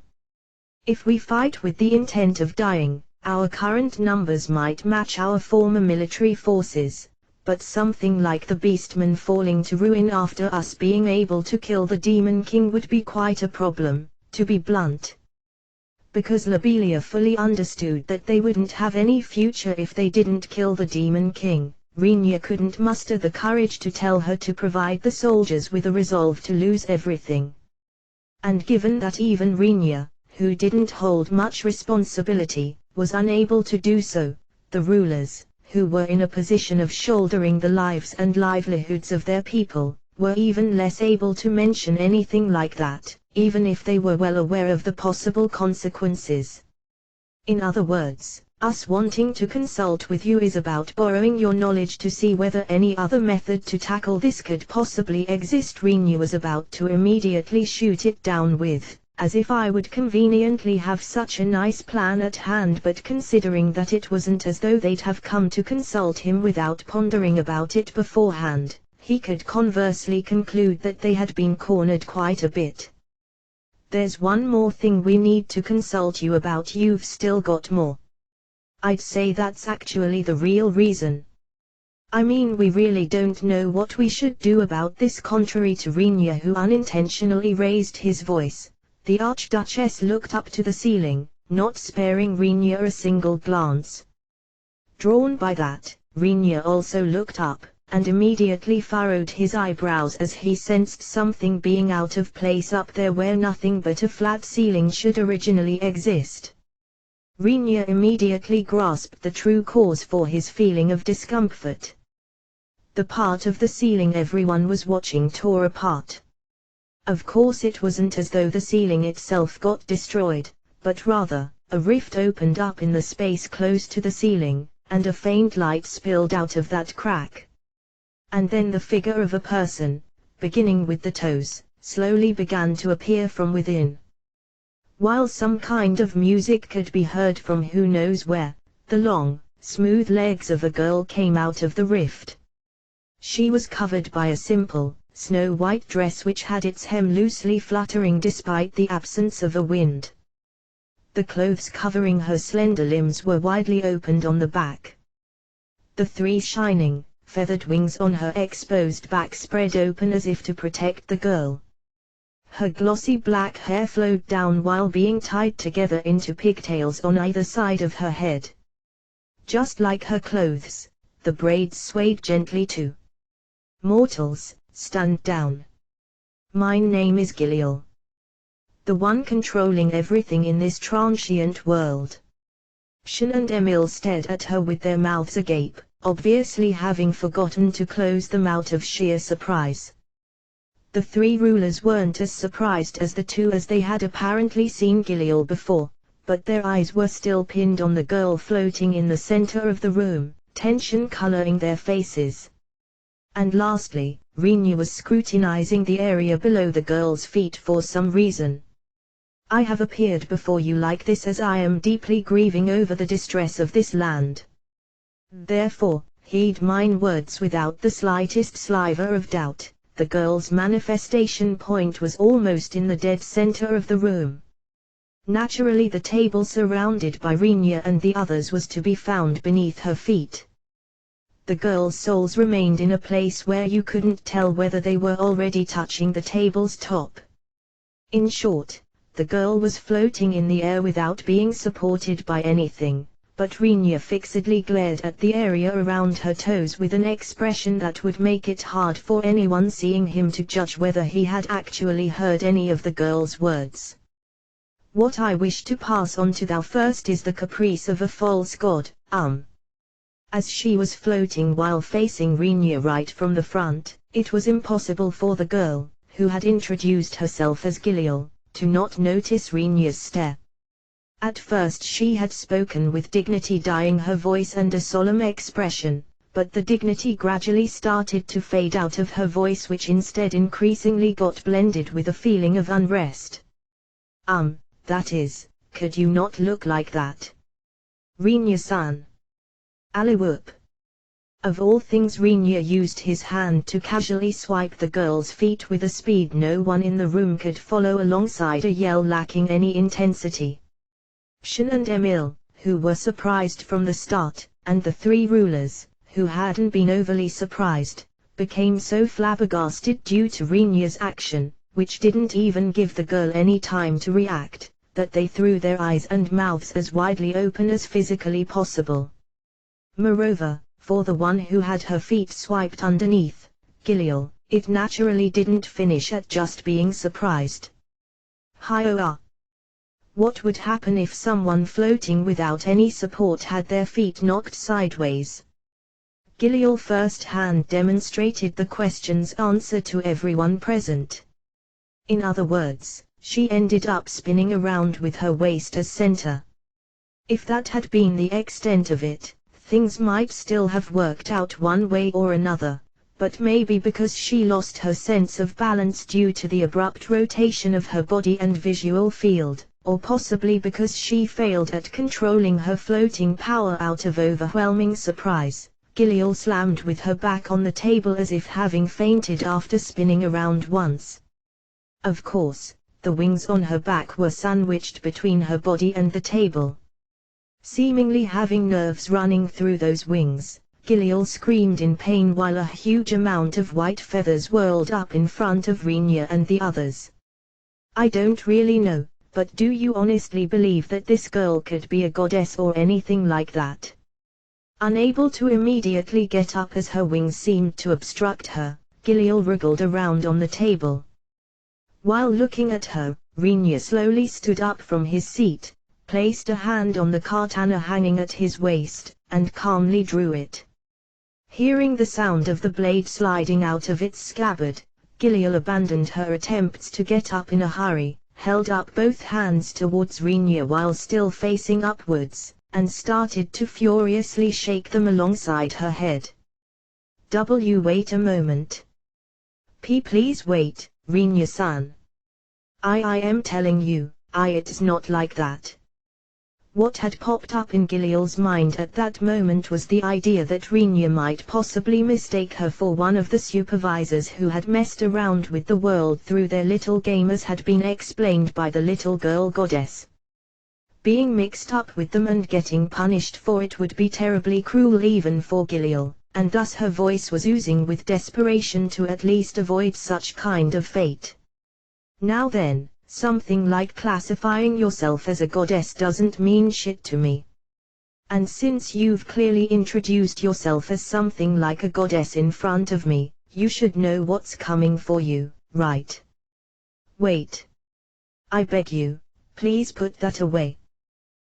If we fight with the intent of dying, our current numbers might match our former military forces, but something like the Beastmen falling to ruin after us being able to kill the Demon King would be quite a problem, to be blunt. Because Lobelia fully understood that they wouldn't have any future if they didn't kill the Demon King, Rhaenyra couldn't muster the courage to tell her to provide the soldiers with a resolve to lose everything. And given that even Rhaenyra, who didn't hold much responsibility, was unable to do so, the rulers, who were in a position of shouldering the lives and livelihoods of their people, were even less able to mention anything like that, even if they were well aware of the possible consequences. In other words, us wanting to consult with you is about borrowing your knowledge to see whether any other method to tackle this could possibly exist. Rhaenyra was about to immediately shoot it down with, as if I would conveniently have such a nice plan at hand, but considering that it wasn't as though they'd have come to consult him without pondering about it beforehand, he could conversely conclude that they had been cornered quite a bit. There's one more thing we need to consult you about. You've still got more. I'd say that's actually the real reason. I mean, we really don't know what we should do about this. Contrary to Rhaenyra, who unintentionally raised his voice, the Archduchess looked up to the ceiling, not sparing Rhaenyra a single glance. Drawn by that, Rhaenyra also looked up, and immediately furrowed his eyebrows as he sensed something being out of place up there where nothing but a flat ceiling should originally exist. Rhaenyra immediately grasped the true cause for his feeling of discomfort. The part of the ceiling everyone was watching tore apart. Of course, it wasn't as though the ceiling itself got destroyed, but rather, a rift opened up in the space close to the ceiling, and a faint light spilled out of that crack. And then the figure of a person, beginning with the toes, slowly began to appear from within. While some kind of music could be heard from who knows where, the long, smooth legs of a girl came out of the rift. She was covered by a simple, snow-white dress which had its hem loosely fluttering despite the absence of a wind. The clothes covering her slender limbs were widely opened on the back. The three shining, feathered wings on her exposed back spread open as if to protect the girl. Her glossy black hair flowed down while being tied together into pigtails on either side of her head. Just like her clothes, the braids swayed gently too. Mortals, stand down. My name is Giliel, the one controlling everything in this transient world. Shan and Emil stared at her with their mouths agape, obviously having forgotten to close them out of sheer surprise. The three rulers weren't as surprised as the two, as they had apparently seen Giliel before, but their eyes were still pinned on the girl floating in the center of the room, tension coloring their faces. And lastly, Rhaenyra was scrutinizing the area below the girl's feet for some reason. I have appeared before you like this as I am deeply grieving over the distress of this land. Therefore, heed mine words without the slightest sliver of doubt. The girl's manifestation point was almost in the dead center of the room. Naturally, the table surrounded by Rhaenyra and the others was to be found beneath her feet. The girl's soles remained in a place where you couldn't tell whether they were already touching the table's top. In short, the girl was floating in the air without being supported by anything. But Rhaenyra fixedly glared at the area around her toes with an expression that would make it hard for anyone seeing him to judge whether he had actually heard any of the girl's words. What I wish to pass on to thou first is the caprice of a false god, As she was floating while facing Rhaenyra right from the front, It was impossible for the girl, who had introduced herself as Giliel, to not notice Rinya's stare. At first she had spoken with dignity, dyeing her voice and a solemn expression, but the dignity gradually started to fade out of her voice, which instead increasingly got blended with a feeling of unrest. That is, could you not look like that? Rinya-san. Aliwhoop. Of all things, Rinya used his hand to casually swipe the girl's feet with a speed no one in the room could follow, alongside a yell lacking any intensity. Shin and Emil, who were surprised from the start, and the three rulers, who hadn't been overly surprised, became so flabbergasted due to Rinya's action, which didn't even give the girl any time to react, that they threw their eyes and mouths as widely open as physically possible. Moreover, for the one who had her feet swiped underneath, Giliel, it naturally didn't finish at just being surprised. Hi-oh-ah! What would happen if someone floating without any support had their feet knocked sideways? Giliel first-hand demonstrated the question's answer to everyone present. In other words, she ended up spinning around with her waist as center. If that had been the extent of it, things might still have worked out one way or another, but maybe because she lost her sense of balance due to the abrupt rotation of her body and visual field, or possibly because she failed at controlling her floating power out of overwhelming surprise, Giliel slammed with her back on the table as if having fainted after spinning around once. Of course, the wings on her back were sandwiched between her body and the table. Seemingly having nerves running through those wings, Giliel screamed in pain while a huge amount of white feathers whirled up in front of Rinya and the others. I don't really know, but do you honestly believe that this girl could be a goddess or anything like that? Unable to immediately get up as her wings seemed to obstruct her, Giliel wriggled around on the table. While looking at her, Rinya slowly stood up from his seat, placed a hand on the katana hanging at his waist, and calmly drew it. Hearing the sound of the blade sliding out of its scabbard, Giliel abandoned her attempts to get up in a hurry, held up both hands towards Rinya while still facing upwards, and started to furiously shake them alongside her head. Wait a moment. Please wait, Rinya-san. I am telling you, it's not like that. What had popped up in Giliel's mind at that moment was the idea that Rinya might possibly mistake her for one of the supervisors who had messed around with the world through their little game, as had been explained by the little girl goddess. Being mixed up with them and getting punished for it would be terribly cruel even for Giliel, and thus her voice was oozing with desperation to at least avoid such kind of fate. Now then, something like classifying yourself as a goddess doesn't mean shit to me. And since you've clearly introduced yourself as something like a goddess in front of me, you should know what's coming for you, right? Wait. I beg you, please put that away.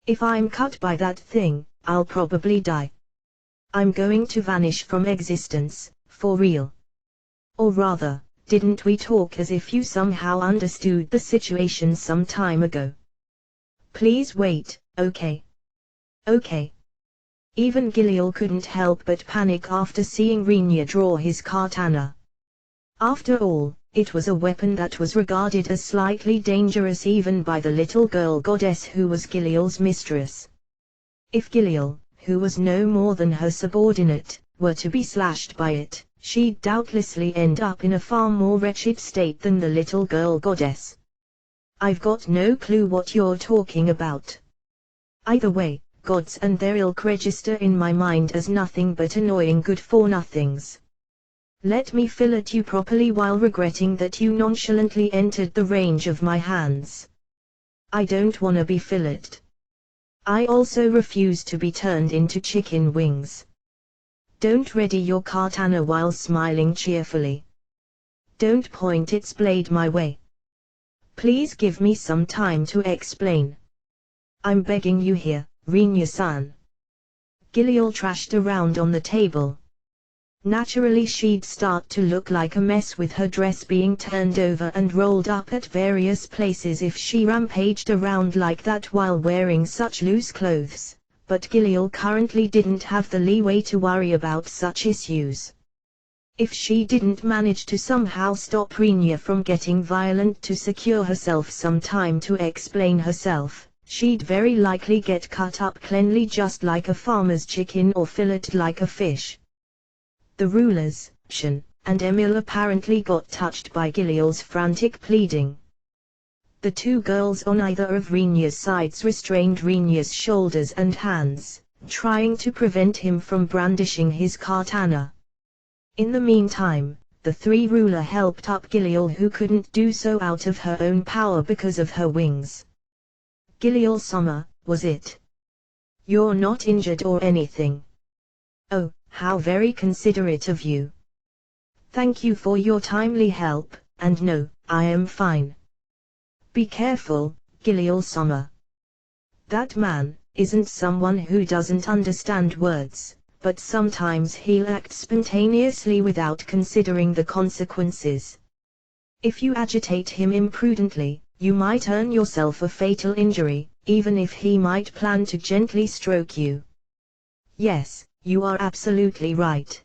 If I'm cut by that thing, I'll probably die. I'm going to vanish from existence, for real. Or rather, didn't we talk as if you somehow understood the situation some time ago? Please wait, okay? Okay. Even Giliel couldn't help but panic after seeing Rinya draw his katana. After all, it was a weapon that was regarded as slightly dangerous even by the little girl goddess who was Giliel's mistress. If Giliel, who was no more than her subordinate, were to be slashed by it, she'd doubtlessly end up in a far more wretched state than the little girl goddess. I've got no clue what you're talking about. Either way, gods and their ilk register in my mind as nothing but annoying good-for-nothings. Let me fillet you properly while regretting that you nonchalantly entered the range of my hands. I don't wanna be filleted. I also refuse to be turned into chicken wings. Don't ready your katana while smiling cheerfully. Don't point its blade my way. Please give me some time to explain. I'm begging you here, Rinya-san. Giliel trashed around on the table. Naturally she'd start to look like a mess with her dress being turned over and rolled up at various places if she rampaged around like that while wearing such loose clothes, but Gilliel currently didn't have the leeway to worry about such issues. If she didn't manage to somehow stop Renia from getting violent to secure herself some time to explain herself, she'd very likely get cut up cleanly just like a farmer's chicken or filleted like a fish. The rulers, Shen, and Emil apparently got touched by Gilliel's frantic pleading. The two girls on either of Renia's sides restrained Renia's shoulders and hands, trying to prevent him from brandishing his katana. In the meantime, the three ruler helped up Gilliel, who couldn't do so out of her own power because of her wings. Gilliel-sama, was it? You're not injured or anything? Oh, how very considerate of you. Thank you for your timely help, and no, I am fine. Be careful, Gilliel-sama. That man isn't someone who doesn't understand words, but sometimes he'll act spontaneously without considering the consequences. If you agitate him imprudently, you might earn yourself a fatal injury, even if he might plan to gently stroke you. Yes, you are absolutely right.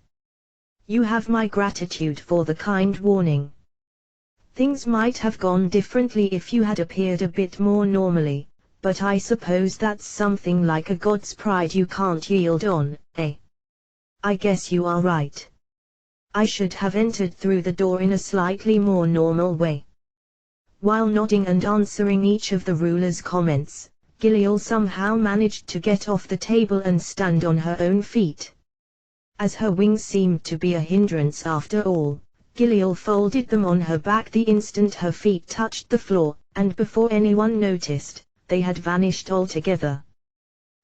You have my gratitude for the kind warning. Things might have gone differently if you had appeared a bit more normally, but I suppose that's something like a god's pride you can't yield on, eh? I guess you are right. I should have entered through the door in a slightly more normal way. While nodding and answering each of the ruler's comments, Gilliel somehow managed to get off the table and stand on her own feet. As her wings seemed to be a hindrance after all, Gilliel folded them on her back the instant her feet touched the floor, and before anyone noticed, they had vanished altogether.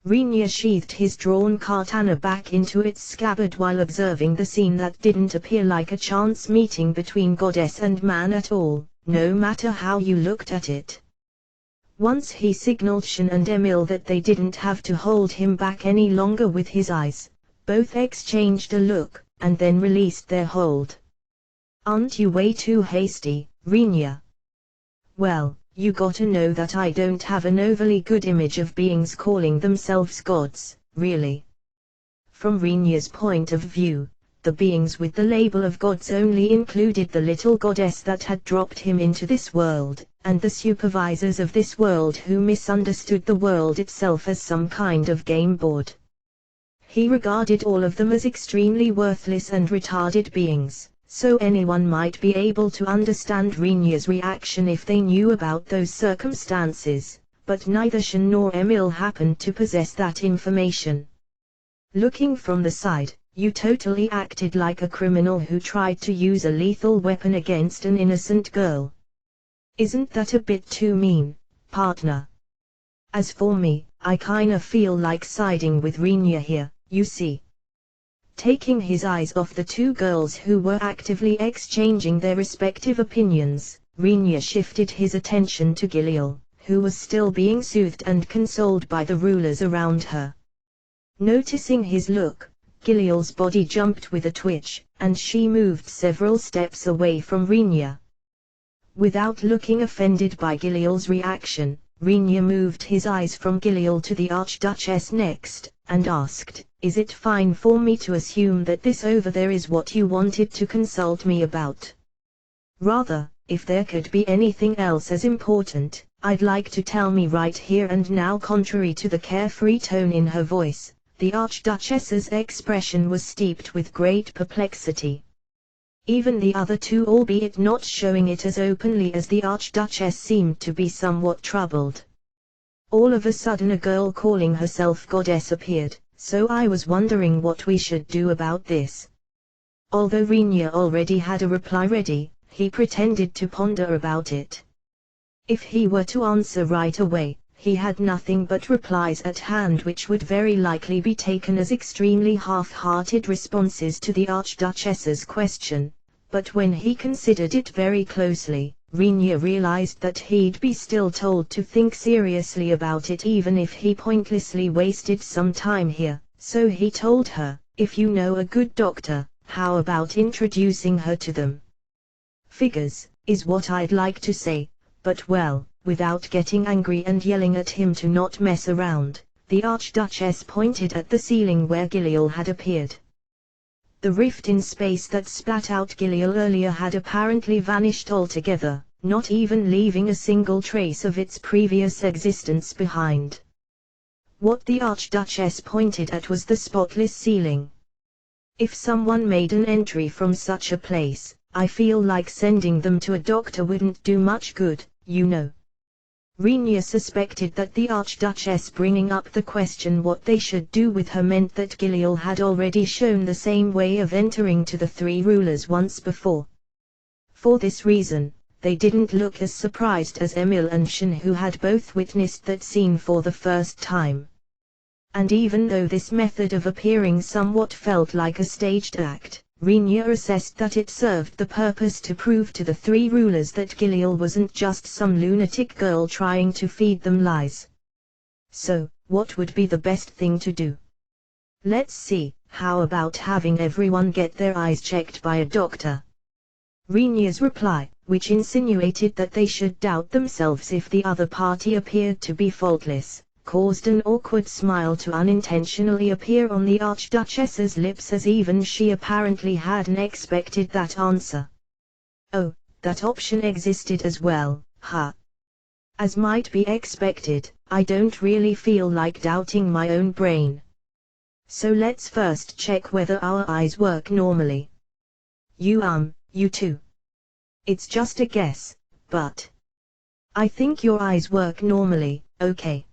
Renia sheathed his drawn katana back into its scabbard while observing the scene that didn't appear like a chance meeting between goddess and man at all, no matter how you looked at it. Once he signaled Shen and Emil that they didn't have to hold him back any longer with his eyes, both exchanged a look, and then released their hold. Aren't you way too hasty, Renia? Well, you gotta know that I don't have an overly good image of beings calling themselves gods, really. From Renia's point of view, the beings with the label of gods only included the little goddess that had dropped him into this world, and the supervisors of this world who misunderstood the world itself as some kind of game board. He regarded all of them as extremely worthless and retarded beings, so anyone might be able to understand Renia's reaction if they knew about those circumstances, but neither Shen nor Emil happened to possess that information. Looking from the side, you totally acted like a criminal who tried to use a lethal weapon against an innocent girl. Isn't that a bit too mean, partner? As for me, I kinda feel like siding with Renia here, you see. Taking his eyes off the two girls who were actively exchanging their respective opinions, Renia shifted his attention to Gilliel, who was still being soothed and consoled by the rulers around her. Noticing his look, Gilliel's body jumped with a twitch, and she moved several steps away from Renia. Without looking offended by Gilliel's reaction, Renia moved his eyes from Gilliel to the Archduchess next, and asked, "Is it fine for me to assume that this over there is what you wanted to consult me about? Rather, if there could be anything else as important, I'd like to tell me right here and now." Contrary to the carefree tone in her voice, the Archduchess's expression was steeped with great perplexity. Even the other two, albeit not showing it as openly as the Archduchess, seemed to be somewhat troubled. All of a sudden a girl calling herself goddess appeared, so I was wondering what we should do about this. Although Renia already had a reply ready, he pretended to ponder about it. If he were to answer right away, he had nothing but replies at hand which would very likely be taken as extremely half-hearted responses to the Archduchess's question. But when he considered it very closely, Renia realized that he'd be still told to think seriously about it even if he pointlessly wasted some time here, so he told her, "If you know a good doctor, how about introducing her to them? Figures, is what I'd like to say, but well, without getting angry and yelling at him to not mess around, the Archduchess pointed at the ceiling where Giliel had appeared. The rift in space that spat out Giliel earlier had apparently vanished altogether, not even leaving a single trace of its previous existence behind. What the Archduchess pointed at was the spotless ceiling. If someone made an entry from such a place, I feel like sending them to a doctor wouldn't do much good, you know. Renia suspected that the Archduchess bringing up the question what they should do with her meant that Giliel had already shown the same way of entering to the three rulers once before. For this reason, they didn't look as surprised as Emil and Shen, who had both witnessed that scene for the first time. And even though this method of appearing somewhat felt like a staged act, Renia assessed that it served the purpose to prove to the three rulers that Giliel wasn't just some lunatic girl trying to feed them lies. So, what would be the best thing to do? Let's see, how about having everyone get their eyes checked by a doctor? Renia's reply, which insinuated that they should doubt themselves if the other party appeared to be faultless, caused an awkward smile to unintentionally appear on the Archduchess's lips, as even she apparently hadn't expected that answer. Oh, that option existed as well, huh? As might be expected, I don't really feel like doubting my own brain. So let's first check whether our eyes work normally. You too. It's just a guess, but I think your eyes work normally, okay?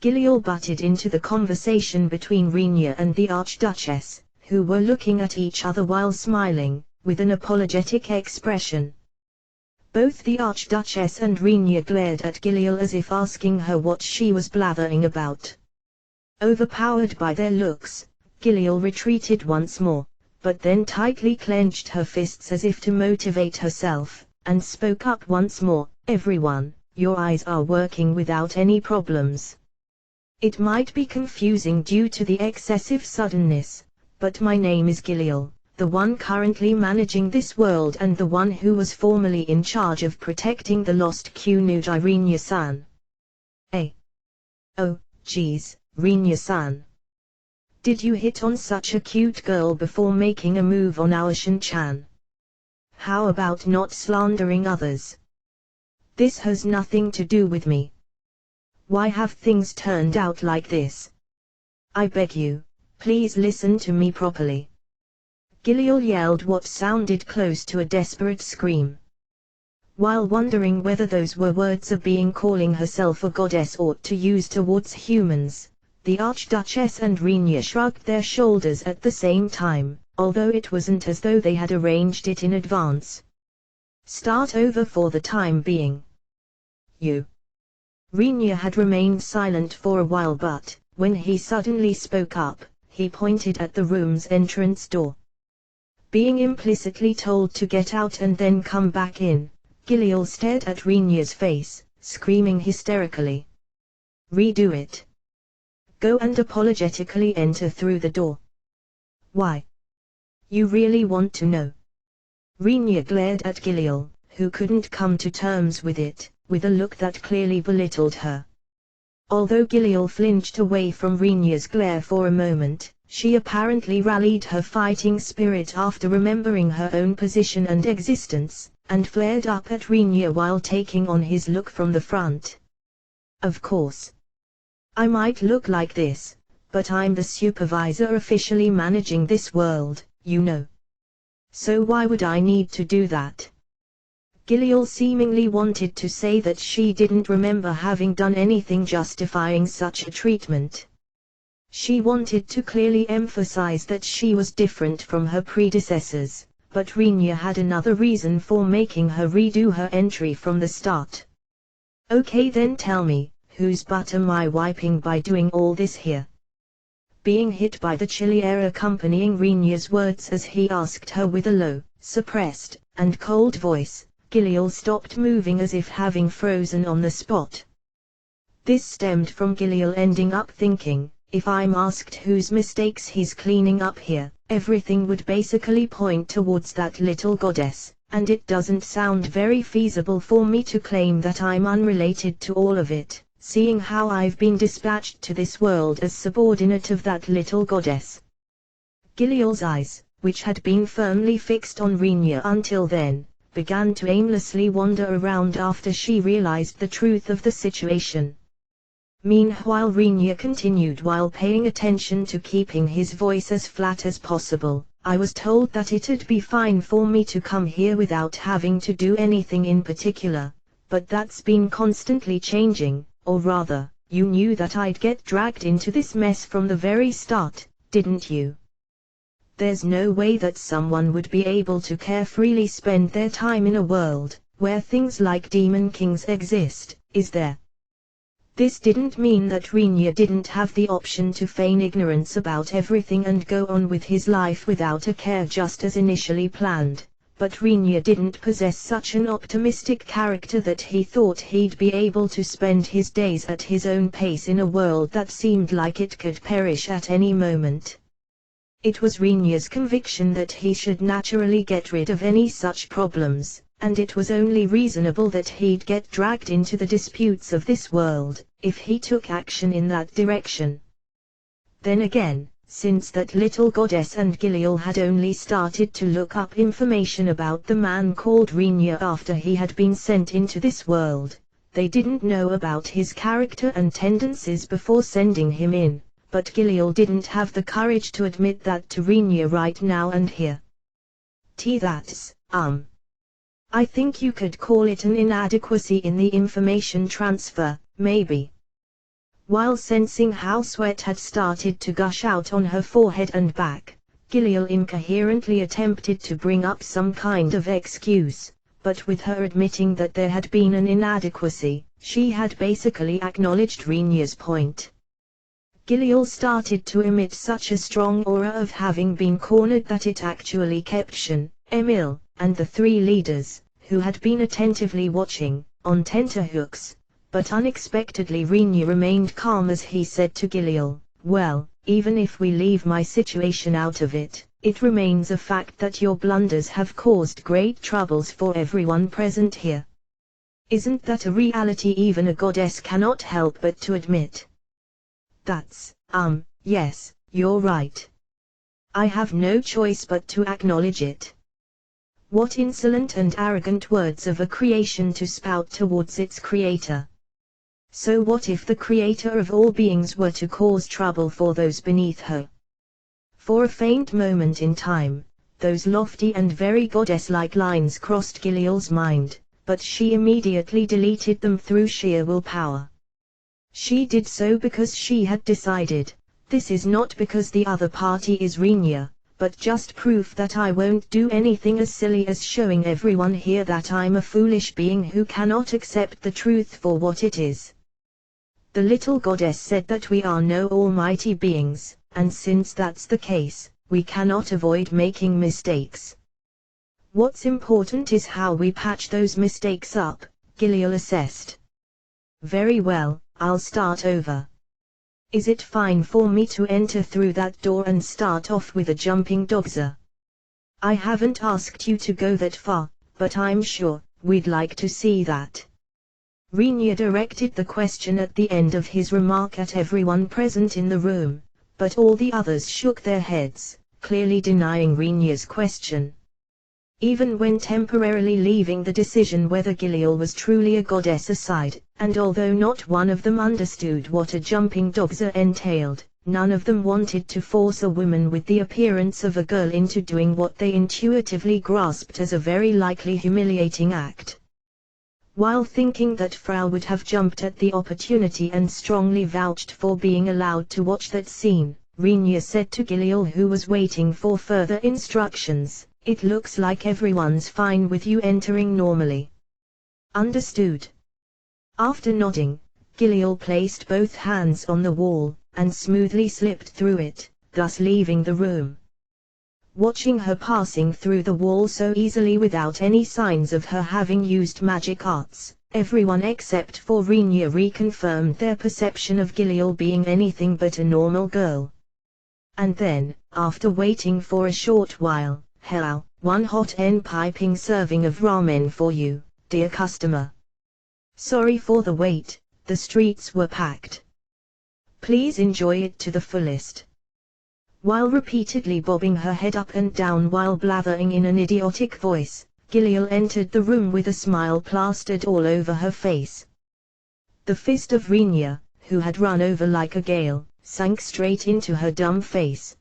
Giliel butted into the conversation between Renia and the Archduchess, who were looking at each other while smiling, with an apologetic expression. Both the Archduchess and Renia glared at Giliel as if asking her what she was blathering about. Overpowered by their looks, Giliel retreated once more, but then tightly clenched her fists as if to motivate herself, and spoke up once more, "Everyone, your eyes are working without any problems. It might be confusing due to the excessive suddenness, but my name is Giliel, the one currently managing this world and the one who was formerly in charge of protecting the lost Kunudai Renia-san." Oh, geez, Renia-san. Did you hit on such a cute girl before making a move on our Shin-chan? How about not slandering others? This has nothing to do with me. Why have things turned out like this? I beg you, please listen to me properly. Giliel yelled what sounded close to a desperate scream. While wondering whether those were words of being calling herself a goddess ought to use towards humans, the Archduchess and Renia shrugged their shoulders at the same time, although it wasn't as though they had arranged it in advance. Start over for the time being. You. Renia had remained silent for a while, but, when he suddenly spoke up, he pointed at the room's entrance door. Being implicitly told to get out and then come back in, Giliel stared at Renia's face, screaming hysterically. "Redo it. Go and apologetically enter through the door." "Why? You really want to know?" Renia glared at Giliel, who couldn't come to terms with it, with a look that clearly belittled her. Although Giliel flinched away from Renia's glare for a moment, she apparently rallied her fighting spirit after remembering her own position and existence, and flared up at Renia while taking on his look from the front. "Of course. I might look like this, but I'm the supervisor officially managing this world, you know. So why would I need to do that?" Giliel seemingly wanted to say that she didn't remember having done anything justifying such a treatment. She wanted to clearly emphasize that she was different from her predecessors, but Renia had another reason for making her redo her entry from the start. "Okay then, tell me, whose butt am I wiping by doing all this here?" Being hit by the chilly air accompanying Renia's words as he asked her with a low, suppressed, and cold voice, Giliel stopped moving as if having frozen on the spot. This stemmed from Giliel ending up thinking, if I'm asked whose mistakes he's cleaning up here, everything would basically point towards that little goddess, and it doesn't sound very feasible for me to claim that I'm unrelated to all of it, seeing how I've been dispatched to this world as subordinate of that little goddess. Giliel's eyes, which had been firmly fixed on Renia until then, began to aimlessly wander around after she realized the truth of the situation. Meanwhile Renia continued while paying attention to keeping his voice as flat as possible. I was told that it'd be fine for me to come here without having to do anything in particular, but that's been constantly changing, or rather, you knew that I'd get dragged into this mess from the very start, didn't you? There's no way that someone would be able to carefreely spend their time in a world where things like demon kings exist, is there? This didn't mean that Renia didn't have the option to feign ignorance about everything and go on with his life without a care just as initially planned, but Renia didn't possess such an optimistic character that he thought he'd be able to spend his days at his own pace in a world that seemed like it could perish at any moment. It was Renia's conviction that he should naturally get rid of any such problems, and it was only reasonable that he'd get dragged into the disputes of this world, if he took action in that direction. Then again, since that little goddess and Giliel had only started to look up information about the man called Renia after he had been sent into this world, they didn't know about his character and tendencies before sending him in, but Giliel didn't have the courage to admit that to Renia right now and here. That's, I think you could call it an inadequacy in the information transfer, maybe. While sensing how sweat had started to gush out on her forehead and back, Giliel incoherently attempted to bring up some kind of excuse, but with her admitting that there had been an inadequacy, she had basically acknowledged Renia's point. Giliel started to emit such a strong aura of having been cornered that it actually kept Shen, Emil, and the three leaders, who had been attentively watching, on tenterhooks, but unexpectedly Renia remained calm as he said to Giliel, "Well, even if we leave my situation out of it, it remains a fact that your blunders have caused great troubles for everyone present here. Isn't that a reality even a goddess cannot help but to admit?" That's, yes, you're right. I have no choice but to acknowledge it. What insolent and arrogant words of a creation to spout towards its creator. So what if the creator of all beings were to cause trouble for those beneath her? For a faint moment in time, those lofty and very goddess-like lines crossed Giliel's mind, but she immediately deleted them through sheer willpower. She did so because she had decided, this is not because the other party is Renia, but just proof that I won't do anything as silly as showing everyone here that I'm a foolish being who cannot accept the truth for what it is. The little goddess said that we are no almighty beings, and since that's the case, we cannot avoid making mistakes. What's important is how we patch those mistakes up, Giliel assessed. Very well, I'll start over. Is it fine for me to enter through that door and start off with a jumping doxa? I haven't asked you to go that far, but I'm sure we'd like to see that. Renia directed the question at the end of his remark at everyone present in the room, but all the others shook their heads, clearly denying Renia's question. Even when temporarily leaving the decision whether Giliel was truly a goddess aside, and although not one of them understood what a jumping doxa entailed, none of them wanted to force a woman with the appearance of a girl into doing what they intuitively grasped as a very likely humiliating act. While thinking that Frau would have jumped at the opportunity and strongly vouched for being allowed to watch that scene, Renia said to Giliel, who was waiting for further instructions, "It looks like everyone's fine with you entering normally." Understood. After nodding, Giliel placed both hands on the wall, and smoothly slipped through it, thus leaving the room. Watching her passing through the wall so easily without any signs of her having used magic arts, everyone except for Renia reconfirmed their perception of Giliel being anything but a normal girl. And then, after waiting for a short while. Hello, one hot and piping serving of ramen for you, dear customer. Sorry for the wait, the streets were packed. Please enjoy it to the fullest. While repeatedly bobbing her head up and down while blathering in an idiotic voice, Gilliel entered the room with a smile plastered all over her face. The fist of Renia, who had run over like a gale, sank straight into her dumb face.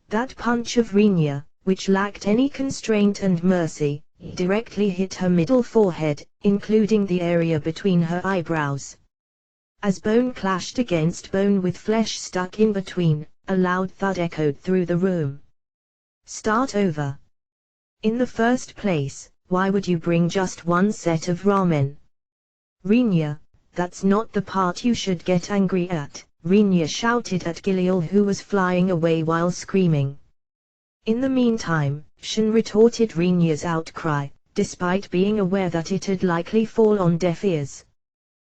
That punch of Renia, which lacked any constraint and mercy, directly hit her middle forehead, including the area between her eyebrows. As bone clashed against bone with flesh stuck in between, a loud thud echoed through the room. Start over. In the first place, why would you bring just one set of ramen? Renia, that's not the part you should get angry at, Renia shouted at Gilliel, who was flying away while screaming. In the meantime, Shin retorted Renia's outcry, despite being aware that it had likely fall on deaf ears.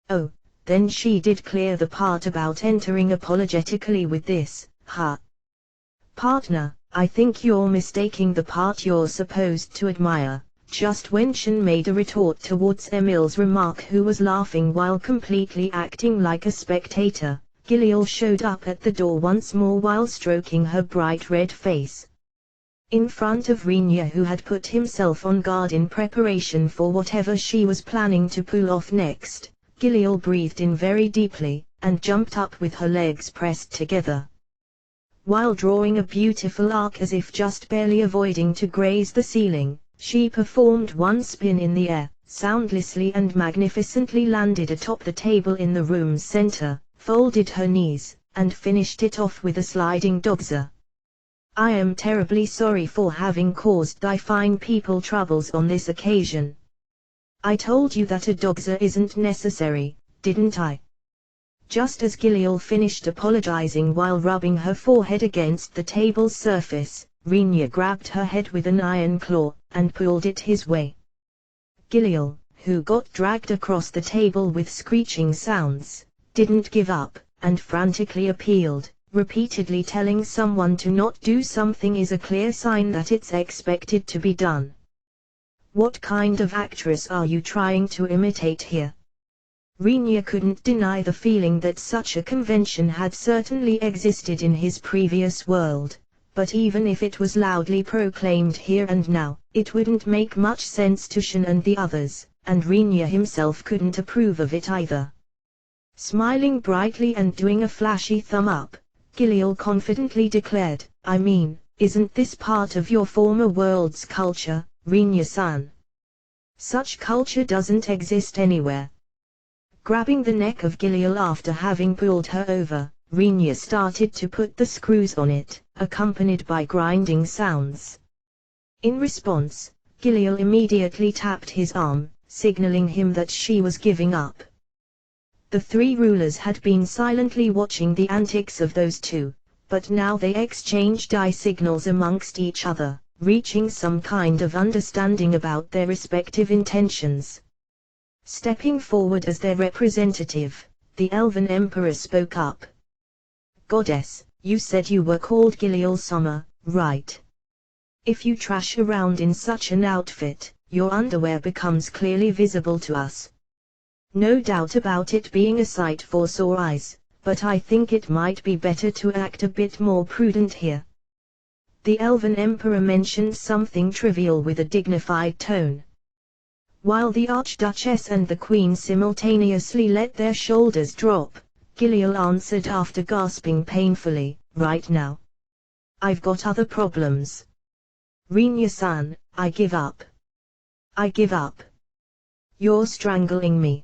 Oh, then she did clear the part about entering apologetically with this, huh? Partner, I think you're mistaking the part you're supposed to admire. Just when Shin made a retort towards Emil's remark, who was laughing while completely acting like a spectator, Gilliel showed up at the door once more while stroking her bright red face. In front of Renia, who had put himself on guard in preparation for whatever she was planning to pull off next, Gilliel breathed in very deeply, and jumped up with her legs pressed together. While drawing a beautiful arc as if just barely avoiding to graze the ceiling, she performed one spin in the air, soundlessly and magnificently landed atop the table in the room's center, folded her knees, and finished it off with a sliding dogza. I am terribly sorry for having caused thy fine people troubles on this occasion. I told you that a dogza isn't necessary, didn't I? Just as Gilliel finished apologizing while rubbing her forehead against the table's surface, Renia grabbed her head with an iron claw, and pulled it his way. Gilliel, who got dragged across the table with screeching sounds, didn't give up, and frantically appealed, repeatedly telling someone to not do something is a clear sign that it's expected to be done. What kind of actress are you trying to imitate here? Renia couldn't deny the feeling that such a convention had certainly existed in his previous world, but even if it was loudly proclaimed here and now, it wouldn't make much sense to Shin and the others, and Renia himself couldn't approve of it either. Smiling brightly and doing a flashy thumb up, Gilliel confidently declared, I mean, isn't this part of your former world's culture, Renia-san? Such culture doesn't exist anywhere. Grabbing the neck of Gilliel after having pulled her over, Renia started to put the screws on it, accompanied by grinding sounds. In response, Gilliel immediately tapped his arm, signaling him that she was giving up. The three rulers had been silently watching the antics of those two, but now they exchanged eye signals amongst each other, reaching some kind of understanding about their respective intentions. Stepping forward as their representative, the Elven Emperor spoke up. Goddess, you said you were called Gilliel-sama, right? If you trash around in such an outfit, your underwear becomes clearly visible to us. No doubt about it being a sight for sore eyes, but I think it might be better to act a bit more prudent here. The Elven Emperor mentioned something trivial with a dignified tone. While the Archduchess and the Queen simultaneously let their shoulders drop, Gilliel answered after gasping painfully, right now. I've got other problems. Renia-san, I give up. I give up. You're strangling me.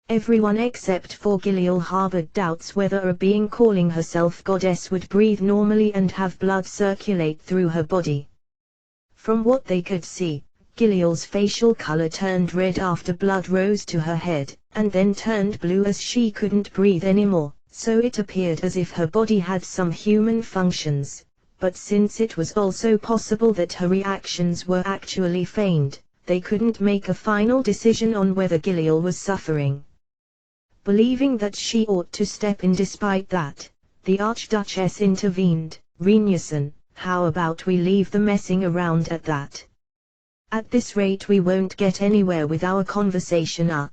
Everyone except for Gilliel harbored doubts whether a being calling herself goddess would breathe normally and have blood circulate through her body. From what they could see, Gilliel's facial color turned red after blood rose to her head, and then turned blue as she couldn't breathe anymore, so it appeared as if her body had some human functions, but since it was also possible that her reactions were actually feigned, they couldn't make a final decision on whether Gilliel was suffering. Believing that she ought to step in despite that, the Archduchess intervened, Rinja-san, how about we leave the messing around at that? At this rate we won't get anywhere with our conversation.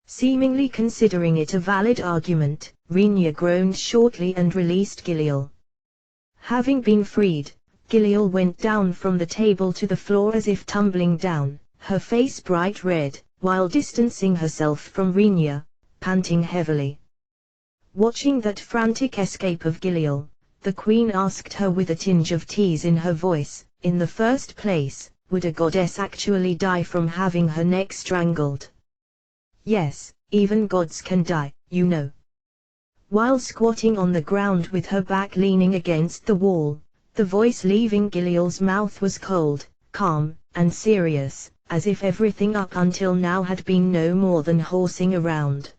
Seemingly considering it a valid argument, Rinja groaned shortly and released Giliel. Having been freed, Giliel went down from the table to the floor as if tumbling down, her face bright red, while distancing herself from Rinja, panting heavily. Watching that frantic escape of Giliel, the queen asked her with a tinge of tease in her voice, in the first place, would a goddess actually die from having her neck strangled? Yes, even gods can die, you know. While squatting on the ground with her back leaning against the wall, the voice leaving Giliel's mouth was cold, calm, and serious, as if everything up until now had been no more than horsing around.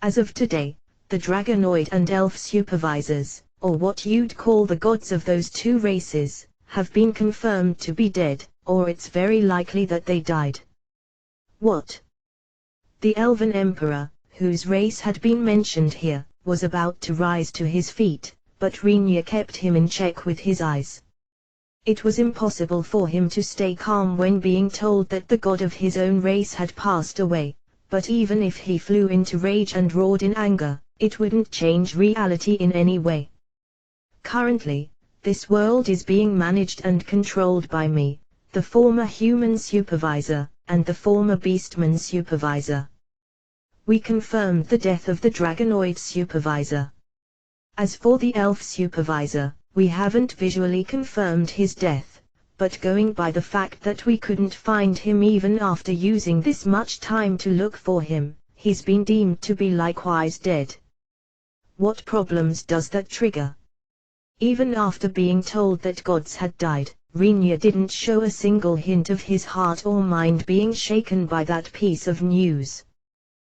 As of today, the Dragonoid and Elf supervisors, or what you'd call the gods of those two races, have been confirmed to be dead, or it's very likely that they died. What? The Elven Emperor, whose race had been mentioned here, was about to rise to his feet, but Rinja kept him in check with his eyes. It was impossible for him to stay calm when being told that the god of his own race had passed away, but even if he flew into rage and roared in anger, it wouldn't change reality in any way. Currently, this world is being managed and controlled by me, the former human supervisor, and the former beastman supervisor. We confirmed the death of the Dragonoid supervisor. As for the elf supervisor, we haven't visually confirmed his death, but going by the fact that we couldn't find him even after using this much time to look for him, he's been deemed to be likewise dead. What problems does that trigger? Even after being told that gods had died, Rinja didn't show a single hint of his heart or mind being shaken by that piece of news.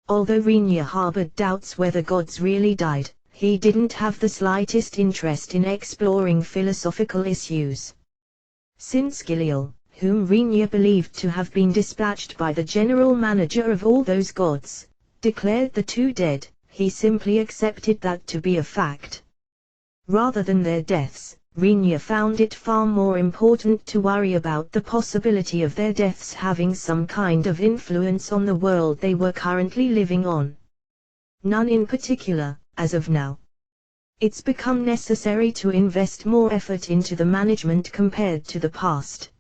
Although Rinja harbored doubts whether gods really died, he didn't have the slightest interest in exploring philosophical issues. Since Giliel, whom Rinja believed to have been dispatched by the general manager of all those gods, declared the two dead, he simply accepted that to be a fact. Rather than their deaths, Rinja found it far more important to worry about the possibility of their deaths having some kind of influence on the world they were currently living on. None in particular, as of now. It's become necessary to invest more effort into the management compared to the past.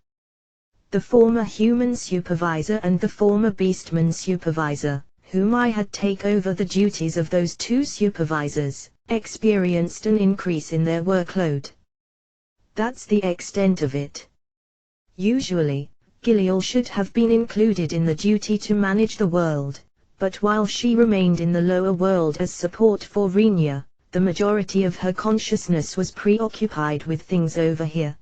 The former human supervisor and the former beastman supervisor, whom I had take over the duties of those two supervisors, experienced an increase in their workload. That's the extent of it. Usually, Giliel should have been included in the duty to manage the world, but while she remained in the lower world as support for Rinja, the majority of her consciousness was preoccupied with things over here.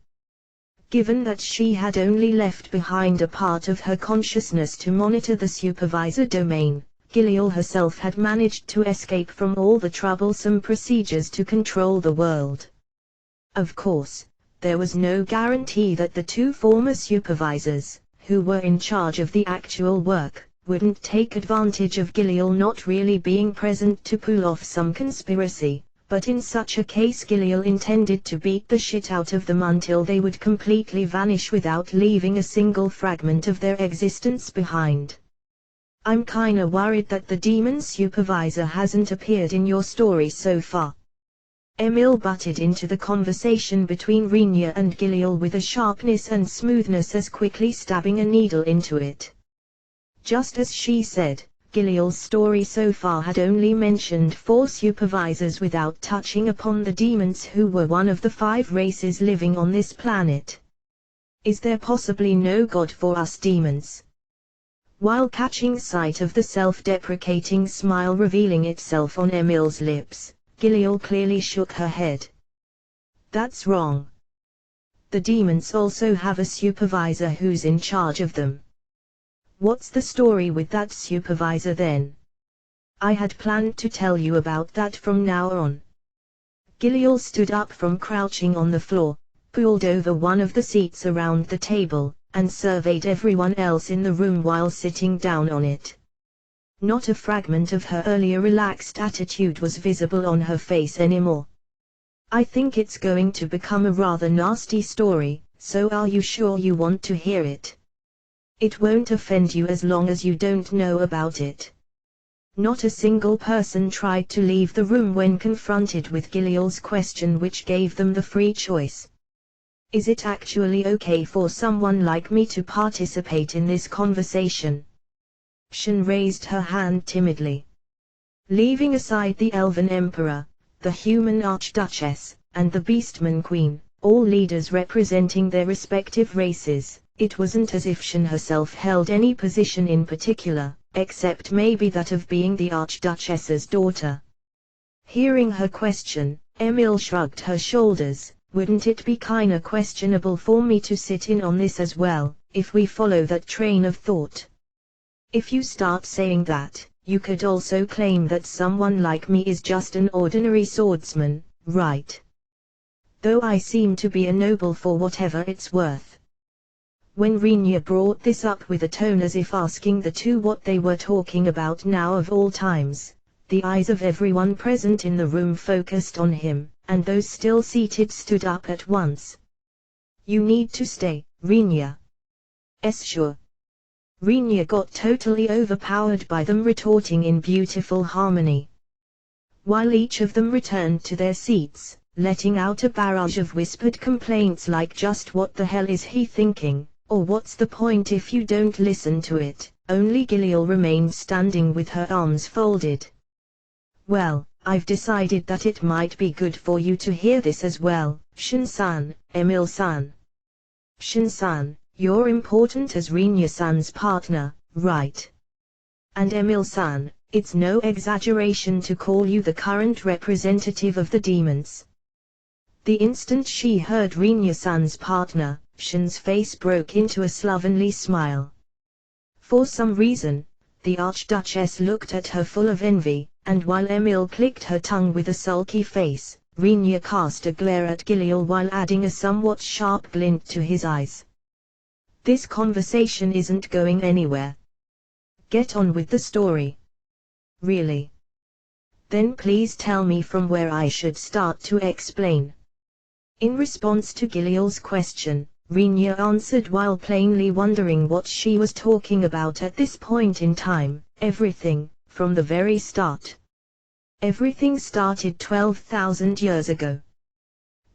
Given that she had only left behind a part of her consciousness to monitor the supervisor domain, Giliel herself had managed to escape from all the troublesome procedures to control the world. Of course, there was no guarantee that the two former supervisors, who were in charge of the actual work, wouldn't take advantage of Giliel not really being present to pull off some conspiracy, but in such a case Giliel intended to beat the shit out of them until they would completely vanish without leaving a single fragment of their existence behind. I'm kinda worried that the demon supervisor hasn't appeared in your story so far. Emil butted into the conversation between Rinja and Giliel with a sharpness and smoothness as quickly stabbing a needle into it. Just as she said, Giliel's story so far had only mentioned 4 supervisors without touching upon the demons who were one of the 5 races living on this planet. Is there possibly no god for us demons? While catching sight of the self-deprecating smile revealing itself on Emil's lips, Giliel clearly shook her head. That's wrong. The demons also have a supervisor who's in charge of them. What's the story with that supervisor then? I had planned to tell you about that from now on. Giliel stood up from crouching on the floor, pulled over one of the seats around the table, and surveyed everyone else in the room while sitting down on it. Not a fragment of her earlier relaxed attitude was visible on her face anymore. I think it's going to become a rather nasty story, so are you sure you want to hear it? It won't offend you as long as you don't know about it. Not a single person tried to leave the room when confronted with Giliel's question, which gave them the free choice. Is it actually okay for someone like me to participate in this conversation? Shen raised her hand timidly. Leaving aside the Elven Emperor, the Human Archduchess, and the Beastman Queen, all leaders representing their respective races, it wasn't as if Shen herself held any position in particular, except maybe that of being the Archduchess's daughter. Hearing her question, Emil shrugged her shoulders. Wouldn't it be kinda questionable for me to sit in on this as well, if we follow that train of thought? If you start saying that, you could also claim that someone like me is just an ordinary swordsman, right? Though I seem to be a noble for whatever it's worth. When Renia brought this up with a tone as if asking the two what they were talking about now of all times, the eyes of everyone present in the room focused on him, and those still seated stood up at once. You need to stay, Renia. Sure. Renia got totally overpowered by them retorting in beautiful harmony. While each of them returned to their seats, letting out a barrage of whispered complaints like just what the hell is he thinking, or what's the point if you don't listen to it, only Giliel remained standing with her arms folded. Well, I've decided that it might be good for you to hear this as well, Shin-san, Emil-san. Shin-san, you're important as Renia-san's partner, right? And Emil-san, it's no exaggeration to call you the current representative of the demons. The instant she heard Renia-san's partner, Shin's face broke into a slovenly smile. For some reason, the Archduchess looked at her full of envy, and while Emil clicked her tongue with a sulky face, Renia cast a glare at Giliel while adding a somewhat sharp glint to his eyes. This conversation isn't going anywhere. Get on with the story. Really? Then please tell me from where I should start to explain. In response to Giliel's question, Renia answered while plainly wondering what she was talking about at this point in time. Everything, from the very start. Everything started 12,000 years ago.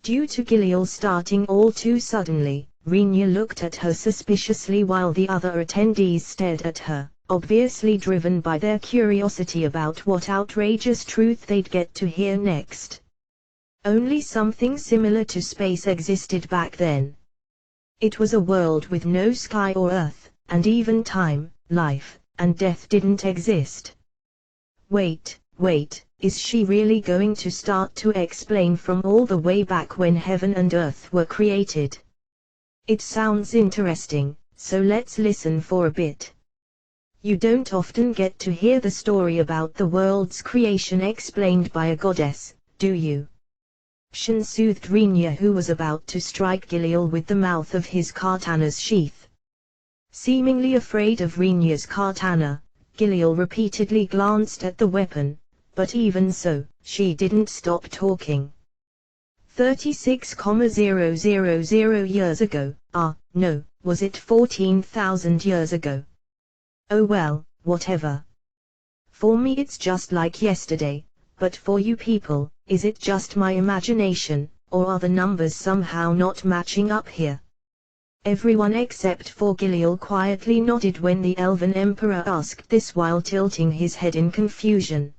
Due to Giliel starting all too suddenly, Renia looked at her suspiciously while the other attendees stared at her, obviously driven by their curiosity about what outrageous truth they'd get to hear next. Only something similar to space existed back then. It was a world with no sky or earth, and even time, life, and death didn't exist. Wait, is she really going to start to explain from all the way back when heaven and earth were created? It sounds interesting, so let's listen for a bit. You don't often get to hear the story about the world's creation explained by a goddess, do you? Shin soothed Renia, who was about to strike Giliel with the mouth of his katana's sheath. Seemingly afraid of Renia's katana, Giliel repeatedly glanced at the weapon, but even so, she didn't stop talking. 36,000 years ago, no, was it 14,000 years ago? Oh well, whatever. For me it's just like yesterday, but for you people, is it just my imagination, or are the numbers somehow not matching up here? Everyone except for Giliel quietly nodded when the Elven Emperor asked this while tilting his head in confusion.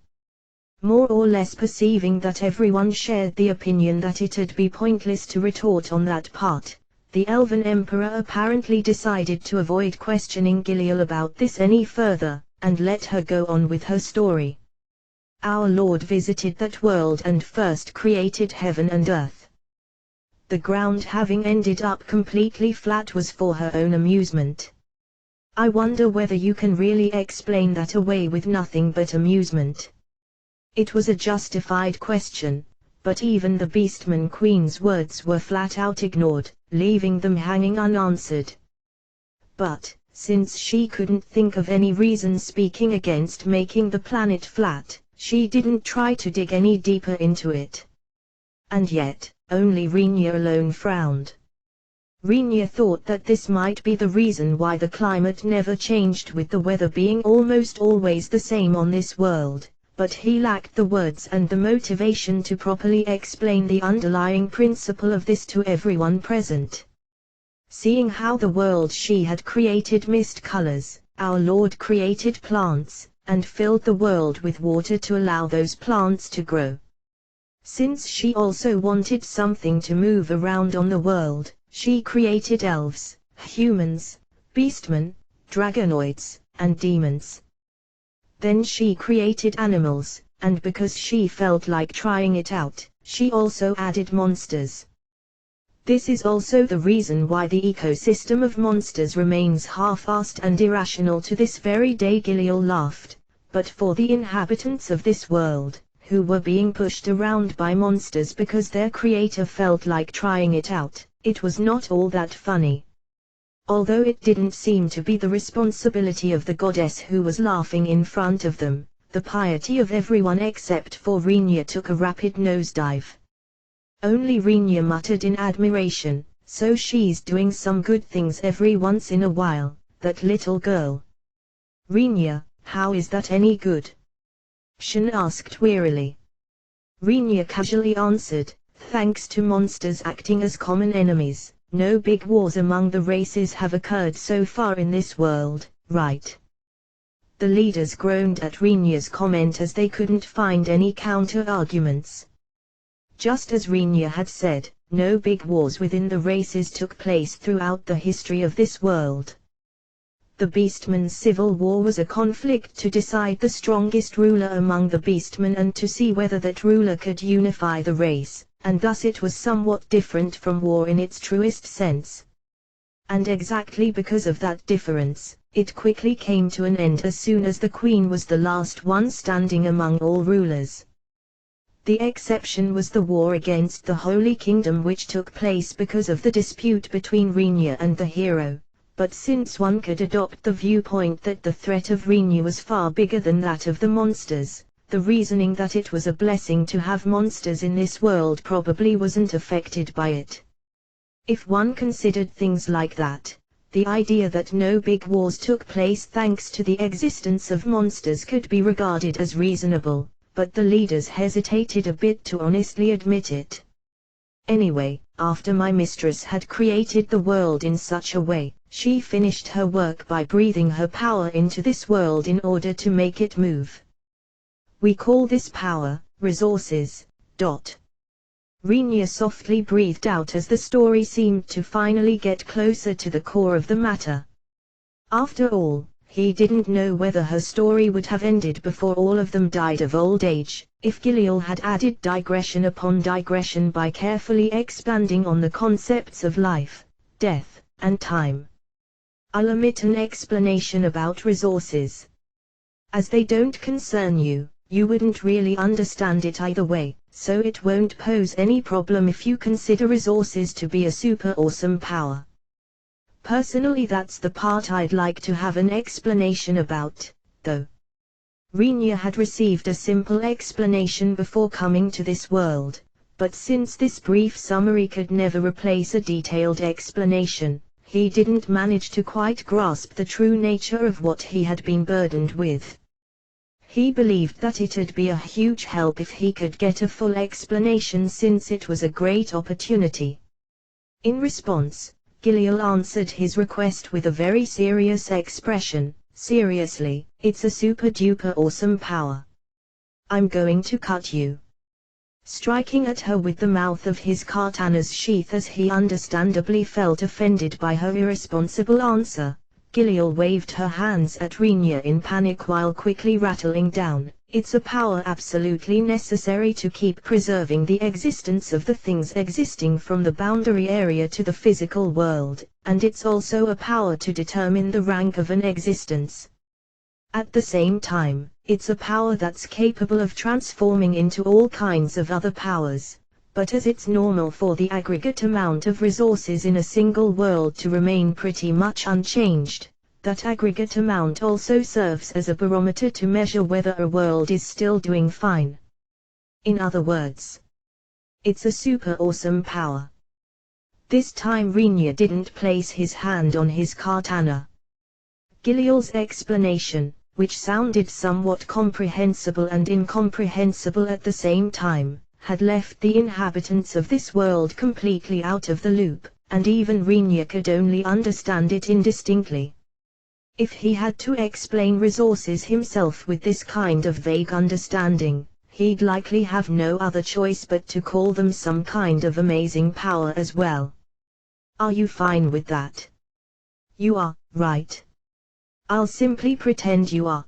More or less perceiving that everyone shared the opinion that it'd be pointless to retort on that part, the Elven Emperor apparently decided to avoid questioning Giliel about this any further, and let her go on with her story. Our Lord visited that world and first created heaven and earth. The ground having ended up completely flat was for her own amusement. I wonder whether you can really explain that away with nothing but amusement. It was a justified question, but even the Beastman Queen's words were flat out ignored, leaving them hanging unanswered. But, since she couldn't think of any reason speaking against making the planet flat, she didn't try to dig any deeper into it. and yet, only Rinya alone frowned. Rinya thought that this might be the reason why the climate never changed, with the weather being almost always the same on this world, but he lacked the words and the motivation to properly explain the underlying principle of this to everyone present. Seeing how the world she had created missed colors, our Lord created plants, and filled the world with water to allow those plants to grow. Since she also wanted something to move around on the world, she created elves, humans, beastmen, dragonoids, and demons. Then she created animals, and because she felt like trying it out, she also added monsters. This is also the reason why the ecosystem of monsters remains half-assed and irrational to this very day. Giliel laughed, but for the inhabitants of this world, who were being pushed around by monsters because their creator felt like trying it out, it was not all that funny. Although it didn't seem to be the responsibility of the goddess who was laughing in front of them, the piety of everyone except for Rinya took a rapid nosedive. Only Rinya muttered in admiration, "So she's doing some good things every once in a while, that little girl." "Rinya, how is that any good?" Shen asked wearily. Rinya casually answered, "Thanks to monsters acting as common enemies, no big wars among the races have occurred so far in this world, right?" The leaders groaned at Rinya's comment as they couldn't find any counter-arguments. Just as Rinya had said, no big wars within the races took place throughout the history of this world. The Beastmen's civil war was a conflict to decide the strongest ruler among the Beastmen and to see whether that ruler could unify the race, and thus it was somewhat different from war in its truest sense. And exactly because of that difference, it quickly came to an end as soon as the queen was the last one standing among all rulers. The exception was the war against the Holy Kingdom, which took place because of the dispute between Rinya and the hero. But since one could adopt the viewpoint that the threat of Rinya was far bigger than that of the monsters, the reasoning that it was a blessing to have monsters in this world probably wasn't affected by it. If one considered things like that, the idea that no big wars took place thanks to the existence of monsters could be regarded as reasonable, but the leaders hesitated a bit to honestly admit it. Anyway, after my mistress had created the world in such a way, she finished her work by breathing her power into this world in order to make it move. We call this power, resources. Rinya softly breathed out as the story seemed to finally get closer to the core of the matter. After all, he didn't know whether her story would have ended before all of them died of old age, if Giliel had added digression upon digression by carefully expanding on the concepts of life, death, and time. I'll omit an explanation about resources. As they don't concern you, you wouldn't really understand it either way, so it won't pose any problem if you consider resources to be a super awesome power. Personally, that's the part I'd like to have an explanation about, though. Rinya had received a simple explanation before coming to this world, but since this brief summary could never replace a detailed explanation, he didn't manage to quite grasp the true nature of what he had been burdened with. He believed that it'd be a huge help if he could get a full explanation, since it was a great opportunity. In response, Giliel answered his request with a very serious expression. "Seriously, it's a super-duper awesome power. I'm going to cut you." Striking at her with the mouth of his katana's sheath as he understandably felt offended by her irresponsible answer, Giliel waved her hands at Rinya in panic while quickly rattling down, "It's a power absolutely necessary to keep preserving the existence of the things existing from the boundary area to the physical world, and it's also a power to determine the rank of an existence. At the same time, it's a power that's capable of transforming into all kinds of other powers, but as it's normal for the aggregate amount of resources in a single world to remain pretty much unchanged, that aggregate amount also serves as a barometer to measure whether a world is still doing fine. In other words, It's a super awesome power. This time Rinya didn't place his hand on his katana. Giliel's explanation, which sounded somewhat comprehensible and incomprehensible at the same time, had left the inhabitants of this world completely out of the loop, and even Rinya could only understand it indistinctly. If he had to explain resources himself with this kind of vague understanding, he'd likely have no other choice but to call them some kind of amazing power as well. Are you fine with that? You are, right? I'll simply pretend you are.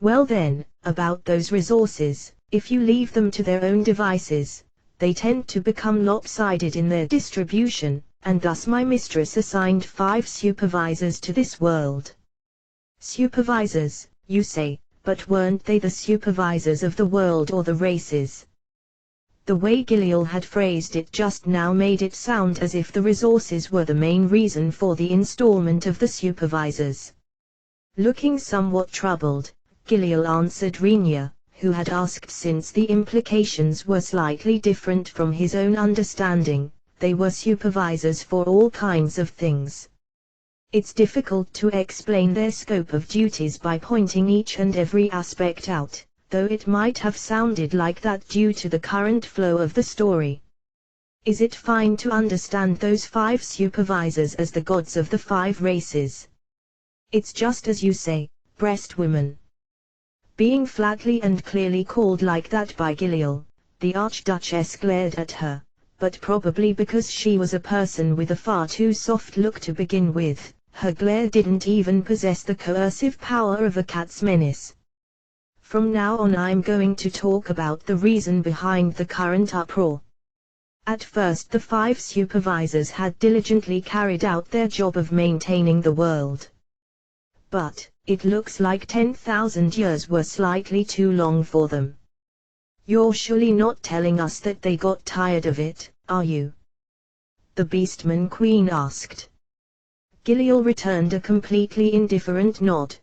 Well then, about those resources, if you leave them to their own devices, they tend to become lopsided in their distribution, and thus my mistress assigned 5 supervisors to this world. Supervisors, you say, but weren't they the supervisors of the world or the races? The way Giliel had phrased it just now made it sound as if the resources were the main reason for the installment of the supervisors. Looking somewhat troubled, Giliel answered Rinya, who had asked since the implications were slightly different from his own understanding. They were supervisors for all kinds of things. It's difficult to explain their scope of duties by pointing each and every aspect out, though it might have sounded like that due to the current flow of the story. Is it fine to understand those 5 supervisors as the gods of the 5 races? It's just as you say, breast women. Being flatly and clearly called like that by Giliel, the Archduchess glared at her, but probably because she was a person with a far too soft look to begin with, her glare didn't even possess the coercive power of a cat's menace. From now on I'm going to talk about the reason behind the current uproar. At first the 5 supervisors had diligently carried out their job of maintaining the world. But, it looks like 10,000 years were slightly too long for them. You're surely not telling us that they got tired of it, are you? The Beastman Queen asked. Giliel returned a completely indifferent nod.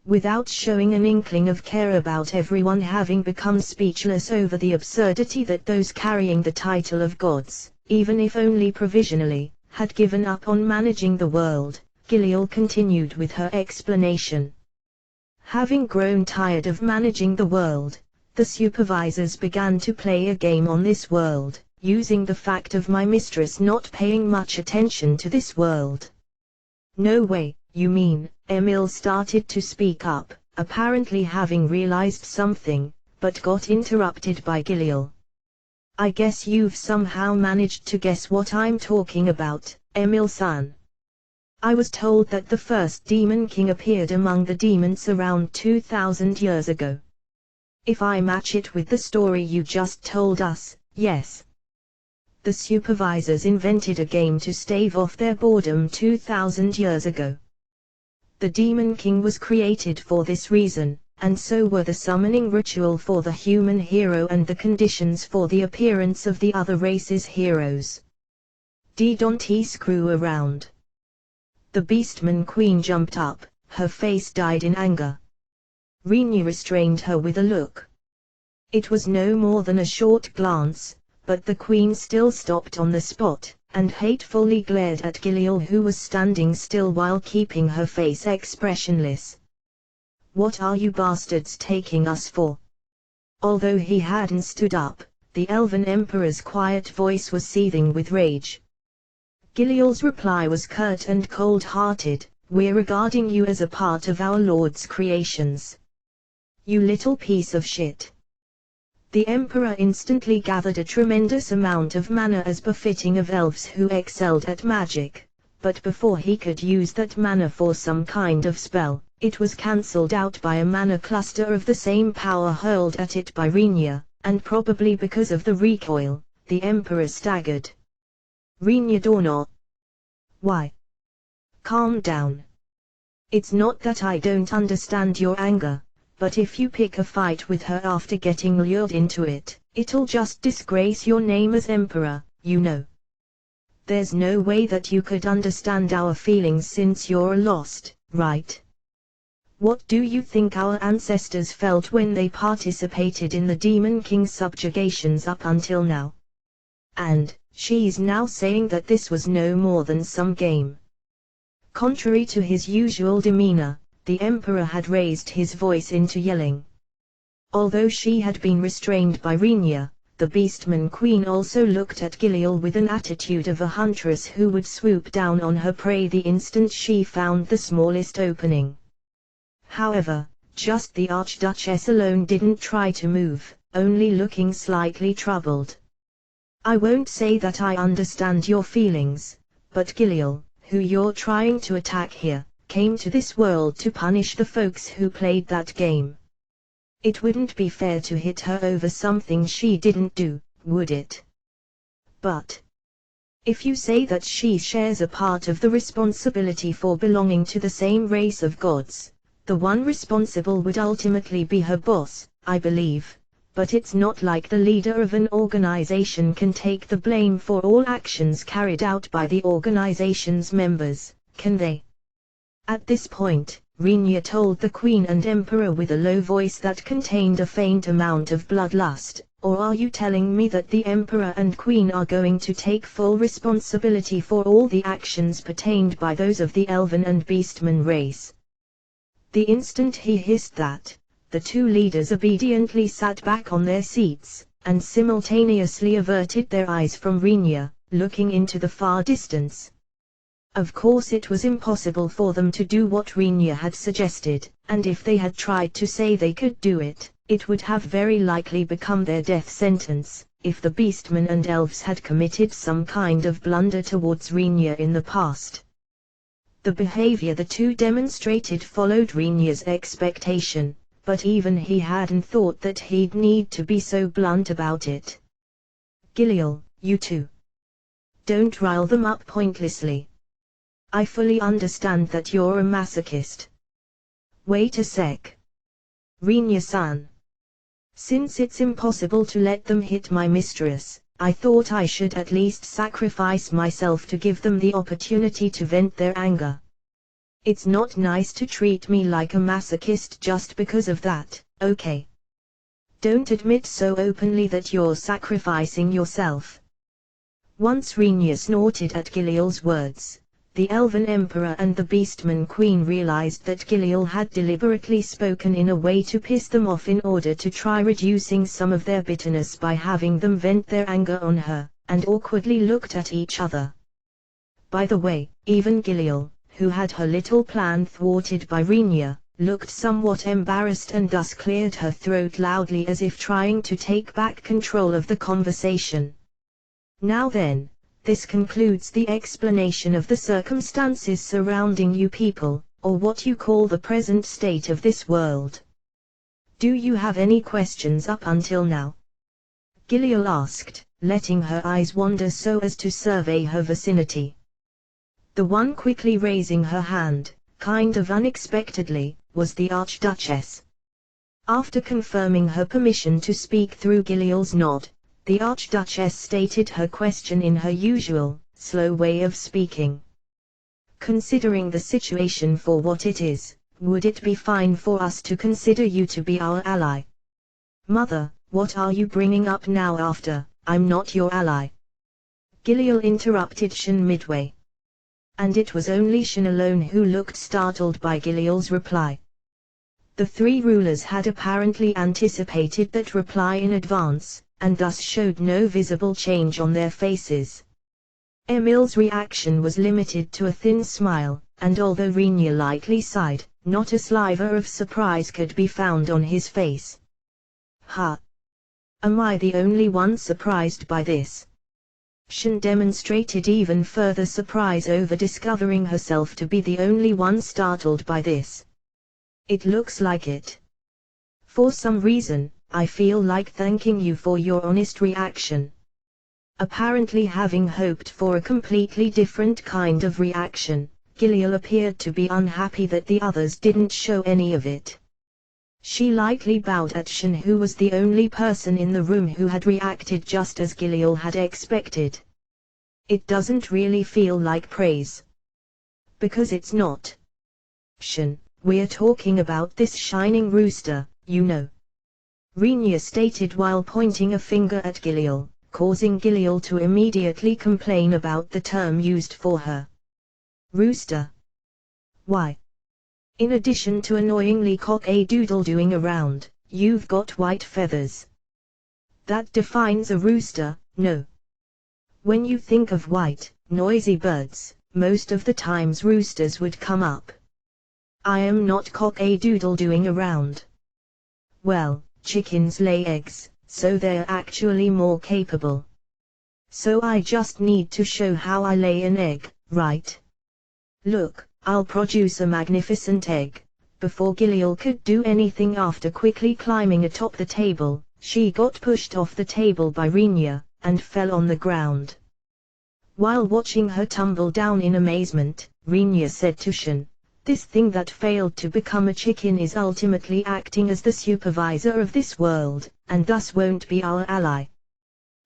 Without showing an inkling of care about everyone having become speechless over the absurdity that those carrying the title of gods, even if only provisionally, had given up on managing the world, Giliel continued with her explanation. Having grown tired of managing the world, the supervisors began to play a game on this world, using the fact of my mistress not paying much attention to this world. No way, you mean? Emil started to speak up, apparently having realized something, but got interrupted by Giliel. I guess you've somehow managed to guess what I'm talking about, Emil-san. I was told that the first Demon King appeared among the demons around 2,000 years ago. If I match it with the story you just told us, yes. The supervisors invented a game to stave off their boredom 2,000 years ago. The Demon King was created for this reason, and so were the summoning ritual for the human hero and the conditions for the appearance of the other races' heroes. Don't screw around. The Beastman Queen jumped up, her face dyed in anger. Rinya restrained her with a look. It was no more than a short glance, but the Queen still stopped on the spot, and hatefully glared at Giliel, who was standing still while keeping her face expressionless. What are you bastards taking us for? Although he hadn't stood up, the Elven Emperor's quiet voice was seething with rage. Giliel's reply was curt and cold-hearted, we're regarding you as a part of our Lord's creations. You little piece of shit. The Emperor instantly gathered a tremendous amount of mana as befitting of elves who excelled at magic, but before he could use that mana for some kind of spell, it was cancelled out by a mana cluster of the same power hurled at it by Rinya, and probably because of the recoil, the Emperor staggered. Rinya Dorno. Why? Calm down. It's not that I don't understand your anger, but if you pick a fight with her after getting lured into it, it'll just disgrace your name as Emperor, you know. There's no way that you could understand our feelings since you're lost, right? What do you think our ancestors felt when they participated in the Demon King's subjugations up until now? And she's now saying that this was no more than some game. Contrary to his usual demeanor, the Emperor had raised his voice into yelling. Although she had been restrained by Renia, the Beastman Queen also looked at Giliel with an attitude of a huntress who would swoop down on her prey the instant she found the smallest opening. However, just the Archduchess alone didn't try to move, only looking slightly troubled. I won't say that I understand your feelings, but Giliel, who you're trying to attack here, came to this world to punish the folks who played that game. It wouldn't be fair to hit her over something she didn't do, would it? But if you say that she shares a part of the responsibility for belonging to the same race of gods, the one responsible would ultimately be her boss, I believe, but it's not like the leader of an organization can take the blame for all actions carried out by the organization's members, can they? At this point, Renia told the Queen and Emperor with a low voice that contained a faint amount of bloodlust, or are you telling me that the Emperor and Queen are going to take full responsibility for all the actions pertained by those of the Elven and Beastman race? The instant he hissed that, the two leaders obediently sat back on their seats, and simultaneously averted their eyes from Renia, looking into the far distance. Of course it was impossible for them to do what Renia had suggested, and if they had tried to say they could do it, it would have very likely become their death sentence, if the Beastmen and Elves had committed some kind of blunder towards Renia in the past. The behavior the two demonstrated followed Renia's expectation, but even he hadn't thought that he'd need to be so blunt about it. Giliel, you two. Don't rile them up pointlessly. I fully understand that you're a masochist. Wait a sec. Renia-san. Since it's impossible to let them hit my mistress, I thought I should at least sacrifice myself to give them the opportunity to vent their anger. It's not nice to treat me like a masochist just because of that, okay? Don't admit so openly that you're sacrificing yourself. Once Renia snorted at Giliel's words, the Elven Emperor and the Beastman Queen realized that Giliel had deliberately spoken in a way to piss them off in order to try reducing some of their bitterness by having them vent their anger on her, and awkwardly looked at each other. By the way, even Giliel, who had her little plan thwarted by Renia, looked somewhat embarrassed and thus cleared her throat loudly as if trying to take back control of the conversation. Now then, this concludes the explanation of the circumstances surrounding you people, or what you call the present state of this world. Do you have any questions up until now? Giliel asked, letting her eyes wander so as to survey her vicinity. The one quickly raising her hand, kind of unexpectedly, was the Archduchess. After confirming her permission to speak through Giliel's nod, the Archduchess stated her question in her usual, slow way of speaking. Considering the situation for what it is, would it be fine for us to consider you to be our ally? Mother, what are you bringing up now after, I'm not your ally? Giliel interrupted Shen midway. And it was only Shen alone who looked startled by Giliel's reply. The three rulers had apparently anticipated that reply in advance, and thus showed no visible change on their faces. Emil's reaction was limited to a thin smile, and although Renia lightly sighed, not a sliver of surprise could be found on his face. Huh? Am I the only one surprised by this? Shen demonstrated even further surprise over discovering herself to be the only one startled by this. It looks like it. For some reason, I feel like thanking you for your honest reaction. Apparently having hoped for a completely different kind of reaction, Giliel appeared to be unhappy that the others didn't show any of it. She lightly bowed at Shen, who was the only person in the room who had reacted just as Giliel had expected. It doesn't really feel like praise. Because it's not. Shen, we're talking about this shining rooster, you know. Rinya stated while pointing a finger at Giliel, causing Giliel to immediately complain about the term used for her. Rooster. Why? In addition to annoyingly cock-a-doodle-doing around, you've got white feathers. That defines a rooster, no? When you think of white, noisy birds, most of the times roosters would come up. I am not cock-a-doodle-doing around. Well, chickens lay eggs, so they're actually more capable. So I just need to show how I lay an egg, right? Look, I'll produce a magnificent egg. Before Giliel could do anything after quickly climbing atop the table, she got pushed off the table by Rinya, and fell on the ground. While watching her tumble down in amazement, Rinya said to Shin, "This thing that failed to become a chicken is ultimately acting as the supervisor of this world, and thus won't be our ally.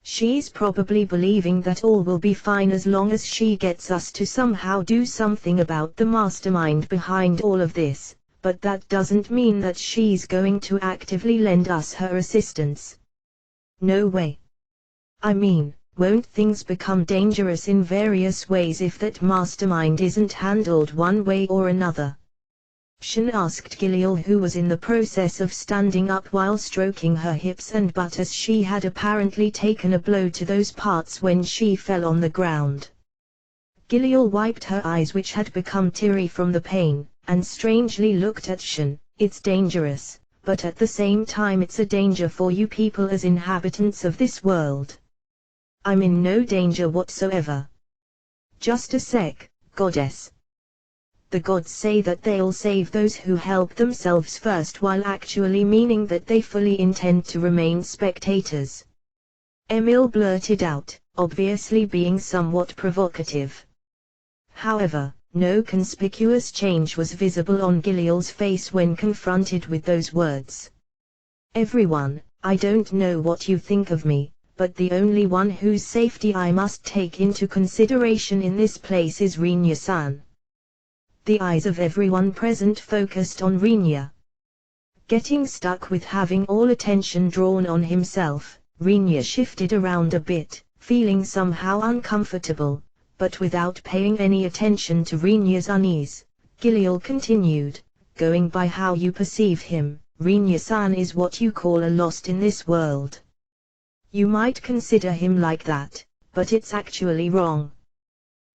She's probably believing that all will be fine as long as she gets us to somehow do something about the mastermind behind all of this, but that doesn't mean that she's going to actively lend us her assistance. No way. I mean, won't things become dangerous in various ways if that mastermind isn't handled one way or another?" Shin asked Giliel, who was in the process of standing up while stroking her hips and butt as she had apparently taken a blow to those parts when she fell on the ground. Giliel wiped her eyes, which had become teary from the pain, and strangely looked at Shin. "It's dangerous, but at the same time it's a danger for you people as inhabitants of this world. I'm in no danger whatsoever." "Just a sec, goddess. The gods say that they'll save those who help themselves first, while actually meaning that they fully intend to remain spectators," Emil blurted out, obviously being somewhat provocative. However, no conspicuous change was visible on Giliel's face when confronted with those words. "Everyone, I don't know what you think of me, but the only one whose safety I must take into consideration in this place is Rinya-san." The eyes of everyone present focused on Rinya. Getting stuck with having all attention drawn on himself, Rinya shifted around a bit, feeling somehow uncomfortable, but without paying any attention to Rinya's unease. Giliel continued, "Going by how you perceive him, Rinya-san is what you call a lost in this world. You might consider him like that, but it's actually wrong.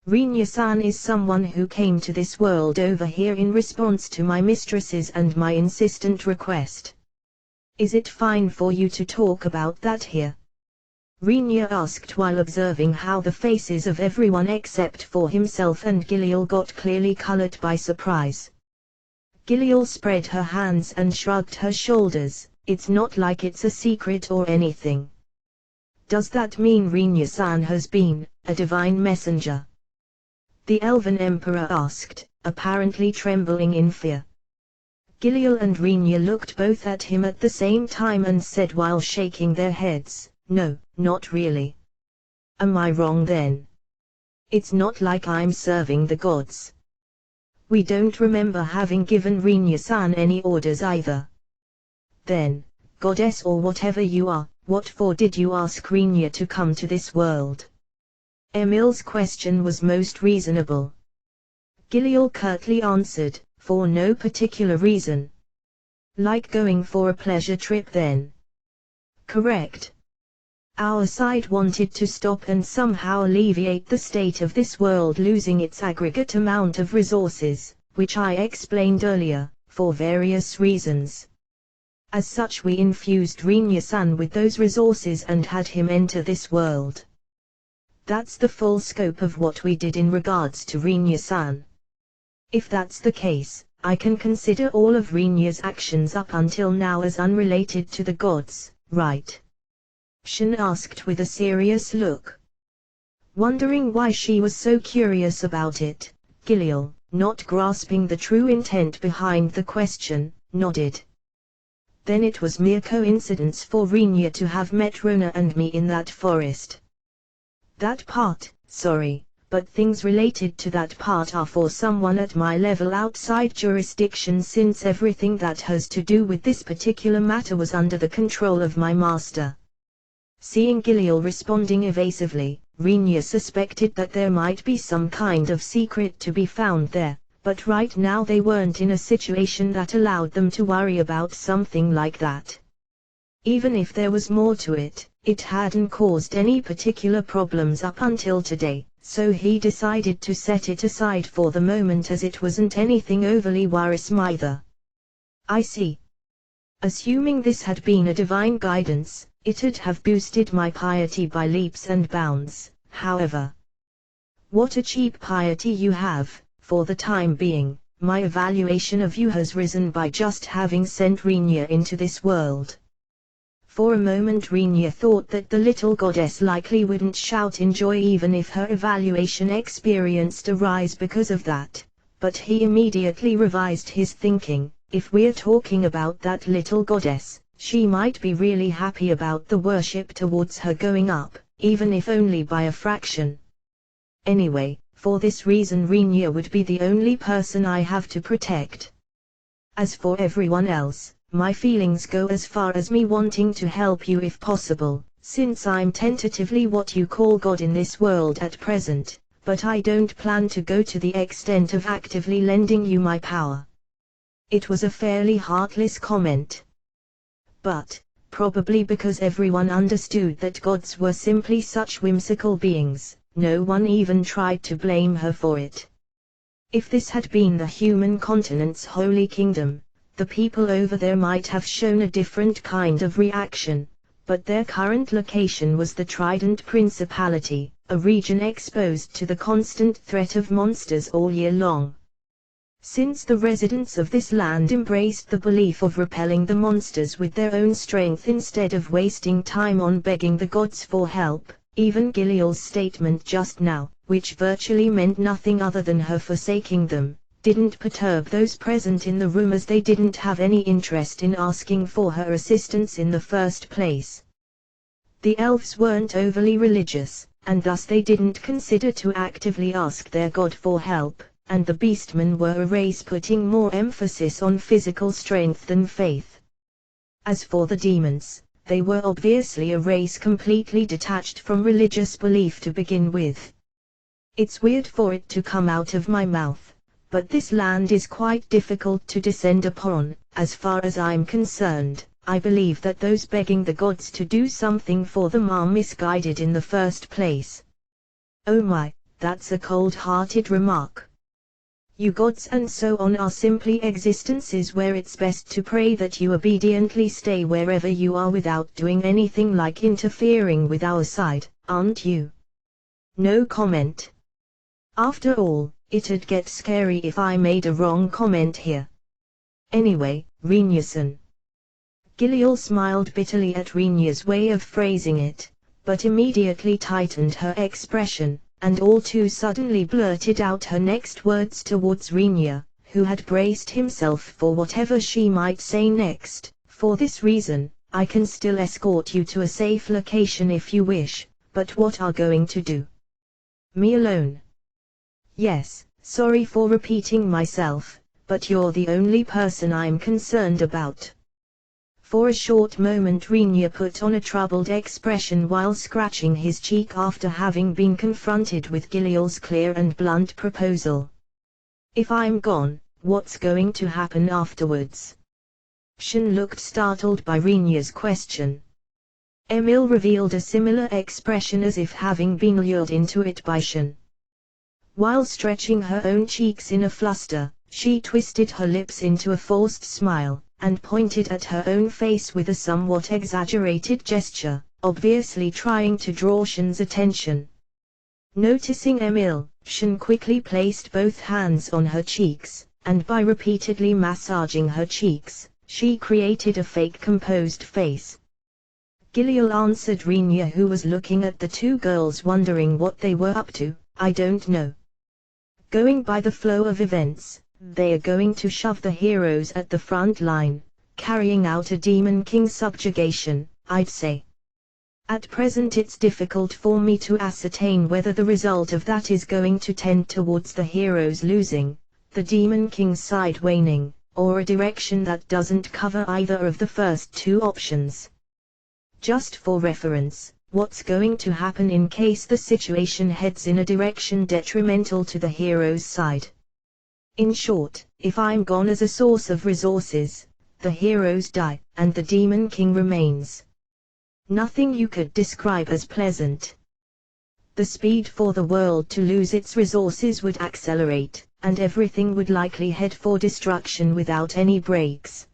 Rinya-san is someone who came to this world over here in response to my mistresses and my insistent request. Is it fine for you to talk about that here?" Rinya asked while observing how the faces of everyone except for himself and Giliel got clearly colored by surprise. Giliel spread her hands and shrugged her shoulders. "It's not like it's a secret or anything." "Does that mean Rinya-san has been a divine messenger?" the Elven Emperor asked, apparently trembling in fear. Giliel and Rinya looked both at him at the same time and said while shaking their heads, "No, not really." "Am I wrong then? It's not like I'm serving the gods. We don't remember having given Rinya-san any orders either." "Then, goddess or whatever you are, what for did you ask Rinya to come to this world?" Emil's question was most reasonable. Giliel curtly answered, "For no particular reason." "Like going for a pleasure trip then?" "Correct. Our side wanted to stop and somehow alleviate the state of this world losing its aggregate amount of resources, which I explained earlier, for various reasons. As such, we infused Rinya-san with those resources and had him enter this world. That's the full scope of what we did in regards to Rinya-san. If that's the case, I can consider all of Rinya's actions up until now as unrelated to the gods, right?" Shin asked with a serious look. Wondering why she was so curious about it, Giliel, not grasping the true intent behind the question, nodded. "Then it was mere coincidence for Rinya to have met Rona and me in that forest. That part, sorry, but things related to that part are for someone at my level outside jurisdiction, since everything that has to do with this particular matter was under the control of my master. Seeing Giliel responding evasively, Rinya suspected that there might be some kind of secret to be found there, but right now they weren't in a situation that allowed them to worry about something like that. Even if there was more to it, it hadn't caused any particular problems up until today, so he decided to set it aside for the moment, as it wasn't anything overly worrisome either. I see. Assuming this had been a divine guidance, it'd have boosted my piety by leaps and bounds, however. What a cheap piety you have. For the time being, my evaluation of you has risen by just having sent Rinya into this world. For a moment Rinya thought that the little goddess likely wouldn't shout in joy even if her evaluation experienced a rise because of that, but he immediately revised his thinking. If we're talking about that little goddess, she might be really happy about the worship towards her going up, even if only by a fraction. Anyway, for this reason Rinya would be the only person I have to protect. As for everyone else, my feelings go as far as me wanting to help you if possible, since I'm tentatively what you call God in this world at present, but I don't plan to go to the extent of actively lending you my power. It was a fairly heartless comment. But, probably because everyone understood that gods were simply such whimsical beings, no one even tried to blame her for it. If this had been the human continent's holy kingdom, the people over there might have shown a different kind of reaction, but their current location was the Trident Principality, a region exposed to the constant threat of monsters all year long. Since the residents of this land embraced the belief of repelling the monsters with their own strength instead of wasting time on begging the gods for help, even Giliel's statement just now, which virtually meant nothing other than her forsaking them, didn't perturb those present in the room, as they didn't have any interest in asking for her assistance in the first place. The elves weren't overly religious, and thus they didn't consider to actively ask their god for help, and the beastmen were a race putting more emphasis on physical strength than faith. As for the demons, they were obviously a race completely detached from religious belief to begin with. It's weird for it to come out of my mouth, but this land is quite difficult to descend upon. As far as I'm concerned, I believe that those begging the gods to do something for them are misguided in the first place. Oh my, that's a cold-hearted remark. You gods and so on are simply existences where it's best to pray that you obediently stay wherever you are without doing anything like interfering with our side, aren't you? No comment. After all, it'd get scary if I made a wrong comment here. Anyway, Rinya-san. Giliel smiled bitterly at Rinya's way of phrasing it, but immediately tightened her expression, and all too suddenly blurted out her next words towards Rinya, who had braced himself for whatever she might say next. For this reason, I can still escort you to a safe location if you wish, but what are going to do? Me alone? Yes, sorry for repeating myself, but you're the only person I'm concerned about. For a short moment Rinya put on a troubled expression while scratching his cheek after having been confronted with Giliel's clear and blunt proposal. If I'm gone, what's going to happen afterwards? Shin looked startled by Rinya's question. Emil revealed a similar expression, as if having been lured into it by Shin. While stretching her own cheeks in a fluster, she twisted her lips into a forced smile, and pointed at her own face with a somewhat exaggerated gesture, obviously trying to draw Shin's attention. Noticing Emil, Shin quickly placed both hands on her cheeks, and by repeatedly massaging her cheeks, she created a fake composed face. Giliel answered Rinya, who was looking at the two girls wondering what they were up to. I don't know. Going by the flow of events, they are going to shove the heroes at the front line, carrying out a Demon King subjugation, I'd say. At present it's difficult for me to ascertain whether the result of that is going to tend towards the heroes losing, the Demon King's side waning, or a direction that doesn't cover either of the first two options. Just for reference, what's going to happen in case the situation heads in a direction detrimental to the hero's side? In short, if I'm gone as a source of resources, the heroes die, and the Demon King remains. Nothing you could describe as pleasant. The speed for the world to lose its resources would accelerate, and everything would likely head for destruction without any breaks.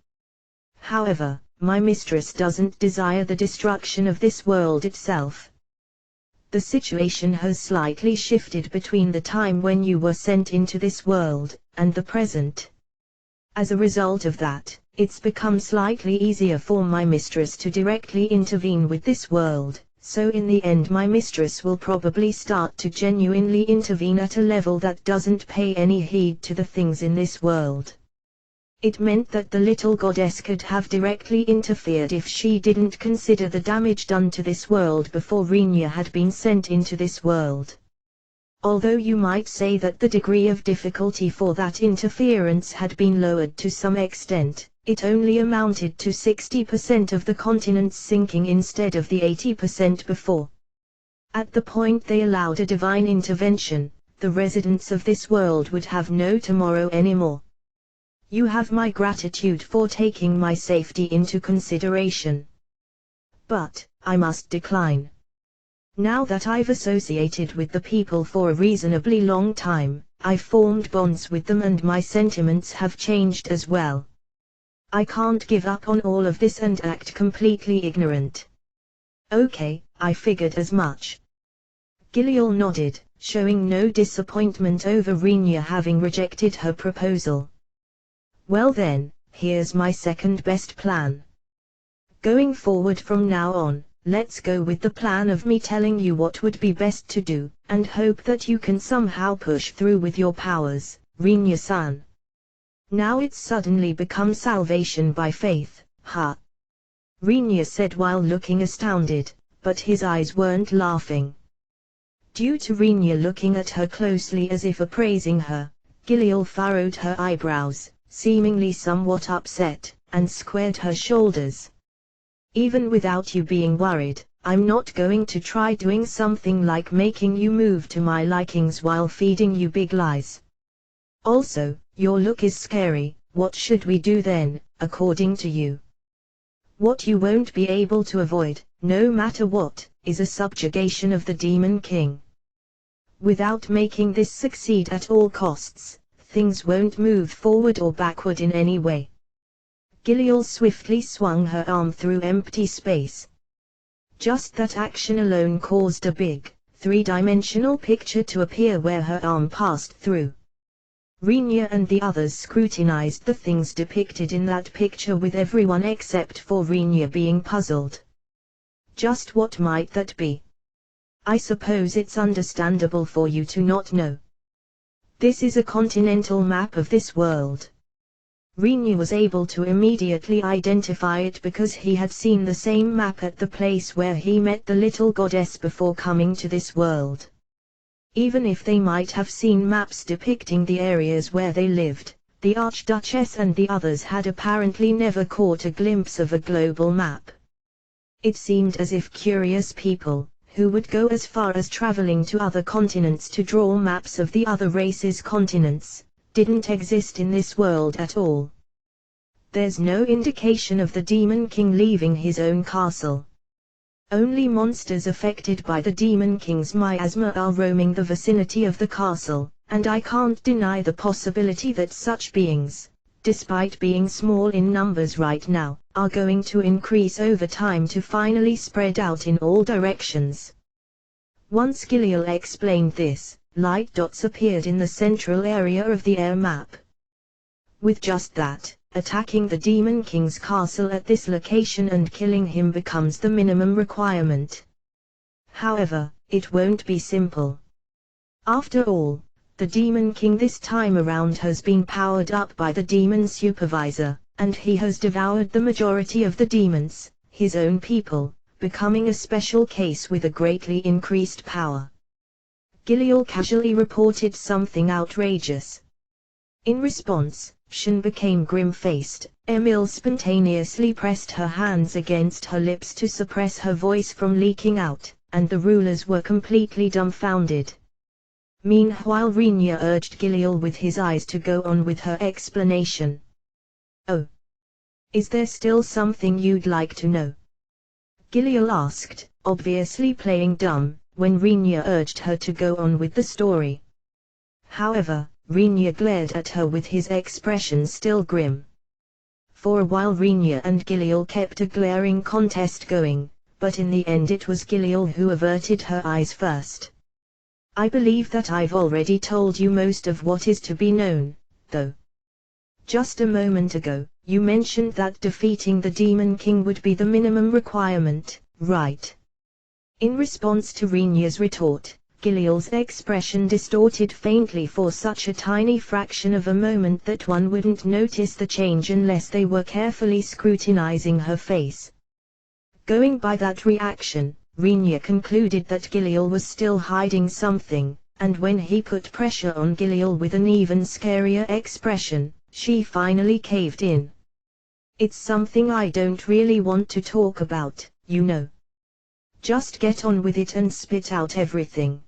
However, my mistress doesn't desire the destruction of this world itself. The situation has slightly shifted between the time when you were sent into this world, and the present. As a result of that, it's become slightly easier for my mistress to directly intervene with this world, so in the end my mistress will probably start to genuinely intervene at a level that doesn't pay any heed to the things in this world. It meant that the little goddess could have directly interfered if she didn't consider the damage done to this world before Renya had been sent into this world. Although you might say that the degree of difficulty for that interference had been lowered to some extent, it only amounted to 60% of the continent's sinking instead of the 80% before. At the point they allowed a divine intervention, the residents of this world would have no tomorrow anymore. You have my gratitude for taking my safety into consideration. But, I must decline. Now that I've associated with the people for a reasonably long time, I've formed bonds with them and my sentiments have changed as well. I can't give up on all of this and act completely ignorant. Okay, I figured as much. Giliel nodded, showing no disappointment over Renya having rejected her proposal. Well then, here's my second best plan. Going forward from now on, let's go with the plan of me telling you what would be best to do, and hope that you can somehow push through with your powers, Renya-san. Now it's suddenly become salvation by faith, huh? Renya said while looking astounded, but his eyes weren't laughing. Due to Renya looking at her closely as if appraising her, Giliel furrowed her eyebrows, seemingly somewhat upset, and squared her shoulders. Even without you being worried, I'm not going to try doing something like making you move to my likings while feeding you big lies. Also, your look is scary. What should we do then, according to you? What you won't be able to avoid, no matter what, is a subjugation of the Demon King. Without making this succeed at all costs, things won't move forward or backward in any way. Giliel swiftly swung her arm through empty space. Just that action alone caused a big, three-dimensional picture to appear where her arm passed through. Renya and the others scrutinized the things depicted in that picture with everyone except for Renya being puzzled. Just what might that be? I suppose it's understandable for you to not know. This is a continental map of this world. Renya was able to immediately identify it because he had seen the same map at the place where he met the little goddess before coming to this world. Even if they might have seen maps depicting the areas where they lived, the Archduchess and the others had apparently never caught a glimpse of a global map. It seemed as if curious people, who would go as far as traveling to other continents to draw maps of the other races' continents, didn't exist in this world at all. There's no indication of the Demon King leaving his own castle. Only monsters affected by the Demon King's miasma are roaming the vicinity of the castle, and I can't deny the possibility that such beings, despite being small in numbers right now, are going to increase over time to finally spread out in all directions. Once Giliel explained this, light dots appeared in the central area of the air map. With just that, attacking the Demon King's castle at this location and killing him becomes the minimum requirement. However, it won't be simple. After all, the Demon King this time around has been powered up by the Demon Supervisor, and he has devoured the majority of the demons, his own people, becoming a special case with a greatly increased power. Giliel casually reported something outrageous. In response, Shen became grim-faced. Emil spontaneously pressed her hands against her lips to suppress her voice from leaking out, and the rulers were completely dumbfounded. Meanwhile Rinya urged Giliel with his eyes to go on with her explanation. "Oh. Is there still something you'd like to know?" Giliel asked, obviously playing dumb, when Rinya urged her to go on with the story. However, Rinya glared at her with his expression still grim. For a while Rinya and Giliel kept a glaring contest going, but in the end it was Giliel who averted her eyes first. "I believe that I've already told you most of what is to be known, though. Just a moment ago, you mentioned that defeating the Demon King would be the minimum requirement, right?" In response to Rinya's retort, Giliel's expression distorted faintly for such a tiny fraction of a moment that one wouldn't notice the change unless they were carefully scrutinizing her face. Going by that reaction, Rinya concluded that Giliel was still hiding something, and when he put pressure on Giliel with an even scarier expression, she finally caved in. "It's something I don't really want to talk about, you know. Just get on with it and spit out everything.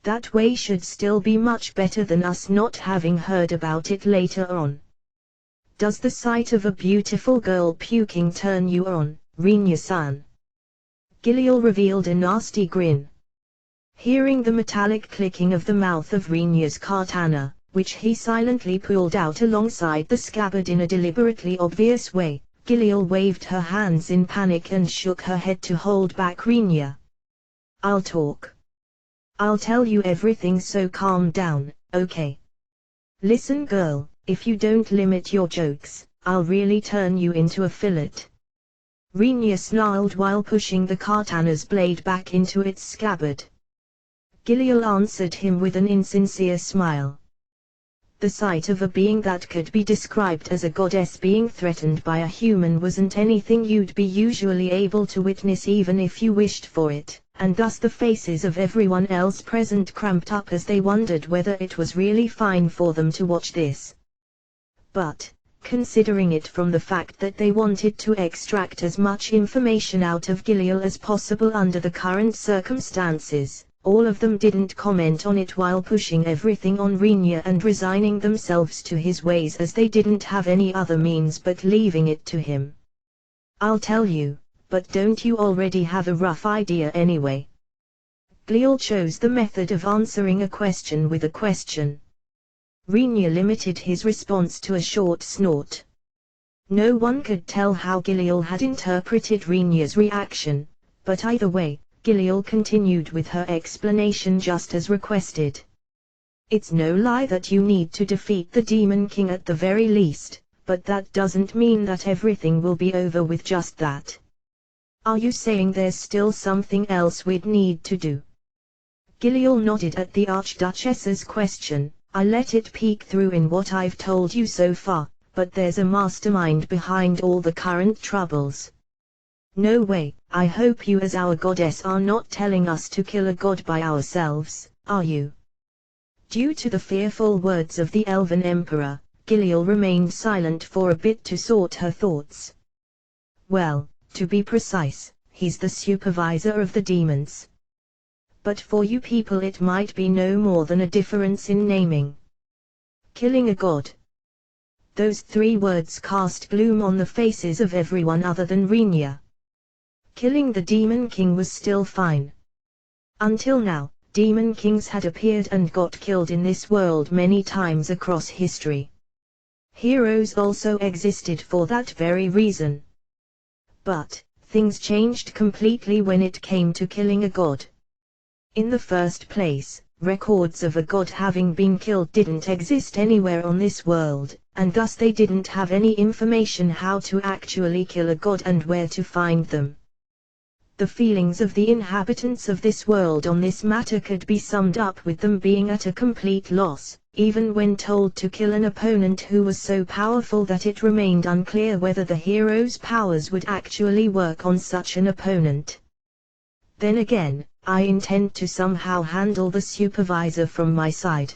That way should still be much better than us not having heard about it later on. Does the sight of a beautiful girl puking turn you on, Rinya-san?" Giliel revealed a nasty grin. Hearing the metallic clicking of the mouth of Rinya's katana, which he silently pulled out alongside the scabbard in a deliberately obvious way, Giliel waved her hands in panic and shook her head to hold back Rinya. "I'll talk. I'll tell you everything, so calm down, okay? Listen girl, if you don't limit your jokes, I'll really turn you into a fillet." Rinya snarled while pushing the katana's blade back into its scabbard. Giliel answered him with an insincere smile. The sight of a being that could be described as a goddess being threatened by a human wasn't anything you'd be usually able to witness even if you wished for it, and thus the faces of everyone else present cramped up as they wondered whether it was really fine for them to watch this. But, considering it from the fact that they wanted to extract as much information out of Giliel as possible under the current circumstances, all of them didn't comment on it while pushing everything on Rinya and resigning themselves to his ways as they didn't have any other means but leaving it to him. "I'll tell you, but don't you already have a rough idea anyway?" Giliel chose the method of answering a question with a question. Rinya limited his response to a short snort. No one could tell how Giliel had interpreted Rinya's reaction, but either way, Giliel continued with her explanation just as requested. "It's no lie that you need to defeat the Demon King at the very least, but that doesn't mean that everything will be over with just that. Are you saying there's still something else we'd need to do?" Giliel nodded at the Archduchess's question. "I let it peek through in what I've told you so far, but there's a mastermind behind all the current troubles." "No way, I hope you as our goddess are not telling us to kill a god by ourselves, are you?" Due to the fearful words of the Elven Emperor, Giliel remained silent for a bit to sort her thoughts. "Well, to be precise, he's the supervisor of the demons. But for you people it might be no more than a difference in naming. Killing a god." Those 3 words cast gloom on the faces of everyone other than Rinya. Killing the Demon King was still fine. Until now, Demon Kings had appeared and got killed in this world many times across history. Heroes also existed for that very reason. But, things changed completely when it came to killing a god. In the first place, records of a god having been killed didn't exist anywhere on this world, and thus they didn't have any information how to actually kill a god and where to find them. The feelings of the inhabitants of this world on this matter could be summed up with them being at a complete loss, even when told to kill an opponent who was so powerful that it remained unclear whether the hero's powers would actually work on such an opponent. Then again, I intend to somehow handle the supervisor from my side.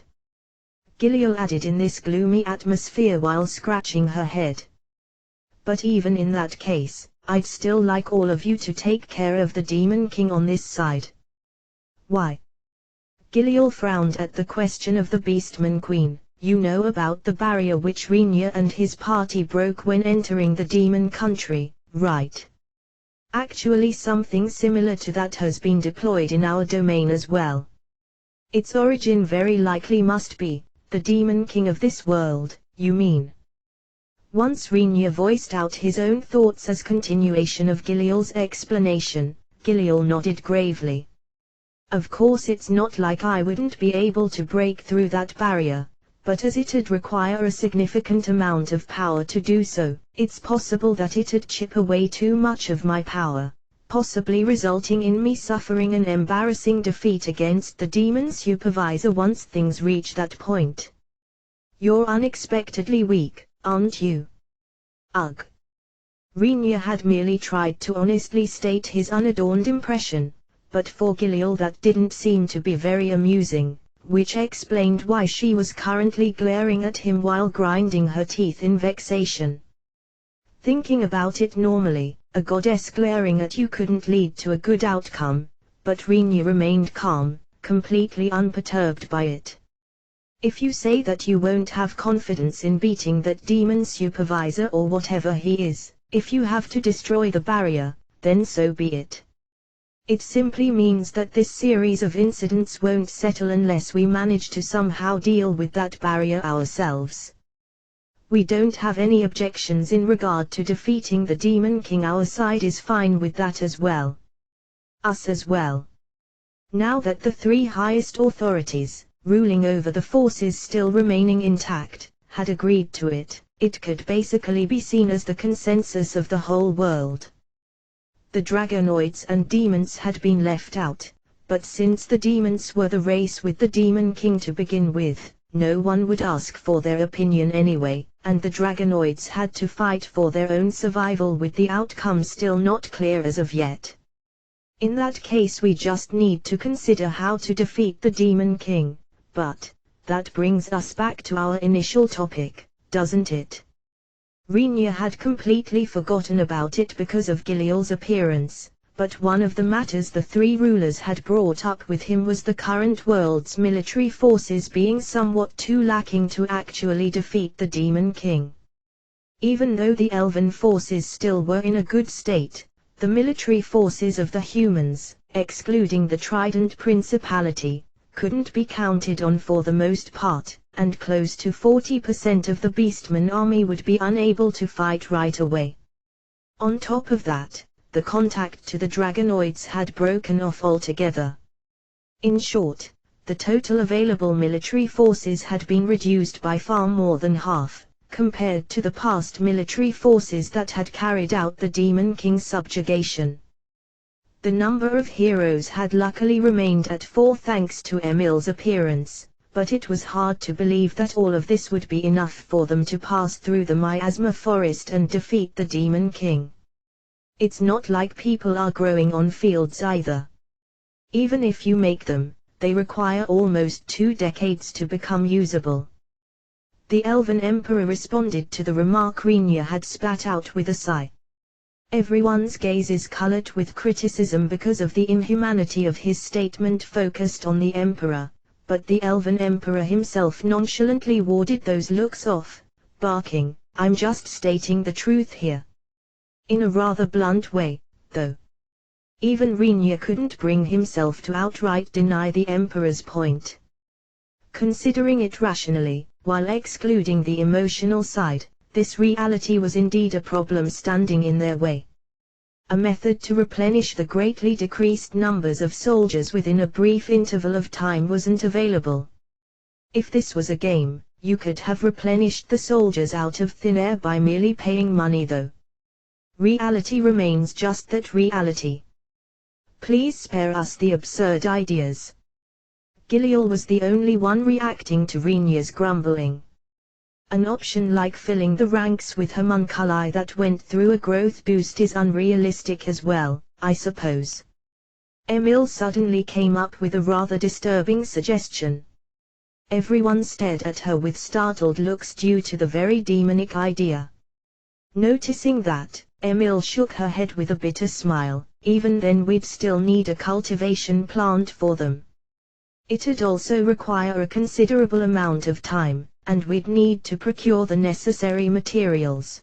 Giliel added in this gloomy atmosphere while scratching her head. But even in that case, I'd still like all of you to take care of the Demon King on this side. Why? Giliel frowned at the question of the Beastman Queen. You know about the barrier which Rinya and his party broke when entering the demon country, right? Actually something similar to that has been deployed in our domain as well. Its origin very likely must be the Demon King of this world, you mean? Once Rinya voiced out his own thoughts as continuation of Giliel's explanation, Giliel nodded gravely. Of course it's not like I wouldn't be able to break through that barrier, but as it'd require a significant amount of power to do so, it's possible that it'd chip away too much of my power, possibly resulting in me suffering an embarrassing defeat against the demon supervisor once things reach that point. You're unexpectedly weak, aren't you? Ugh. Rinya had merely tried to honestly state his unadorned impression, but for Giliel that didn't seem to be very amusing, which explained why she was currently glaring at him while grinding her teeth in vexation. Thinking about it normally, a goddess glaring at you couldn't lead to a good outcome, but Rinya remained calm, completely unperturbed by it. If you say that you won't have confidence in beating that demon supervisor or whatever he is, if you have to destroy the barrier, then so be it. It simply means that this series of incidents won't settle unless we manage to somehow deal with that barrier ourselves. We don't have any objections in regard to defeating the Demon King. Our side is fine with that as well. Us as well. Now that the three highest authorities, ruling over the forces still remaining intact, had agreed to it, it could basically be seen as the consensus of the whole world. The dragonoids and demons had been left out, but since the demons were the race with the Demon King to begin with, no one would ask for their opinion anyway, and the dragonoids had to fight for their own survival with the outcome still not clear as of yet. In that case we just need to consider how to defeat the Demon King, but that brings us back to our initial topic, doesn't it? Rinya had completely forgotten about it because of Giliel's appearance, but one of the matters the three rulers had brought up with him was the current world's military forces being somewhat too lacking to actually defeat the Demon King. Even though the elven forces still were in a good state, the military forces of the humans, excluding the Trident Principality, couldn't be counted on for the most part, and close to 40% of the Beastman army would be unable to fight right away. On top of that, the contact to the dragonoids had broken off altogether. In short, the total available military forces had been reduced by far more than half, compared to the past military forces that had carried out the Demon King's subjugation. The number of heroes had luckily remained at 4 thanks to Emil's appearance, but it was hard to believe that all of this would be enough for them to pass through the miasma forest and defeat the Demon King. It's not like people are growing on fields either. Even if you make them, they require almost 2 decades to become usable. The Elven Emperor responded to the remark Rinya had spat out with a sigh. Everyone's gaze is colored with criticism because of the inhumanity of his statement focused on the Emperor, but the Elven Emperor himself nonchalantly warded those looks off, barking, "I'm just stating the truth here." In a rather blunt way, though. Even Rinya couldn't bring himself to outright deny the Emperor's point. Considering it rationally, while excluding the emotional side, this reality was indeed a problem standing in their way. A method to replenish the greatly decreased numbers of soldiers within a brief interval of time wasn't available. If this was a game, you could have replenished the soldiers out of thin air by merely paying money though. Reality remains just that, reality. Please spare us the absurd ideas. Giliel was the only one reacting to Rhaenyr's grumbling. An option like filling the ranks with homunculi that went through a growth boost is unrealistic as well, I suppose. Emil suddenly came up with a rather disturbing suggestion. Everyone stared at her with startled looks due to the very demonic idea. Noticing that, Emil shook her head with a bitter smile. Even then we'd still need a cultivation plant for them. It'd also require a considerable amount of time, and we'd need to procure the necessary materials.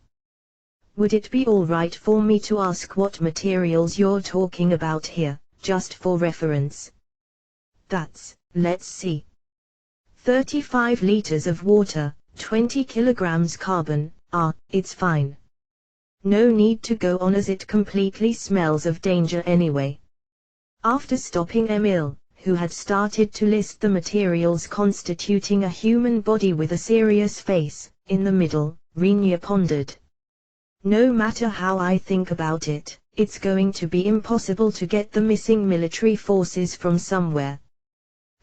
Would it be all right for me to ask what materials you're talking about here, just for reference? That's, let's see. 35 liters of water, 20 kilograms carbon, it's fine. No need to go on as it completely smells of danger anyway. After stopping Emil, who had started to list the materials constituting a human body with a serious face, in the middle, Rhaenyr pondered. No matter how I think about it, it's going to be impossible to get the missing military forces from somewhere.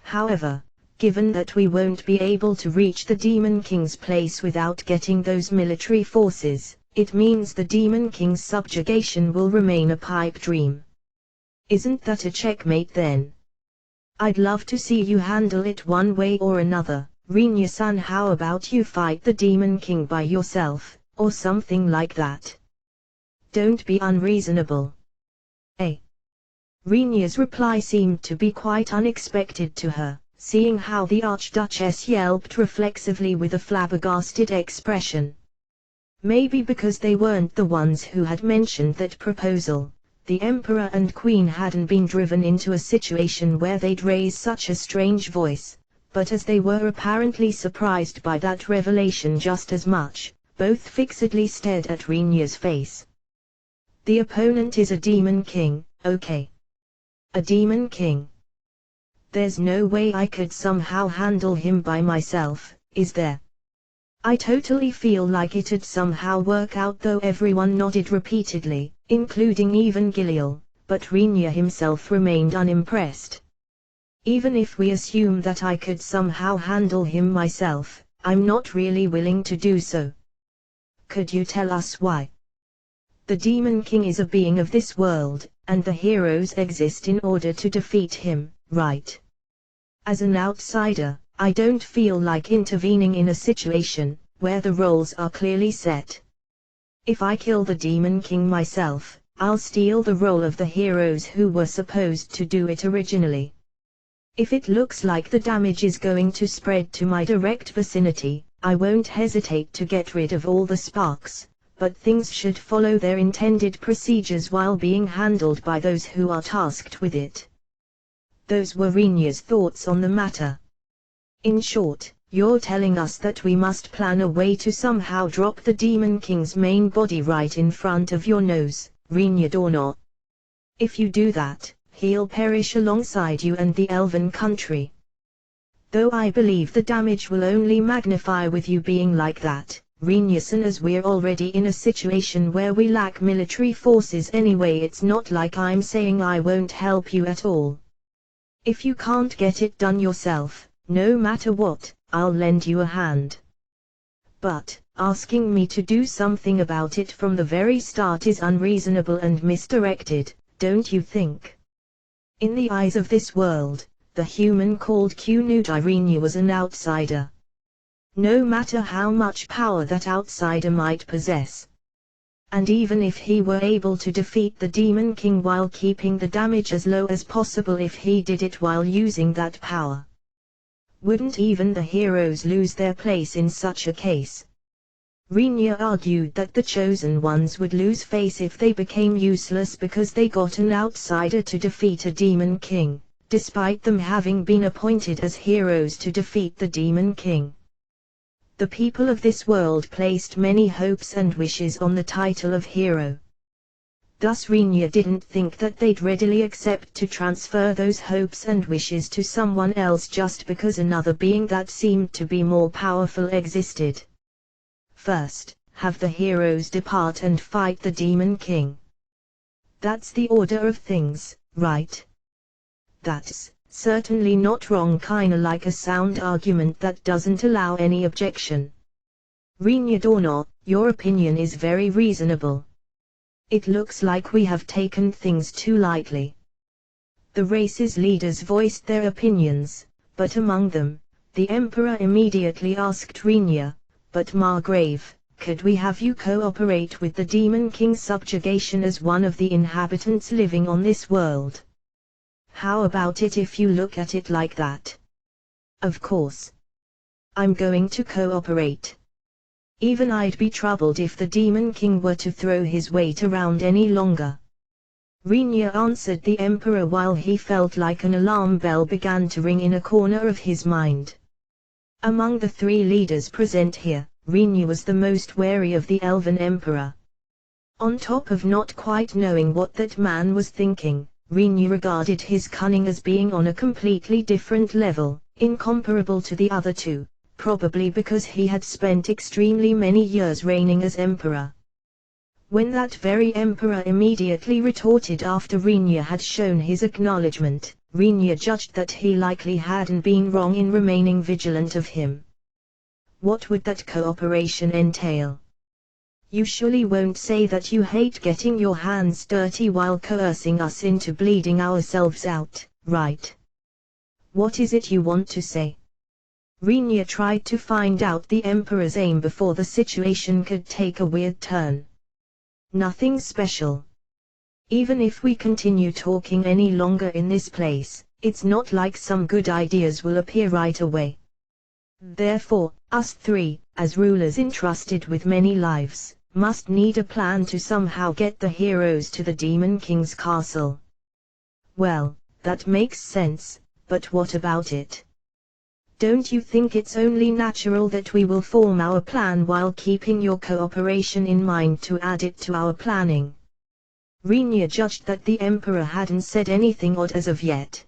However, given that we won't be able to reach the Demon King's place without getting those military forces, it means the Demon King's subjugation will remain a pipe dream. Isn't that a checkmate then? I'd love to see you handle it one way or another, Rhaenyr-san. How about you fight the Demon King by yourself, or something like that? Don't be unreasonable. Rhaenyr's reply seemed to be quite unexpected to her, seeing how the Archduchess yelped reflexively with a flabbergasted expression. Maybe because they weren't the ones who had mentioned that proposal, the Emperor and Queen hadn't been driven into a situation where they'd raise such a strange voice, but as they were apparently surprised by that revelation just as much, both fixedly stared at Rhaenyr's face. The opponent is a Demon King, okay. A Demon King. There's no way I could somehow handle him by myself, is there? I totally feel like it'd somehow work out, though. Everyone nodded repeatedly, including even Giliel, but Rhaenyr himself remained unimpressed. Even if we assume that I could somehow handle him myself, I'm not really willing to do so. Could you tell us why? The Demon King is a being of this world, and the heroes exist in order to defeat him, right? As an outsider, I don't feel like intervening in a situation where the roles are clearly set. If I kill the Demon King myself, I'll steal the role of the heroes who were supposed to do it originally. If it looks like the damage is going to spread to my direct vicinity, I won't hesitate to get rid of all the sparks, but things should follow their intended procedures while being handled by those who are tasked with it. Those were Rhaenyr's thoughts on the matter. In short, you're telling us that we must plan a way to somehow drop the Demon King's main body right in front of your nose, Rhaenyr Dornot. If you do that, he'll perish alongside you and the Elven country. Though I believe the damage will only magnify with you being like that, Rhaenyr-san, as we're already in a situation where we lack military forces anyway. It's not like I'm saying I won't help you at all. If you can't get it done yourself, no matter what, I'll lend you a hand. But, asking me to do something about it from the very start is unreasonable and misdirected, don't you think? In the eyes of this world, the human called Rhaenyr was an outsider. No matter how much power that outsider might possess. And even if he were able to defeat the Demon King while keeping the damage as low as possible, if he did it while using that power, wouldn't even the heroes lose their place in such a case? Rhaenyr argued that the chosen ones would lose face if they became useless because they got an outsider to defeat a Demon King, despite them having been appointed as heroes to defeat the Demon King. The people of this world placed many hopes and wishes on the title of hero. Thus Rhaenyr didn't think that they'd readily accept to transfer those hopes and wishes to someone else just because another being that seemed to be more powerful existed. First, have the heroes depart and fight the Demon King. That's the order of things, right? That's Certainly not wrong, kinda like a sound argument that doesn't allow any objection. LNAudioBooks, your opinion is very reasonable. It looks like we have taken things too lightly. The race's leaders voiced their opinions, but among them, the Emperor immediately asked LNAudioBooks, "But Margrave, could we have you cooperate with the Demon King's subjugation as one of the inhabitants living on this world? How about it if you look at it like that?" "Of course. I'm going to cooperate. Even I'd be troubled if the Demon King were to throw his weight around any longer." LNAudioBooks answered the Emperor while he felt like an alarm bell began to ring in a corner of his mind. Among the three leaders present here, LNAudioBooks was the most wary of the Elven Emperor. On top of not quite knowing what that man was thinking, LNAudioBooks regarded his cunning as being on a completely different level, incomparable to the other two, probably because he had spent extremely many years reigning as emperor. When that very emperor immediately retorted after LNAudioBooks had shown his acknowledgement, LNAudioBooks judged that he likely hadn't been wrong in remaining vigilant of him. What would that cooperation entail? You surely won't say that you hate getting your hands dirty while coercing us into bleeding ourselves out, right? What is it you want to say? LNAudioBooks tried to find out the Emperor's aim before the situation could take a weird turn. Nothing special. Even if we continue talking any longer in this place, it's not like some good ideas will appear right away. Therefore, us three, as rulers entrusted with many lives, must need a plan to somehow get the heroes to the Demon King's castle. Well, that makes sense, but what about it? Don't you think it's only natural that we will form our plan while keeping your cooperation in mind to add it to our planning? LNAudioBooks judged that the Emperor hadn't said anything odd as of yet.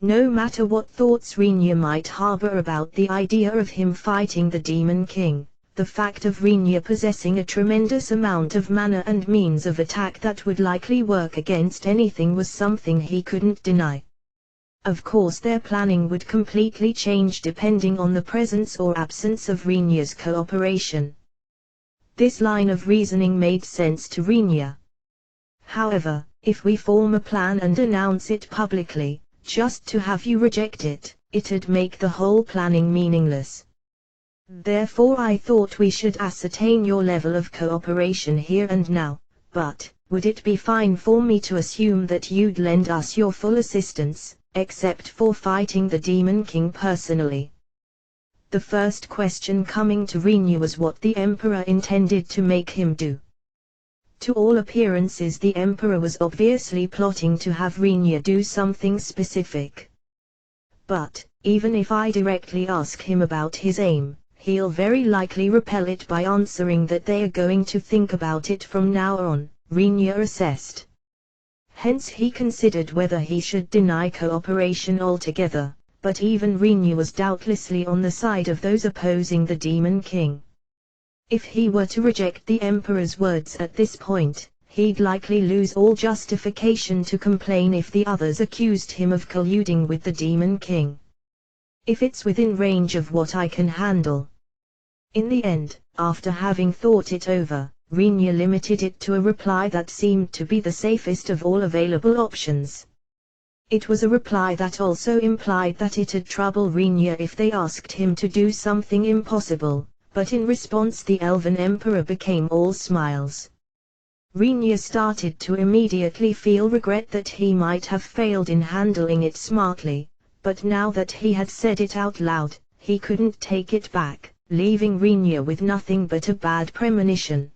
No matter what thoughts LNAudioBooks might harbor about the idea of him fighting the Demon King, the fact of LNAudioBooks possessing a tremendous amount of mana and means of attack that would likely work against anything was something he couldn't deny. Of course their planning would completely change depending on the presence or absence of LNAudioBooks' cooperation. This line of reasoning made sense to LNAudioBooks. However, if we form a plan and announce it publicly, just to have you reject it, it'd make the whole planning meaningless. Therefore I thought we should ascertain your level of cooperation here and now, but, would it be fine for me to assume that you'd lend us your full assistance, except for fighting the Demon King personally? The first question coming to LNAudioBooks was what the Emperor intended to make him do. To all appearances the Emperor was obviously plotting to have LNAudioBooks do something specific. But, even if I directly ask him about his aim, he'll very likely repel it by answering that they are going to think about it from now on, LNAudioBooks assessed. Hence he considered whether he should deny cooperation altogether, but even LNAudioBooks was doubtlessly on the side of those opposing the Demon King. If he were to reject the Emperor's words at this point, he'd likely lose all justification to complain if the others accused him of colluding with the Demon King. If it's within range of what I can handle. In the end, after having thought it over, LNAudioBooks limited it to a reply that seemed to be the safest of all available options. It was a reply that also implied that it'd trouble LNAudioBooks if they asked him to do something impossible, but in response the Elven Emperor became all smiles. LNAudioBooks started to immediately feel regret that he might have failed in handling it smartly, but now that he had said it out loud, he couldn't take it back, leaving LNAudioBooks with nothing but a bad premonition.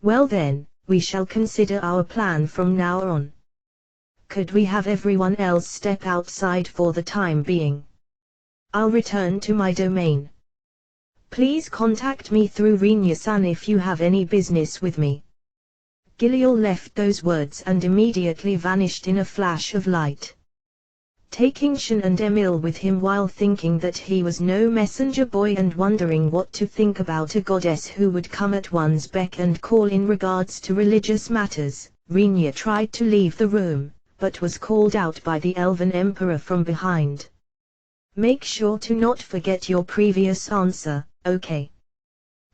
Well then, we shall consider our plan from now on. Could we have everyone else step outside for the time being? I'll return to my domain. Please contact me through LNAudioBooks if you have any business with me. Giliel left those words and immediately vanished in a flash of light. Taking Shan and Emil with him while thinking that he was no messenger boy and wondering what to think about a goddess who would come at one's beck and call in regards to religious matters, LNAudioBooks tried to leave the room, but was called out by the Elven Emperor from behind. "Make sure to not forget your previous answer, okay?"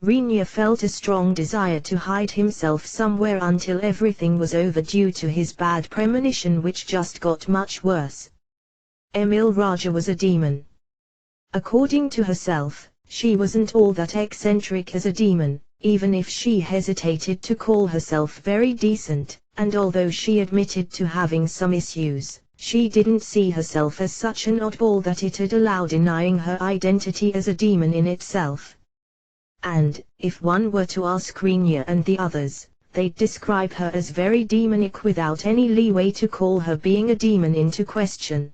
Rhaenyra felt a strong desire to hide himself somewhere until everything was over due to his bad premonition, which just got much worse. Emil Raja was a demon. According to herself, she wasn't all that eccentric as a demon, even if she hesitated to call herself very decent, and although she admitted to having some issues, she didn't see herself as such an oddball that it'd allow denying her identity as a demon in itself. And, if one were to ask Rhaenyra and the others, they'd describe her as very demonic without any leeway to call her being a demon into question.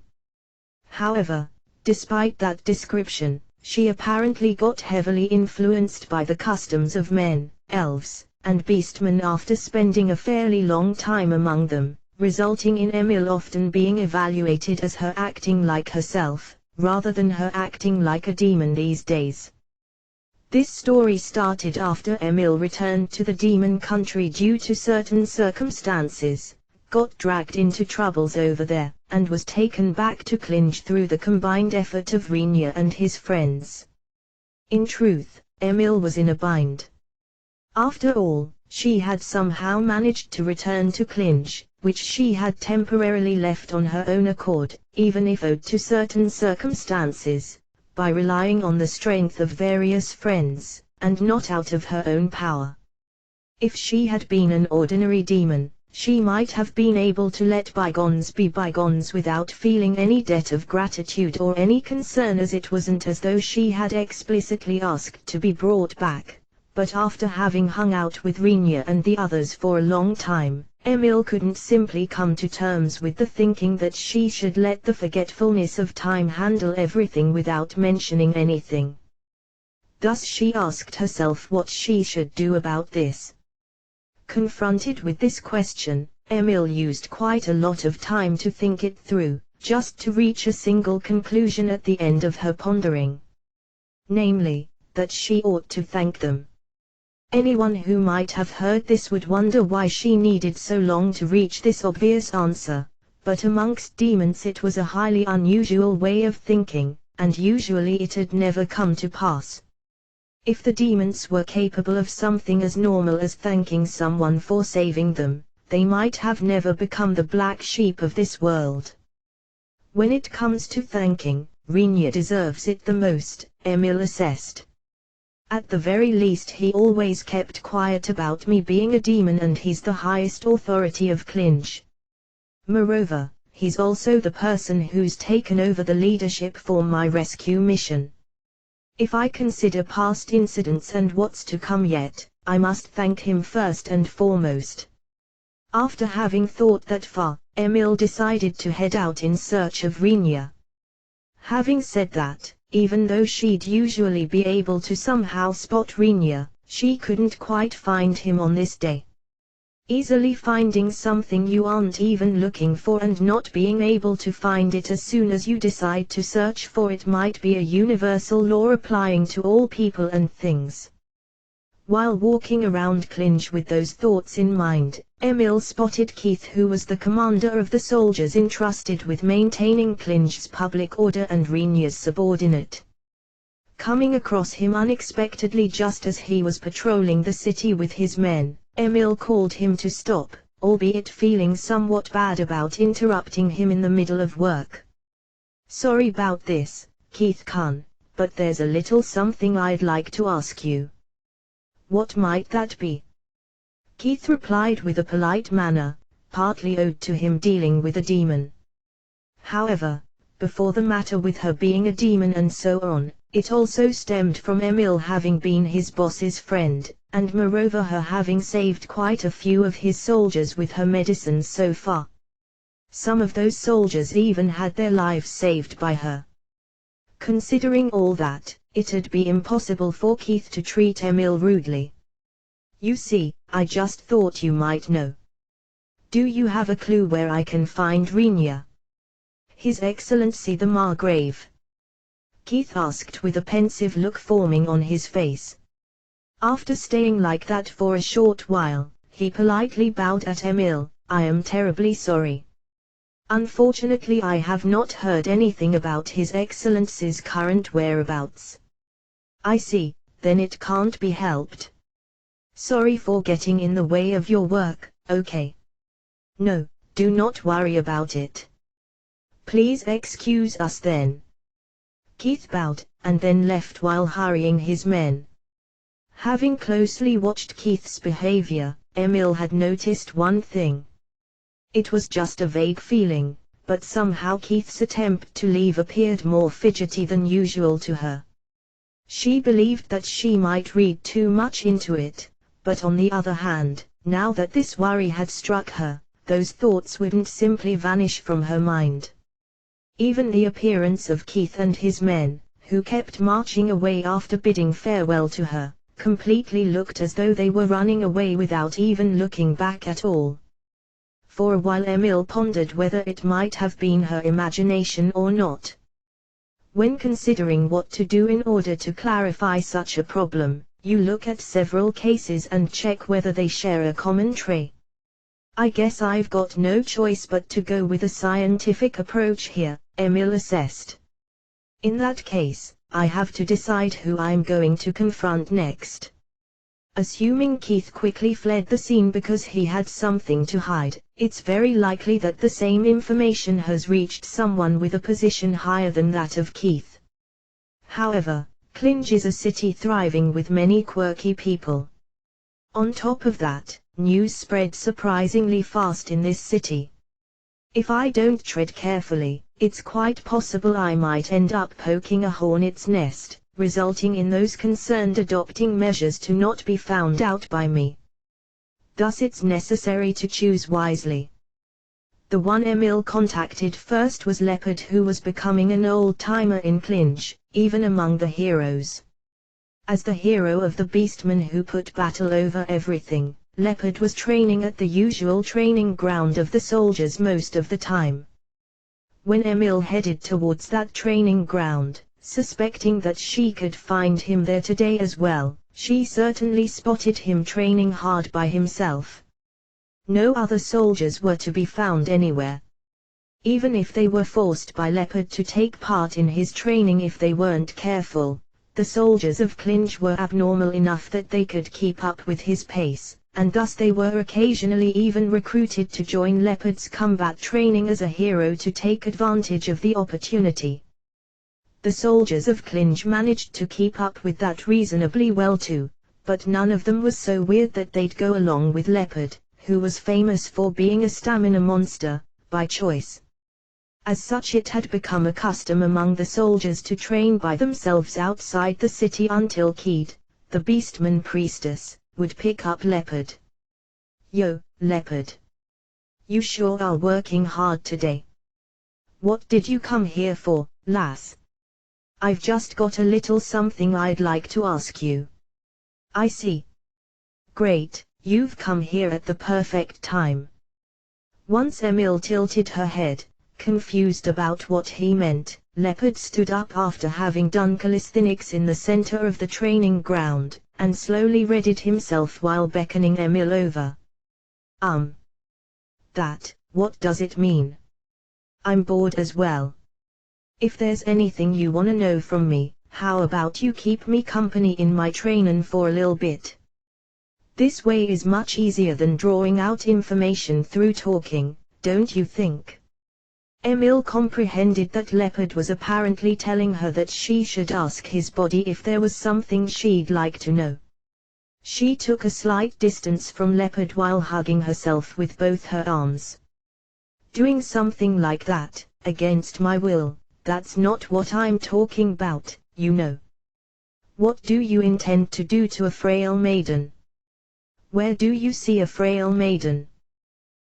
However, despite that description, she apparently got heavily influenced by the customs of men, elves, and beastmen after spending a fairly long time among them, resulting in Emil often being evaluated as her acting like herself, rather than her acting like a demon these days. This story started after Emil returned to the demon country due to certain circumstances, got dragged into troubles over there, and was taken back to Clinge through the combined effort of Rhaenyra and his friends. In truth, Emil was in a bind. After all, she had somehow managed to return to Clinge, which she had temporarily left on her own accord, even if owed to certain circumstances, by relying on the strength of various friends, and not out of her own power. If she had been an ordinary demon, she might have been able to let bygones be bygones without feeling any debt of gratitude or any concern, as it wasn't as though she had explicitly asked to be brought back. But after having hung out with Rhaenyra and the others for a long time, Emil couldn't simply come to terms with the thinking that she should let the forgetfulness of time handle everything without mentioning anything. Thus she asked herself what she should do about this. Confronted with this question, Emil used quite a lot of time to think it through, just to reach a single conclusion at the end of her pondering. Namely, that she ought to thank them. Anyone who might have heard this would wonder why she needed so long to reach this obvious answer, but amongst demons it was a highly unusual way of thinking, and usually it had never come to pass. If the demons were capable of something as normal as thanking someone for saving them, they might have never become the black sheep of this world. When it comes to thanking, Rhaenyra deserves it the most, Emil assessed. At the very least he always kept quiet about me being a demon, and he's the highest authority of Clinge. Moreover, he's also the person who's taken over the leadership for my rescue mission. If I consider past incidents and what's to come yet, I must thank him first and foremost. After having thought that far, Emil decided to head out in search of Rhaenyra. Having said that, even though she'd usually be able to somehow spot Rhaenyra, she couldn't quite find him on this day. Easily finding something you aren't even looking for and not being able to find it as soon as you decide to search for it might be a universal law applying to all people and things. While walking around Clinge with those thoughts in mind, Emil spotted Keith, who was the commander of the soldiers entrusted with maintaining Clinge's public order and Rhaenyra's subordinate. Coming across him unexpectedly just as he was patrolling the city with his men, Emil called him to stop, albeit feeling somewhat bad about interrupting him in the middle of work. "Sorry about this, Keith-kun, but there's a little something I'd like to ask you." "What might that be?" Keith replied with a polite manner, partly owed to him dealing with a demon. However, before the matter with her being a demon and so on, it also stemmed from Emil having been his boss's friend, and moreover her having saved quite a few of his soldiers with her medicines so far. Some of those soldiers even had their lives saved by her. Considering all that, it'd be impossible for Keith to treat Emil rudely. "You see, I just thought you might know. Do you have a clue where I can find Rhaenyra?" "His Excellency the Margrave?" Keith asked with a pensive look forming on his face. After staying like that for a short while, he politely bowed at Emil. "I am terribly sorry. Unfortunately, I have not heard anything about His Excellency's current whereabouts. I see, then it can't be helped. Sorry for getting in the way of your work, okay? No, do not worry about it. Please excuse us then. Keith bowed, and then left while hurrying his men. Having closely watched Keith's behavior, Emil had noticed one thing. It was just a vague feeling, but somehow Keith's attempt to leave appeared more fidgety than usual to her. She believed that she might read too much into it, but on the other hand, now that this worry had struck her, those thoughts wouldn't simply vanish from her mind. Even the appearance of Keith and his men, who kept marching away after bidding farewell to her, completely looked as though they were running away without even looking back at all. For a while Emil pondered whether it might have been her imagination or not. When considering what to do in order to clarify such a problem, you look at several cases and check whether they share a common trait. I guess I've got no choice but to go with a scientific approach here, Emil assessed. In that case, I have to decide who I'm going to confront next. Assuming Keith quickly fled the scene because he had something to hide, it's very likely that the same information has reached someone with a position higher than that of Keith. However, Klinge is a city thriving with many quirky people. On top of that, news spread surprisingly fast in this city. If I don't tread carefully, it's quite possible I might end up poking a hornet's nest, resulting in those concerned adopting measures to not be found out by me. Thus it's necessary to choose wisely. The one Emil contacted first was Leopard, who was becoming an old-timer in Klinge, even among the heroes. As the hero of the beastmen who put battle over everything, Leopard was training at the usual training ground of the soldiers most of the time. When Emil headed towards that training ground, suspecting that she could find him there today as well, she certainly spotted him training hard by himself. No other soldiers were to be found anywhere. Even if they were forced by Leopard to take part in his training if they weren't careful, the soldiers of Klinge were abnormal enough that they could keep up with his pace, and thus they were occasionally even recruited to join Leopard's combat training as a hero to take advantage of the opportunity. The soldiers of Klinge managed to keep up with that reasonably well too, but none of them was so weird that they'd go along with Leopard, who was famous for being a stamina monster, by choice. As such, it had become a custom among the soldiers to train by themselves outside the city until Keed, the beastman priestess, would pick up Leopard. Yo, Leopard. You sure are working hard today. What did you come here for, lass? I've just got a little something I'd like to ask you. I see. Great, you've come here at the perfect time. Once Emil tilted her head, confused about what he meant, Leopard stood up after having done calisthenics in the center of the training ground, and slowly readied himself while beckoning Emil over. What does it mean? I'm bored as well. If there's anything you wanna know from me, how about you keep me company in my trainin' for a little bit? This way is much easier than drawing out information through talking, don't you think? Emil comprehended that Leopard was apparently telling her that she should ask his body if there was something she'd like to know. She took a slight distance from Leopard while hugging herself with both her arms. Doing something like that, against my will, that's not what I'm talking about, you know. What do you intend to do to a frail maiden? Where do you see a frail maiden?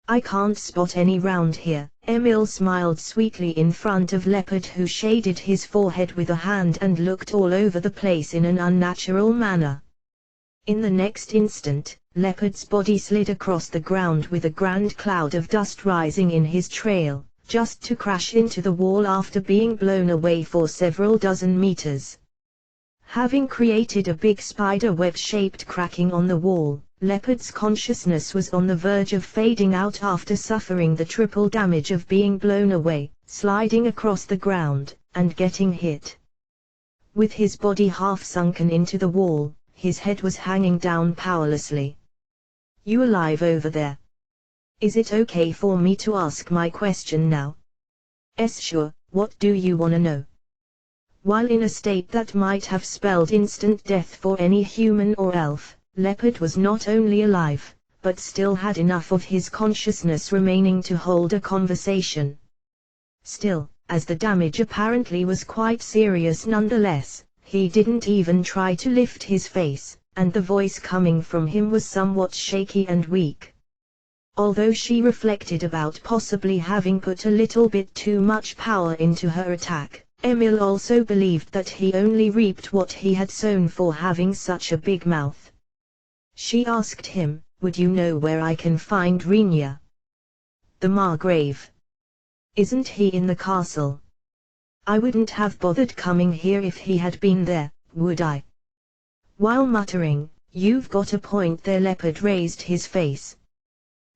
I can't spot any round here. Emil smiled sweetly in front of Leopard, who shaded his forehead with a hand and looked all over the place in an unnatural manner. In the next instant, Leopard's body slid across the ground with a grand cloud of dust rising in his trail, just to crash into the wall after being blown away for several dozen meters. Having created a big spider web-shaped cracking on the wall, Leopard's consciousness was on the verge of fading out after suffering the triple damage of being blown away, sliding across the ground, and getting hit. With his body half sunken into the wall, his head was hanging down powerlessly. "You alive over there? Is it okay for me to ask my question now?" "Yes, sure, what do you wanna know?" While in a state that might have spelled instant death for any human or elf, Leopard was not only alive, but still had enough of his consciousness remaining to hold a conversation. Still, as the damage apparently was quite serious nonetheless, he didn't even try to lift his face, and the voice coming from him was somewhat shaky and weak. Although she reflected about possibly having put a little bit too much power into her attack, Emil also believed that he only reaped what he had sown for having such a big mouth. She asked him, "Would you know where I can find Renia?" "The Margrave. Isn't he in the castle?" "I wouldn't have bothered coming here if he had been there, would I?" While muttering, "You've got a point there," Leopard raised his face.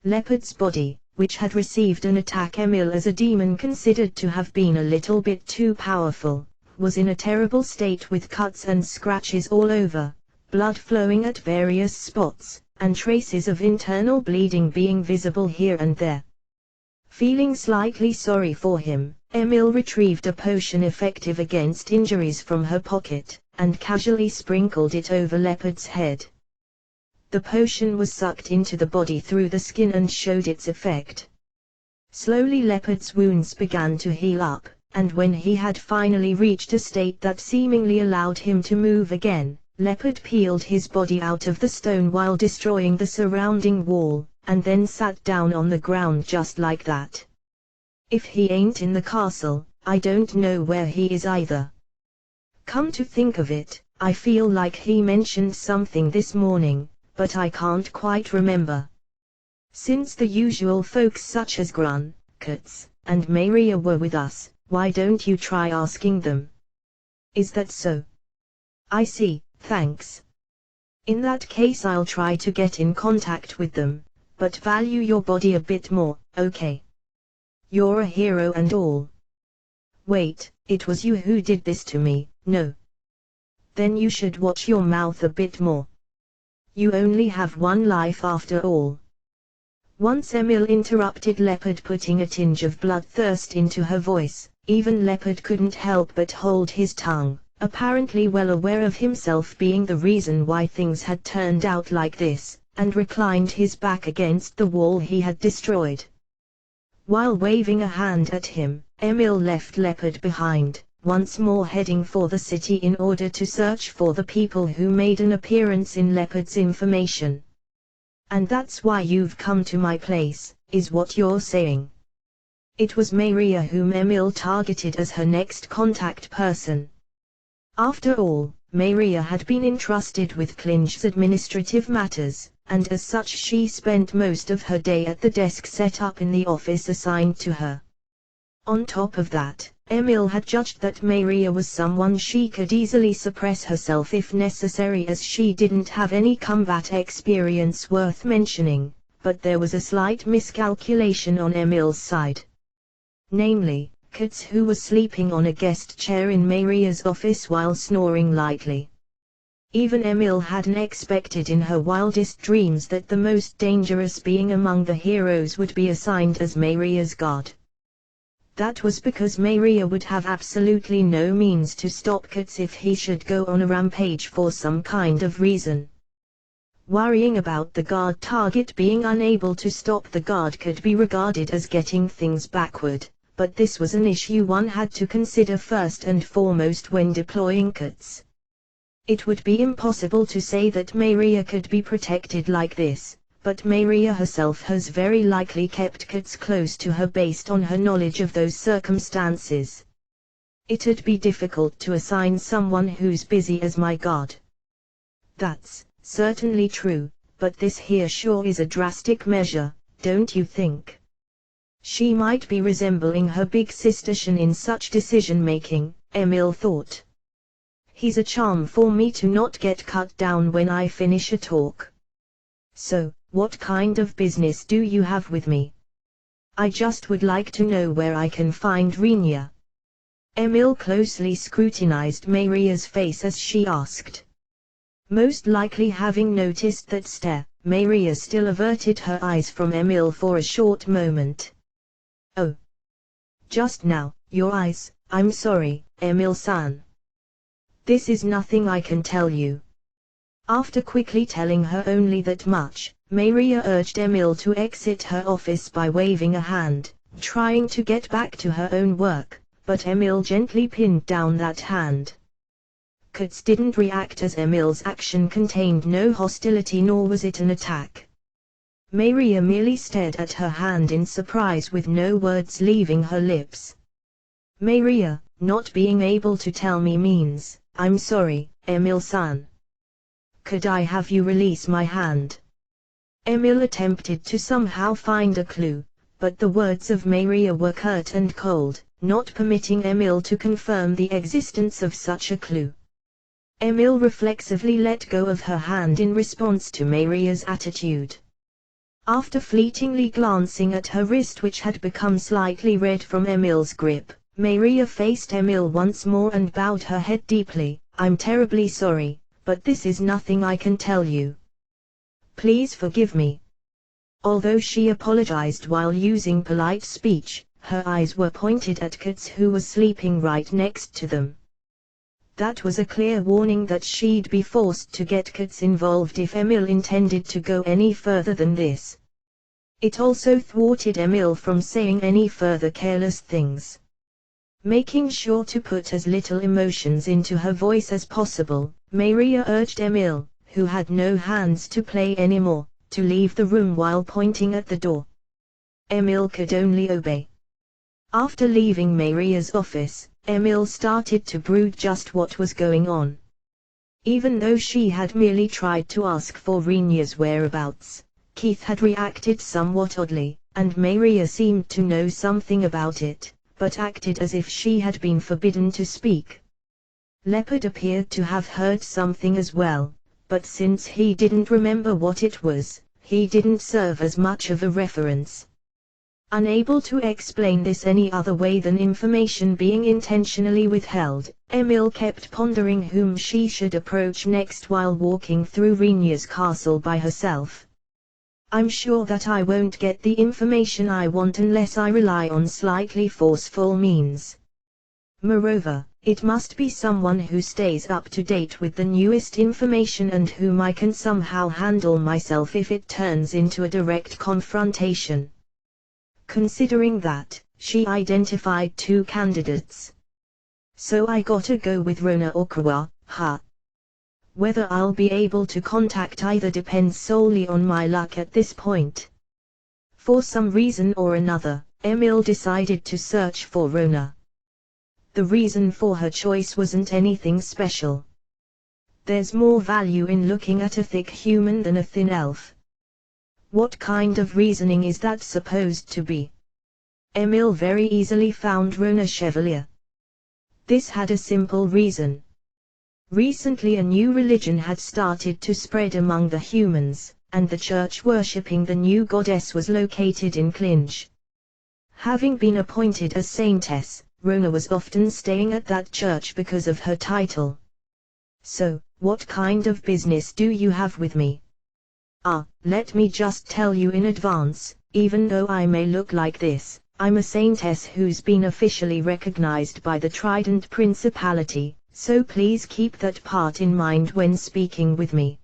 Leopard's body, which had received an attack Emil as a demon considered to have been a little bit too powerful, was in a terrible state with cuts and scratches all over, blood flowing at various spots, and traces of internal bleeding being visible here and there. Feeling slightly sorry for him, Emil retrieved a potion effective against injuries from her pocket, and casually sprinkled it over Leopard's head. The potion was sucked into the body through the skin and showed its effect. Slowly Leopard's wounds began to heal up, and when he had finally reached a state that seemingly allowed him to move again, Leopard peeled his body out of the stone while destroying the surrounding wall, and then sat down on the ground just like that. "If he ain't in the castle, I don't know where he is either. Come to think of it, I feel like he mentioned something this morning, but I can't quite remember. Since the usual folks such as Grun, Kutz, and Maria were with us, why don't you try asking them?" "Is that so? I see, thanks. In that case I'll try to get in contact with them, but value your body a bit more, okay? You're a hero and all." "Wait, it was you who did this to me, no? Then you should watch your mouth a bit more. You only have one life after all." Once Emil interrupted Leopard, putting a tinge of bloodthirst into her voice. Even Leopard couldn't help but hold his tongue, apparently well aware of himself being the reason why things had turned out like this, and reclined his back against the wall he had destroyed. While waving a hand at him, Emil left Leopard behind, once more heading for the city in order to search for the people who made an appearance in Leopard's information. "And that's why you've come to my place, is what you're saying?" It was Maria whom Emil targeted as her next contact person. After all, Maria had been entrusted with Klinge's administrative matters, and as such she spent most of her day at the desk set up in the office assigned to her. On top of that, Emil had judged that Maria was someone she could easily suppress herself if necessary, as she didn't have any combat experience worth mentioning, but there was a slight miscalculation on Emil's side. Namely, Kutz, who was sleeping on a guest chair in Maria's office while snoring lightly. Even Emil hadn't expected in her wildest dreams that the most dangerous being among the heroes would be assigned as Maria's guard. That was because Maria would have absolutely no means to stop Kutz if he should go on a rampage for some kind of reason. Worrying about the guard target being unable to stop the guard could be regarded as getting things backward, but this was an issue one had to consider first and foremost when deploying Kutz. It would be impossible to say that Maria could be protected like this, but Maria herself has very likely kept Kutz close to her based on her knowledge of those circumstances. It'd be difficult to assign someone who's busy as my guard. That's certainly true, but this here sure is a drastic measure, don't you think? She might be resembling her big sister Shan in such decision-making, Emil thought. He's a charm for me to not get cut down when I finish a talk. So, what kind of business do you have with me? I just would like to know where I can find Rinya. Emil closely scrutinized Maria's face as she asked. Most likely having noticed that stare, Maria still averted her eyes from Emil for a short moment. Oh. Just now, your eyes, I'm sorry, Emil-san. This is nothing I can tell you. After quickly telling her only that much, Maria urged Emil to exit her office by waving a hand, trying to get back to her own work, but Emil gently pinned down that hand. Katz didn't react as Emil's action contained no hostility nor was it an attack. Maria merely stared at her hand in surprise with no words leaving her lips. Maria, not being able to tell me means, I'm sorry, Emil-san. Could I have you release my hand? Emil attempted to somehow find a clue, but the words of Maria were curt and cold, not permitting Emil to confirm the existence of such a clue. Emil reflexively let go of her hand in response to Maria's attitude. After fleetingly glancing at her wrist which had become slightly red from Emil's grip, Maria faced Emil once more and bowed her head deeply. I'm terribly sorry, but this is nothing I can tell you. Please forgive me. Although she apologized while using polite speech, her eyes were pointed at Katz who was sleeping right next to them. That was a clear warning that she'd be forced to get Katz involved if Emil intended to go any further than this. It also thwarted Emil from saying any further careless things. Making sure to put as little emotions into her voice as possible, Maria urged Emil, who had no hands to play anymore, to leave the room while pointing at the door. Emil could only obey. After leaving Maria's office, Emil started to brood just what was going on. Even though she had merely tried to ask for Rinya's whereabouts, Keith had reacted somewhat oddly, and Maria seemed to know something about it, but acted as if she had been forbidden to speak. Leopard appeared to have heard something as well, but since he didn't remember what it was, he didn't serve as much of a reference. Unable to explain this any other way than information being intentionally withheld, Emil kept pondering whom she should approach next while walking through Rinya's castle by herself. I'm sure that I won't get the information I want unless I rely on slightly forceful means. Moreover, it must be someone who stays up to date with the newest information and whom I can somehow handle myself if it turns into a direct confrontation. Considering that, she identified two candidates. So I gotta go with Rona or Kawa, huh? Whether I'll be able to contact either depends solely on my luck at this point. For some reason or another, Emil decided to search for Rona. The reason for her choice wasn't anything special. There's more value in looking at a thick human than a thin elf. What kind of reasoning is that supposed to be? Emil very easily found Rona Chevalier. This had a simple reason. Recently a new religion had started to spread among the humans, and the church worshipping the new goddess was located in Clinch. Having been appointed as saintess, Rona was often staying at that church because of her title. So, what kind of business do you have with me? Let me just tell you in advance, even though I may look like this, I'm a saintess who's been officially recognized by the Trident Principality, so please keep that part in mind when speaking with me.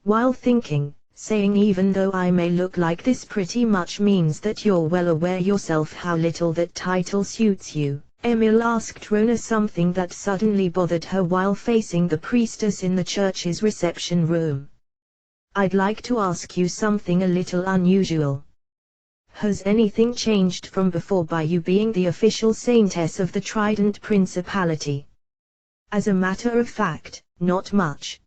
While thinking, saying even though I may look like this pretty much means that you're well aware yourself how little that title suits you, Emil asked Rona something that suddenly bothered her while facing the priestess in the church's reception room. I'd like to ask you something a little unusual. Has anything changed from before by you being the official saintess of the Trident Principality? As a matter of fact, not much.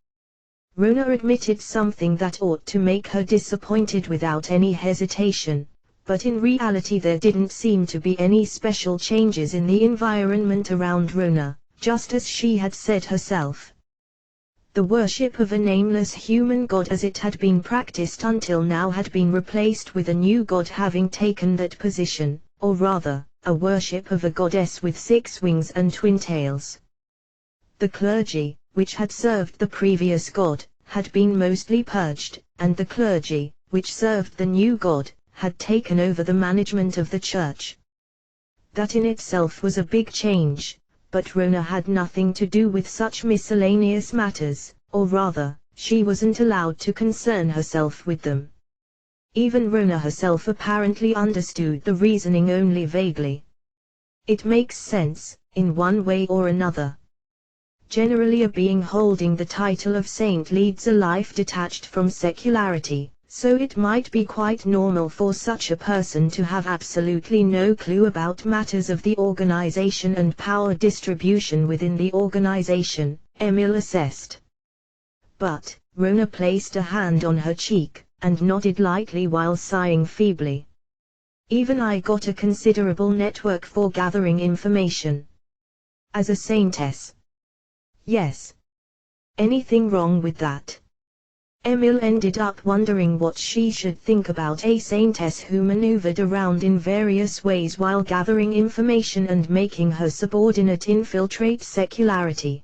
Rona admitted something that ought to make her disappointed without any hesitation, but in reality there didn't seem to be any special changes in the environment around Rona, just as she had said herself. The worship of a nameless human god as it had been practiced until now had been replaced with a new god having taken that position, or rather, a worship of a goddess with 6 wings and twin tails. The clergy, which had served the previous god, had been mostly purged, and the clergy, which served the new god, had taken over the management of the church. That in itself was a big change, but Rona had nothing to do with such miscellaneous matters, or rather, she wasn't allowed to concern herself with them. Even Rona herself apparently understood the reasoning only vaguely. It makes sense, in one way or another. Generally a being holding the title of saint leads a life detached from secularity, so it might be quite normal for such a person to have absolutely no clue about matters of the organization and power distribution within the organization, Emil assessed. But, Rona placed a hand on her cheek, and nodded lightly while sighing feebly. Even I got a considerable network for gathering information. As a saintess. Yes. Anything wrong with that? Emil ended up wondering what she should think about a saintess who maneuvered around in various ways while gathering information and making her subordinate infiltrate secularity.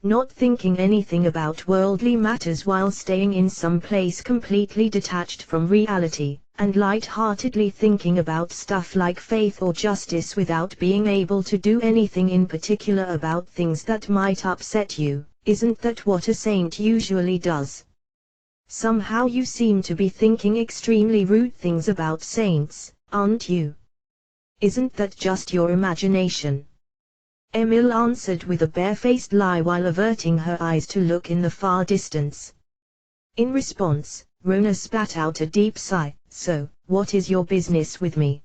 Not thinking anything about worldly matters while staying in some place completely detached from reality, and light-heartedly thinking about stuff like faith or justice without being able to do anything in particular about things that might upset you. Isn't that what a saint usually does? Somehow you seem to be thinking extremely rude things about saints, aren't you? Isn't that just your imagination? Emil answered with a barefaced lie while averting her eyes to look in the far distance. In response, Rona spat out a deep sigh. So, what is your business with me?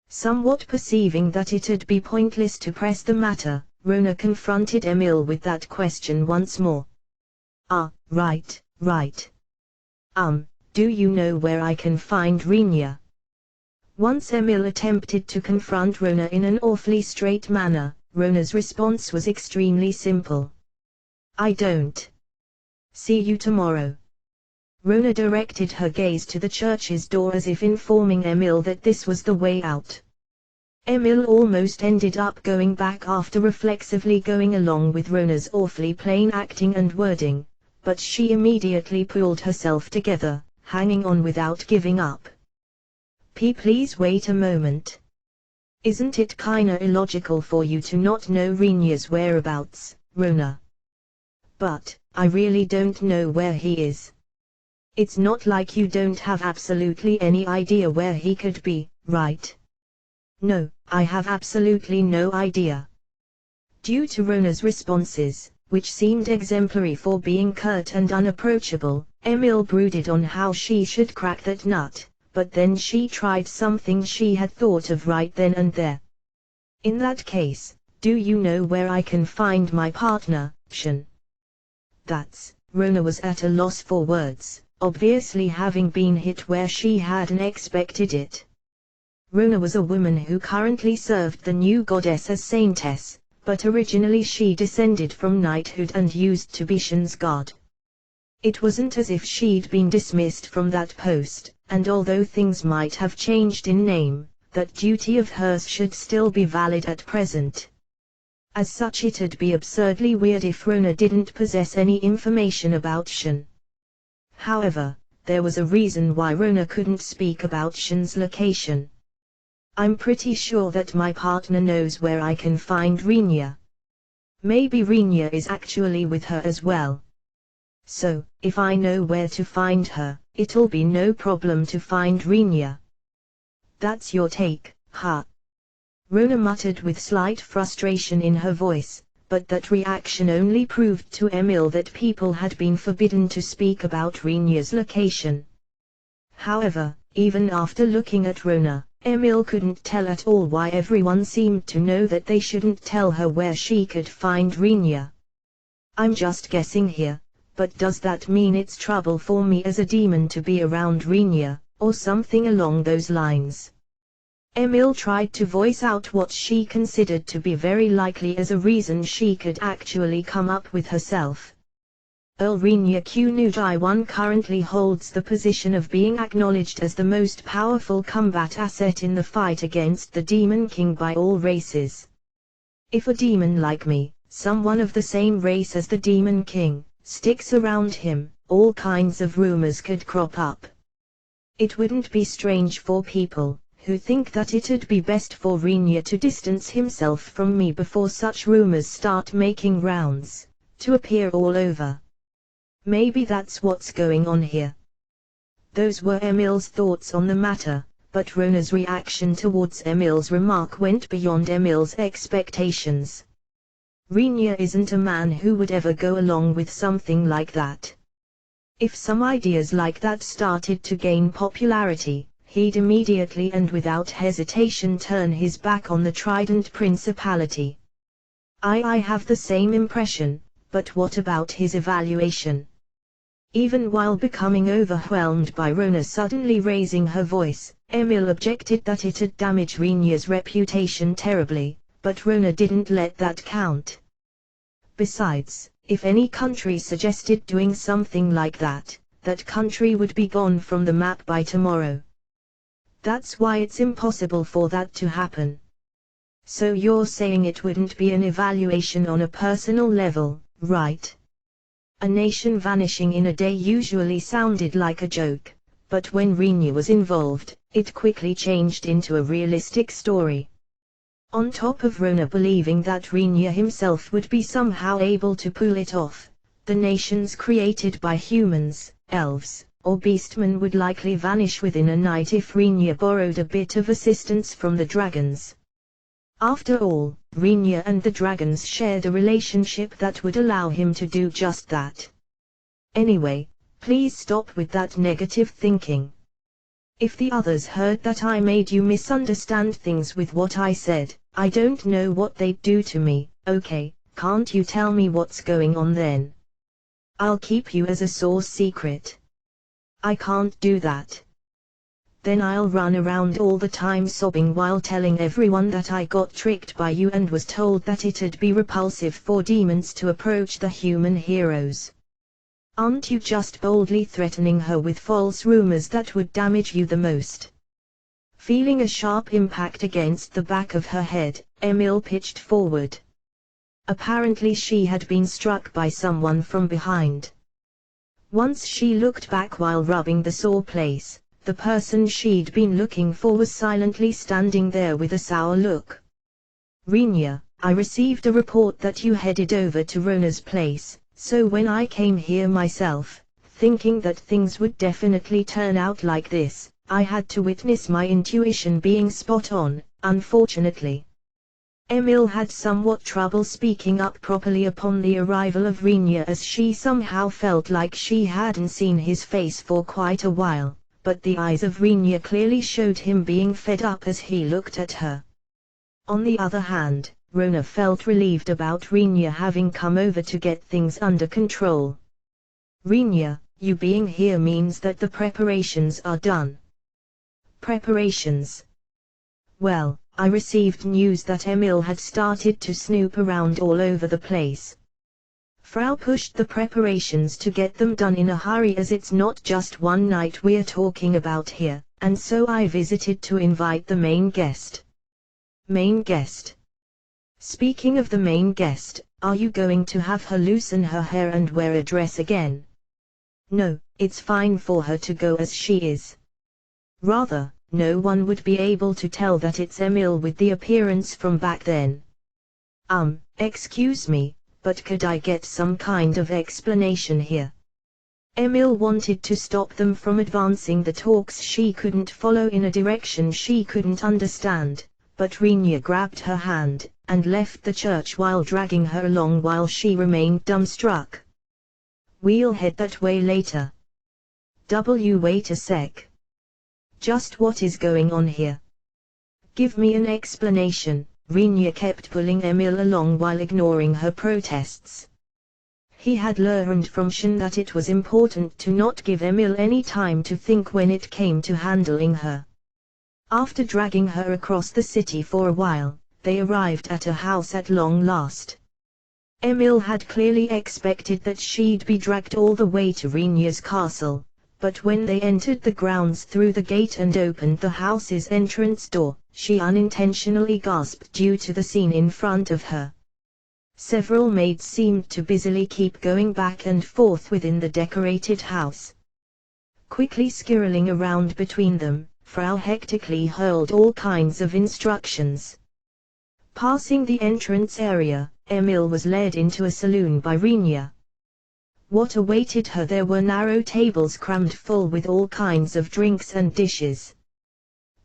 Somewhat perceiving that it'd be pointless to press the matter, Rona confronted Emil with that question once more. Ah, right. Do you know where I can find Rinya? Once Emil attempted to confront Rona in an awfully straight manner, Rona's response was extremely simple. I don't. See you tomorrow. Rona directed her gaze to the church's door as if informing Emil that this was the way out. Emil almost ended up going back after reflexively going along with Rona's awfully plain acting and wording, but she immediately pulled herself together, hanging on without giving up. Please wait a moment. Isn't it kinda illogical for you to not know Rinya's whereabouts, Rona? But, I really don't know where he is. It's not like you don't have absolutely any idea where he could be, right? No, I have absolutely no idea. Due to Rona's responses, which seemed exemplary for being curt and unapproachable, Emil brooded on how she should crack that nut. But then she tried something she had thought of right then and there. In that case, do you know where I can find my partner, Shen? Rona was at a loss for words, obviously having been hit where she hadn't expected it. Rona was a woman who currently served the new goddess as saintess, but originally she descended from knighthood and used to be Shen's god. It wasn't as if she'd been dismissed from that post, and although things might have changed in name, that duty of hers should still be valid at present. As such, it'd be absurdly weird if Rona didn't possess any information about Shen. However, there was a reason why Rona couldn't speak about Shen's location. I'm pretty sure that my partner knows where I can find Rinya. Maybe Rinya is actually with her as well. So, if I know where to find her, it'll be no problem to find Rinya. That's your take, huh? Rona muttered with slight frustration in her voice, but that reaction only proved to Emil that people had been forbidden to speak about Rinya's location. However, even after looking at Rona, Emil couldn't tell at all why everyone seemed to know that they shouldn't tell her where she could find Rinya. I'm just guessing here. But does that mean it's trouble for me as a demon to be around Rinya, or something along those lines? Emil tried to voice out what she considered to be very likely as a reason she could actually come up with herself. Earl Renya Kunujai I currently holds the position of being acknowledged as the most powerful combat asset in the fight against the Demon King by all races. If a demon like me, someone of the same race as the Demon King, sticks around him, all kinds of rumors could crop up. It wouldn't be strange for people who think that it'd be best for Renya to distance himself from me before such rumors start making rounds, to appear all over. Maybe that's what's going on here. Those were Emil's thoughts on the matter, but Rona's reaction towards Emil's remark went beyond Emil's expectations. Renya isn't a man who would ever go along with something like that. If some ideas like that started to gain popularity, he'd immediately and without hesitation turn his back on the Trident Principality. I have the same impression, but what about his evaluation? Even while becoming overwhelmed by Rona suddenly raising her voice, Emil objected that it'd damage Renya's reputation terribly, but Rona didn't let that count. Besides, if any country suggested doing something like that, that country would be gone from the map by tomorrow. That's why it's impossible for that to happen. So you're saying it wouldn't be an evaluation on a personal level, right? A nation vanishing in a day usually sounded like a joke, but when Renya was involved, it quickly changed into a realistic story. On top of Rona believing that Renya himself would be somehow able to pull it off, the nations created by humans, elves, or beastmen would likely vanish within a night if Renya borrowed a bit of assistance from the dragons. After all, Renya and the dragons shared a relationship that would allow him to do just that. Anyway, please stop with that negative thinking. If the others heard that I made you misunderstand things with what I said, I don't know what they'd do to me. Okay, can't you tell me what's going on then? I'll keep you as a source secret. I can't do that. Then I'll run around all the time sobbing while telling everyone that I got tricked by you and was told that it'd be repulsive for demons to approach the human heroes. Aren't you just boldly threatening her with false rumors that would damage you the most? Feeling a sharp impact against the back of her head, Emil pitched forward. Apparently she had been struck by someone from behind. Once she looked back while rubbing the sore place, the person she'd been looking for was silently standing there with a sour look. Renya, I received a report that you headed over to Rona's place, so when I came here myself, thinking that things would definitely turn out like this, I had to witness my intuition being spot on, unfortunately. Emil had somewhat trouble speaking up properly upon the arrival of Renya as she somehow felt like she hadn't seen his face for quite a while, but the eyes of Renya clearly showed him being fed up as he looked at her. On the other hand, Rona felt relieved about Renya having come over to get things under control. Renya, you being here means that the preparations are done. Preparations? Well, I received news that Emil had started to snoop around all over the place. Frau pushed the preparations to get them done in a hurry as it's not just one night we're talking about here, and so I visited to invite the main guest. Main guest? Speaking of the main guest, are you going to have her loosen her hair and wear a dress again? No, it's fine for her to go as she is. Rather, no one would be able to tell that it's Emil with the appearance from back then. Excuse me, but could I get some kind of explanation here? Emil wanted to stop them from advancing the talks she couldn't follow in a direction she couldn't understand, but Renya grabbed her hand, and left the church while dragging her along while she remained dumbstruck. We'll head that way later. Wait a sec. Just what is going on here? Give me an explanation. Renya kept pulling Emil along while ignoring her protests. He had learned from Shin that it was important to not give Emil any time to think when it came to handling her. After dragging her across the city for a while, they arrived at a house at long last. Emil had clearly expected that she'd be dragged all the way to Rinya's castle, but when they entered the grounds through the gate and opened the house's entrance door, she unintentionally gasped due to the scene in front of her. Several maids seemed to busily keep going back and forth within the decorated house. Quickly skirling around between them, Frau hectically hurled all kinds of instructions. Passing the entrance area, Emil was led into a saloon by Rinya. What awaited her there were narrow tables crammed full with all kinds of drinks and dishes.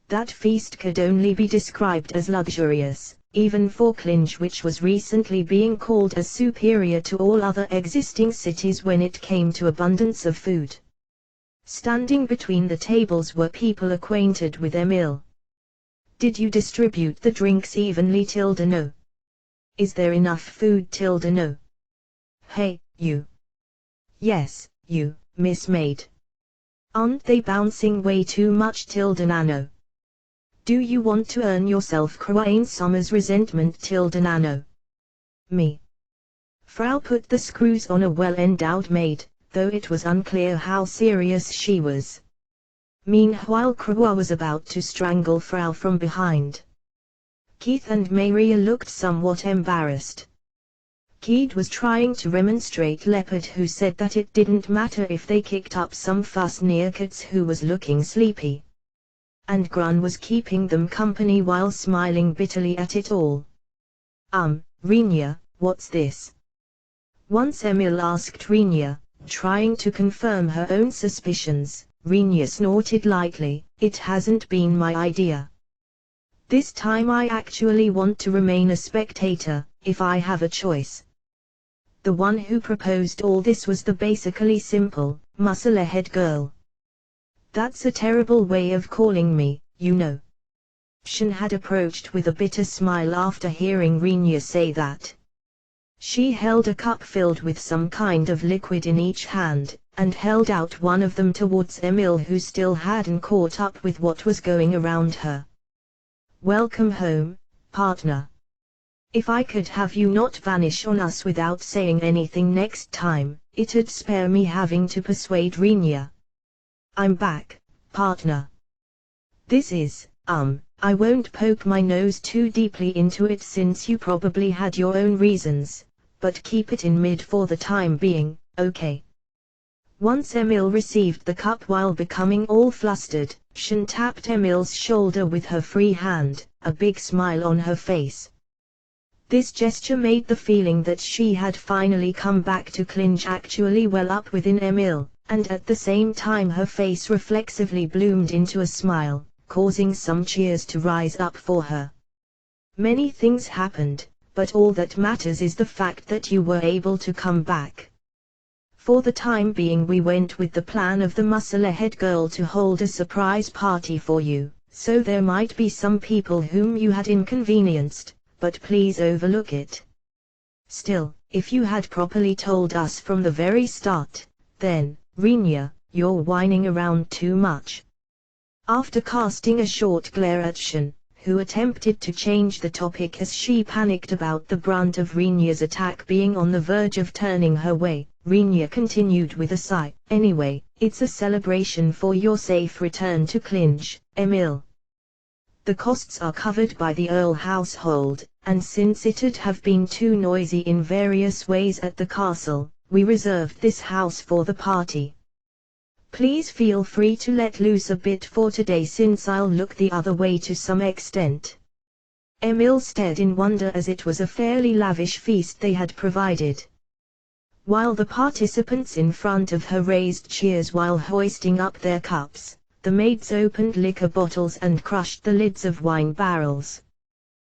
That feast could only be described as luxurious, even for Klinge, which was recently being called as superior to all other existing cities when it came to abundance of food. Standing between the tables were people acquainted with Emil. Did you distribute the drinks evenly? No. Is there enough food? No. Hey, you. Yes, you, Miss Maid. Aren't they bouncing way too much? No. Do you want to earn yourself Crowain Summer's resentment? No. Me. Frau put the screws on a well-endowed maid, though it was unclear how serious she was. Meanwhile Crowa was about to strangle Frau from behind. Keith and Maria looked somewhat embarrassed. Keith was trying to remonstrate Leopard, who said that it didn't matter if they kicked up some fuss near Katz, who was looking sleepy. And Grun was keeping them company while smiling bitterly at it all. Rinya, what's this? Once Emil asked Rinya, trying to confirm her own suspicions. Rinya snorted lightly, it hasn't been my idea. This time I actually want to remain a spectator, if I have a choice. The one who proposed all this was the basically simple, muscle-ahead girl. That's a terrible way of calling me, you know. Shin had approached with a bitter smile after hearing Rinya say that. She held a cup filled with some kind of liquid in each hand, and held out one of them towards Emil, who still hadn't caught up with what was going around her. Welcome home, partner. If I could have you not vanish on us without saying anything next time, it'd spare me having to persuade Rinya. I'm back, partner. This is, I won't poke my nose too deeply into it since you probably had your own reasons, but keep it in mid for the time being, okay? Once Emil received the cup while becoming all flustered, Shin tapped Emil's shoulder with her free hand, a big smile on her face. This gesture made the feeling that she had finally come back to Klinge actually well up within Emil, and at the same time her face reflexively bloomed into a smile, causing some cheers to rise up for her. Many things happened, but all that matters is the fact that you were able to come back. For the time being we went with the plan of the muscle-ahead girl to hold a surprise party for you, so there might be some people whom you had inconvenienced, but please overlook it. Still, if you had properly told us from the very start, then, Rinya, you're whining around too much. After casting a short glare at Shin, who attempted to change the topic as she panicked about the brunt of Rinya's attack being on the verge of turning her way, Rinya continued with a sigh, anyway, it's a celebration for your safe return to Klinge, Emil. The costs are covered by the Earl household, and since it'd have been too noisy in various ways at the castle, we reserved this house for the party. Please feel free to let loose a bit for today since I'll look the other way to some extent. Emil stared in wonder as it was a fairly lavish feast they had provided. While the participants in front of her raised cheers while hoisting up their cups, the maids opened liquor bottles and crushed the lids of wine barrels.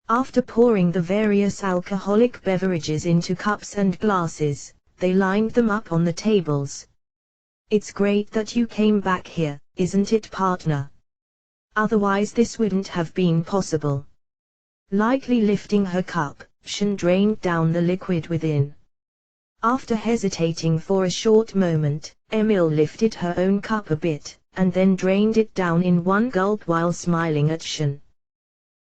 After pouring the various alcoholic beverages into cups and glasses, they lined them up on the tables. It's great that you came back here, isn't it, partner? Otherwise this wouldn't have been possible. Lightly lifting her cup, Shin drained down the liquid within. After hesitating for a short moment, Emil lifted her own cup a bit, and then drained it down in one gulp while smiling at Shin.